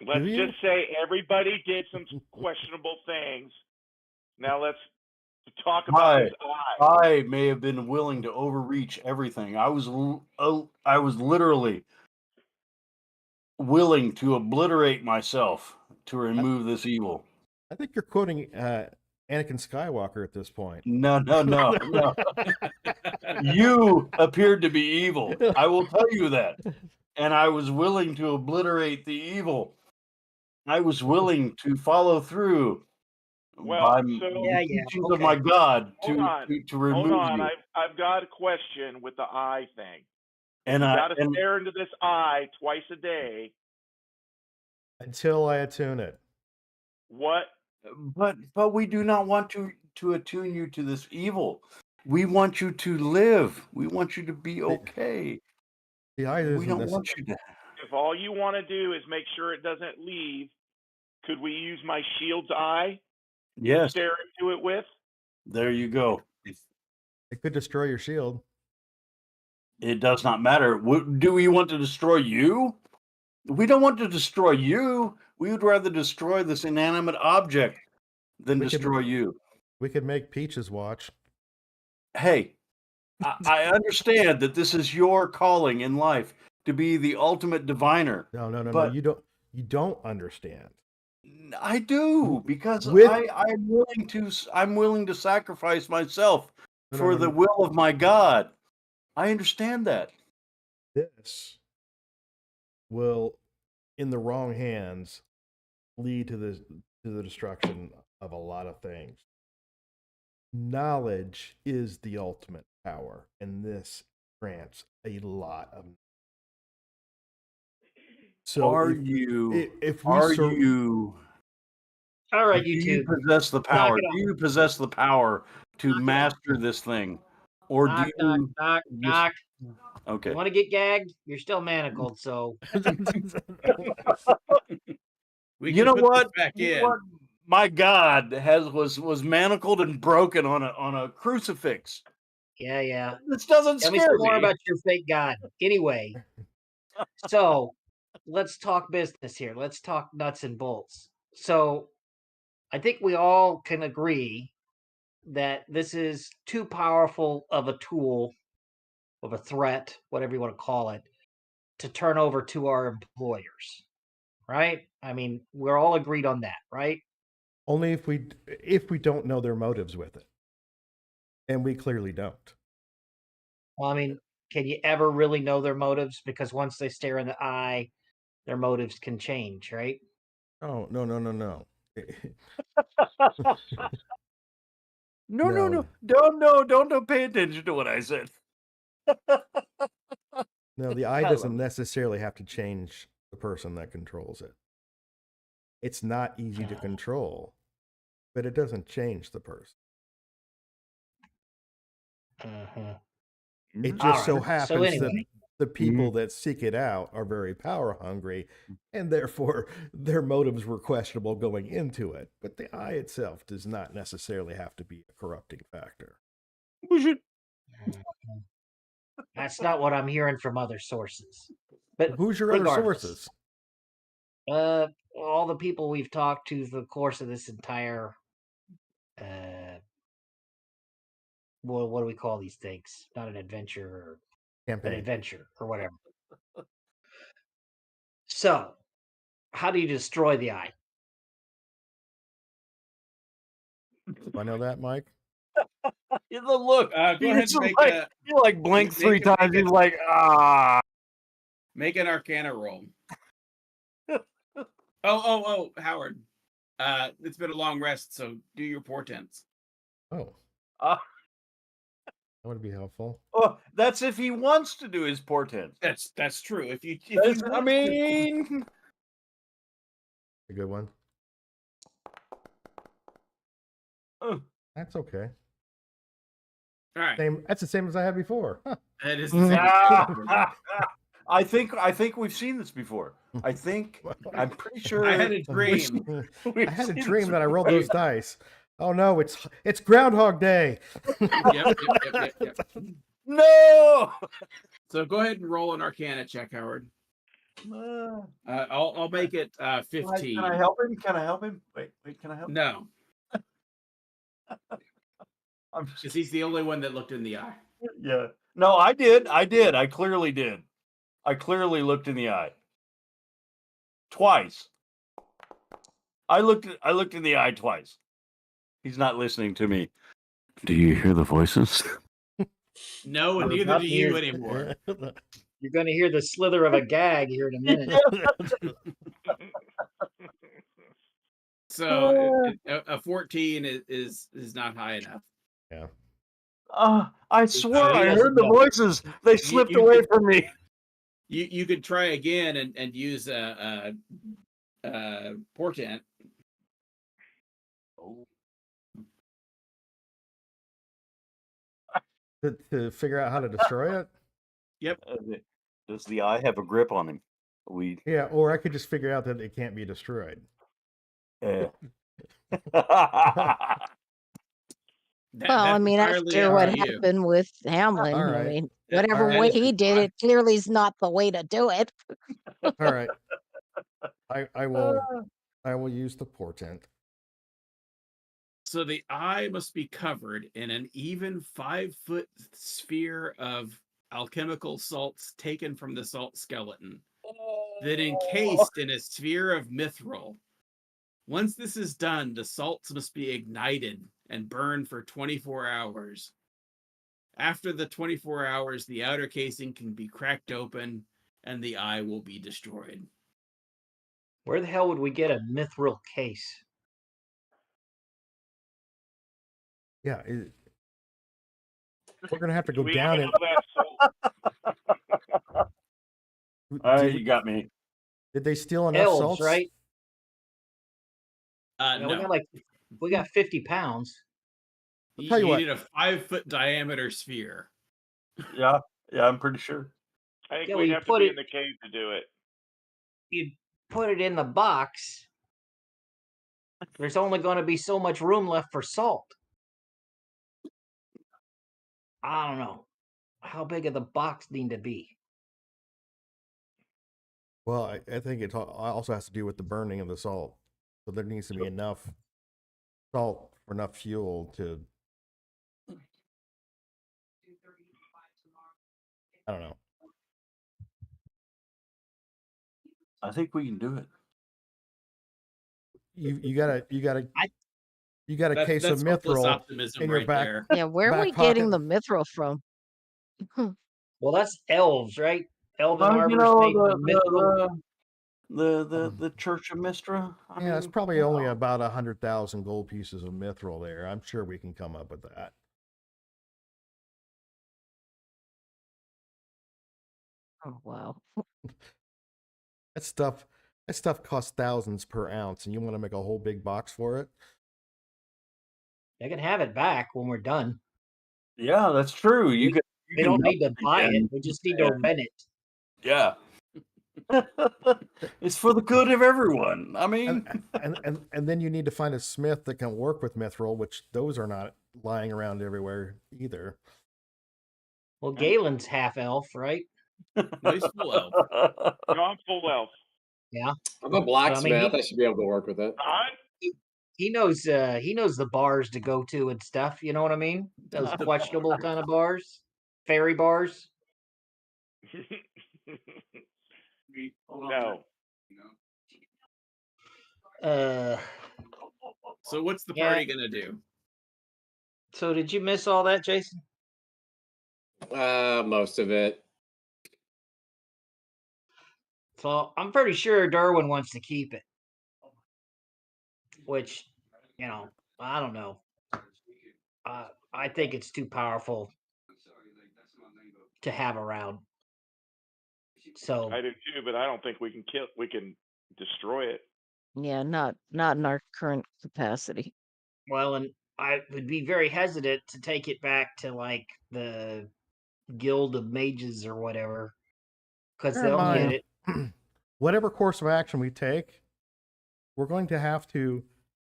Let's just say everybody did some questionable things. Now let's talk about this eye. I may have been willing to overreach everything. I was literally willing to obliterate myself to remove this evil. I think you're quoting Anakin Skywalker at this point. No. You appeared to be evil. I will tell you that. And I was willing to obliterate the evil. I was willing to follow through by the teachings of my God to remove Hold on. you. I've got a question with the eye thing. And you got to stare into this eye twice a day until I attune it. What? But we do not want to attune you to this evil. We want you to live. We want you to be okay. The eye we don't want you to. If all you want to do is make sure it doesn't leave, could we use my shield's eye? Yes. Stare into it with? There you go. It could destroy your shield. It does not matter. Do we want to destroy you? We don't want to destroy you. We would rather destroy this inanimate object than destroy you. We could make Peaches watch. Hey, I understand that this is your calling in life to be the ultimate diviner. No. You don't understand. I do, because I'm willing to sacrifice myself for the will of my God. I understand that. This will, in the wrong hands, lead to the destruction of a lot of things. Knowledge is the ultimate power, and this grants a lot of. So if we all right, do you possess the power? Do you possess the power to master this thing, or do you? Knock. Okay. You want to get gagged? You're still manacled, so. You know what? My God was manacled and broken on a crucifix. Yeah. This doesn't Tell me scare some more me. about your fake God. Anyway, so let's talk business here. Let's talk nuts and bolts. So I think we all can agree that this is too powerful of a tool, of a threat, whatever you want to call it, to turn over to our employers, right? I mean, we're all agreed on that, right? Only if we don't know their motives with it, and we clearly don't. Well, I mean, can you ever really know their motives? Because once they stare in the eye, their motives can change, right? Oh, no. No. Don't pay attention to what I said. No, the eye doesn't necessarily have to change the person that controls it. it's not easy to control, but it doesn't change the person. It just so happens that the people that seek it out are very power hungry, and therefore their motives were questionable going into it. But the eye itself does not necessarily have to be a corrupting factor. That's not what I'm hearing from other sources. But who's your regardless, other sources? All the people we've talked to through the course of this entire what do we call these things? Not an adventure or campaign. An adventure or whatever. So, how do you destroy the eye? Do I know that, Mike? The look. Go ahead and make you like blink three times. He's like, Make an Arcana roll. Oh, Howard. It's been a long rest, so do your portents. Oh. That would be helpful. Oh, that's if he wants to do his portents. That's true. If you I mean, a good one. That's okay. All right. That's the same as I had before. Huh. That is the same. I think we've seen this before. I'm pretty sure. I had a dream. I had a dream that I rolled those dice. Oh no, it's Groundhog Day. Yep. No. So go ahead and roll an Arcana check, Howard. I'll make it 15. Can I help him? Wait, can I help him? No. Because he's the only one that looked in the eye. Yeah. No, I did. I clearly did. I clearly looked in the eye. Twice. I looked in the eye twice. He's not listening to me. Do you hear the voices? No, and neither do you anymore. You're going to hear the slither of a gag here in a minute. So a 14 is not high enough. Yeah. I swear I heard the voices. They slipped away from me. You could try again and use a portent. To figure out how to destroy it? Yep. Does the eye have a grip on him? Yeah, or I could just figure out that it can't be destroyed. Well, I mean, after what happened with Hamlin, right. I mean, whatever way he did it, clearly is not the way to do it. All right. I will use the portent. So the eye must be covered in an even 5-foot sphere of alchemical salts taken from the salt skeleton, then encased in a sphere of mithril. Once this is done, the salts must be ignited and burned for 24 hours. After the 24 hours, the outer casing can be cracked open and the eye will be destroyed. Where the hell would we get a mithril case? Yeah, we're gonna have to go down and. You got me. Did they steal enough Elves, salts? right? No. We got 50 pounds. You need a 5-foot diameter sphere. Yeah, I'm pretty sure. I think we'd have to be in the cave to do it. You put it in the box. There's only going to be so much room left for salt. I don't know. How big of the box need to be? Well, I think it also has to do with the burning of the salt. So there needs to be enough salt for enough fuel to. I don't know. I think we can do it. You got a case of mithril in your back. There. Yeah, where are we getting the mithril from? Well, that's elves, right? Elven the Church of Mistra. It's probably only about 100,000 gold pieces of mithril there. I'm sure we can come up with that. Oh wow. That stuff That stuff costs thousands per ounce, and you want to make a whole big box for it? They can have it back when we're done. Yeah, that's true. We don't need to buy it. We just need to rent it. Yeah. It's for the good of everyone. I mean, and then you need to find a smith that can work with mithril, which those are not lying around everywhere either. Well, Galen's half elf, right? No, he's full elf. No, I'm full elf. Yeah. I'm a blacksmith. he- I should be able to work with it. He knows the bars to go to and stuff. You know what I mean? Those questionable kind of bars, fairy bars. No. So what's the party gonna do? So did you miss all that, Jason? Most of it. So I'm pretty sure Derwin wants to keep it. Which, I don't know. I think it's too powerful to have around. So I do too, but I don't think we can destroy it. Yeah, not in our current capacity. Well, and I would be very hesitant to take it back to like the Guild of Mages or whatever, because they'll get it. Whatever course of action we take, we're going to have to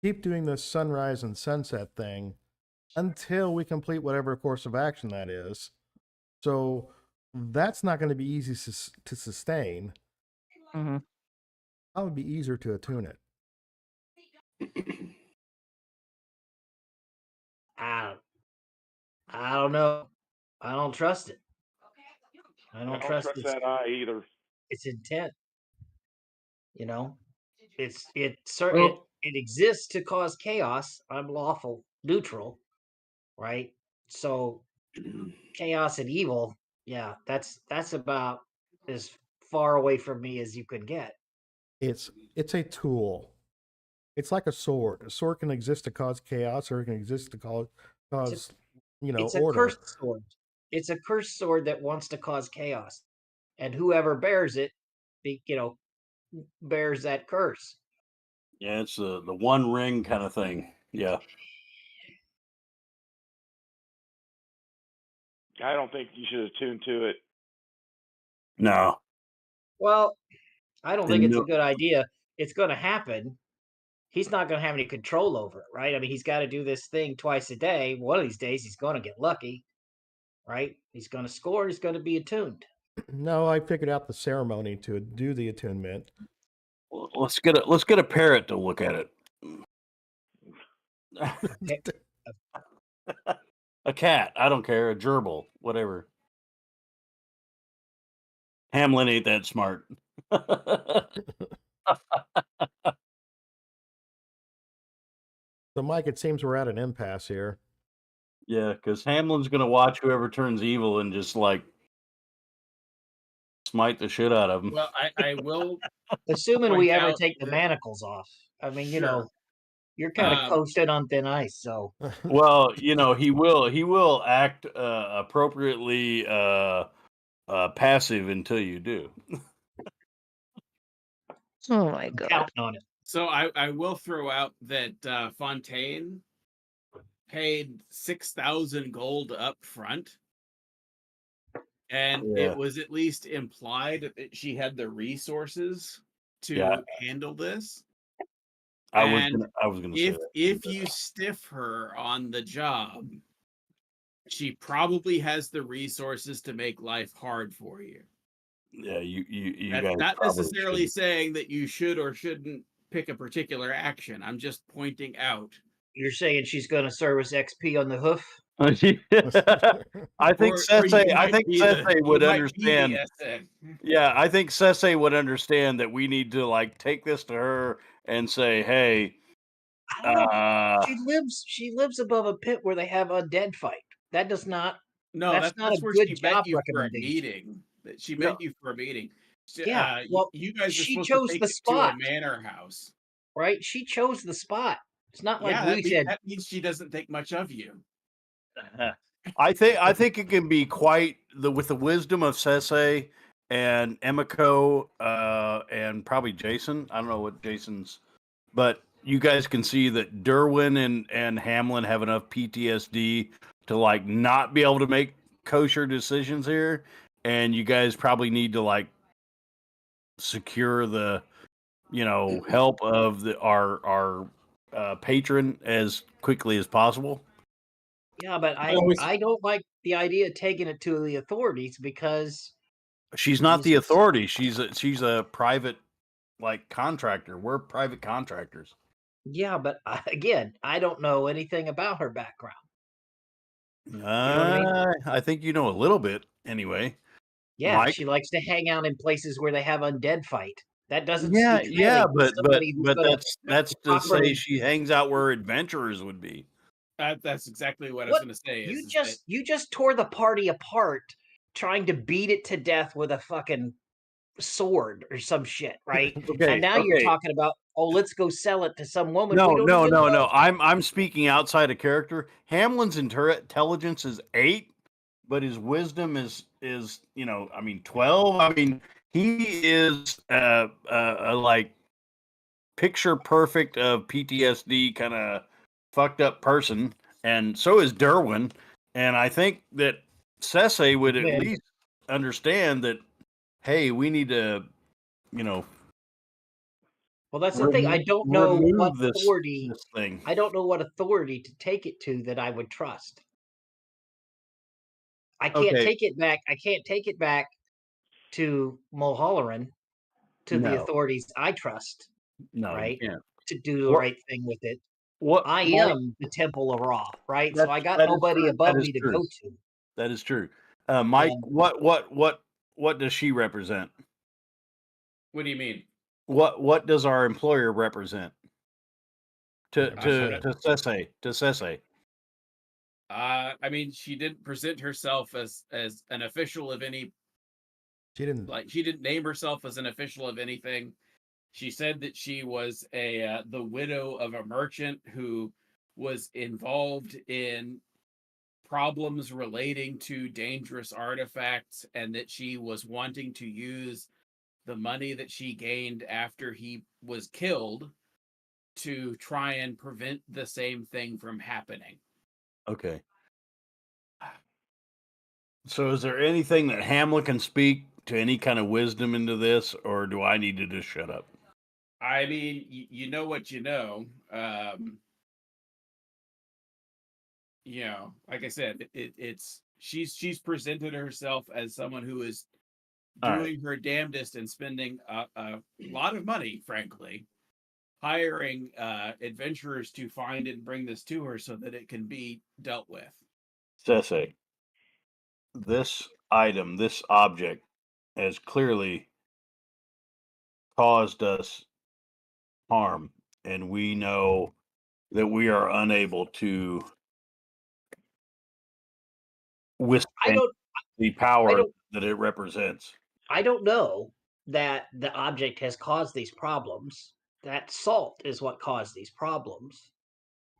keep doing this sunrise and sunset thing until we complete whatever course of action that is. So that's not going to be easy to sustain. Mm-hmm. That would be easier to attune it. I don't know. I don't trust it. I don't trust that eye either. Its intent. It exists to cause chaos. I'm lawful, neutral, right? So chaos and evil, yeah, that's about as far away from me as you could get. It's a tool. It's like a sword. A sword can exist to cause chaos, or it can exist to cause it's a order. Cursed sword. It's a cursed sword that wants to cause chaos, and whoever bears it, bears that curse. Yeah, it's the one ring kind of thing. Yeah. I don't think you should attune to it. No. Well, I don't think it's a good idea. It's going to happen. He's not going to have any control over it, right? I mean, he's got to do this thing twice a day. One of these days, he's going to get lucky, right? He's going to score. He's going to be attuned. No, I figured out the ceremony to do the attunement. Well, let's get a parrot to look at it. A cat, I don't care, a gerbil, whatever. Hamlin ain't that smart. So, Mike, it seems we're at an impasse here. Yeah, because Hamlin's going to watch whoever turns evil and just like smite the shit out of him. Well, I will. Assuming we ever take the manacles off. I mean, you're kind of coasting on thin ice. So, well, he will act appropriately passive until you do. Oh my God! Counting on it. So I will throw out that Fontaine paid 6,000 gold up front, and it was at least implied that she had the resources to handle this. I was gonna say that. If you stiff her on the job, she probably has the resources to make life hard for you. Yeah, you That's guys not necessarily saying that you should or shouldn't pick a particular action. I'm just pointing out. You're saying she's going to service XP on the hoof? I think Sese would understand. Yeah, I think Sese would understand that we need to like take this to her and say, "Hey, she lives above a pit where they have undead fight. That does not. No, that's not a where good she job met you for a meeting. She met you for a meeting. Yeah, well, you guys are she supposed chose to take the it spot. to a manor house, right? She chose the spot. It's not like we said. That means she doesn't think much of you. I think it can be quite with the wisdom of Sese and Emiko, and probably Jason. I don't know what Jason's, but you guys can see that Derwin and Hamlin have enough PTSD to like not be able to make kosher decisions here, and you guys probably need to like secure the help of our patron as quickly as possible. Yeah, but I don't like the idea of taking it to the authorities because she's not the authority. She's a private like contractor. We're private contractors. Yeah, but again, I don't know anything about her background. You know what I mean? I think you know a little bit anyway. Yeah, Mike? she likes to hang out in places where they have undead fight. That doesn't Yeah, speak highly of somebody who's but gonna that's to properly. say she hangs out where adventurers would be. That's exactly what I was going to say. You just tore the party apart trying to beat it to death with a fucking sword or some shit, right? Okay, and now you're talking about, oh, let's go sell it to some woman. No, we don't no, even no, know. no. I'm speaking outside of character. Hamlin's intelligence is 8, but his wisdom is 12. I mean, he is a like picture perfect of PTSD kind of fucked up person, and so is Derwin. And I think that Cesse would at least understand that. Hey, we need to, Well, that's the thing. I don't know what authority. This thing. I don't know what authority to take it to that I would trust. I can't take it back. I can't take it back to Mulholland, to the authorities I trust. No, right? you can't. To do the right thing with it. What I am the Temple of Ra, right? So I got nobody above me to go to. That is true. Mike, what does she represent? What do you mean? What does our employer represent? To Cesse. I mean, she didn't present herself as an official of any. She didn't name herself as an official of anything. She said that she was the widow of a merchant who was involved in problems relating to dangerous artifacts, and that she was wanting to use the money that she gained after he was killed to try and prevent the same thing from happening. Okay. So is there anything that Hamlet can speak to any kind of wisdom into this, or do I need to just shut up? I mean, you know what you know. Like I said, it's she's presented herself as someone who is doing her damnedest and spending a lot of money, frankly, hiring adventurers to find and bring this to her so that it can be dealt with. Cesse, this item, this object, has clearly caused us harm, and we know that we are unable to withstand the power that it represents. I don't know that the object has caused these problems. That salt is what caused these problems.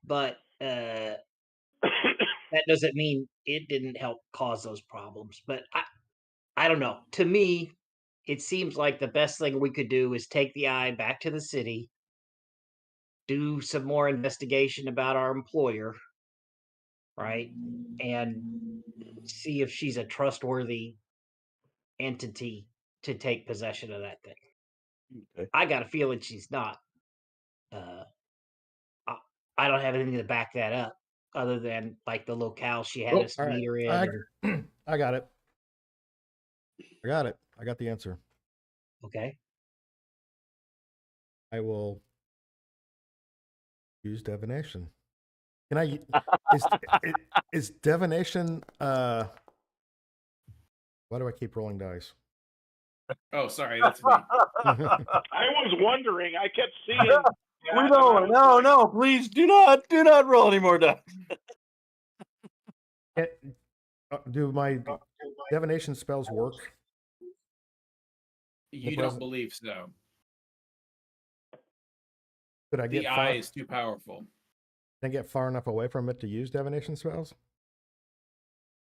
But that doesn't mean it didn't help cause those problems. But I don't know. To me, it seems like the best thing we could do is take the eye back to the city, do some more investigation about our employer, right? And see if she's a trustworthy entity to take possession of that thing. Okay. I got a feeling she's not. I don't have anything to back that up other than like the locale she had us meet her in. I got it. I got the answer. Okay. I will use divination. Can I? Is divination? Why do I keep rolling dice? Oh, sorry, that's me. I was wondering. I kept seeing. We don't. No, please do not roll any more dice. Do my divination spells work? You don't believe so. Could I get the eye is too powerful? Can I get far enough away from it to use divination spells?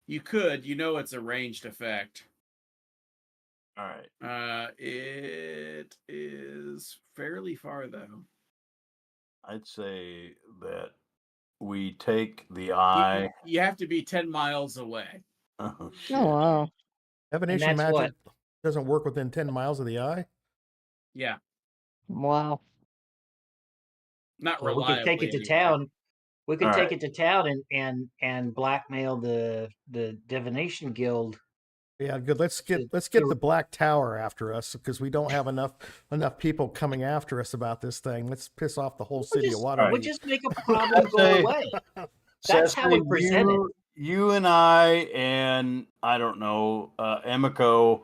You could. It's a ranged effect. All right. It is fairly far though. I'd say that we take the eye. You have to be 10 miles away. Oh shit! Oh wow. Divination that's magic doesn't work within 10 miles of the eye. Yeah, Wow. not Well, we could take reliably it to anyway. town. We could All take right. it to town and blackmail the divination guild. Yeah, good. Let's get to- the Black Tower after us because we don't have enough people coming after us about this thing. Let's piss off the whole city of We'll Waterdeep. just make a problem go say- away. That's how we Cecily, present it. You and I and I don't know, Emiko,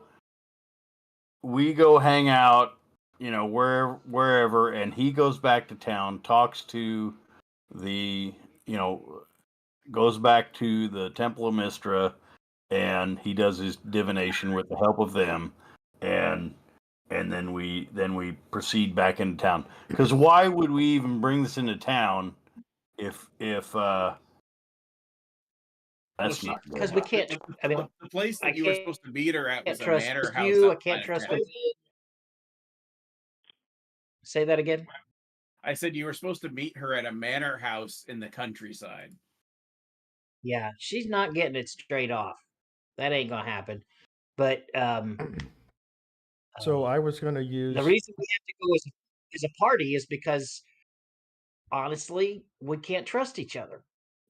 we go hang out, wherever, and he goes back to town, talks to the, goes back to the Temple of Mystra, and he does his divination with the help of them, and then we proceed back into town. Because why would we even bring this into town if that's not good. Because we can't. I mean, The place that I you were can't- supposed to meet her at was a trust manor house. you. I outside can't of trust. town. Say that again. I said you were supposed to meet her at a manor house in the countryside. Yeah, she's not getting it straight off. That ain't gonna happen. But So I was going to use the reason we have to go as a party is because honestly, we can't trust each other.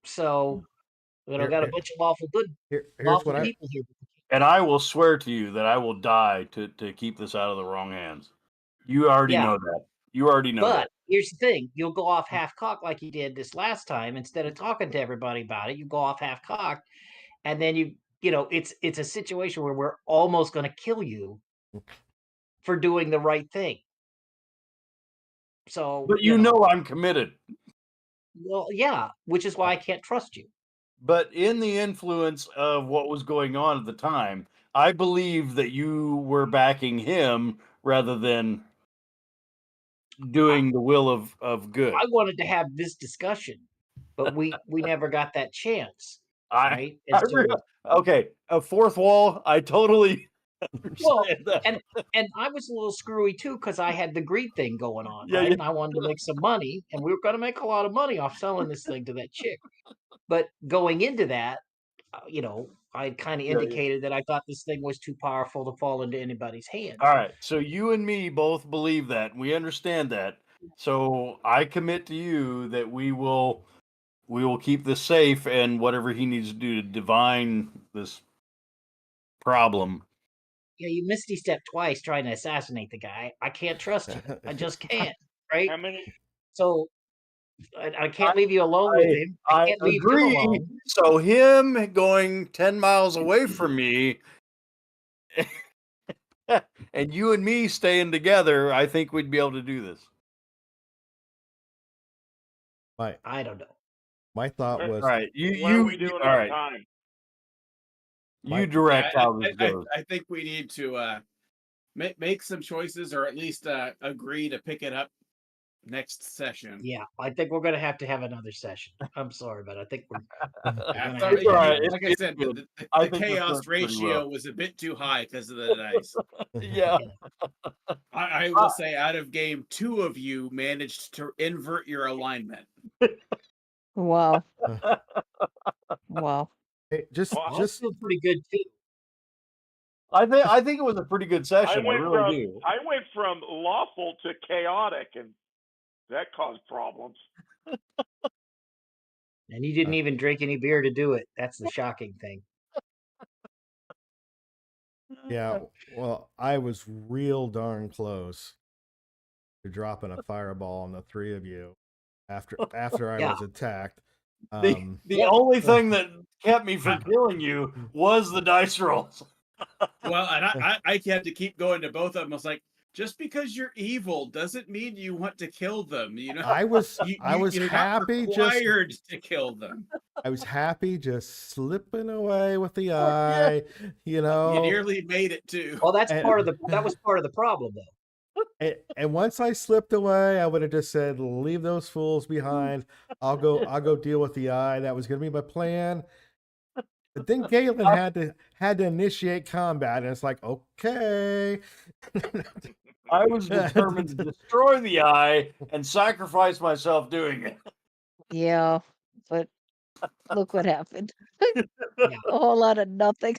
So got a bunch of lawful here's lawful what people here. And I will swear to you that I will die to keep this out of the wrong hands. You already Yeah. know that. You already know But that. here's the thing: you'll go off half cocked like you did this last time. Instead of talking to everybody about it, you go off half cocked, and then it's a situation where we're almost going to kill you for doing the right thing. So, But you know I'm committed. well, yeah, which is why I can't trust you. But in the influence of what was going on at the time, I believe that you were backing him rather than doing the will of good. I wanted to have this discussion, but we never got that chance. Right? Okay, a fourth wall. I totally Well, understand that. and I was a little screwy too because I had the greed thing going on, Yeah, right? yeah. And I wanted to make some money, and we were going to make a lot of money off selling this thing to that chick. But going into that, I kind of indicated that I thought this thing was too powerful to fall into anybody's hands. All right, so you and me both believe that. We understand that. So I commit to you that we will keep this safe, and whatever he needs to do to divine this problem. Yeah, you misty stepped twice trying to assassinate the guy. I can't trust you. I just can't. Right? How many? So I can't leave you alone with him. I can't leave him agree. alone. So him going 10 miles away from me and you and me staying together, I think we'd be able to do this. I don't know. My thought was all right. What are we doing all on right. time? You direct how this goes. I think we need to make some choices, or at least agree to pick it up next session. Yeah, I think we're going to have another session. I'm sorry, but I think we're It's gonna all have right. to- Like I said, the chaos ratio was a bit too high because of the dice. Yeah. I will say, out of game, 2 of you managed to invert your alignment. Wow. Wow. Hey, just I feel pretty good too. I think it was a pretty good session. I really do. I went from lawful to chaotic, and that caused problems. And you didn't even drink any beer to do it. That's the shocking thing. yeah. Well, I was real darn close to dropping a fireball on the 3 of you after I Yeah. was attacked. The only thing that kept me from killing you was the dice rolls. Well, and I had to keep going to both of them. I was like, just because you're evil doesn't mean you want to kill them. I was you're happy not required to kill them. I was happy just slipping away with the eye, You nearly made it too. Well, that was part of the problem though. And once I slipped away, I would have just said, "Leave those fools behind. I'll go deal with the eye." That was going to be my plan. But then Galen had to initiate combat, and it's like, okay. I was determined to destroy the eye and sacrifice myself doing it. Yeah, but look what happened. A whole lot of nothing.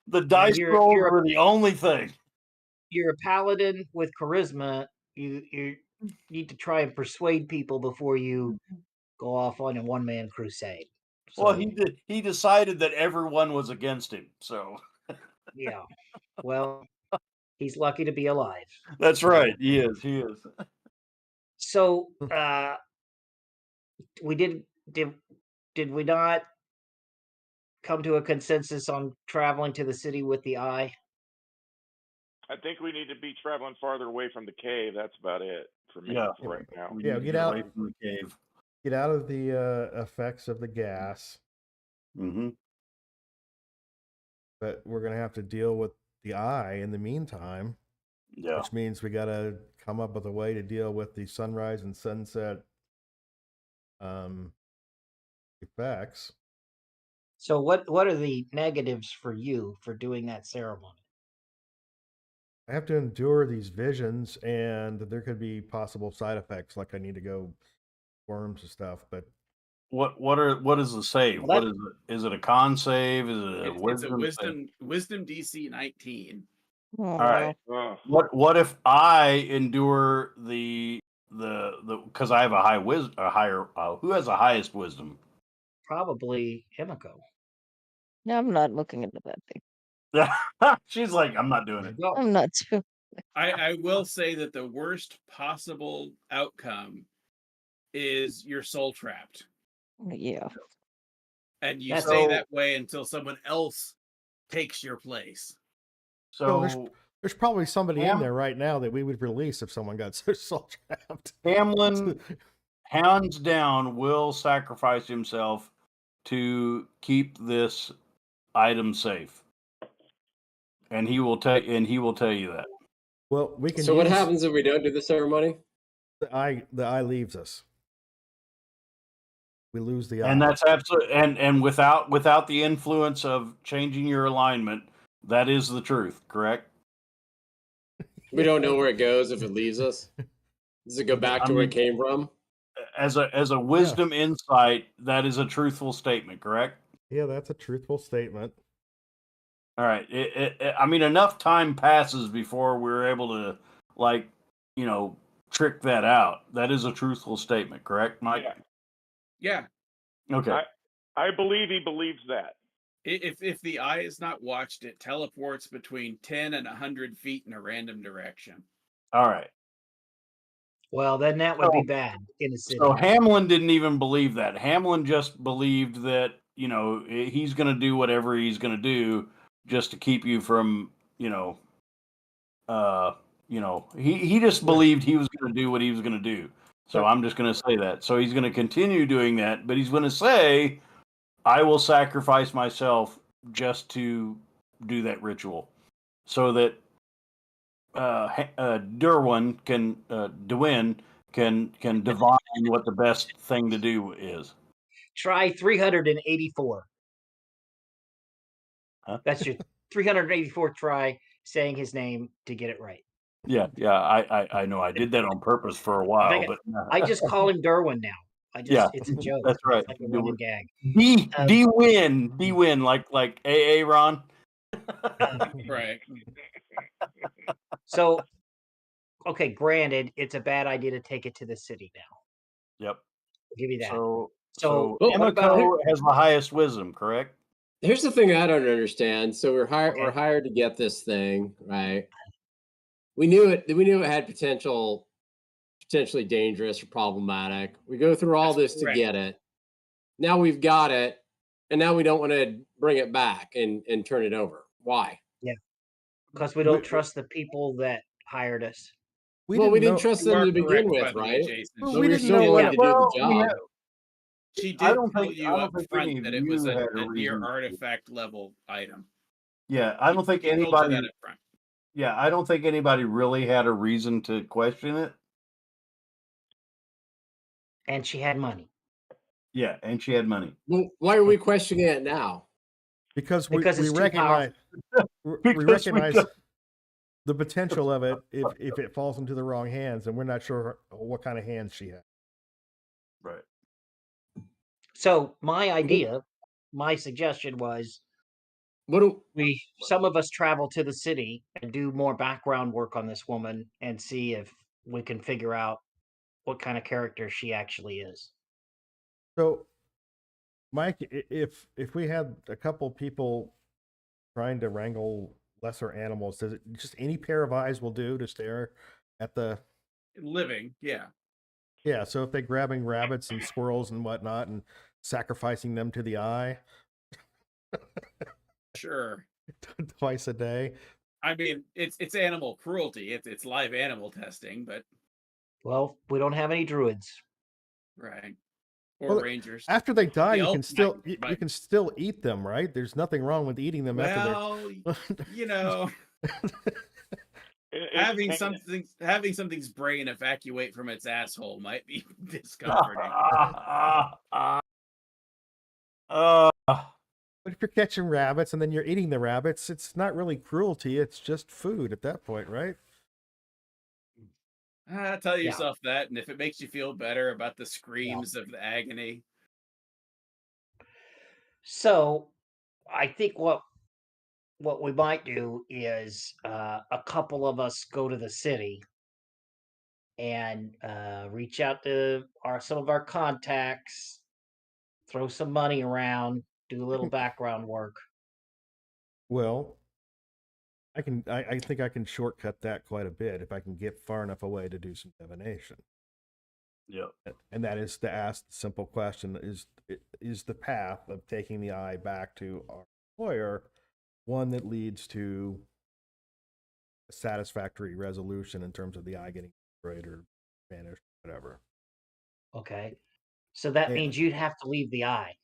The dice rolls were the only thing. You're a paladin with charisma. You need to try and persuade people before you go off on a one-man crusade. So, Well, he decided that everyone was against him. So yeah. Well, he's lucky to be alive. that's right. He is. He is. So we did we not come to a consensus on traveling to the city with the eye? I think we need to be traveling farther away from the cave. That's about it for me right now. We Yeah, need to get out away from the cave. Get out of the effects of the gas. Mm-hmm. But we're gonna have to deal with the eye in the meantime. Yeah. Which means we gotta come up with a way to deal with the sunrise and sunset effects. So what are the negatives for you for doing that ceremony? I have to endure these visions, and there could be possible side effects, like I need to go worms and stuff. But what is the save? Well, What is it? Is it a con save? Is it a It's a wisdom? wisdom DC 19. All right. What if I endure the because I have a higher who has the highest wisdom? Probably Himiko. No, I'm not looking into that thing. She's like, I'm not doing it. I'm not too. I will say that the worst possible outcome is you're soul trapped. Yeah. And you That's stay all- that way until someone else takes your place. So there's probably somebody in there right now that we would release if someone got so soul trapped. Hamlin, hands down, will sacrifice himself to keep this item safe, and he will tell you that. Well, we can. So what happens if we don't do the ceremony? The eye leaves us. We lose the eye. And that's absolutely and without the influence of changing your alignment, that is the truth, correct? We don't know where it goes if it leaves us. Does it go back to where it came from? As a wisdom insight, that is a truthful statement, correct? Yeah, that's a truthful statement. All right. I mean, enough time passes before we're able to, trick that out. That is a truthful statement, correct, Mike? Yeah. Okay. I believe he believes that. If the eye is not watched, it teleports between 10 and 100 feet in a random direction. All right. Well, then that would be bad in a city. So Hamlin didn't even believe that. Hamlin just believed that, he's going to do whatever he's going to do just to keep you from, he just believed he was going to do what he was going to do. So I'm just going to say that. So he's going to continue doing that, but he's going to say, I will sacrifice myself just to do that ritual so that Derwin can divine what the best thing to do is. Try 384. Huh? That's your 384th try saying his name to get it right. Yeah, I know. I did that on purpose for a while, but I just call him Derwin now. It's a joke. That's right. It's like a running gag. D win like AA Ron. Right. So, okay, granted, it's a bad idea to take it to the city now. Yep. I'll give you that. So what Himiko has the highest wisdom, correct? Here's the thing I don't understand. So we're hired to get this thing, right? We knew it had potentially dangerous or problematic. We go through all this to get it. Now we've got it, and now we don't want to bring it back and turn it over. Why? Yeah. Because we don't trust the people that hired us. We didn't trust them to begin with, right? Well, we didn't know what to do the job. She did tell you up front that it was a near artifact level item. Yeah, I don't think anybody. Yeah, I don't think anybody really had a reason to question it. And she had money. Yeah, and she had money. Well, why are we questioning it now? Because Because we it's too recognize we Because we recognize don't- the potential of it if it falls into the wrong hands, and we're not sure what kind of hands she has. Right. So my suggestion was What do some of us travel to the city and do more background work on this woman and see if we can figure out what kind of character she actually is. So, Mike, if we had a couple people trying to wrangle lesser animals, does it just any pair of eyes will do to stare at the Living, yeah. Yeah, so if they're grabbing rabbits and squirrels and whatnot and sacrificing them to the eye Sure. twice a day. I mean, it's animal cruelty. It's live animal testing, but Well, we don't have any druids. right. Or Well, rangers. after they die, The you can elf still might- you can still eat them, right? There's nothing wrong with eating them Well, you know, having something's brain evacuate from its asshole might be discomforting. But if you're catching rabbits and then you're eating the rabbits, it's not really cruelty. It's just food at that point, right? Tell yourself that, and if it makes you feel better about the screams of the agony. So, I think what we might do is a couple of us go to the city and reach out to some of our contacts, throw some money around, do a little background work. Well, I think I can shortcut that quite a bit if I can get far enough away to do some divination. Yeah. And that is to ask the simple question, is the path of taking the eye back to our employer one that leads to a satisfactory resolution in terms of the eye getting destroyed or vanished, whatever. Okay. So that Yeah. means you'd have to leave the eye.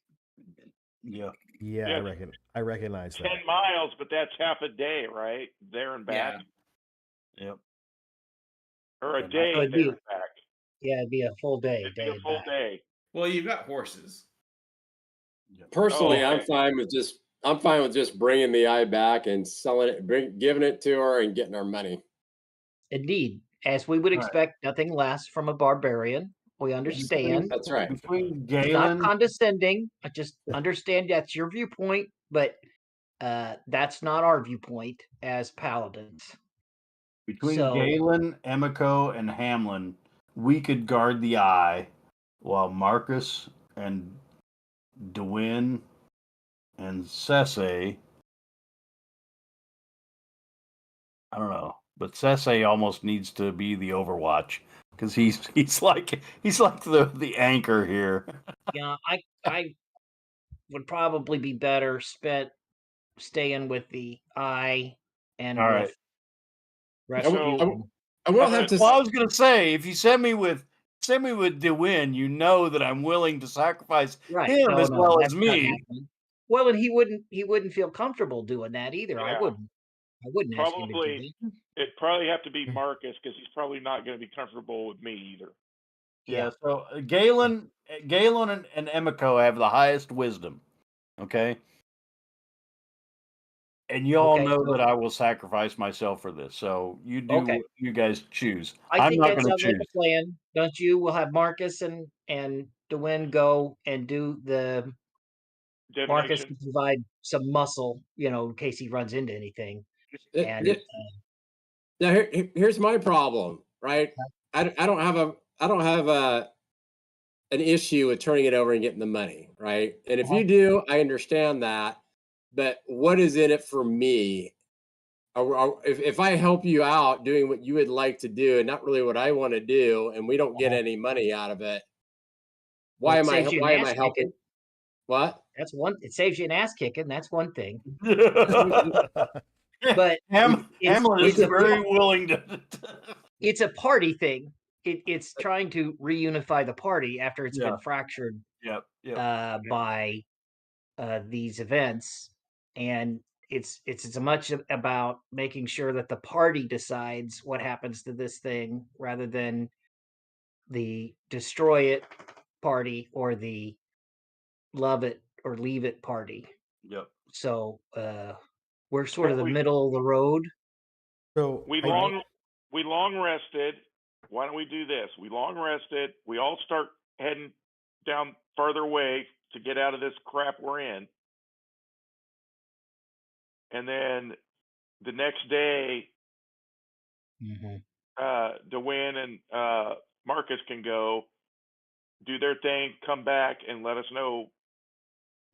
Yeah. Yeah, Yeah. I recognize 10 that. miles, but that's half a day, right? There and back. Yep. Or a Yeah, day it'd there be- and back. Yeah, it'd be a full day. It'd be day a and full back. day. Well, you've got horses. Personally, Oh, I'm okay. fine with just bringing the eye back and selling it, giving it to her and getting our money. Indeed, as we would Right. expect nothing less from a barbarian. We understand. That's right. Between It's not Galen, condescending. I just understand that's your viewpoint, but that's not our viewpoint as paladins. So- Galen, Emiko, and Hamlin, we could guard the eye while Marcus and Dewin and Sese, I don't know, but Sese almost needs to be the Overwatch because he's like the anchor here. Yeah, I would probably be better spent staying with the eye and All with right. rescue. I will have to. Well, I was gonna say, if you send me with Dewin, you know that I'm willing to sacrifice him No, as well as that's not me. happening. Well, and he wouldn't feel comfortable doing that either. I Yeah. wouldn't ask him to do Probably, that. it'd probably have to be Marcus because he's probably not going to be comfortable with me either. Yeah. So Galen and Emiko have the highest wisdom. Okay. And you all Okay, know so- that I will sacrifice myself for this. So you do Okay. what you guys choose. I I'm think not that going to sounds like choose. a plan. Don't you? We'll have Marcus and Dewin go and do the Marcus Divination. can provide some muscle, in case he runs into anything. And Now here's my problem, right? I don't have an issue with turning it over and getting the money, right? And if you do, I understand that. But what is in it for me? If I help you out doing what you would like to do and not really what I want to do, and we don't get any money out of it, why am I helping? Kicking. What? That's one. It saves you an ass kicking. That's one thing. But But Hamlin is it's a- very willing to. it's a party thing. It's trying to reunify the party after it's been fractured Yep. by these events, and it's as much about making sure that the party decides what happens to this thing rather than the destroy it party or the love it or leave it party. Yep. So we're sort of the middle of the road. So We long rested. Why don't we do this? We long rested. We all start heading down further away to get out of this crap we're in. And then the next day, DeWin and Marcus can go do their thing, come back, and let us know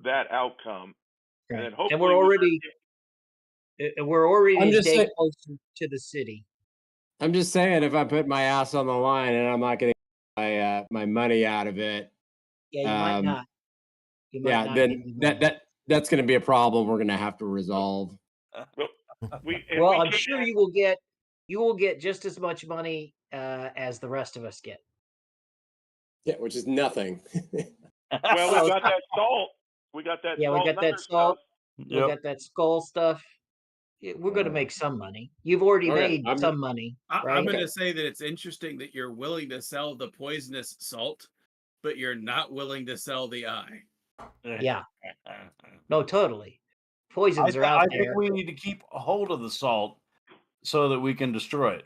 that outcome. Right. And then hopefully and we're already a day closer to the city. I'm just saying, if I put my ass on the line and I'm not getting my money out of it, Yeah, you might not. You might not then that's going to be a problem we're going to have to resolve. Well, I'm sure you will get just as much money as the rest of us get. Yeah, which is nothing. Well, we got that salt. We got that. Yeah, salt we got that salt. Yep. We got that skull stuff. We're going to make some money. You've already made some money, right? I'm going to say that it's interesting that you're willing to sell the poisonous salt, but you're not willing to sell the eye. Yeah. No, totally. Poisons are out there. I think we need to keep a hold of the salt so that we can destroy it.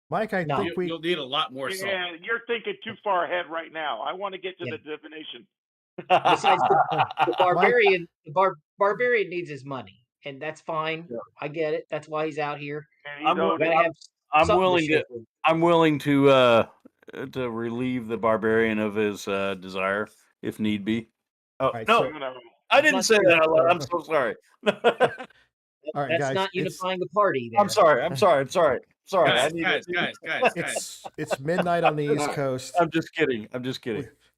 Mike, I think you'll need a lot more salt. Yeah, you're thinking too far ahead right now. I want to get to the divination. Besides, the barbarian, barbarian needs his money, and that's fine. Yeah. I get it. That's why he's out here. I'm willing to relieve the barbarian of his desire if need be. Oh right, no, I didn't say that out loud. I'm so sorry. All right, that's guys, not unifying the party. There. I'm sorry. Guys, it's midnight on the East Coast. I'm just kidding.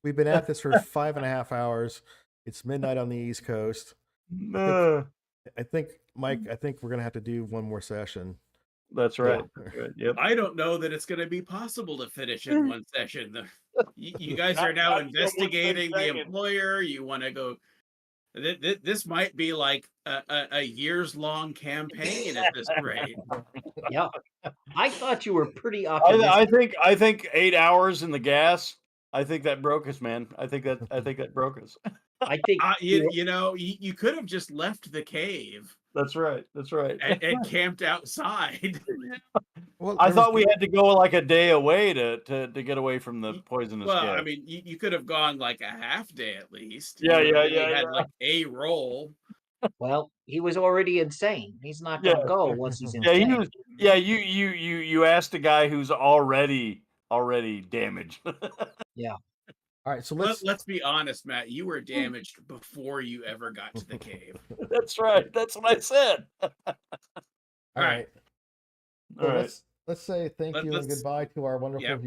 We've been at this for 5.5 hours. It's midnight on the East Coast. I think, Mike, we're going to have to do one more session. That's right. Yep. I don't know that it's going to be possible to finish in one session. You guys are now investigating the employer. You want to go. This might be like a years-long campaign at this rate. Yeah, I thought you were pretty optimistic. I think 8 hours in the gas. I think that broke us, man. I think that broke us. I think you could have just left the cave. That's right. And camped outside. Well, I thought we had to go like a day away to get away from the poisonous gas. I mean, you could have gone like a half day at least. Yeah. Had like a roll. Well, he was already insane. He's not going to go once he's insane. He was. Yeah, you asked a guy who's already damaged. Yeah. All right, so let's be honest, Matt. You were damaged before you ever got to the cave. That's right. That's what I said. All right. Well, let's say thank you and goodbye to our wonderful viewers.